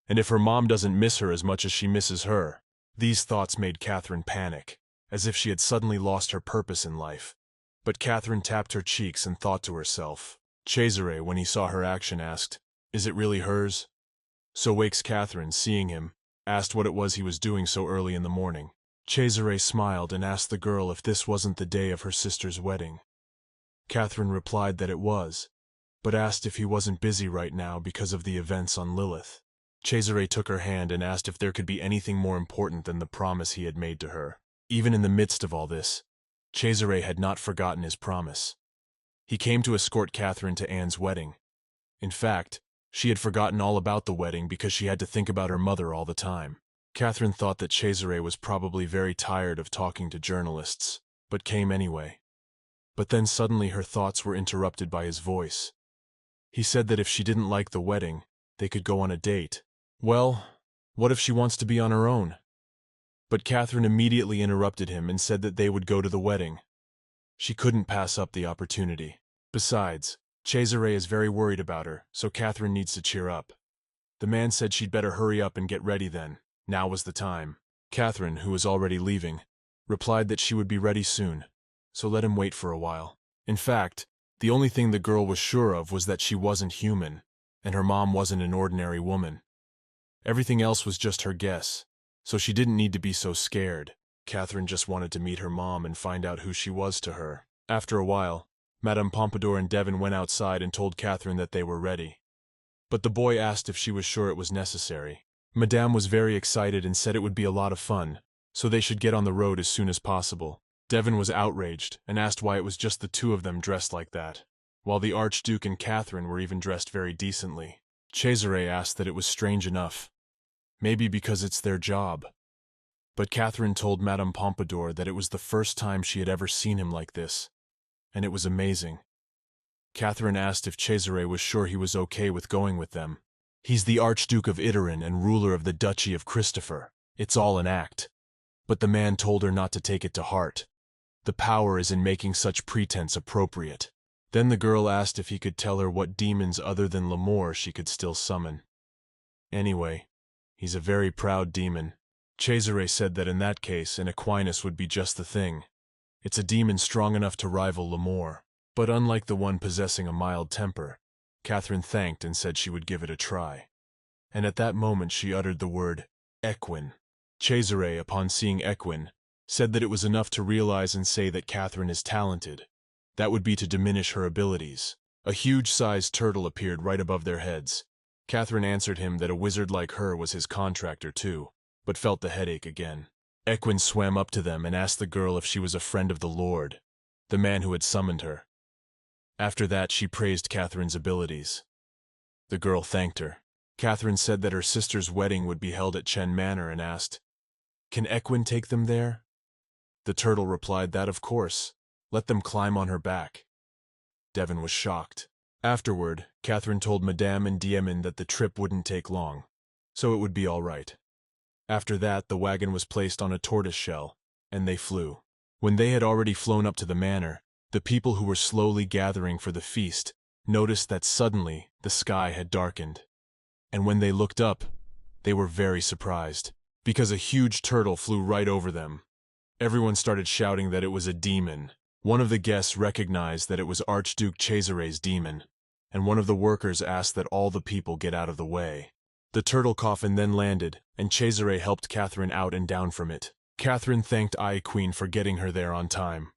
And if her mom doesn't miss her as much as she misses her? These thoughts made Catherine panic, as if she had suddenly lost her purpose in life. But Catherine tapped her cheeks and thought to herself. Cesare, when he saw her action, asked, "Is it really hers?" So wakes Catherine, seeing him, asked what it was he was doing so early in the morning. Cesare smiled and asked the girl if this wasn't the day of her sister's wedding. Catherine replied that it was, but asked if he wasn't busy right now because of the events on Lilith. Cesare took her hand and asked if there could be anything more important than the promise he had made to her. Even in the midst of all this, Cesare had not forgotten his promise. He came to escort Catherine to Anne's wedding. In fact, she had forgotten all about the wedding because she had to think about her mother all the time. Catherine thought that Cesare was probably very tired of talking to journalists, but came anyway. But then suddenly her thoughts were interrupted by his voice. He said that if she didn't like the wedding, they could go on a date. Well, what if she wants to be on her own? But Catherine immediately interrupted him and said that they would go to the wedding. She couldn't pass up the opportunity. Besides, Cesare is very worried about her, so Catherine needs to cheer up. The man said she'd better hurry up and get ready then. Now was the time. Catherine, who was already leaving, replied that she would be ready soon, so let him wait for a while. In fact, the only thing the girl was sure of was that she wasn't human, and her mom wasn't an ordinary woman. Everything else was just her guess, so she didn't need to be so scared. Catherine just wanted to meet her mom and find out who she was to her. After a while, Madame Pompadour and Devon went outside and told Catherine that they were ready. But the boy asked if she was sure it was necessary. Madame was very excited and said it would be a lot of fun, so they should get on the road as soon as possible. Devon was outraged and asked why it was just the two of them dressed like that, while the Archduke and Catherine were even dressed very decently. Cesare asked that it was strange enough. Maybe because it's their job. But Catherine told Madame Pompadour that it was the first time she had ever seen him like this, and it was amazing. Catherine asked if Cesare was sure he was okay with going with them. He's the Archduke of Iteron and ruler of the Duchy of Christopher. It's all an act. But the man told her not to take it to heart. The power is in making such pretense appropriate. Then the girl asked if he could tell her what demons other than L'Amour she could still summon. Anyway, he's a very proud demon. Cesare said that in that case, an Aquinas would be just the thing. It's a demon strong enough to rival L'Amour. But unlike the one possessing a mild temper, Catherine thanked and said she would give it a try. And at that moment she uttered the word, Equine. Cesare, upon seeing Equine, said that it was enough to realize and say that Catherine is talented. That would be to diminish her abilities. A huge-sized turtle appeared right above their heads. Catherine answered him that a wizard like her was his contractor too, but felt the headache again. Equine swam up to them and asked the girl if she was a friend of the Lord, the man who had summoned her. After that, she praised Catherine's abilities. The girl thanked her. Catherine said that her sister's wedding would be held at Chen Manor and asked, "Can Equine take them there?" The turtle replied that of course, let them climb on her back. Devon was shocked. Afterward, Catherine told Madame and Diemen that the trip wouldn't take long, so it would be all right. After that, the wagon was placed on a tortoise shell, and they flew. When they had already flown up to the manor, the people who were slowly gathering for the feast noticed that suddenly the sky had darkened. And when they looked up, they were very surprised, because a huge turtle flew right over them. Everyone started shouting that it was a demon. One of the guests recognized that it was Archduke Cesare's demon, and one of the workers asked that all the people get out of the way. The turtle coffin then landed, and Cesare helped Catherine out and down from it. Catherine thanked Queen for getting her there on time.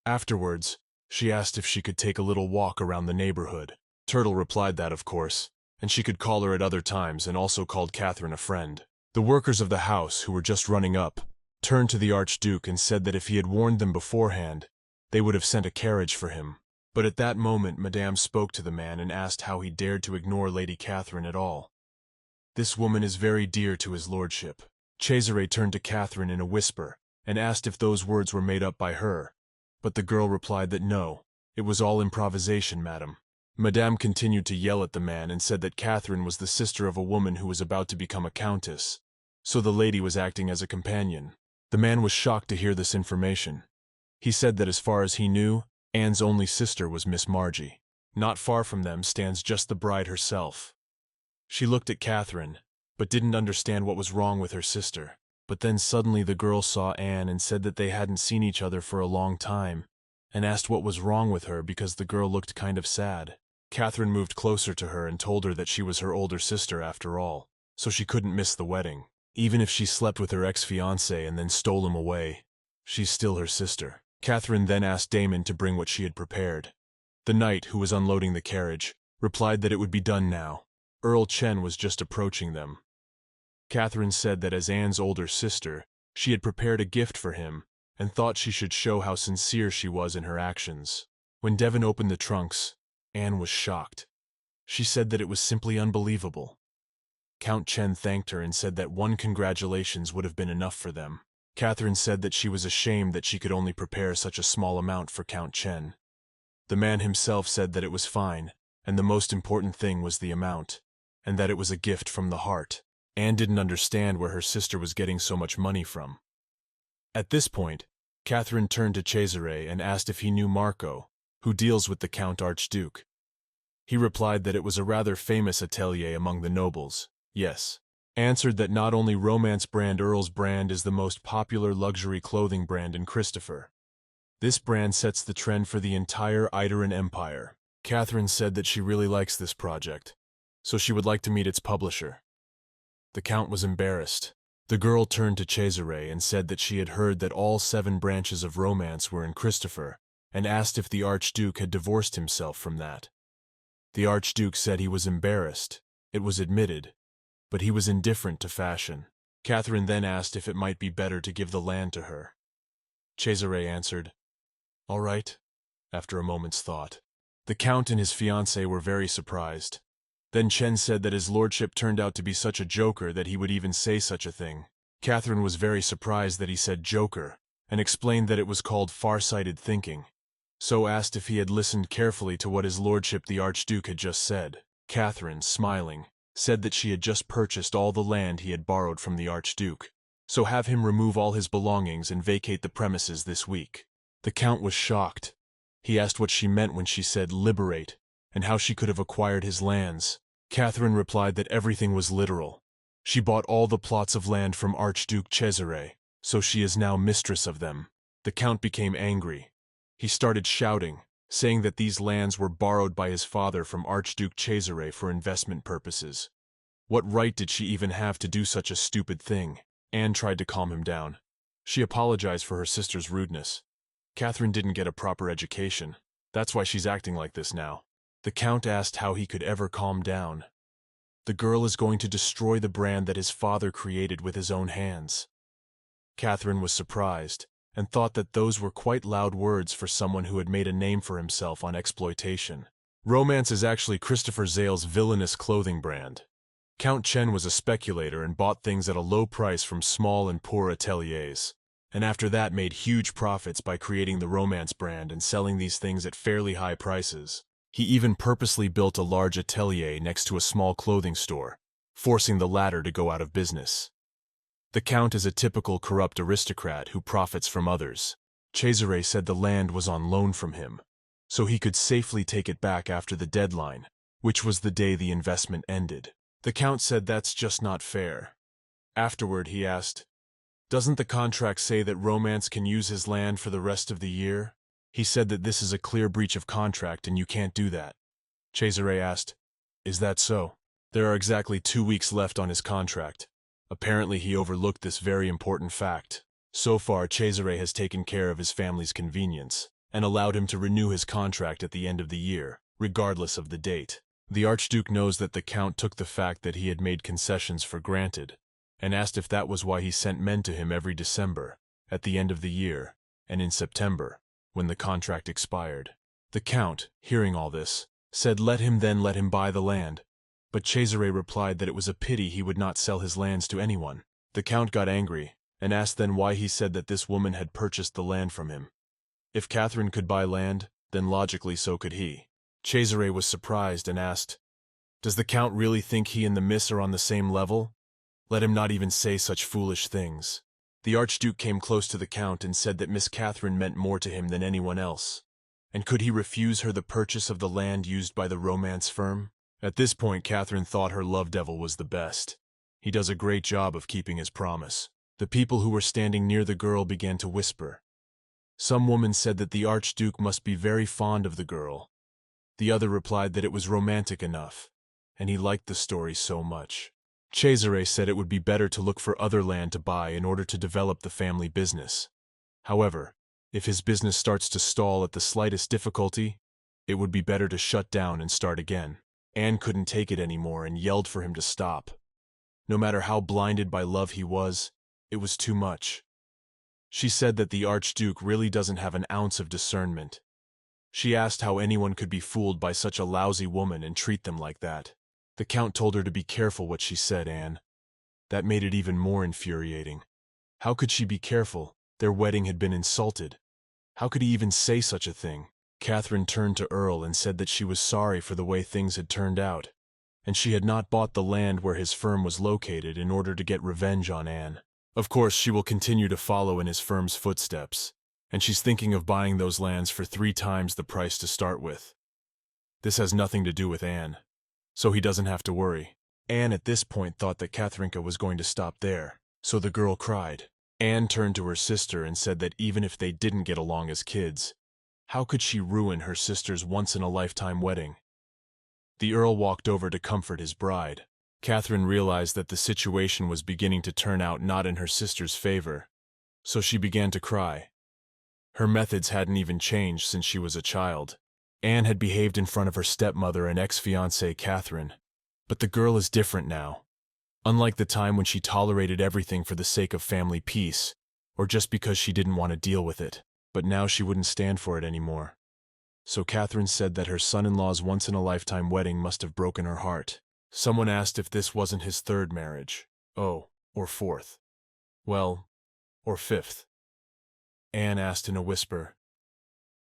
Afterwards, she asked if she could take a little walk around the neighborhood. Turtle replied that of course, and she could call her at other times, and also called Catherine a friend. The workers of the house, who were just running up, turned to the Archduke and said that if he had warned them beforehand, they would have sent a carriage for him. But at that moment Madame spoke to the man and asked how he dared to ignore Lady Catherine at all. "This woman is very dear to his lordship." Cesare turned to Catherine in a whisper and asked if those words were made up by her, but the girl replied that no, it was all improvisation, madam. Madame continued to yell at the man and said that Catherine was the sister of a woman who was about to become a countess, so the lady was acting as a companion. The man was shocked to hear this information. He said that as far as he knew, Anne's only sister was Miss Margie. Not far from them stands just the bride herself. She looked at Catherine, but didn't understand what was wrong with her sister. But then suddenly the girl saw Anne and said that they hadn't seen each other for a long time, and asked what was wrong with her because the girl looked kind of sad. Catherine moved closer to her and told her that she was her older sister after all, so she couldn't miss the wedding. Even if she slept with her ex-fiancé and then stole him away, she's still her sister. Catherine then asked Damon to bring what she had prepared. The knight, who was unloading the carriage, replied that it would be done now. Earl Chen was just approaching them. Catherine said that as Anne's older sister, she had prepared a gift for him and thought she should show how sincere she was in her actions. When Devon opened the trunks, Anne was shocked. She said that it was simply unbelievable. Count Chen thanked her and said that one congratulations would have been enough for them. Catherine said that she was ashamed that she could only prepare such a small amount for Count Chen. The man himself said that it was fine, and the most important thing was the amount, and that it was a gift from the heart. Anne didn't understand where her sister was getting so much money from. At this point, Catherine turned to Cesare and asked if he knew Marco, who deals with the Count Archduke. He replied that it was a rather famous atelier among the nobles. Yes. Answered that not only romance brand Earl's brand is the most popular luxury clothing brand in Christopher. This brand sets the trend for the entire Idaran Empire. Catherine said that she really likes this project, so she would like to meet its publisher. The Count was embarrassed. The girl turned to Cesare and said that she had heard that all 7 branches of romance were in Christopher, and asked if the Archduke had divorced himself from that. The Archduke said he was embarrassed, it was admitted, but he was indifferent to fashion. Catherine then asked if it might be better to give the land to her. Cesare answered, "All right," after a moment's thought. The Count and his fiancée were very surprised. Then Chen said that his lordship turned out to be such a joker that he would even say such a thing. Catherine was very surprised that he said joker, and explained that it was called far-sighted thinking, so asked if he had listened carefully to what his lordship the Archduke had just said. Catherine, smiling, said that she had just purchased all the land he had borrowed from the Archduke, so have him remove all his belongings and vacate the premises this week. The Count was shocked. He asked what she meant when she said liberate, and how she could have acquired his lands. Catherine replied that everything was literal. She bought all the plots of land from Archduke Cesare, so she is now mistress of them. The Count became angry. He started shouting, saying that these lands were borrowed by his father from Archduke Cesare for investment purposes. What right did she even have to do such a stupid thing? Anne tried to calm him down. She apologized for her sister's rudeness. Catherine didn't get a proper education. That's why she's acting like this now. The Count asked how he could ever calm down. The girl is going to destroy the brand that his father created with his own hands. Catherine was surprised, and thought that those were quite loud words for someone who had made a name for himself on exploitation. Romance is actually Christopher Zale's villainous clothing brand. Count Chen was a speculator and bought things at a low price from small and poor ateliers, and after that made huge profits by creating the romance brand and selling these things at fairly high prices. He even purposely built a large atelier next to a small clothing store, forcing the latter to go out of business. The Count is a typical corrupt aristocrat who profits from others. Cesare said the land was on loan from him, so he could safely take it back after the deadline, which was the day the investment ended. The Count said that's just not fair. Afterward, he asked, "Doesn't the contract say that Romance can use his land for the rest of the year?" He said that this is a clear breach of contract and you can't do that. Cesare asked, "Is that so?" There are exactly 2 weeks left on his contract. Apparently he overlooked this very important fact. So far, Cesare has taken care of his family's convenience, and allowed him to renew his contract at the end of the year, regardless of the date. The Archduke knows that the Count took the fact that he had made concessions for granted, and asked if that was why he sent men to him every December, at the end of the year, and in September, when the contract expired. The count, hearing all this, said let him buy the land. But Cesare replied that it was a pity he would not sell his lands to anyone. The count got angry, and asked then why he said that this woman had purchased the land from him. If Catherine could buy land, then logically so could he. Cesare was surprised and asked, "Does the count really think he and the miss are on the same level? Let him not even say such foolish things." The Archduke came close to the count and said that Miss Catherine meant more to him than anyone else. And could he refuse her the purchase of the land used by the romance firm? At this point, Catherine thought her love devil was the best. He does a great job of keeping his promise. The people who were standing near the girl began to whisper. Some woman said that the Archduke must be very fond of the girl. The other replied that it was romantic enough, and he liked the story so much. Cesare said it would be better to look for other land to buy in order to develop the family business. However, if his business starts to stall at the slightest difficulty, it would be better to shut down and start again. Anne couldn't take it anymore and yelled for him to stop. No matter how blinded by love he was, it was too much. She said that the Archduke really doesn't have an ounce of discernment. She asked how anyone could be fooled by such a lousy woman and treat them like that. The Count told her to be careful what she said, Anne. That made it even more infuriating. How could she be careful? Their wedding had been insulted. How could he even say such a thing? Catherine turned to Earl and said that she was sorry for the way things had turned out, and she had not bought the land where his firm was located in order to get revenge on Anne. Of course, she will continue to follow in his firm's footsteps, and she's thinking of buying those lands for 3 times the price to start with. This has nothing to do with Anne, so he doesn't have to worry. Anne at this point thought that Katherinka was going to stop there, so the girl cried. Anne turned to her sister and said that even if they didn't get along as kids, how could she ruin her sister's once-in-a-lifetime wedding? The Earl walked over to comfort his bride. Catherine realized that the situation was beginning to turn out not in her sister's favor, so she began to cry. Her methods hadn't even changed since she was a child. Anne had behaved in front of her stepmother and ex-fiancée Catherine, but the girl is different now. Unlike the time when she tolerated everything for the sake of family peace, or just because she didn't want to deal with it. But now she wouldn't stand for it anymore. So Catherine said that her son-in-law's once-in-a-lifetime wedding must have broken her heart. Someone asked if this wasn't his 3rd marriage. Oh, or 4th. Well, or 5th. Anne asked in a whisper,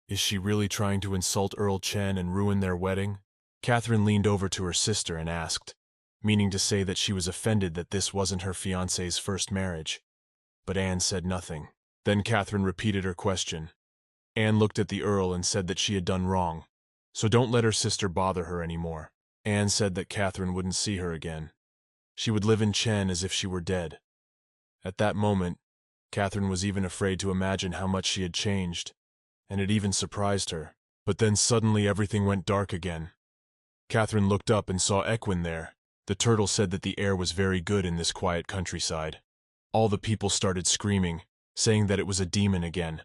"Is she really trying to insult Earl Chen and ruin their wedding?" Catherine leaned over to her sister and asked, meaning to say that she was offended that this wasn't her fiancé's 1st marriage. But Anne said nothing. Then Catherine repeated her question. Anne looked at the Earl and said that she had done wrong, so don't let her sister bother her anymore. Anne said that Catherine wouldn't see her again. She would live in Chen as if she were dead. At that moment, Catherine was even afraid to imagine how much she had changed, and it even surprised her. But then suddenly everything went dark again. Catherine looked up and saw Equin there. The turtle said that the air was very good in this quiet countryside. All the people started screaming, saying that it was a demon again.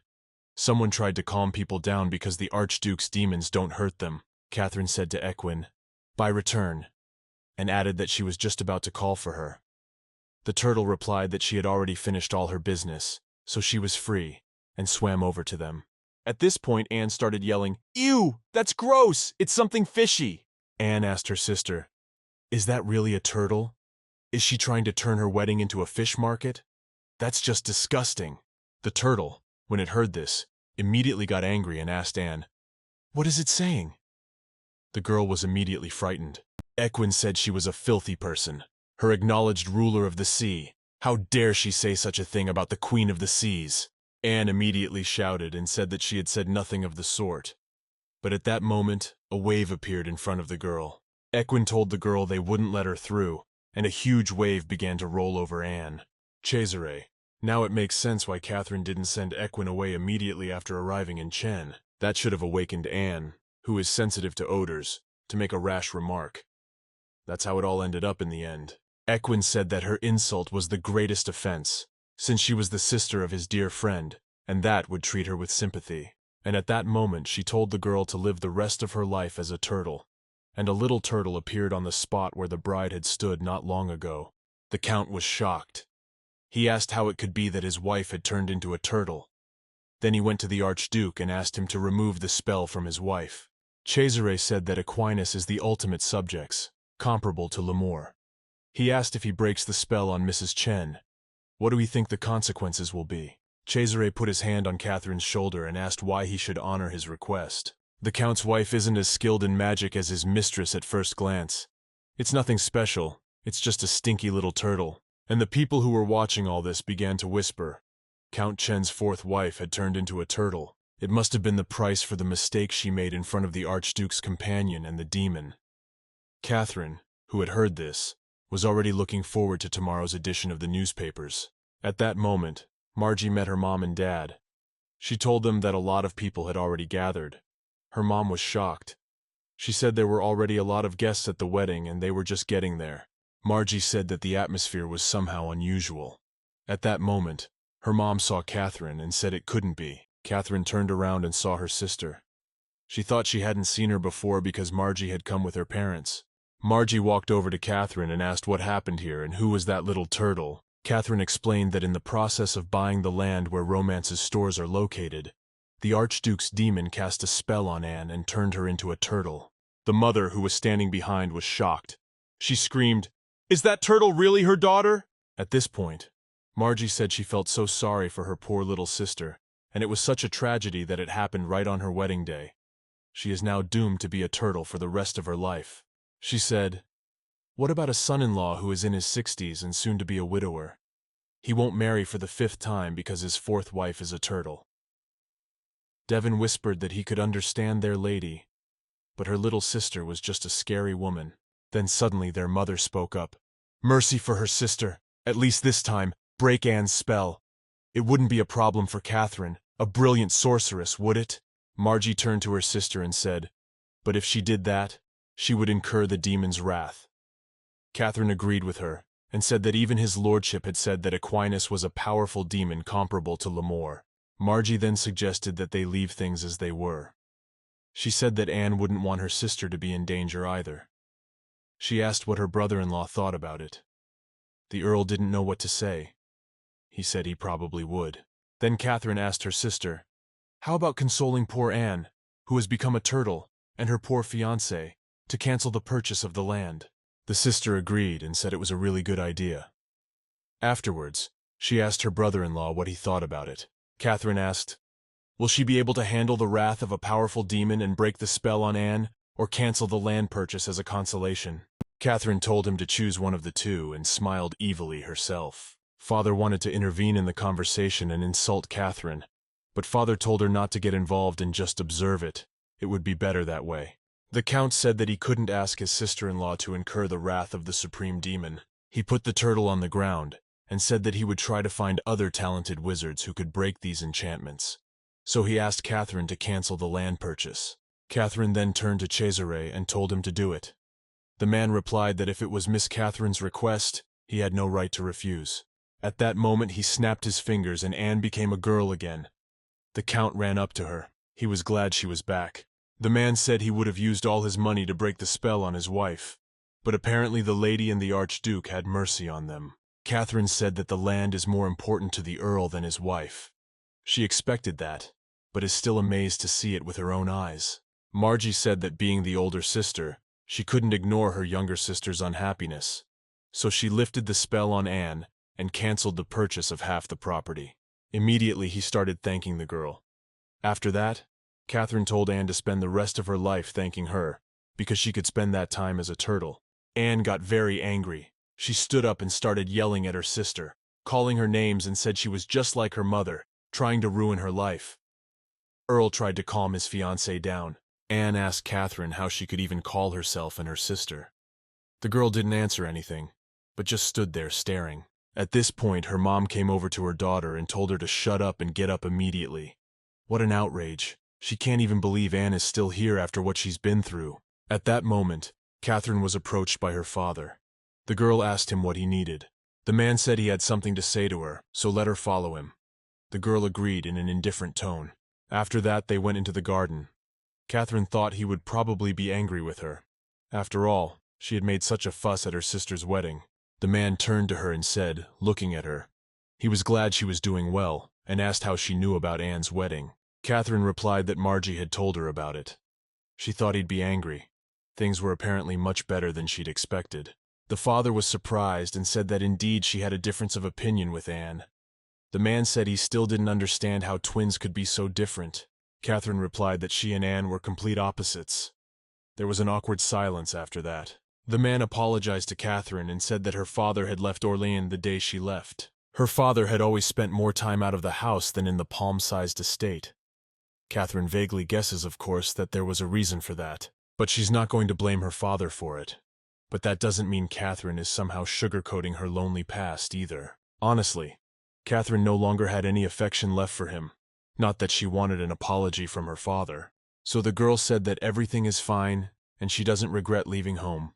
Someone tried to calm people down because the Archduke's demons don't hurt them, Catherine said to Equin, "By return," and added that she was just about to call for her. The turtle replied that she had already finished all her business, so she was free, and swam over to them. At this point, Anne started yelling, "Ew, that's gross! It's something fishy!" Anne asked her sister, "Is that really a turtle? Is she trying to turn her wedding into a fish market? That's just disgusting." The turtle, when it heard this, immediately got angry and asked Anne, "What is it saying?" The girl was immediately frightened. Equin said she was a filthy person, her acknowledged ruler of the sea. How dare she say such a thing about the Queen of the Seas? Anne immediately shouted and said that she had said nothing of the sort. But at that moment, a wave appeared in front of the girl. Equin told the girl they wouldn't let her through, and a huge wave began to roll over Anne. Cesare. Now it makes sense why Catherine didn't send Equin away immediately after arriving in Chen. That should have awakened Anne, who is sensitive to odors, to make a rash remark. That's how it all ended up in the end. Equin said that her insult was the greatest offense, since she was the sister of his dear friend, and that would treat her with sympathy. And at that moment she told the girl to live the rest of her life as a turtle. And a little turtle appeared on the spot where the bride had stood not long ago. The Count was shocked. He asked how it could be that his wife had turned into a turtle. Then he went to the Archduke and asked him to remove the spell from his wife. Cesare said that Aquinas is the ultimate subjects, comparable to L'Amour. He asked if he breaks the spell on Mrs. Chen, what do we think the consequences will be? Cesare put his hand on Catherine's shoulder and asked why he should honor his request. The Count's wife isn't as skilled in magic as his mistress at first glance. It's nothing special, it's just a stinky little turtle. And the people who were watching all this began to whisper. Count Chen's fourth wife had turned into a turtle. It must have been the price for the mistake she made in front of the Archduke's companion and the demon. Catherine, who had heard this, was already looking forward to tomorrow's edition of the newspapers. At that moment, Margie met her mom and dad. She told them that a lot of people had already gathered. Her mom was shocked. She said there were already a lot of guests at the wedding and they were just getting there. Margie said that the atmosphere was somehow unusual. At that moment, her mom saw Catherine and said it couldn't be. Catherine turned around and saw her sister. She thought she hadn't seen her before because Margie had come with her parents. Margie walked over to Catherine and asked what happened here and who was that little turtle. Catherine explained that in the process of buying the land where Romance's stores are located, the Archduke's demon cast a spell on Anne and turned her into a turtle. The mother, who was standing behind, was shocked. She screamed, "Is that turtle really her daughter?" At this point, Margie said she felt so sorry for her poor little sister, and it was such a tragedy that it happened right on her wedding day. She is now doomed to be a turtle for the rest of her life. She said, "What about a son-in-law who is in his 60s and soon to be a widower? He won't marry for the 5th time because his 4th wife is a turtle." Devon whispered that he could understand their lady, but her little sister was just a scary woman. Then suddenly their mother spoke up. "Mercy for her sister. At least this time, break Anne's spell. It wouldn't be a problem for Catherine, a brilliant sorceress, would it?" Margie turned to her sister and said, "But if she did that, she would incur the demon's wrath." Catherine agreed with her, and said that even his lordship had said that Aquinas was a powerful demon comparable to L'Amour. Margie then suggested that they leave things as they were. She said that Anne wouldn't want her sister to be in danger either. She asked what her brother-in-law thought about it. The Earl didn't know what to say. He said he probably would. Then Catherine asked her sister, "How about consoling poor Anne, who has become a turtle, and her poor fiancé, to cancel the purchase of the land?" The sister agreed and said it was a really good idea. Afterwards, she asked her brother-in-law what he thought about it. Catherine asked, "Will she be able to handle the wrath of a powerful demon and break the spell on Anne, or cancel the land purchase as a consolation?" Catherine told him to choose one of the two and smiled evilly herself. Father wanted to intervene in the conversation and insult Catherine, but Father told her not to get involved and just observe it. It would be better that way. The Count said that he couldn't ask his sister-in-law to incur the wrath of the supreme demon. He put the turtle on the ground and said that he would try to find other talented wizards who could break these enchantments. So he asked Catherine to cancel the land purchase. Catherine then turned to Cesare and told him to do it. The man replied that if it was Miss Catherine's request, he had no right to refuse. At that moment he snapped his fingers and Anne became a girl again. The Count ran up to her. He was glad she was back. The man said he would have used all his money to break the spell on his wife, but apparently the lady and the Archduke had mercy on them. Catherine said that the land is more important to the Earl than his wife. She expected that, but is still amazed to see it with her own eyes. Margie said that being the older sister, she couldn't ignore her younger sister's unhappiness, so she lifted the spell on Anne and canceled the purchase of half the property. Immediately he started thanking the girl. After that, Catherine told Anne to spend the rest of her life thanking her, because she could spend that time as a turtle. Anne got very angry. She stood up and started yelling at her sister, calling her names and said she was just like her mother, trying to ruin her life. Earl tried to calm his fiancée down. Anne asked Catherine how she could even call herself and her sister. The girl didn't answer anything, but just stood there staring. At this point, her mom came over to her daughter and told her to shut up and get up immediately. What an outrage. She can't even believe Anne is still here after what she's been through. At that moment, Catherine was approached by her father. The girl asked him what he needed. The man said he had something to say to her, so let her follow him. The girl agreed in an indifferent tone. After that, they went into the garden. Catherine thought he would probably be angry with her. After all, she had made such a fuss at her sister's wedding. The man turned to her and said, looking at her, he was glad she was doing well, and asked how she knew about Anne's wedding. Catherine replied that Margie had told her about it. She thought he'd be angry. Things were apparently much better than she'd expected. The father was surprised and said that indeed she had a difference of opinion with Anne. The man said he still didn't understand how twins could be so different. Catherine replied that she and Anne were complete opposites. There was an awkward silence after that. The man apologized to Catherine and said that her father had left Orléans the day she left. Her father had always spent more time out of the house than in the palm-sized estate. Catherine vaguely guesses, of course, that there was a reason for that. But she's not going to blame her father for it. But that doesn't mean Catherine is somehow sugarcoating her lonely past either. Honestly, Catherine no longer had any affection left for him. Not that she wanted an apology from her father. So the girl said that everything is fine and she doesn't regret leaving home.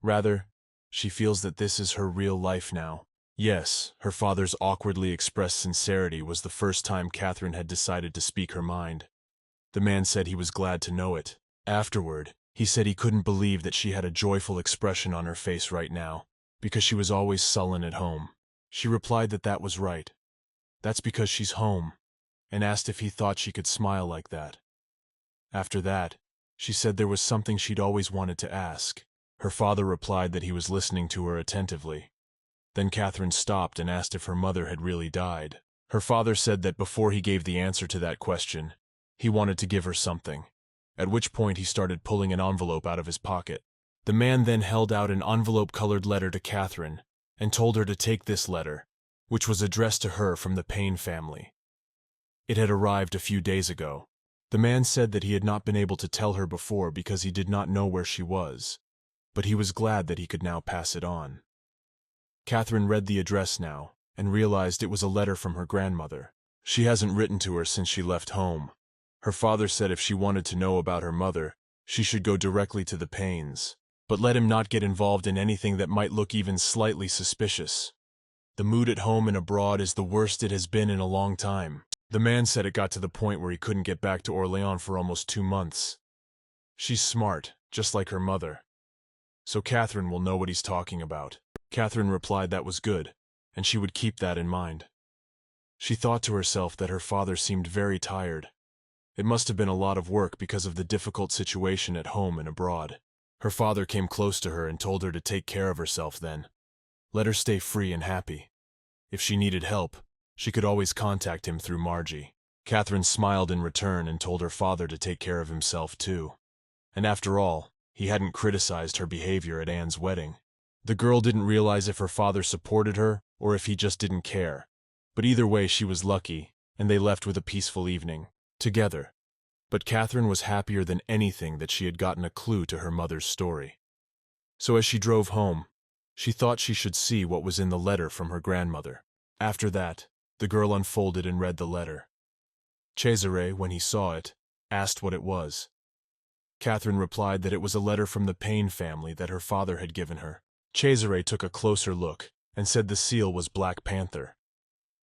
Rather, she feels that this is her real life now. Yes, her father's awkwardly expressed sincerity was the first time Catherine had decided to speak her mind. The man said he was glad to know it. Afterward, he said he couldn't believe that she had a joyful expression on her face right now, because she was always sullen at home. She replied that that was right. That's because she's home, and asked if he thought she could smile like that. After that, she said there was something she'd always wanted to ask. Her father replied that he was listening to her attentively. Then Catherine stopped and asked if her mother had really died. Her father said that before he gave the answer to that question, he wanted to give her something, at which point he started pulling an envelope out of his pocket. The man then held out an envelope-colored letter to Catherine and told her to take this letter, which was addressed to her from the Payne family. It had arrived a few days ago. The man said that he had not been able to tell her before because he did not know where she was, but he was glad that he could now pass it on. Catherine read the address now and realized it was a letter from her grandmother. She hasn't written to her since she left home. Her father said if she wanted to know about her mother, she should go directly to the Paynes, but let him not get involved in anything that might look even slightly suspicious. The mood at home and abroad is the worst it has been in a long time. The man said it got to the point where he couldn't get back to Orléans for almost 2 months. She's smart, just like her mother. So Catherine will know what he's talking about. Catherine replied that was good, and she would keep that in mind. She thought to herself that her father seemed very tired. It must have been a lot of work because of the difficult situation at home and abroad. Her father came close to her and told her to take care of herself then. Let her stay free and happy. If she needed help, she could always contact him through Margie. Catherine smiled in return and told her father to take care of himself too. And after all, he hadn't criticized her behavior at Anne's wedding. The girl didn't realize if her father supported her or if he just didn't care. But either way, she was lucky, and they left with a peaceful evening, together. But Catherine was happier than anything that she had gotten a clue to her mother's story. So as she drove home, she thought she should see what was in the letter from her grandmother. After that, the girl unfolded and read the letter. Cesare, when he saw it, asked what it was. Catherine replied that it was a letter from the Payne family that her father had given her. Cesare took a closer look and said the seal was Black Panther.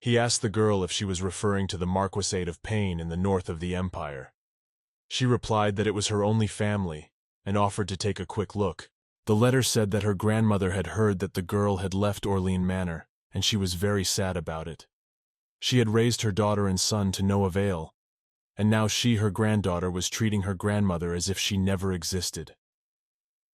He asked the girl if she was referring to the Marquisate of Payne in the north of the empire. She replied that it was her only family and offered to take a quick look. The letter said that her grandmother had heard that the girl had left Orléans Manor, and she was very sad about it. She had raised her daughter and son to no avail, and now she, her granddaughter, was treating her grandmother as if she never existed.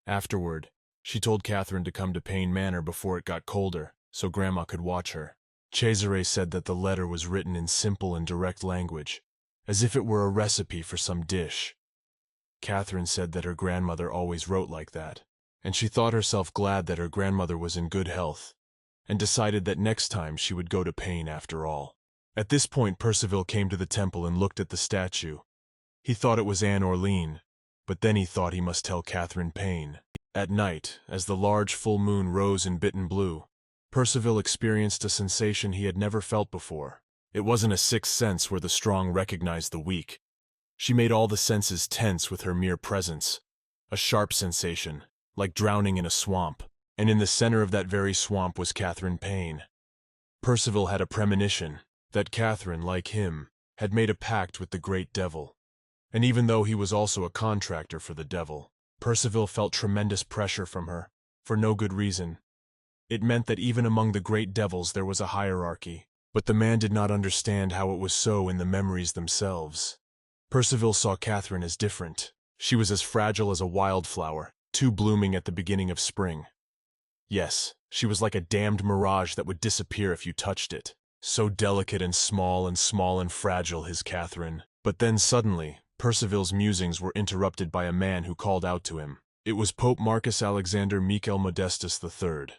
Afterward, she told Catherine to come to Payne Manor before it got colder, so Grandma could watch her. Cesare said that the letter was written in simple and direct language, as if it were a recipe for some dish. Catherine said that her grandmother always wrote like that, and she thought herself glad that her grandmother was in good health, and decided that next time she would go to Payne after all. At this point, Percival came to the temple and looked at the statue. He thought it was Anne Orléans, but then he thought he must tell Catherine Payne. At night, as the large full moon rose in bitten blue, Percival experienced a sensation he had never felt before. It wasn't a sixth sense where the strong recognized the weak. She made all the senses tense with her mere presence. A sharp sensation, like drowning in a swamp, and in the center of that very swamp was Catherine Payne. Percival had a premonition that Catherine, like him, had made a pact with the great devil. And even though he was also a contractor for the devil, Percival felt tremendous pressure from her, for no good reason. It meant that even among the great devils there was a hierarchy, But the man did not understand how it was so in the memories themselves. Percival saw Catherine as different. She was as fragile as a wildflower, too blooming at the beginning of spring. Yes, she was like a damned mirage that would disappear if you touched it. So delicate and small and fragile, his Catherine. But then suddenly, Percival's musings were interrupted by a man who called out to him. It was Pope Marcus Alexander Michael Modestus III.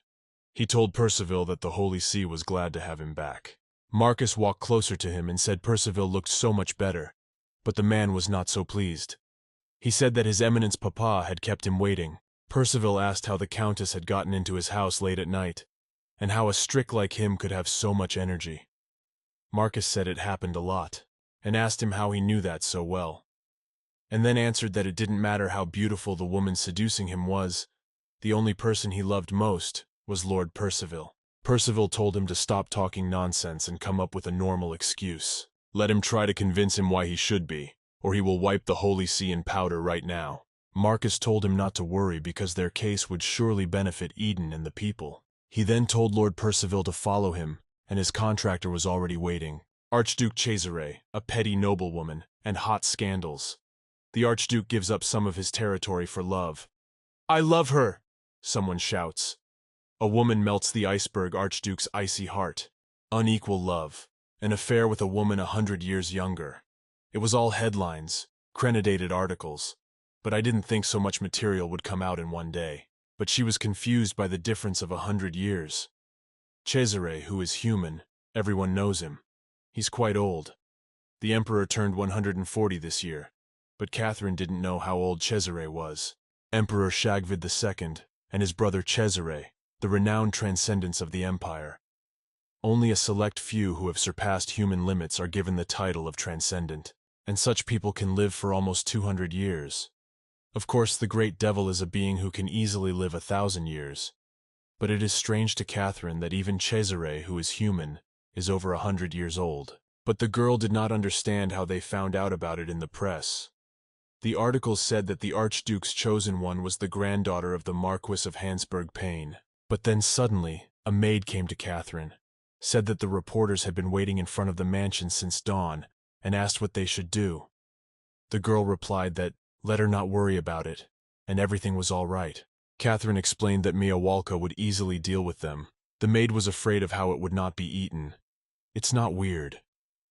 He told Percival that the Holy See was glad to have him back. Marcus walked closer to him and said Percival looked so much better, but the man was not so pleased. He said that His Eminence Papa had kept him waiting. Percival asked how the Countess had gotten into his house late at night, and how a strick like him could have so much energy. Marcus said it happened a lot, and asked him how he knew that so well, and then answered that it didn't matter how beautiful the woman seducing him was, the only person he loved most was Lord Percival. Percival told him to stop talking nonsense and come up with a normal excuse. Let him try to convince him why he should be, or he will wipe the Holy See in powder right now. Marcus told him not to worry because their case would surely benefit Eden and the people. He then told Lord Percival to follow him, and his contractor was already waiting. Archduke Cesare, a petty noblewoman, and hot scandals. The Archduke gives up some of his territory for love. "I love her!" someone shouts. A woman melts the iceberg Archduke's icy heart. Unequal love. An affair with a woman 100 years younger. It was all headlines, crenedated articles. But I didn't think so much material would come out in one day. But she was confused by the difference of 100 years. Cesare, who is human, everyone knows him. He's quite old. The Emperor turned 140 this year, but Catherine didn't know how old Cesare was. Emperor Shagvid II, and his brother Cesare, the renowned transcendents of the empire. Only a select few who have surpassed human limits are given the title of transcendent, and such people can live for almost 200 years. Of course, the great devil is a being who can easily live 1,000 years. But it is strange to Catherine that even Cesare, who is human, is over 100 years old. But the girl did not understand how they found out about it in the press. The articles said that the Archduke's chosen one was the granddaughter of the Marquis of Habsburg-Peine. But then suddenly, a maid came to Catherine, said that the reporters had been waiting in front of the mansion since dawn, and asked what they should do. The girl replied that, let her not worry about it, and everything was all right. Catherine explained that Miawalka would easily deal with them. The maid was afraid of how it would not be eaten. It's not weird,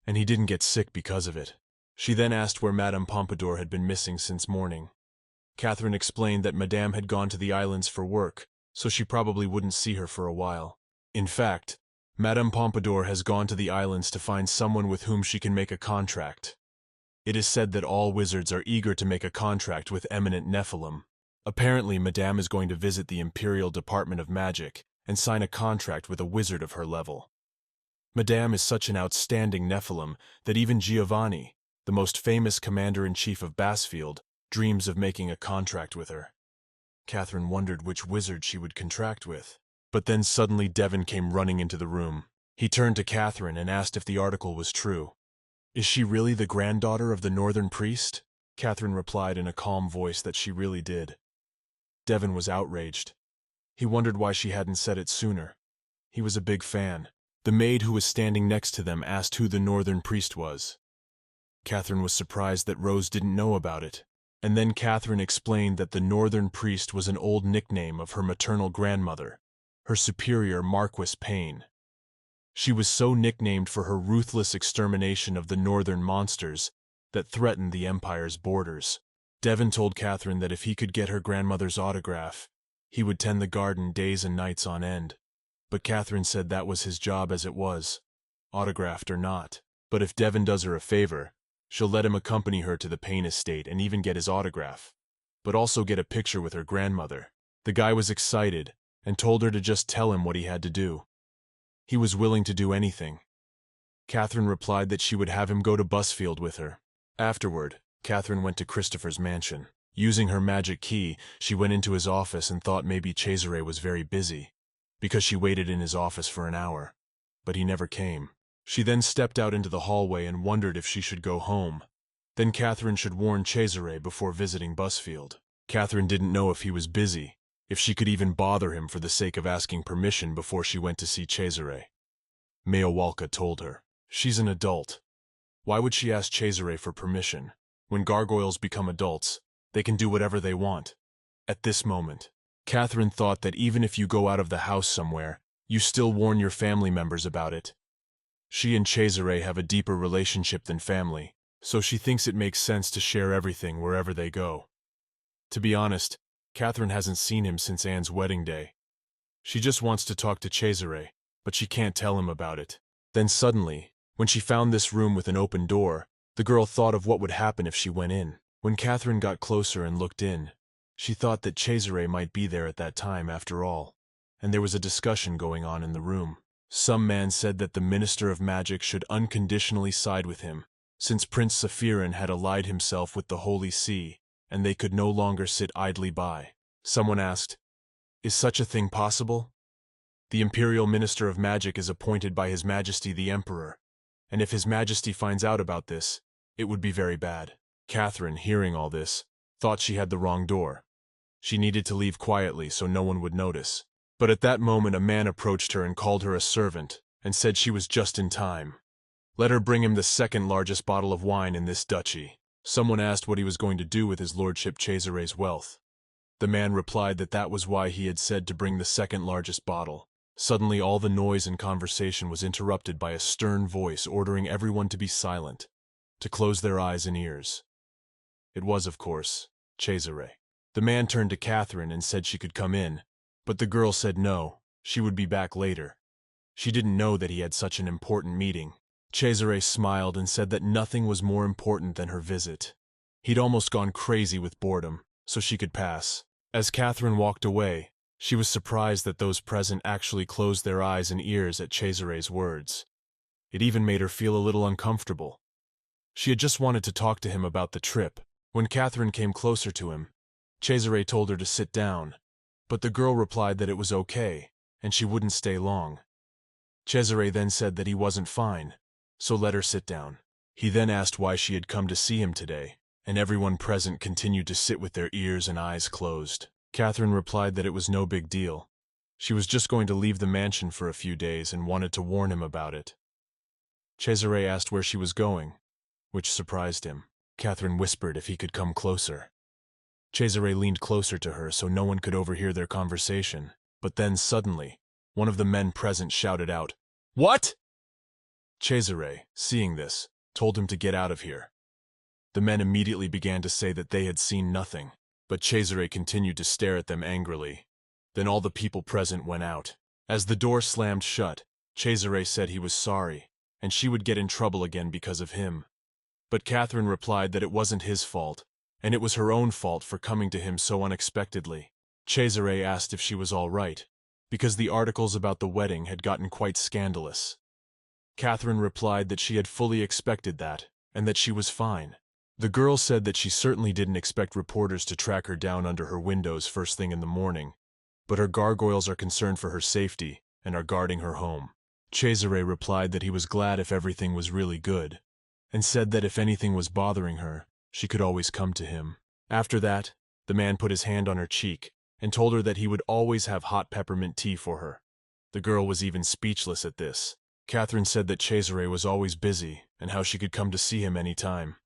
and he didn't get sick because of it. She then asked where Madame Pompadour had been missing since morning. Catherine explained that Madame had gone to the islands for work, so she probably wouldn't see her for a while. In fact, Madame Pompadour has gone to the islands to find someone with whom she can make a contract. It is said that all wizards are eager to make a contract with eminent Nephilim. Apparently, Madame is going to visit the Imperial Department of Magic and sign a contract with a wizard of her level. Madame is such an outstanding Nephilim that even Giovanni, the most famous commander-in-chief of Bassfield, dreams of making a contract with her. Catherine wondered which wizard she would contract with. But then suddenly Devon came running into the room. He turned to Catherine and asked if the article was true. Is she really the granddaughter of the northern priest? Catherine replied in a calm voice that she really did. Devon was outraged. He wondered why she hadn't said it sooner. He was a big fan. The maid who was standing next to them asked who the northern priest was. Catherine was surprised that Rose didn't know about it. And then Catherine explained that the northern priest was an old nickname of her maternal grandmother, her superior Marquis Payne. She was so nicknamed for her ruthless extermination of the northern monsters that threatened the empire's borders. Devon told Catherine that if he could get her grandmother's autograph, he would tend the garden days and nights on end. But Catherine said that was his job as it was, autographed or not. But if Devon does her a favor, she'll let him accompany her to the Payne estate and even get his autograph, but also get a picture with her grandmother. The guy was excited and told her to just tell him what he had to do. He was willing to do anything. Catherine replied that she would have him go to Busfield with her. Afterward, Catherine went to Christopher's mansion. Using her magic key, she went into his office and thought maybe Cesare was very busy, because she waited in his office for an hour, but he never came. She then stepped out into the hallway and wondered if she should go home. Then Catherine should warn Cesare before visiting Busfield. Catherine didn't know if he was busy, if she could even bother him for the sake of asking permission before she went to see Cesare. Mayawalka told her. She's an adult. Why would she ask Cesare for permission? When gargoyles become adults, they can do whatever they want. At this moment, Catherine thought that even if you go out of the house somewhere, you still warn your family members about it. She and Cesare have a deeper relationship than family, so she thinks it makes sense to share everything wherever they go. To be honest, Catherine hasn't seen him since Anne's wedding day. She just wants to talk to Cesare, but she can't tell him about it. Then suddenly, when she found this room with an open door, the girl thought of what would happen if she went in. When Catherine got closer and looked in, she thought that Cesare might be there at that time after all, and there was a discussion going on in the room. Some man said that the Minister of Magic should unconditionally side with him, since Prince Saphirin had allied himself with the Holy See, and they could no longer sit idly by. Someone asked, "Is such a thing possible?" The Imperial Minister of Magic is appointed by His Majesty the Emperor, and if His Majesty finds out about this, it would be very bad. Catherine, hearing all this, thought she had the wrong door. She needed to leave quietly so no one would notice. But at that moment a man approached her and called her a servant, and said she was just in time. Let her bring him the second largest bottle of wine in this duchy. Someone asked what he was going to do with his lordship Cesare's wealth. The man replied that that was why he had said to bring the second largest bottle. Suddenly all the noise and conversation was interrupted by a stern voice ordering everyone to be silent, to close their eyes and ears. It was, of course, Cesare. The man turned to Catherine and said she could come in, but the girl said no, she would be back later. She didn't know that he had such an important meeting. Cesare smiled and said that nothing was more important than her visit. He'd almost gone crazy with boredom, so she could pass. As Catherine walked away, she was surprised that those present actually closed their eyes and ears at Cesare's words. It even made her feel a little uncomfortable. She had just wanted to talk to him about the trip. When Catherine came closer to him, Cesare told her to sit down, but the girl replied that it was okay, and she wouldn't stay long. Cesare then said that he wasn't fine, so let her sit down. He then asked why she had come to see him today, and everyone present continued to sit with their ears and eyes closed. Catherine replied that it was no big deal. She was just going to leave the mansion for a few days and wanted to warn him about it. Cesare asked where she was going, which surprised him. Catherine whispered if he could come closer. Cesare leaned closer to her so no one could overhear their conversation, but then suddenly, one of the men present shouted out, "What?" Cesare, seeing this, told him to get out of here. The men immediately began to say that they had seen nothing, but Cesare continued to stare at them angrily. Then all the people present went out. As the door slammed shut, Cesare said he was sorry, and she would get in trouble again because of him. But Catherine replied that it wasn't his fault, and it was her own fault for coming to him so unexpectedly. Cesare asked if she was all right, because the articles about the wedding had gotten quite scandalous. Catherine replied that she had fully expected that, and that she was fine. The girl said that she certainly didn't expect reporters to track her down under her windows first thing in the morning, but her gargoyles are concerned for her safety and are guarding her home. Cesare replied that he was glad if everything was really good, and said that if anything was bothering her, she could always come to him. After that, the man put his hand on her cheek and told her that he would always have hot peppermint tea for her. The girl was even speechless at this. Catherine said that Cesare was always busy and how she could come to see him any time.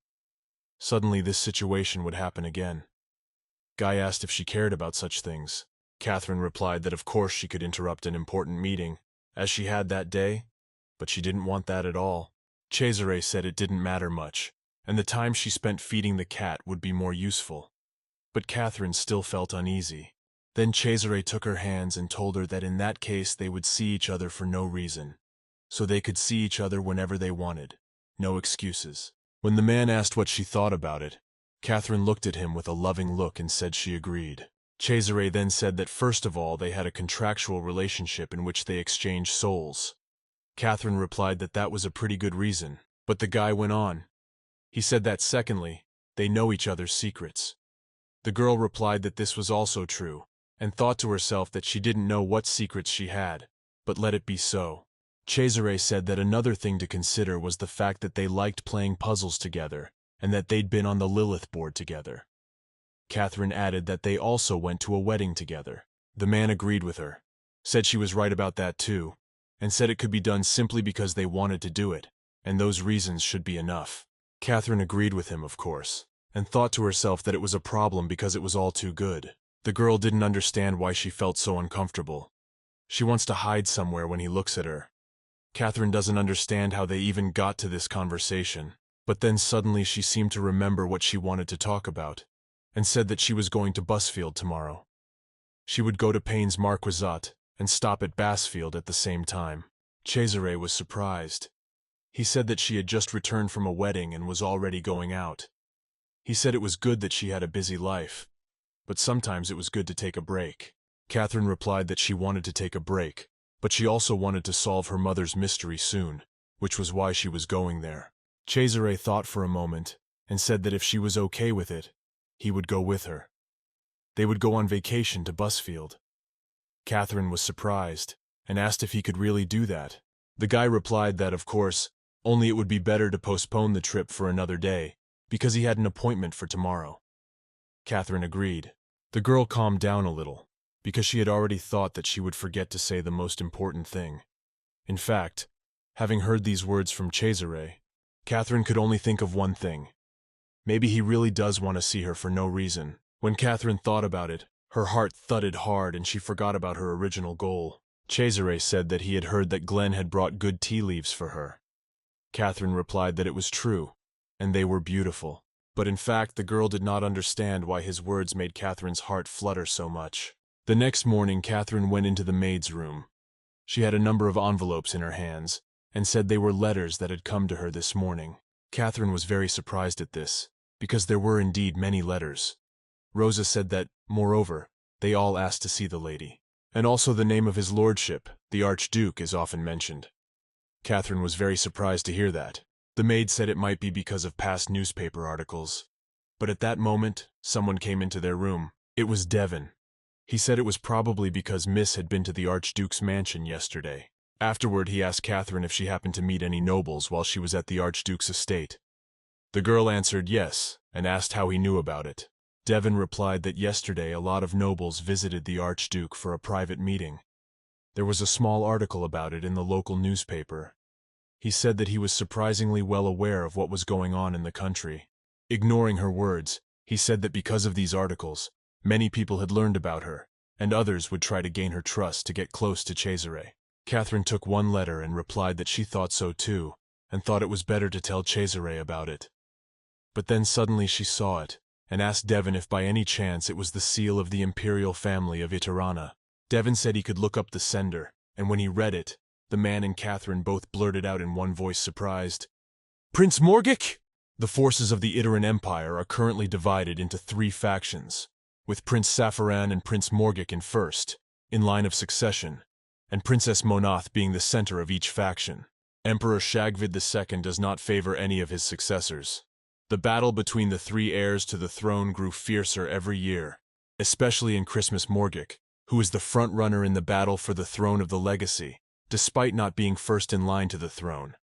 Suddenly this situation would happen again. Guy asked if she cared about such things. Catherine replied that of course she could interrupt an important meeting, as she had that day, but she didn't want that at all. Cesare said it didn't matter much, and the time she spent feeding the cat would be more useful. But Catherine still felt uneasy. Then Cesare took her hands and told her that in that case they would see each other for no reason, so they could see each other whenever they wanted. No excuses. When the man asked what she thought about it, Catherine looked at him with a loving look and said she agreed. Cesare then said that first of all they had a contractual relationship in which they exchanged souls. Catherine replied that that was a pretty good reason, but the guy went on. He said that secondly, they know each other's secrets. The girl replied that this was also true, and thought to herself that she didn't know what secrets she had, but let it be so. Cesare said that another thing to consider was the fact that they liked playing puzzles together, and that they'd been on the Lilith board together. Catherine added that they also went to a wedding together. The man agreed with her, said she was right about that too, and said it could be done simply because they wanted to do it, and those reasons should be enough. Catherine agreed with him, of course, and thought to herself that it was a problem because it was all too good. The girl didn't understand why she felt so uncomfortable. She wants to hide somewhere when he looks at her. Catherine doesn't understand how they even got to this conversation, but then suddenly she seemed to remember what she wanted to talk about, and said that she was going to Busfield tomorrow. She would go to Payne's Marquisate and stop at Bassfield at the same time. Cesare was surprised. He said that she had just returned from a wedding and was already going out. He said it was good that she had a busy life, but sometimes it was good to take a break. Catherine replied that she wanted to take a break, but she also wanted to solve her mother's mystery soon, which was why she was going there. Cesare thought for a moment and said that if she was okay with it, he would go with her. They would go on vacation to Busfield. Catherine was surprised and asked if he could really do that. The guy replied that, of course, only it would be better to postpone the trip for another day, because he had an appointment for tomorrow. Catherine agreed. The girl calmed down a little, because she had already thought that she would forget to say the most important thing. In fact, having heard these words from Cesare, Catherine could only think of one thing. Maybe he really does want to see her for no reason. When Catherine thought about it, her heart thudded hard and she forgot about her original goal. Cesare said that he had heard that Glenn had brought good tea leaves for her. Catherine replied that it was true, and they were beautiful. But in fact, the girl did not understand why his words made Catherine's heart flutter so much. The next morning, Catherine went into the maid's room. She had a number of envelopes in her hands, and said they were letters that had come to her this morning. Catherine was very surprised at this, because there were indeed many letters. Rosa said that, moreover, they all asked to see the lady. And also the name of his lordship, the Archduke, is often mentioned. Catherine was very surprised to hear that. The maid said it might be because of past newspaper articles. But at that moment, someone came into their room. It was Devon. He said it was probably because Miss had been to the Archduke's mansion yesterday. Afterward, he asked Catherine if she happened to meet any nobles while she was at the Archduke's estate. The girl answered yes, and asked how he knew about it. Devon replied that yesterday a lot of nobles visited the Archduke for a private meeting. There was a small article about it in the local newspaper. He said that he was surprisingly well aware of what was going on in the country. Ignoring her words, he said that because of these articles, many people had learned about her, and others would try to gain her trust to get close to Cesare. Catherine took one letter and replied that she thought so too, and thought it was better to tell Cesare about it. But then suddenly she saw it, and asked Devon if by any chance it was the seal of the imperial family of Iterana. Devon said he could look up the sender, and when he read it, the man and Catherine both blurted out in one voice, surprised, "Prince Morgic?" The forces of the Iteran Empire are currently divided into 3 factions, with Prince Safaran and Prince Morgic in first, in line of succession, and Princess Monath being the center of each faction. Emperor Shagvid II does not favor any of his successors. The battle between the 3 heirs to the throne grew fiercer every year, especially in Christmas Morgic, who is the front-runner in the battle for the throne of the legacy, despite not being first in line to the throne.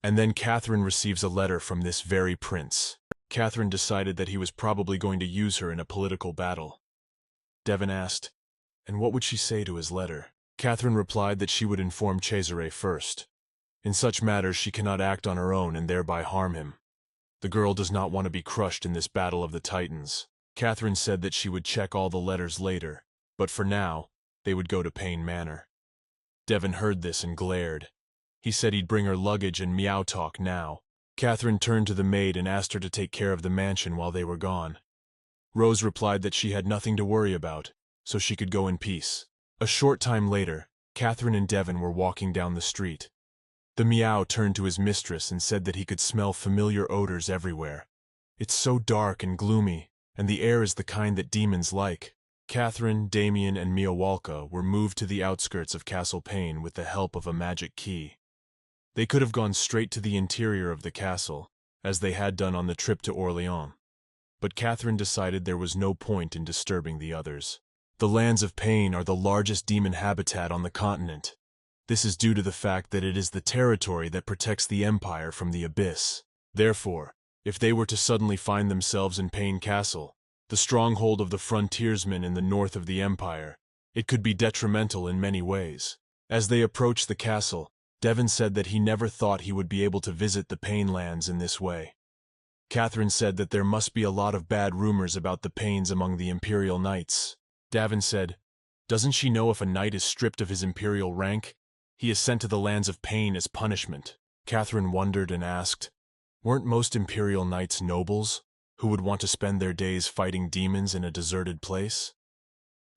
And then Catherine receives a letter from this very prince. Catherine decided that he was probably going to use her in a political battle. Devon asked, and what would she say to his letter? Catherine replied that she would inform Cesare first. In such matters she cannot act on her own and thereby harm him. The girl does not want to be crushed in this battle of the Titans. Catherine said that she would check all the letters later, but for now, they would go to Payne Manor. Devon heard this and glared. He said he'd bring her luggage and meow talk now. Catherine turned to the maid and asked her to take care of the mansion while they were gone. Rose replied that she had nothing to worry about, so she could go in peace. A short time later, Catherine and Devon were walking down the street. The meow turned to his mistress and said that he could smell familiar odors everywhere. It's so dark and gloomy, and the air is the kind that demons like. Catherine, Damien, and Miawalka were moved to the outskirts of Castle Payne with the help of a magic key. They could have gone straight to the interior of the castle, as they had done on the trip to Orléans. But Catherine decided there was no point in disturbing the others. The lands of Payne are the largest demon habitat on the continent. This is due to the fact that it is the territory that protects the Empire from the Abyss. Therefore, if they were to suddenly find themselves in Payne Castle, the stronghold of the frontiersmen in the north of the Empire, it could be detrimental in many ways. As they approached the castle, Devon said that he never thought he would be able to visit the Pain lands in this way. Catherine said that there must be a lot of bad rumors about the Pains among the Imperial Knights. Devon said, "Doesn't she know if a knight is stripped of his imperial rank, he is sent to the lands of Pain as punishment?" Catherine wondered and asked, "Weren't most Imperial Knights nobles, who would want to spend their days fighting demons in a deserted place?"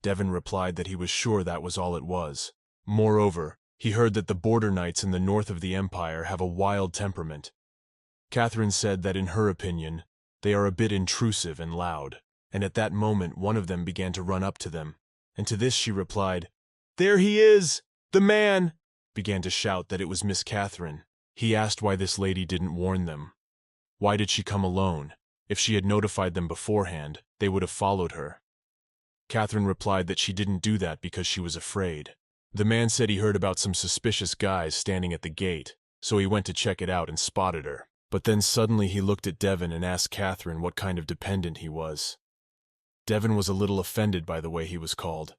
Devon replied that he was sure that was all it was. Moreover, he heard that the border knights in the north of the empire have a wild temperament. Catherine said that in her opinion, they are a bit intrusive and loud, and at that moment one of them began to run up to them, and to this she replied, "There he is! The man!" began to shout that it was Miss Catherine. He asked why this lady didn't warn them. Why did she come alone? If she had notified them beforehand, they would have followed her. Catherine replied that she didn't do that because she was afraid. The man said he heard about some suspicious guys standing at the gate, so he went to check it out and spotted her. But then suddenly he looked at Devon and asked Catherine what kind of dependent he was. Devon was a little offended by the way he was called.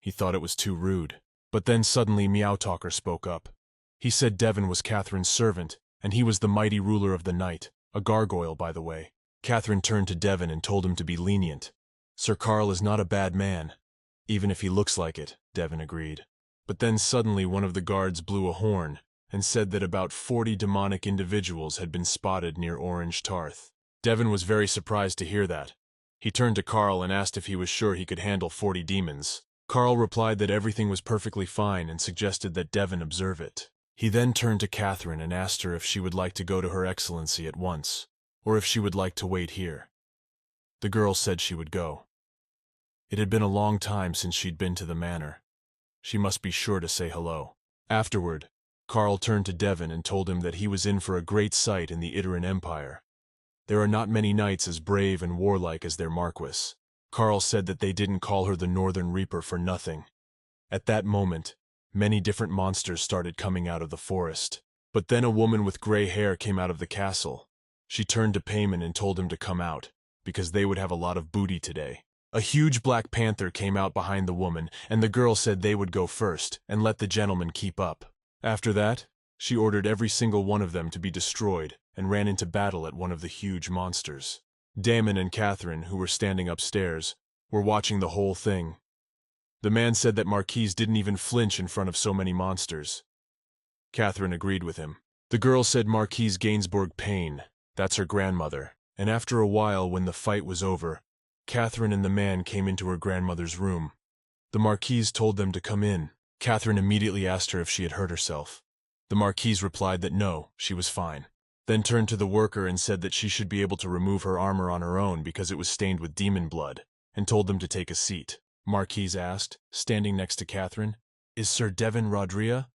He thought it was too rude. But then suddenly Meow Talker spoke up. He said Devon was Catherine's servant, and he was the mighty ruler of the night, a gargoyle, by the way. Catherine turned to Devon and told him to be lenient. "Sir Carl is not a bad man, even if he looks like it," Devon agreed. But then suddenly one of the guards blew a horn and said that about 40 demonic individuals had been spotted near Orange Tarth. Devon was very surprised to hear that. He turned to Carl and asked if he was sure he could handle 40 demons. Carl replied that everything was perfectly fine and suggested that Devon observe it. He then turned to Catherine and asked her if she would like to go to Her Excellency at once, or if she would like to wait here. The girl said she would go. It had been a long time since she'd been to the manor. She must be sure to say hello. Afterward, Carl turned to Devon and told him that he was in for a great sight in the Iteran Empire. There are not many knights as brave and warlike as their Marquis. Carl said that they didn't call her the Northern Reaper for nothing. At that moment, many different monsters started coming out of the forest. But then a woman with gray hair came out of the castle. She turned to Payman and told him to come out, because they would have a lot of booty today. A huge black panther came out behind the woman, and the girl said they would go first and let the gentleman keep up. After that, she ordered every single one of them to be destroyed and ran into battle at one of the huge monsters. Damon and Catherine, who were standing upstairs, were watching the whole thing. The man said that Marquise didn't even flinch in front of so many monsters. Catherine agreed with him. The girl said Marquise Gainsbourg Payne, that's her grandmother, and after a while when the fight was over, Catherine and the man came into her grandmother's room. The Marquise told them to come in. Catherine immediately asked her if she had hurt herself. The Marquise replied that no, she was fine. Then turned to the worker and said that she should be able to remove her armor on her own because it was stained with demon blood, and told them to take a seat. Marquise asked, standing next to Catherine, "Is Sir Devon Rodria?"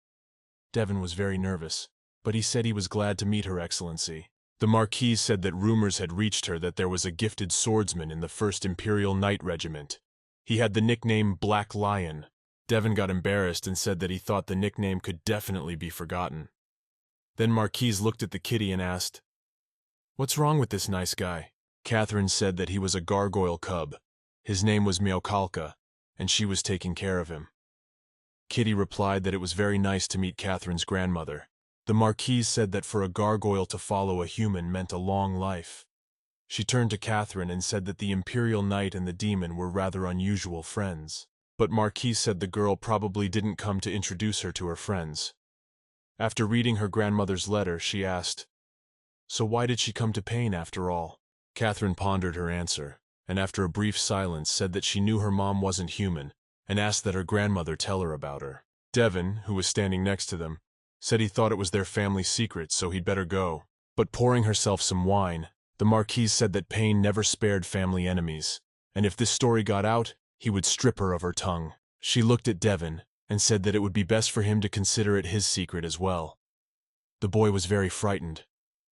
Devon was very nervous, but he said he was glad to meet Her Excellency. The Marquise said that rumors had reached her that there was a gifted swordsman in the 1st Imperial Knight Regiment. He had the nickname Black Lion. Devon got embarrassed and said that he thought the nickname could definitely be forgotten. Then Marquise looked at the kitty and asked, "What's wrong with this nice guy?" Catherine said that he was a gargoyle cub. His name was Meowkalka, and she was taking care of him. Kitty replied that it was very nice to meet Catherine's grandmother. The Marquise said that for a gargoyle to follow a human meant a long life. She turned to Catherine and said that the Imperial Knight and the demon were rather unusual friends. But Marquise said the girl probably didn't come to introduce her to her friends. After reading her grandmother's letter, she asked, "So why did she come to Payne after all?" Catherine pondered her answer, and after a brief silence said that she knew her mom wasn't human, and asked that her grandmother tell her about her. Devon, who was standing next to them, said he thought it was their family secret, so he'd better go. But pouring herself some wine, the Marquise said that Payne never spared family enemies, and if this story got out, he would strip her of her tongue. She looked at Devon and said that it would be best for him to consider it his secret as well. The boy was very frightened,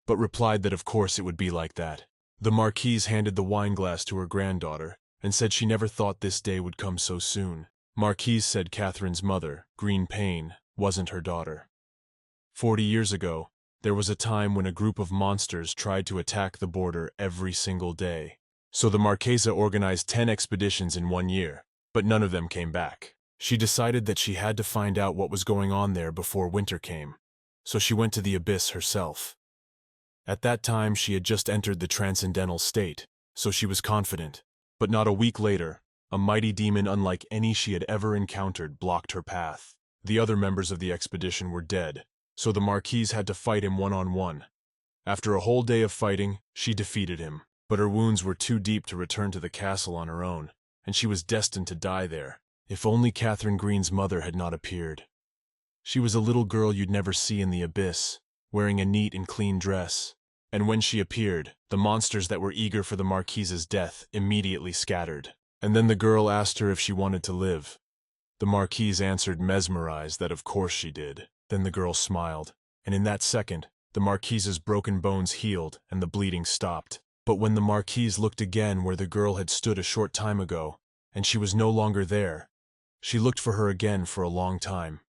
but replied that of course it would be like that. The Marquise handed the wine glass to her granddaughter and said she never thought this day would come so soon. Marquise said Catherine's mother, Green Payne, wasn't her daughter. 40 years ago, there was a time when a group of monsters tried to attack the border every single day. So the Marchesa organized 10 expeditions in 1 year, but none of them came back. She decided that she had to find out what was going on there before winter came, so she went to the abyss herself. At that time she had just entered the transcendental state, so she was confident. But not a week later, a mighty demon unlike any she had ever encountered blocked her path. The other members of the expedition were dead, so the Marquise had to fight him one-on-one. After a whole day of fighting, she defeated him, but her wounds were too deep to return to the castle on her own, and she was destined to die there. If only Catherine Green's mother had not appeared. She was a little girl you'd never see in the abyss, wearing a neat and clean dress. And when she appeared, the monsters that were eager for the Marquise's death immediately scattered. And then the girl asked her if she wanted to live. The Marquise answered, mesmerized, that of course she did. Then the girl smiled, and in that second, the Marquise's broken bones healed and the bleeding stopped. But when the Marquise looked again where the girl had stood a short time ago, and she was no longer there, she looked for her again for a long time,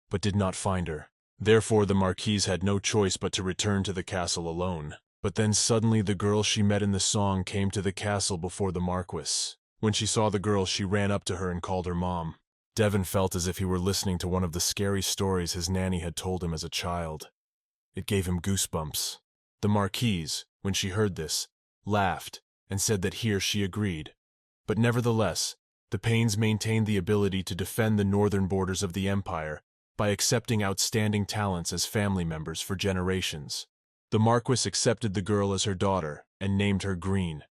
but did not find her. Therefore the Marquise had no choice but to return to the castle alone. But then suddenly the girl she met in the song came to the castle before the Marquis. When she saw the girl, she ran up to her and called her mom. Devon felt as if he were listening to one of the scary stories his nanny had told him as a child. It gave him goosebumps. The Marquise, when she heard this, laughed and said that here she agreed. But nevertheless, the Paynes maintained the ability to defend the northern borders of the empire by accepting outstanding talents as family members for generations. The Marquis accepted the girl as her daughter and named her Green.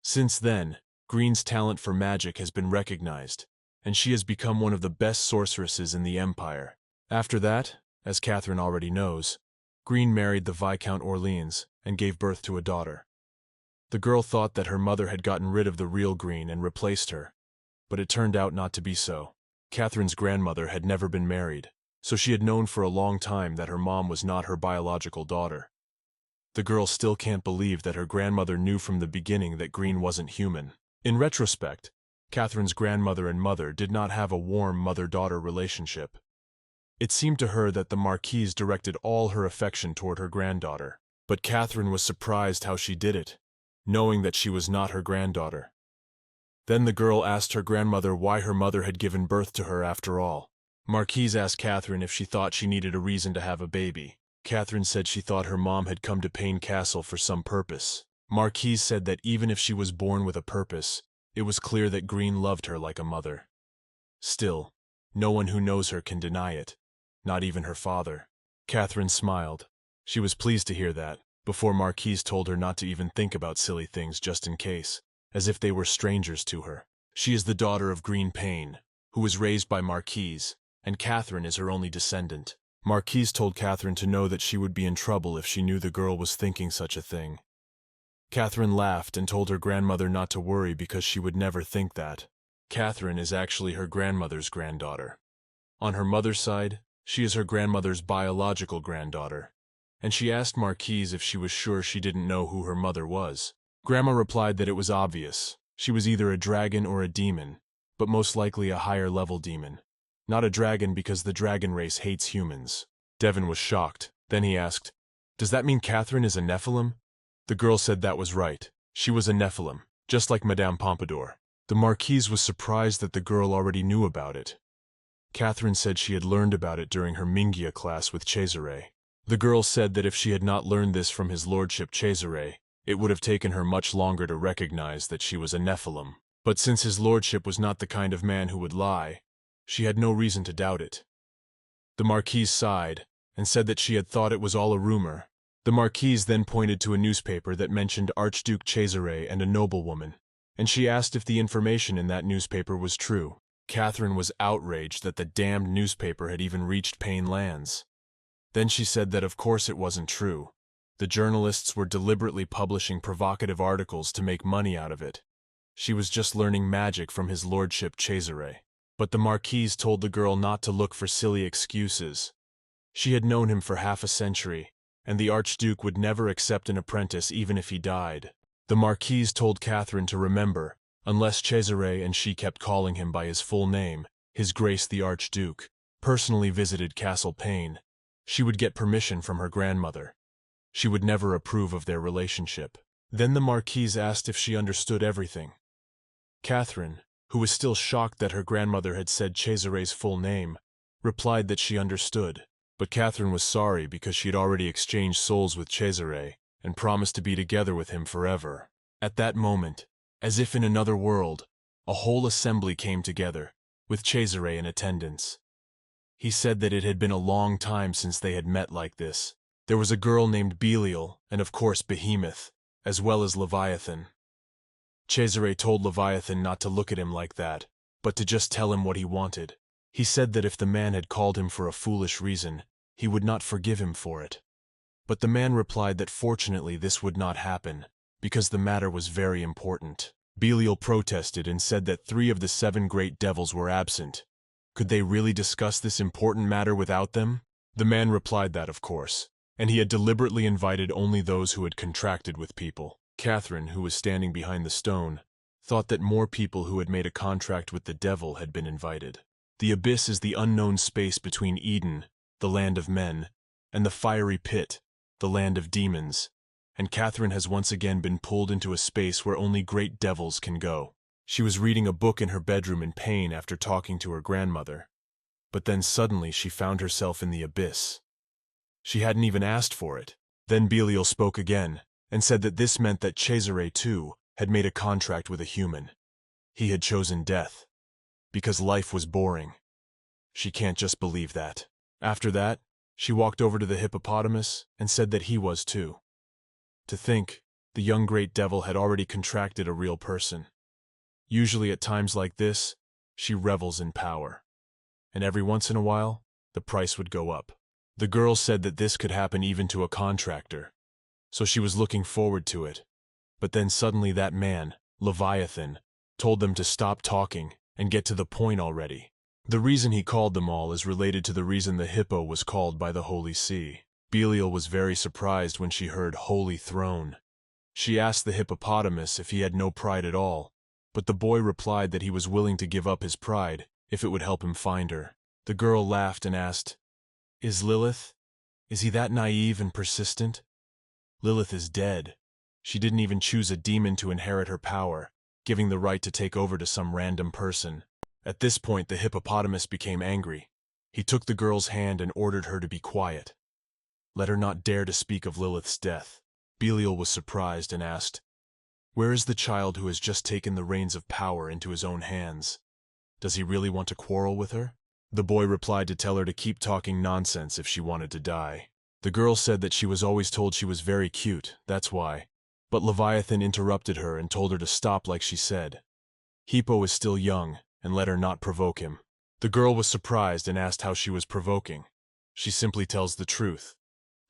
Since then, Green's talent for magic has been recognized, and she has become one of the best sorceresses in the empire. After that, as Catherine already knows, Green married the Viscount Orleans and gave birth to a daughter. The girl thought that her mother had gotten rid of the real Green and replaced her, but it turned out not to be so. Catherine's grandmother had never been married, so she had known for a long time that her mom was not her biological daughter. The girl still can't believe that her grandmother knew from the beginning that Green wasn't human. In retrospect, Catherine's grandmother and mother did not have a warm mother-daughter relationship. It seemed to her that the Marquise directed all her affection toward her granddaughter, but Catherine was surprised how she did it, knowing that she was not her granddaughter. Then the girl asked her grandmother why her mother had given birth to her after all. Marquise asked Catherine if she thought she needed a reason to have a baby. Catherine said she thought her mom had come to Payne Castle for some purpose. Marquise said that even if she was born with a purpose, it was clear that Green loved her like a mother. Still, no one who knows her can deny it, not even her father. Catherine smiled. She was pleased to hear that, before Marquise told her not to even think about silly things just in case, as if they were strangers to her. She is the daughter of Green Payne, who was raised by Marquise, and Catherine is her only descendant. Marquise told Catherine to know that she would be in trouble if she knew the girl was thinking such a thing. Catherine laughed and told her grandmother not to worry because she would never think that. Catherine is actually her grandmother's granddaughter. On her mother's side, she is her grandmother's biological granddaughter, and she asked Marquise if she was sure she didn't know who her mother was. Grandma replied that it was obvious. She was either a dragon or a demon, but most likely a higher-level demon. Not a dragon because the dragon race hates humans. Devon was shocked. Then he asked, "Does that mean Catherine is a Nephilim?" The girl said that was right. She was a Nephilim, just like Madame Pompadour. The Marquise was surprised that the girl already knew about it. Catherine said she had learned about it during her Manga class with Cesare. The girl said that if she had not learned this from his lordship Cesare, it would have taken her much longer to recognize that she was a Nephilim. But since his lordship was not the kind of man who would lie, she had no reason to doubt it. The Marquise sighed and said that she had thought it was all a rumor. The Marquise then pointed to a newspaper that mentioned Archduke Cesare and a noblewoman, and she asked if the information in that newspaper was true. Catherine was outraged that the damned newspaper had even reached Payne lands. Then she said that of course it wasn't true. The journalists were deliberately publishing provocative articles to make money out of it. She was just learning magic from his lordship Cesare. But the Marquise told the girl not to look for silly excuses. She had known him for half a century, and the Archduke would never accept an apprentice even if he died. The Marquise told Catherine to remember, unless Cesare and she kept calling him by his full name, His Grace the Archduke, personally visited Castle Payne, she would get permission from her grandmother. She would never approve of their relationship. Then the Marquise asked if she understood everything. Catherine, who was still shocked that her grandmother had said Cesare's full name, replied that she understood. But Catherine was sorry because she had already exchanged souls with Cesare and promised to be together with him forever. At that moment, as if in another world, a whole assembly came together, with Cesare in attendance. He said that it had been a long time since they had met like this. There was a girl named Belial, and of course Behemoth, as well as Leviathan. Cesare told Leviathan not to look at him like that, but to just tell him what he wanted. He said that if the man had called him for a foolish reason, he would not forgive him for it. But the man replied that fortunately this would not happen, because the matter was very important. Belial protested and said that 3 of the 7 great devils were absent. Could they really discuss this important matter without them? The man replied that, of course, and he had deliberately invited only those who had contracted with people. Catherine, who was standing behind the stone, thought that more people who had made a contract with the devil had been invited. The abyss is the unknown space between Eden, the land of men, and the fiery pit, the land of demons, and Catherine has once again been pulled into a space where only great devils can go. She was reading a book in her bedroom in pain after talking to her grandmother, but then suddenly she found herself in the abyss. She hadn't even asked for it. Then Belial spoke again, and said that this meant that Cesare, too, had made a contract with a human. He had chosen death, because life was boring. She can't just believe that. After that, she walked over to the hippopotamus and said that he was too. To think, the young great devil had already contracted a real person. Usually at times like this, she revels in power. And every once in a while, the price would go up. The girl said that this could happen even to a contractor, so she was looking forward to it. But then suddenly that man, Leviathan, told them to stop talking and get to the point already. The reason he called them all is related to the reason the hippo was called by the Holy See. Belial was very surprised when she heard Holy Throne. She asked the hippopotamus if he had no pride at all, but the boy replied that he was willing to give up his pride if it would help him find her. The girl laughed and asked, "Is Lilith? Is he that naive and persistent?" Lilith is dead. She didn't even choose a demon to inherit her power, giving the right to take over to some random person. At this point, the hippopotamus became angry. He took the girl's hand and ordered her to be quiet. Let her not dare to speak of Lilith's death. Belial was surprised and asked, "Where is the child who has just taken the reins of power into his own hands? Does he really want to quarrel with her?" The boy replied to tell her to keep talking nonsense if she wanted to die. The girl said that she was always told she was very cute, that's why. But Leviathan interrupted her and told her to stop like she said. Hippo is still young, and let her not provoke him. The girl was surprised and asked how she was provoking. She simply tells the truth.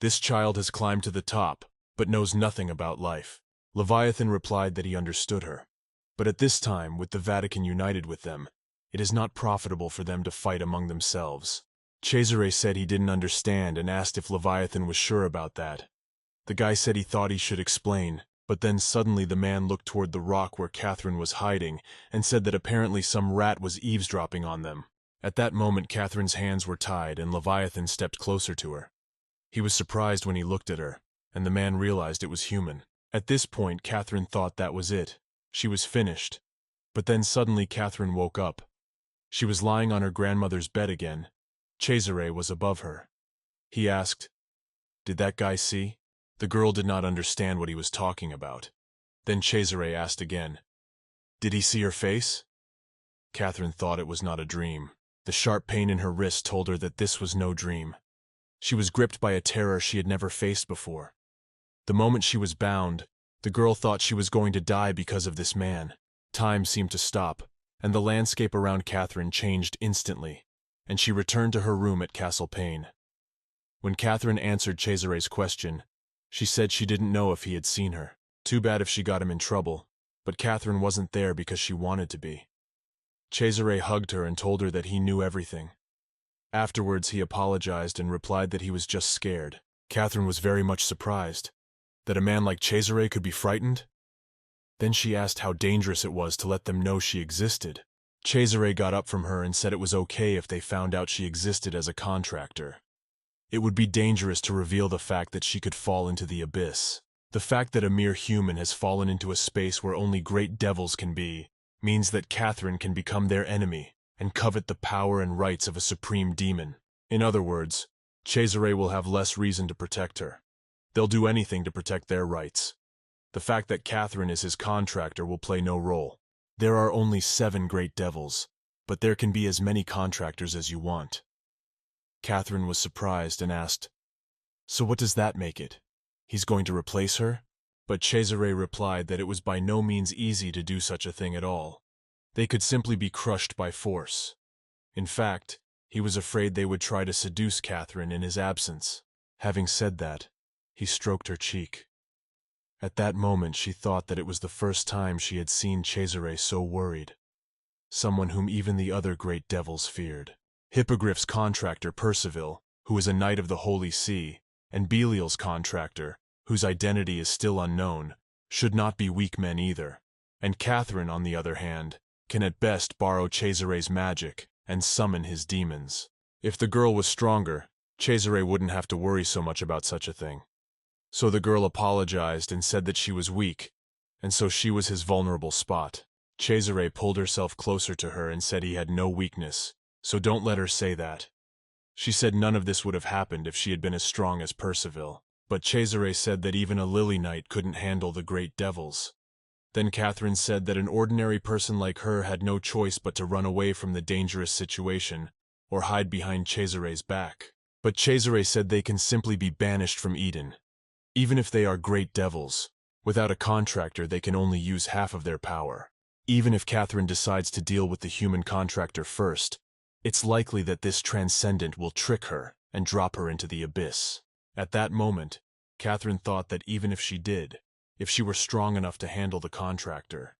This child has climbed to the top, but knows nothing about life. Leviathan replied that he understood her. But at this time, with the Vatican united with them, it is not profitable for them to fight among themselves. Cesare said he didn't understand and asked if Leviathan was sure about that. The guy said he thought he should explain, but then suddenly the man looked toward the rock where Catherine was hiding and said that apparently some rat was eavesdropping on them. At that moment Catherine's hands were tied and Leviathan stepped closer to her. He was surprised when he looked at her, and the man realized it was human. At this point Catherine thought that was it. She was finished. But then suddenly Catherine woke up. She was lying on her grandmother's bed again. Cesare was above her. He asked, "Did that guy see?" The girl did not understand what he was talking about. Then Cesare asked again, "Did he see her face?" Catherine thought it was not a dream. The sharp pain in her wrist told her that this was no dream. She was gripped by a terror she had never faced before. The moment she was bound, the girl thought she was going to die because of this man. Time seemed to stop, and the landscape around Catherine changed instantly, and she returned to her room at Castle Payne. When Catherine answered Cesare's question, she said she didn't know if he had seen her. Too bad if she got him in trouble, but Catherine wasn't there because she wanted to be. Cesare hugged her and told her that he knew everything. Afterwards he apologized and replied that he was just scared. Catherine was very much surprised. That a man like Cesare could be frightened? Then she asked how dangerous it was to let them know she existed. Cesare got up from her and said it was okay if they found out she existed as a contractor. It would be dangerous to reveal the fact that she could fall into the abyss. The fact that a mere human has fallen into a space where only great devils can be means that Catherine can become their enemy and covet the power and rights of a supreme demon. In other words, Cesare will have less reason to protect her. They'll do anything to protect their rights. The fact that Catherine is his contractor will play no role. There are only 7 great devils, but there can be as many contractors as you want. Catherine was surprised and asked, "So what does that make it? He's going to replace her?" But Cesare replied that it was by no means easy to do such a thing at all. They could simply be crushed by force. In fact, he was afraid they would try to seduce Catherine in his absence. Having said that, he stroked her cheek. At that moment she thought that it was the first time she had seen Cesare so worried, someone whom even the other great devils feared. Hippogriff's contractor Percival, who is a knight of the Holy See, and Belial's contractor, whose identity is still unknown, should not be weak men either. And Catherine, on the other hand, can at best borrow Cesare's magic and summon his demons. If the girl was stronger, Cesare wouldn't have to worry so much about such a thing. So the girl apologized and said that she was weak, and so she was his vulnerable spot. Cesare pulled herself closer to her and said he had no weakness, so don't let her say that. She said none of this would have happened if she had been as strong as Percival, but Cesare said that even a lily knight couldn't handle the great devils. Then Catherine said that an ordinary person like her had no choice but to run away from the dangerous situation or hide behind Cesare's back. But Cesare said they can simply be banished from Eden. Even if they are great devils, without a contractor they can only use half of their power. Even if Catherine decides to deal with the human contractor first, it's likely that this transcendent will trick her and drop her into the abyss. At that moment, Catherine thought that even if she did, if she were strong enough to handle the contractor,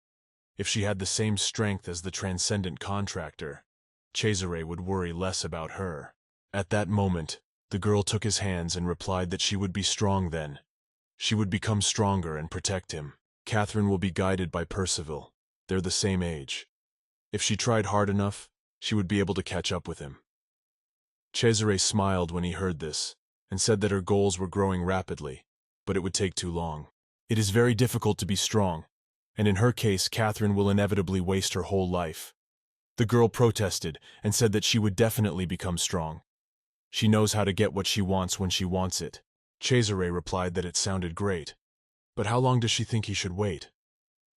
if she had the same strength as the transcendent contractor, Cesare would worry less about her. At that moment, the girl took his hands and replied that she would be strong then. She would become stronger and protect him. Catherine will be guided by Percival. They're the same age. If she tried hard enough, she would be able to catch up with him. Cesare smiled when he heard this, and said that her goals were growing rapidly, but it would take too long. It is very difficult to be strong, and in her case Catherine will inevitably waste her whole life. The girl protested and said that she would definitely become strong. She knows how to get what she wants when she wants it. Cesare replied that it sounded great. But how long does she think he should wait?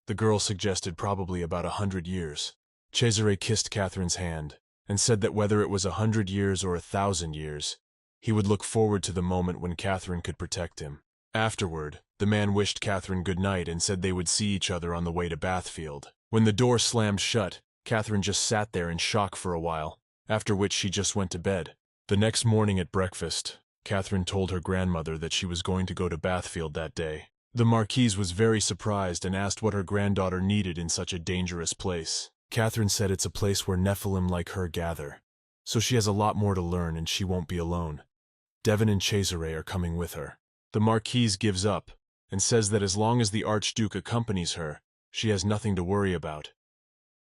The girl suggested probably about 100 years. Cesare kissed Catherine's hand and said that whether it was 100 years or 1,000 years, he would look forward to the moment when Catherine could protect him. Afterward, the man wished Catherine good night and said they would see each other on the way to Bathfield. When the door slammed shut, Catherine just sat there in shock for a while, after which she just went to bed. The next morning at breakfast, Catherine told her grandmother that she was going to go to Bathfield that day. The Marquise was very surprised and asked what her granddaughter needed in such a dangerous place. Catherine said it's a place where Nephilim like her gather, so she has a lot more to learn and she won't be alone. Devon and Cesare are coming with her. The Marquise gives up and says that as long as the Archduke accompanies her, she has nothing to worry about.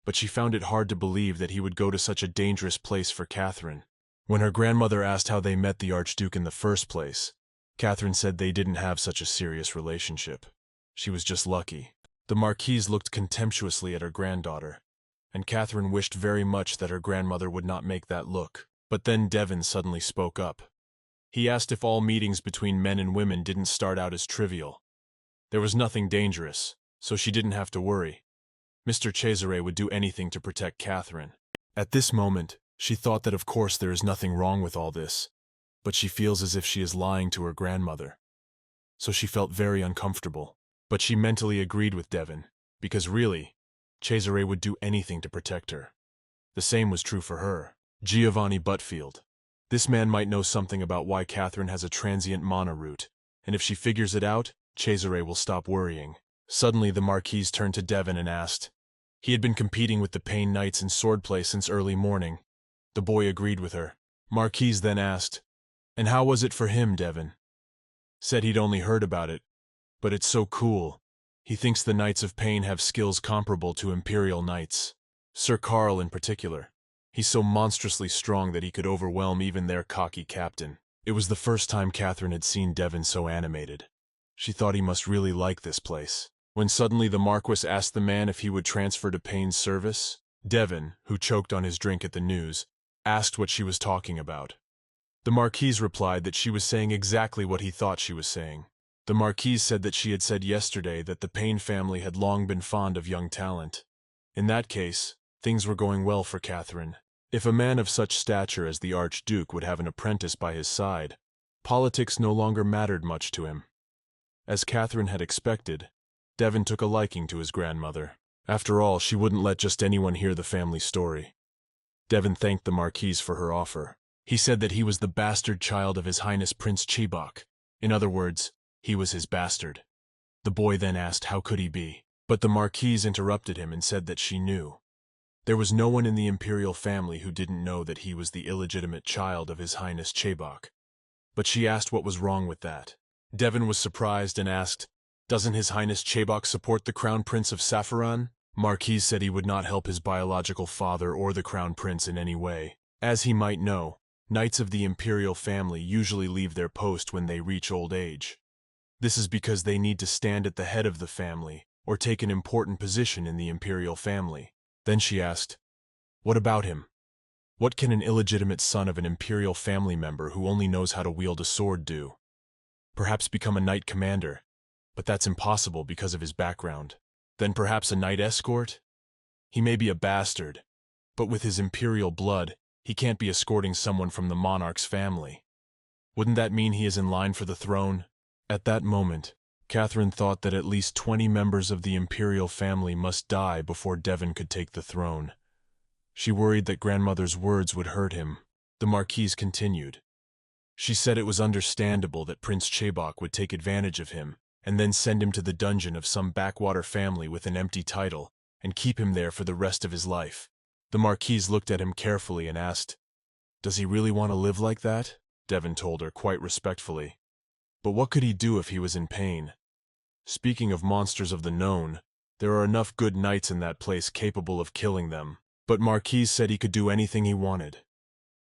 But she found it hard to believe that he would go to such a dangerous place for Catherine. When her grandmother asked how they met the Archduke in the first place, Catherine said they didn't have such a serious relationship. She was just lucky. The Marquise looked contemptuously at her granddaughter, and Catherine wished very much that her grandmother would not make that look. But then Devon suddenly spoke up. He asked if all meetings between men and women didn't start out as trivial. There was nothing dangerous, so she didn't have to worry. Mr. Cesare would do anything to protect Catherine. At this moment, she thought that of course there is nothing wrong with all this, but she feels as if she is lying to her grandmother. So she felt very uncomfortable. But she mentally agreed with Devon, because really, Cesare would do anything to protect her. The same was true for her. Giovanni Buttfield. This man might know something about why Catherine has a transient mana root, and if she figures it out, Cesare will stop worrying. Suddenly the Marquise turned to Devon and asked. He had been competing with the Payne Knights in swordplay since early morning. The boy agreed with her. Marquise then asked, "And how was it for him, Devon?" Said he'd only heard about it, but it's so cool. He thinks the Knights of Payne have skills comparable to Imperial Knights. Sir Carl in particular. He's so monstrously strong that he could overwhelm even their cocky captain. It was the first time Catherine had seen Devon so animated. She thought he must really like this place. when suddenly the Marquis asked the man if he would transfer to Payne's service. Devon, who choked on his drink at the news, asked what she was talking about. The Marquise replied that she was saying exactly what he thought she was saying. The Marquise said that she had said yesterday that the Payne family had long been fond of young talent. In that case, things were going well for Catherine. If a man of such stature as the Archduke would have an apprentice by his side, politics no longer mattered much to him. As Catherine had expected, Devon took a liking to his grandmother. After all, she wouldn't let just anyone hear the family story. Devon thanked the Marquise for her offer. He said that he was the bastard child of His Highness Prince Chibok. In other words, he was his bastard. The boy then asked how could he be, but the Marquise interrupted him and said that she knew. There was no one in the imperial family who didn't know that he was the illegitimate child of His Highness Chibok. But she asked what was wrong with that. Devon was surprised and asked, "Doesn't His Highness Chibok support the Crown Prince of Saffron?" Marquise said he would not help his biological father or the Crown Prince in any way. As he might know, knights of the imperial family usually leave their post when they reach old age. This is because they need to stand at the head of the family or take an important position in the imperial family. Then she asked, "What about him? What can an illegitimate son of an imperial family member who only knows how to wield a sword do? Perhaps become a knight commander, but that's impossible because of his background. Then perhaps a knight escort? He may be a bastard, but with his imperial blood, he can't be escorting someone from the monarch's family. Wouldn't that mean he is in line for the throne?" At that moment, Catherine thought that at least 20 members of the imperial family must die before Devon could take the throne. She worried that grandmother's words would hurt him. The Marquise continued. She said it was understandable that Prince Chibok would take advantage of him and then send him to the dungeon of some backwater family with an empty title and keep him there for the rest of his life. The Marquise looked at him carefully and asked, "Does he really want to live like that?" Devon told her quite respectfully. "But what could he do if he was in pain? Speaking of monsters of the known, there are enough good knights in that place capable of killing them." But Marquise said he could do anything he wanted.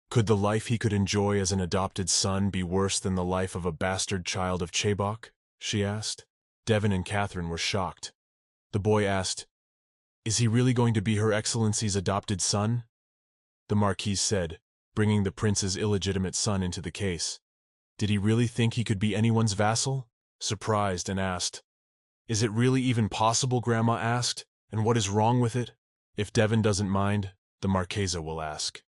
Could the life he could enjoy as an adopted son be worse than the life of a bastard child of Chibok? She asked. Devon and Catherine were shocked. The boy asked, "Is he really going to be Her Excellency's adopted son?" The Marquise said, bringing the prince's illegitimate son into the case. Did he really think he could be anyone's vassal? Surprised and asked, "Is it really even possible?" Grandma asked, "and what is wrong with it?" If Devon doesn't mind, the Marchesa will ask.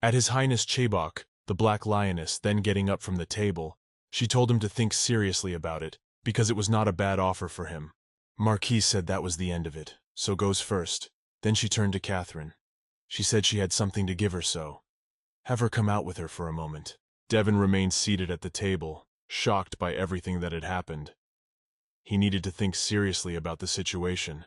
At His Highness Chibok, the Black Lioness, then getting up from the table, she told him to think seriously about it, because it was not a bad offer for him. Marquise said that was the end of it, so goes first. Then she turned to Catherine. She said she had something to give her, so have her come out with her for a moment. Devon remained seated at the table, shocked by everything that had happened. He needed to think seriously about the situation.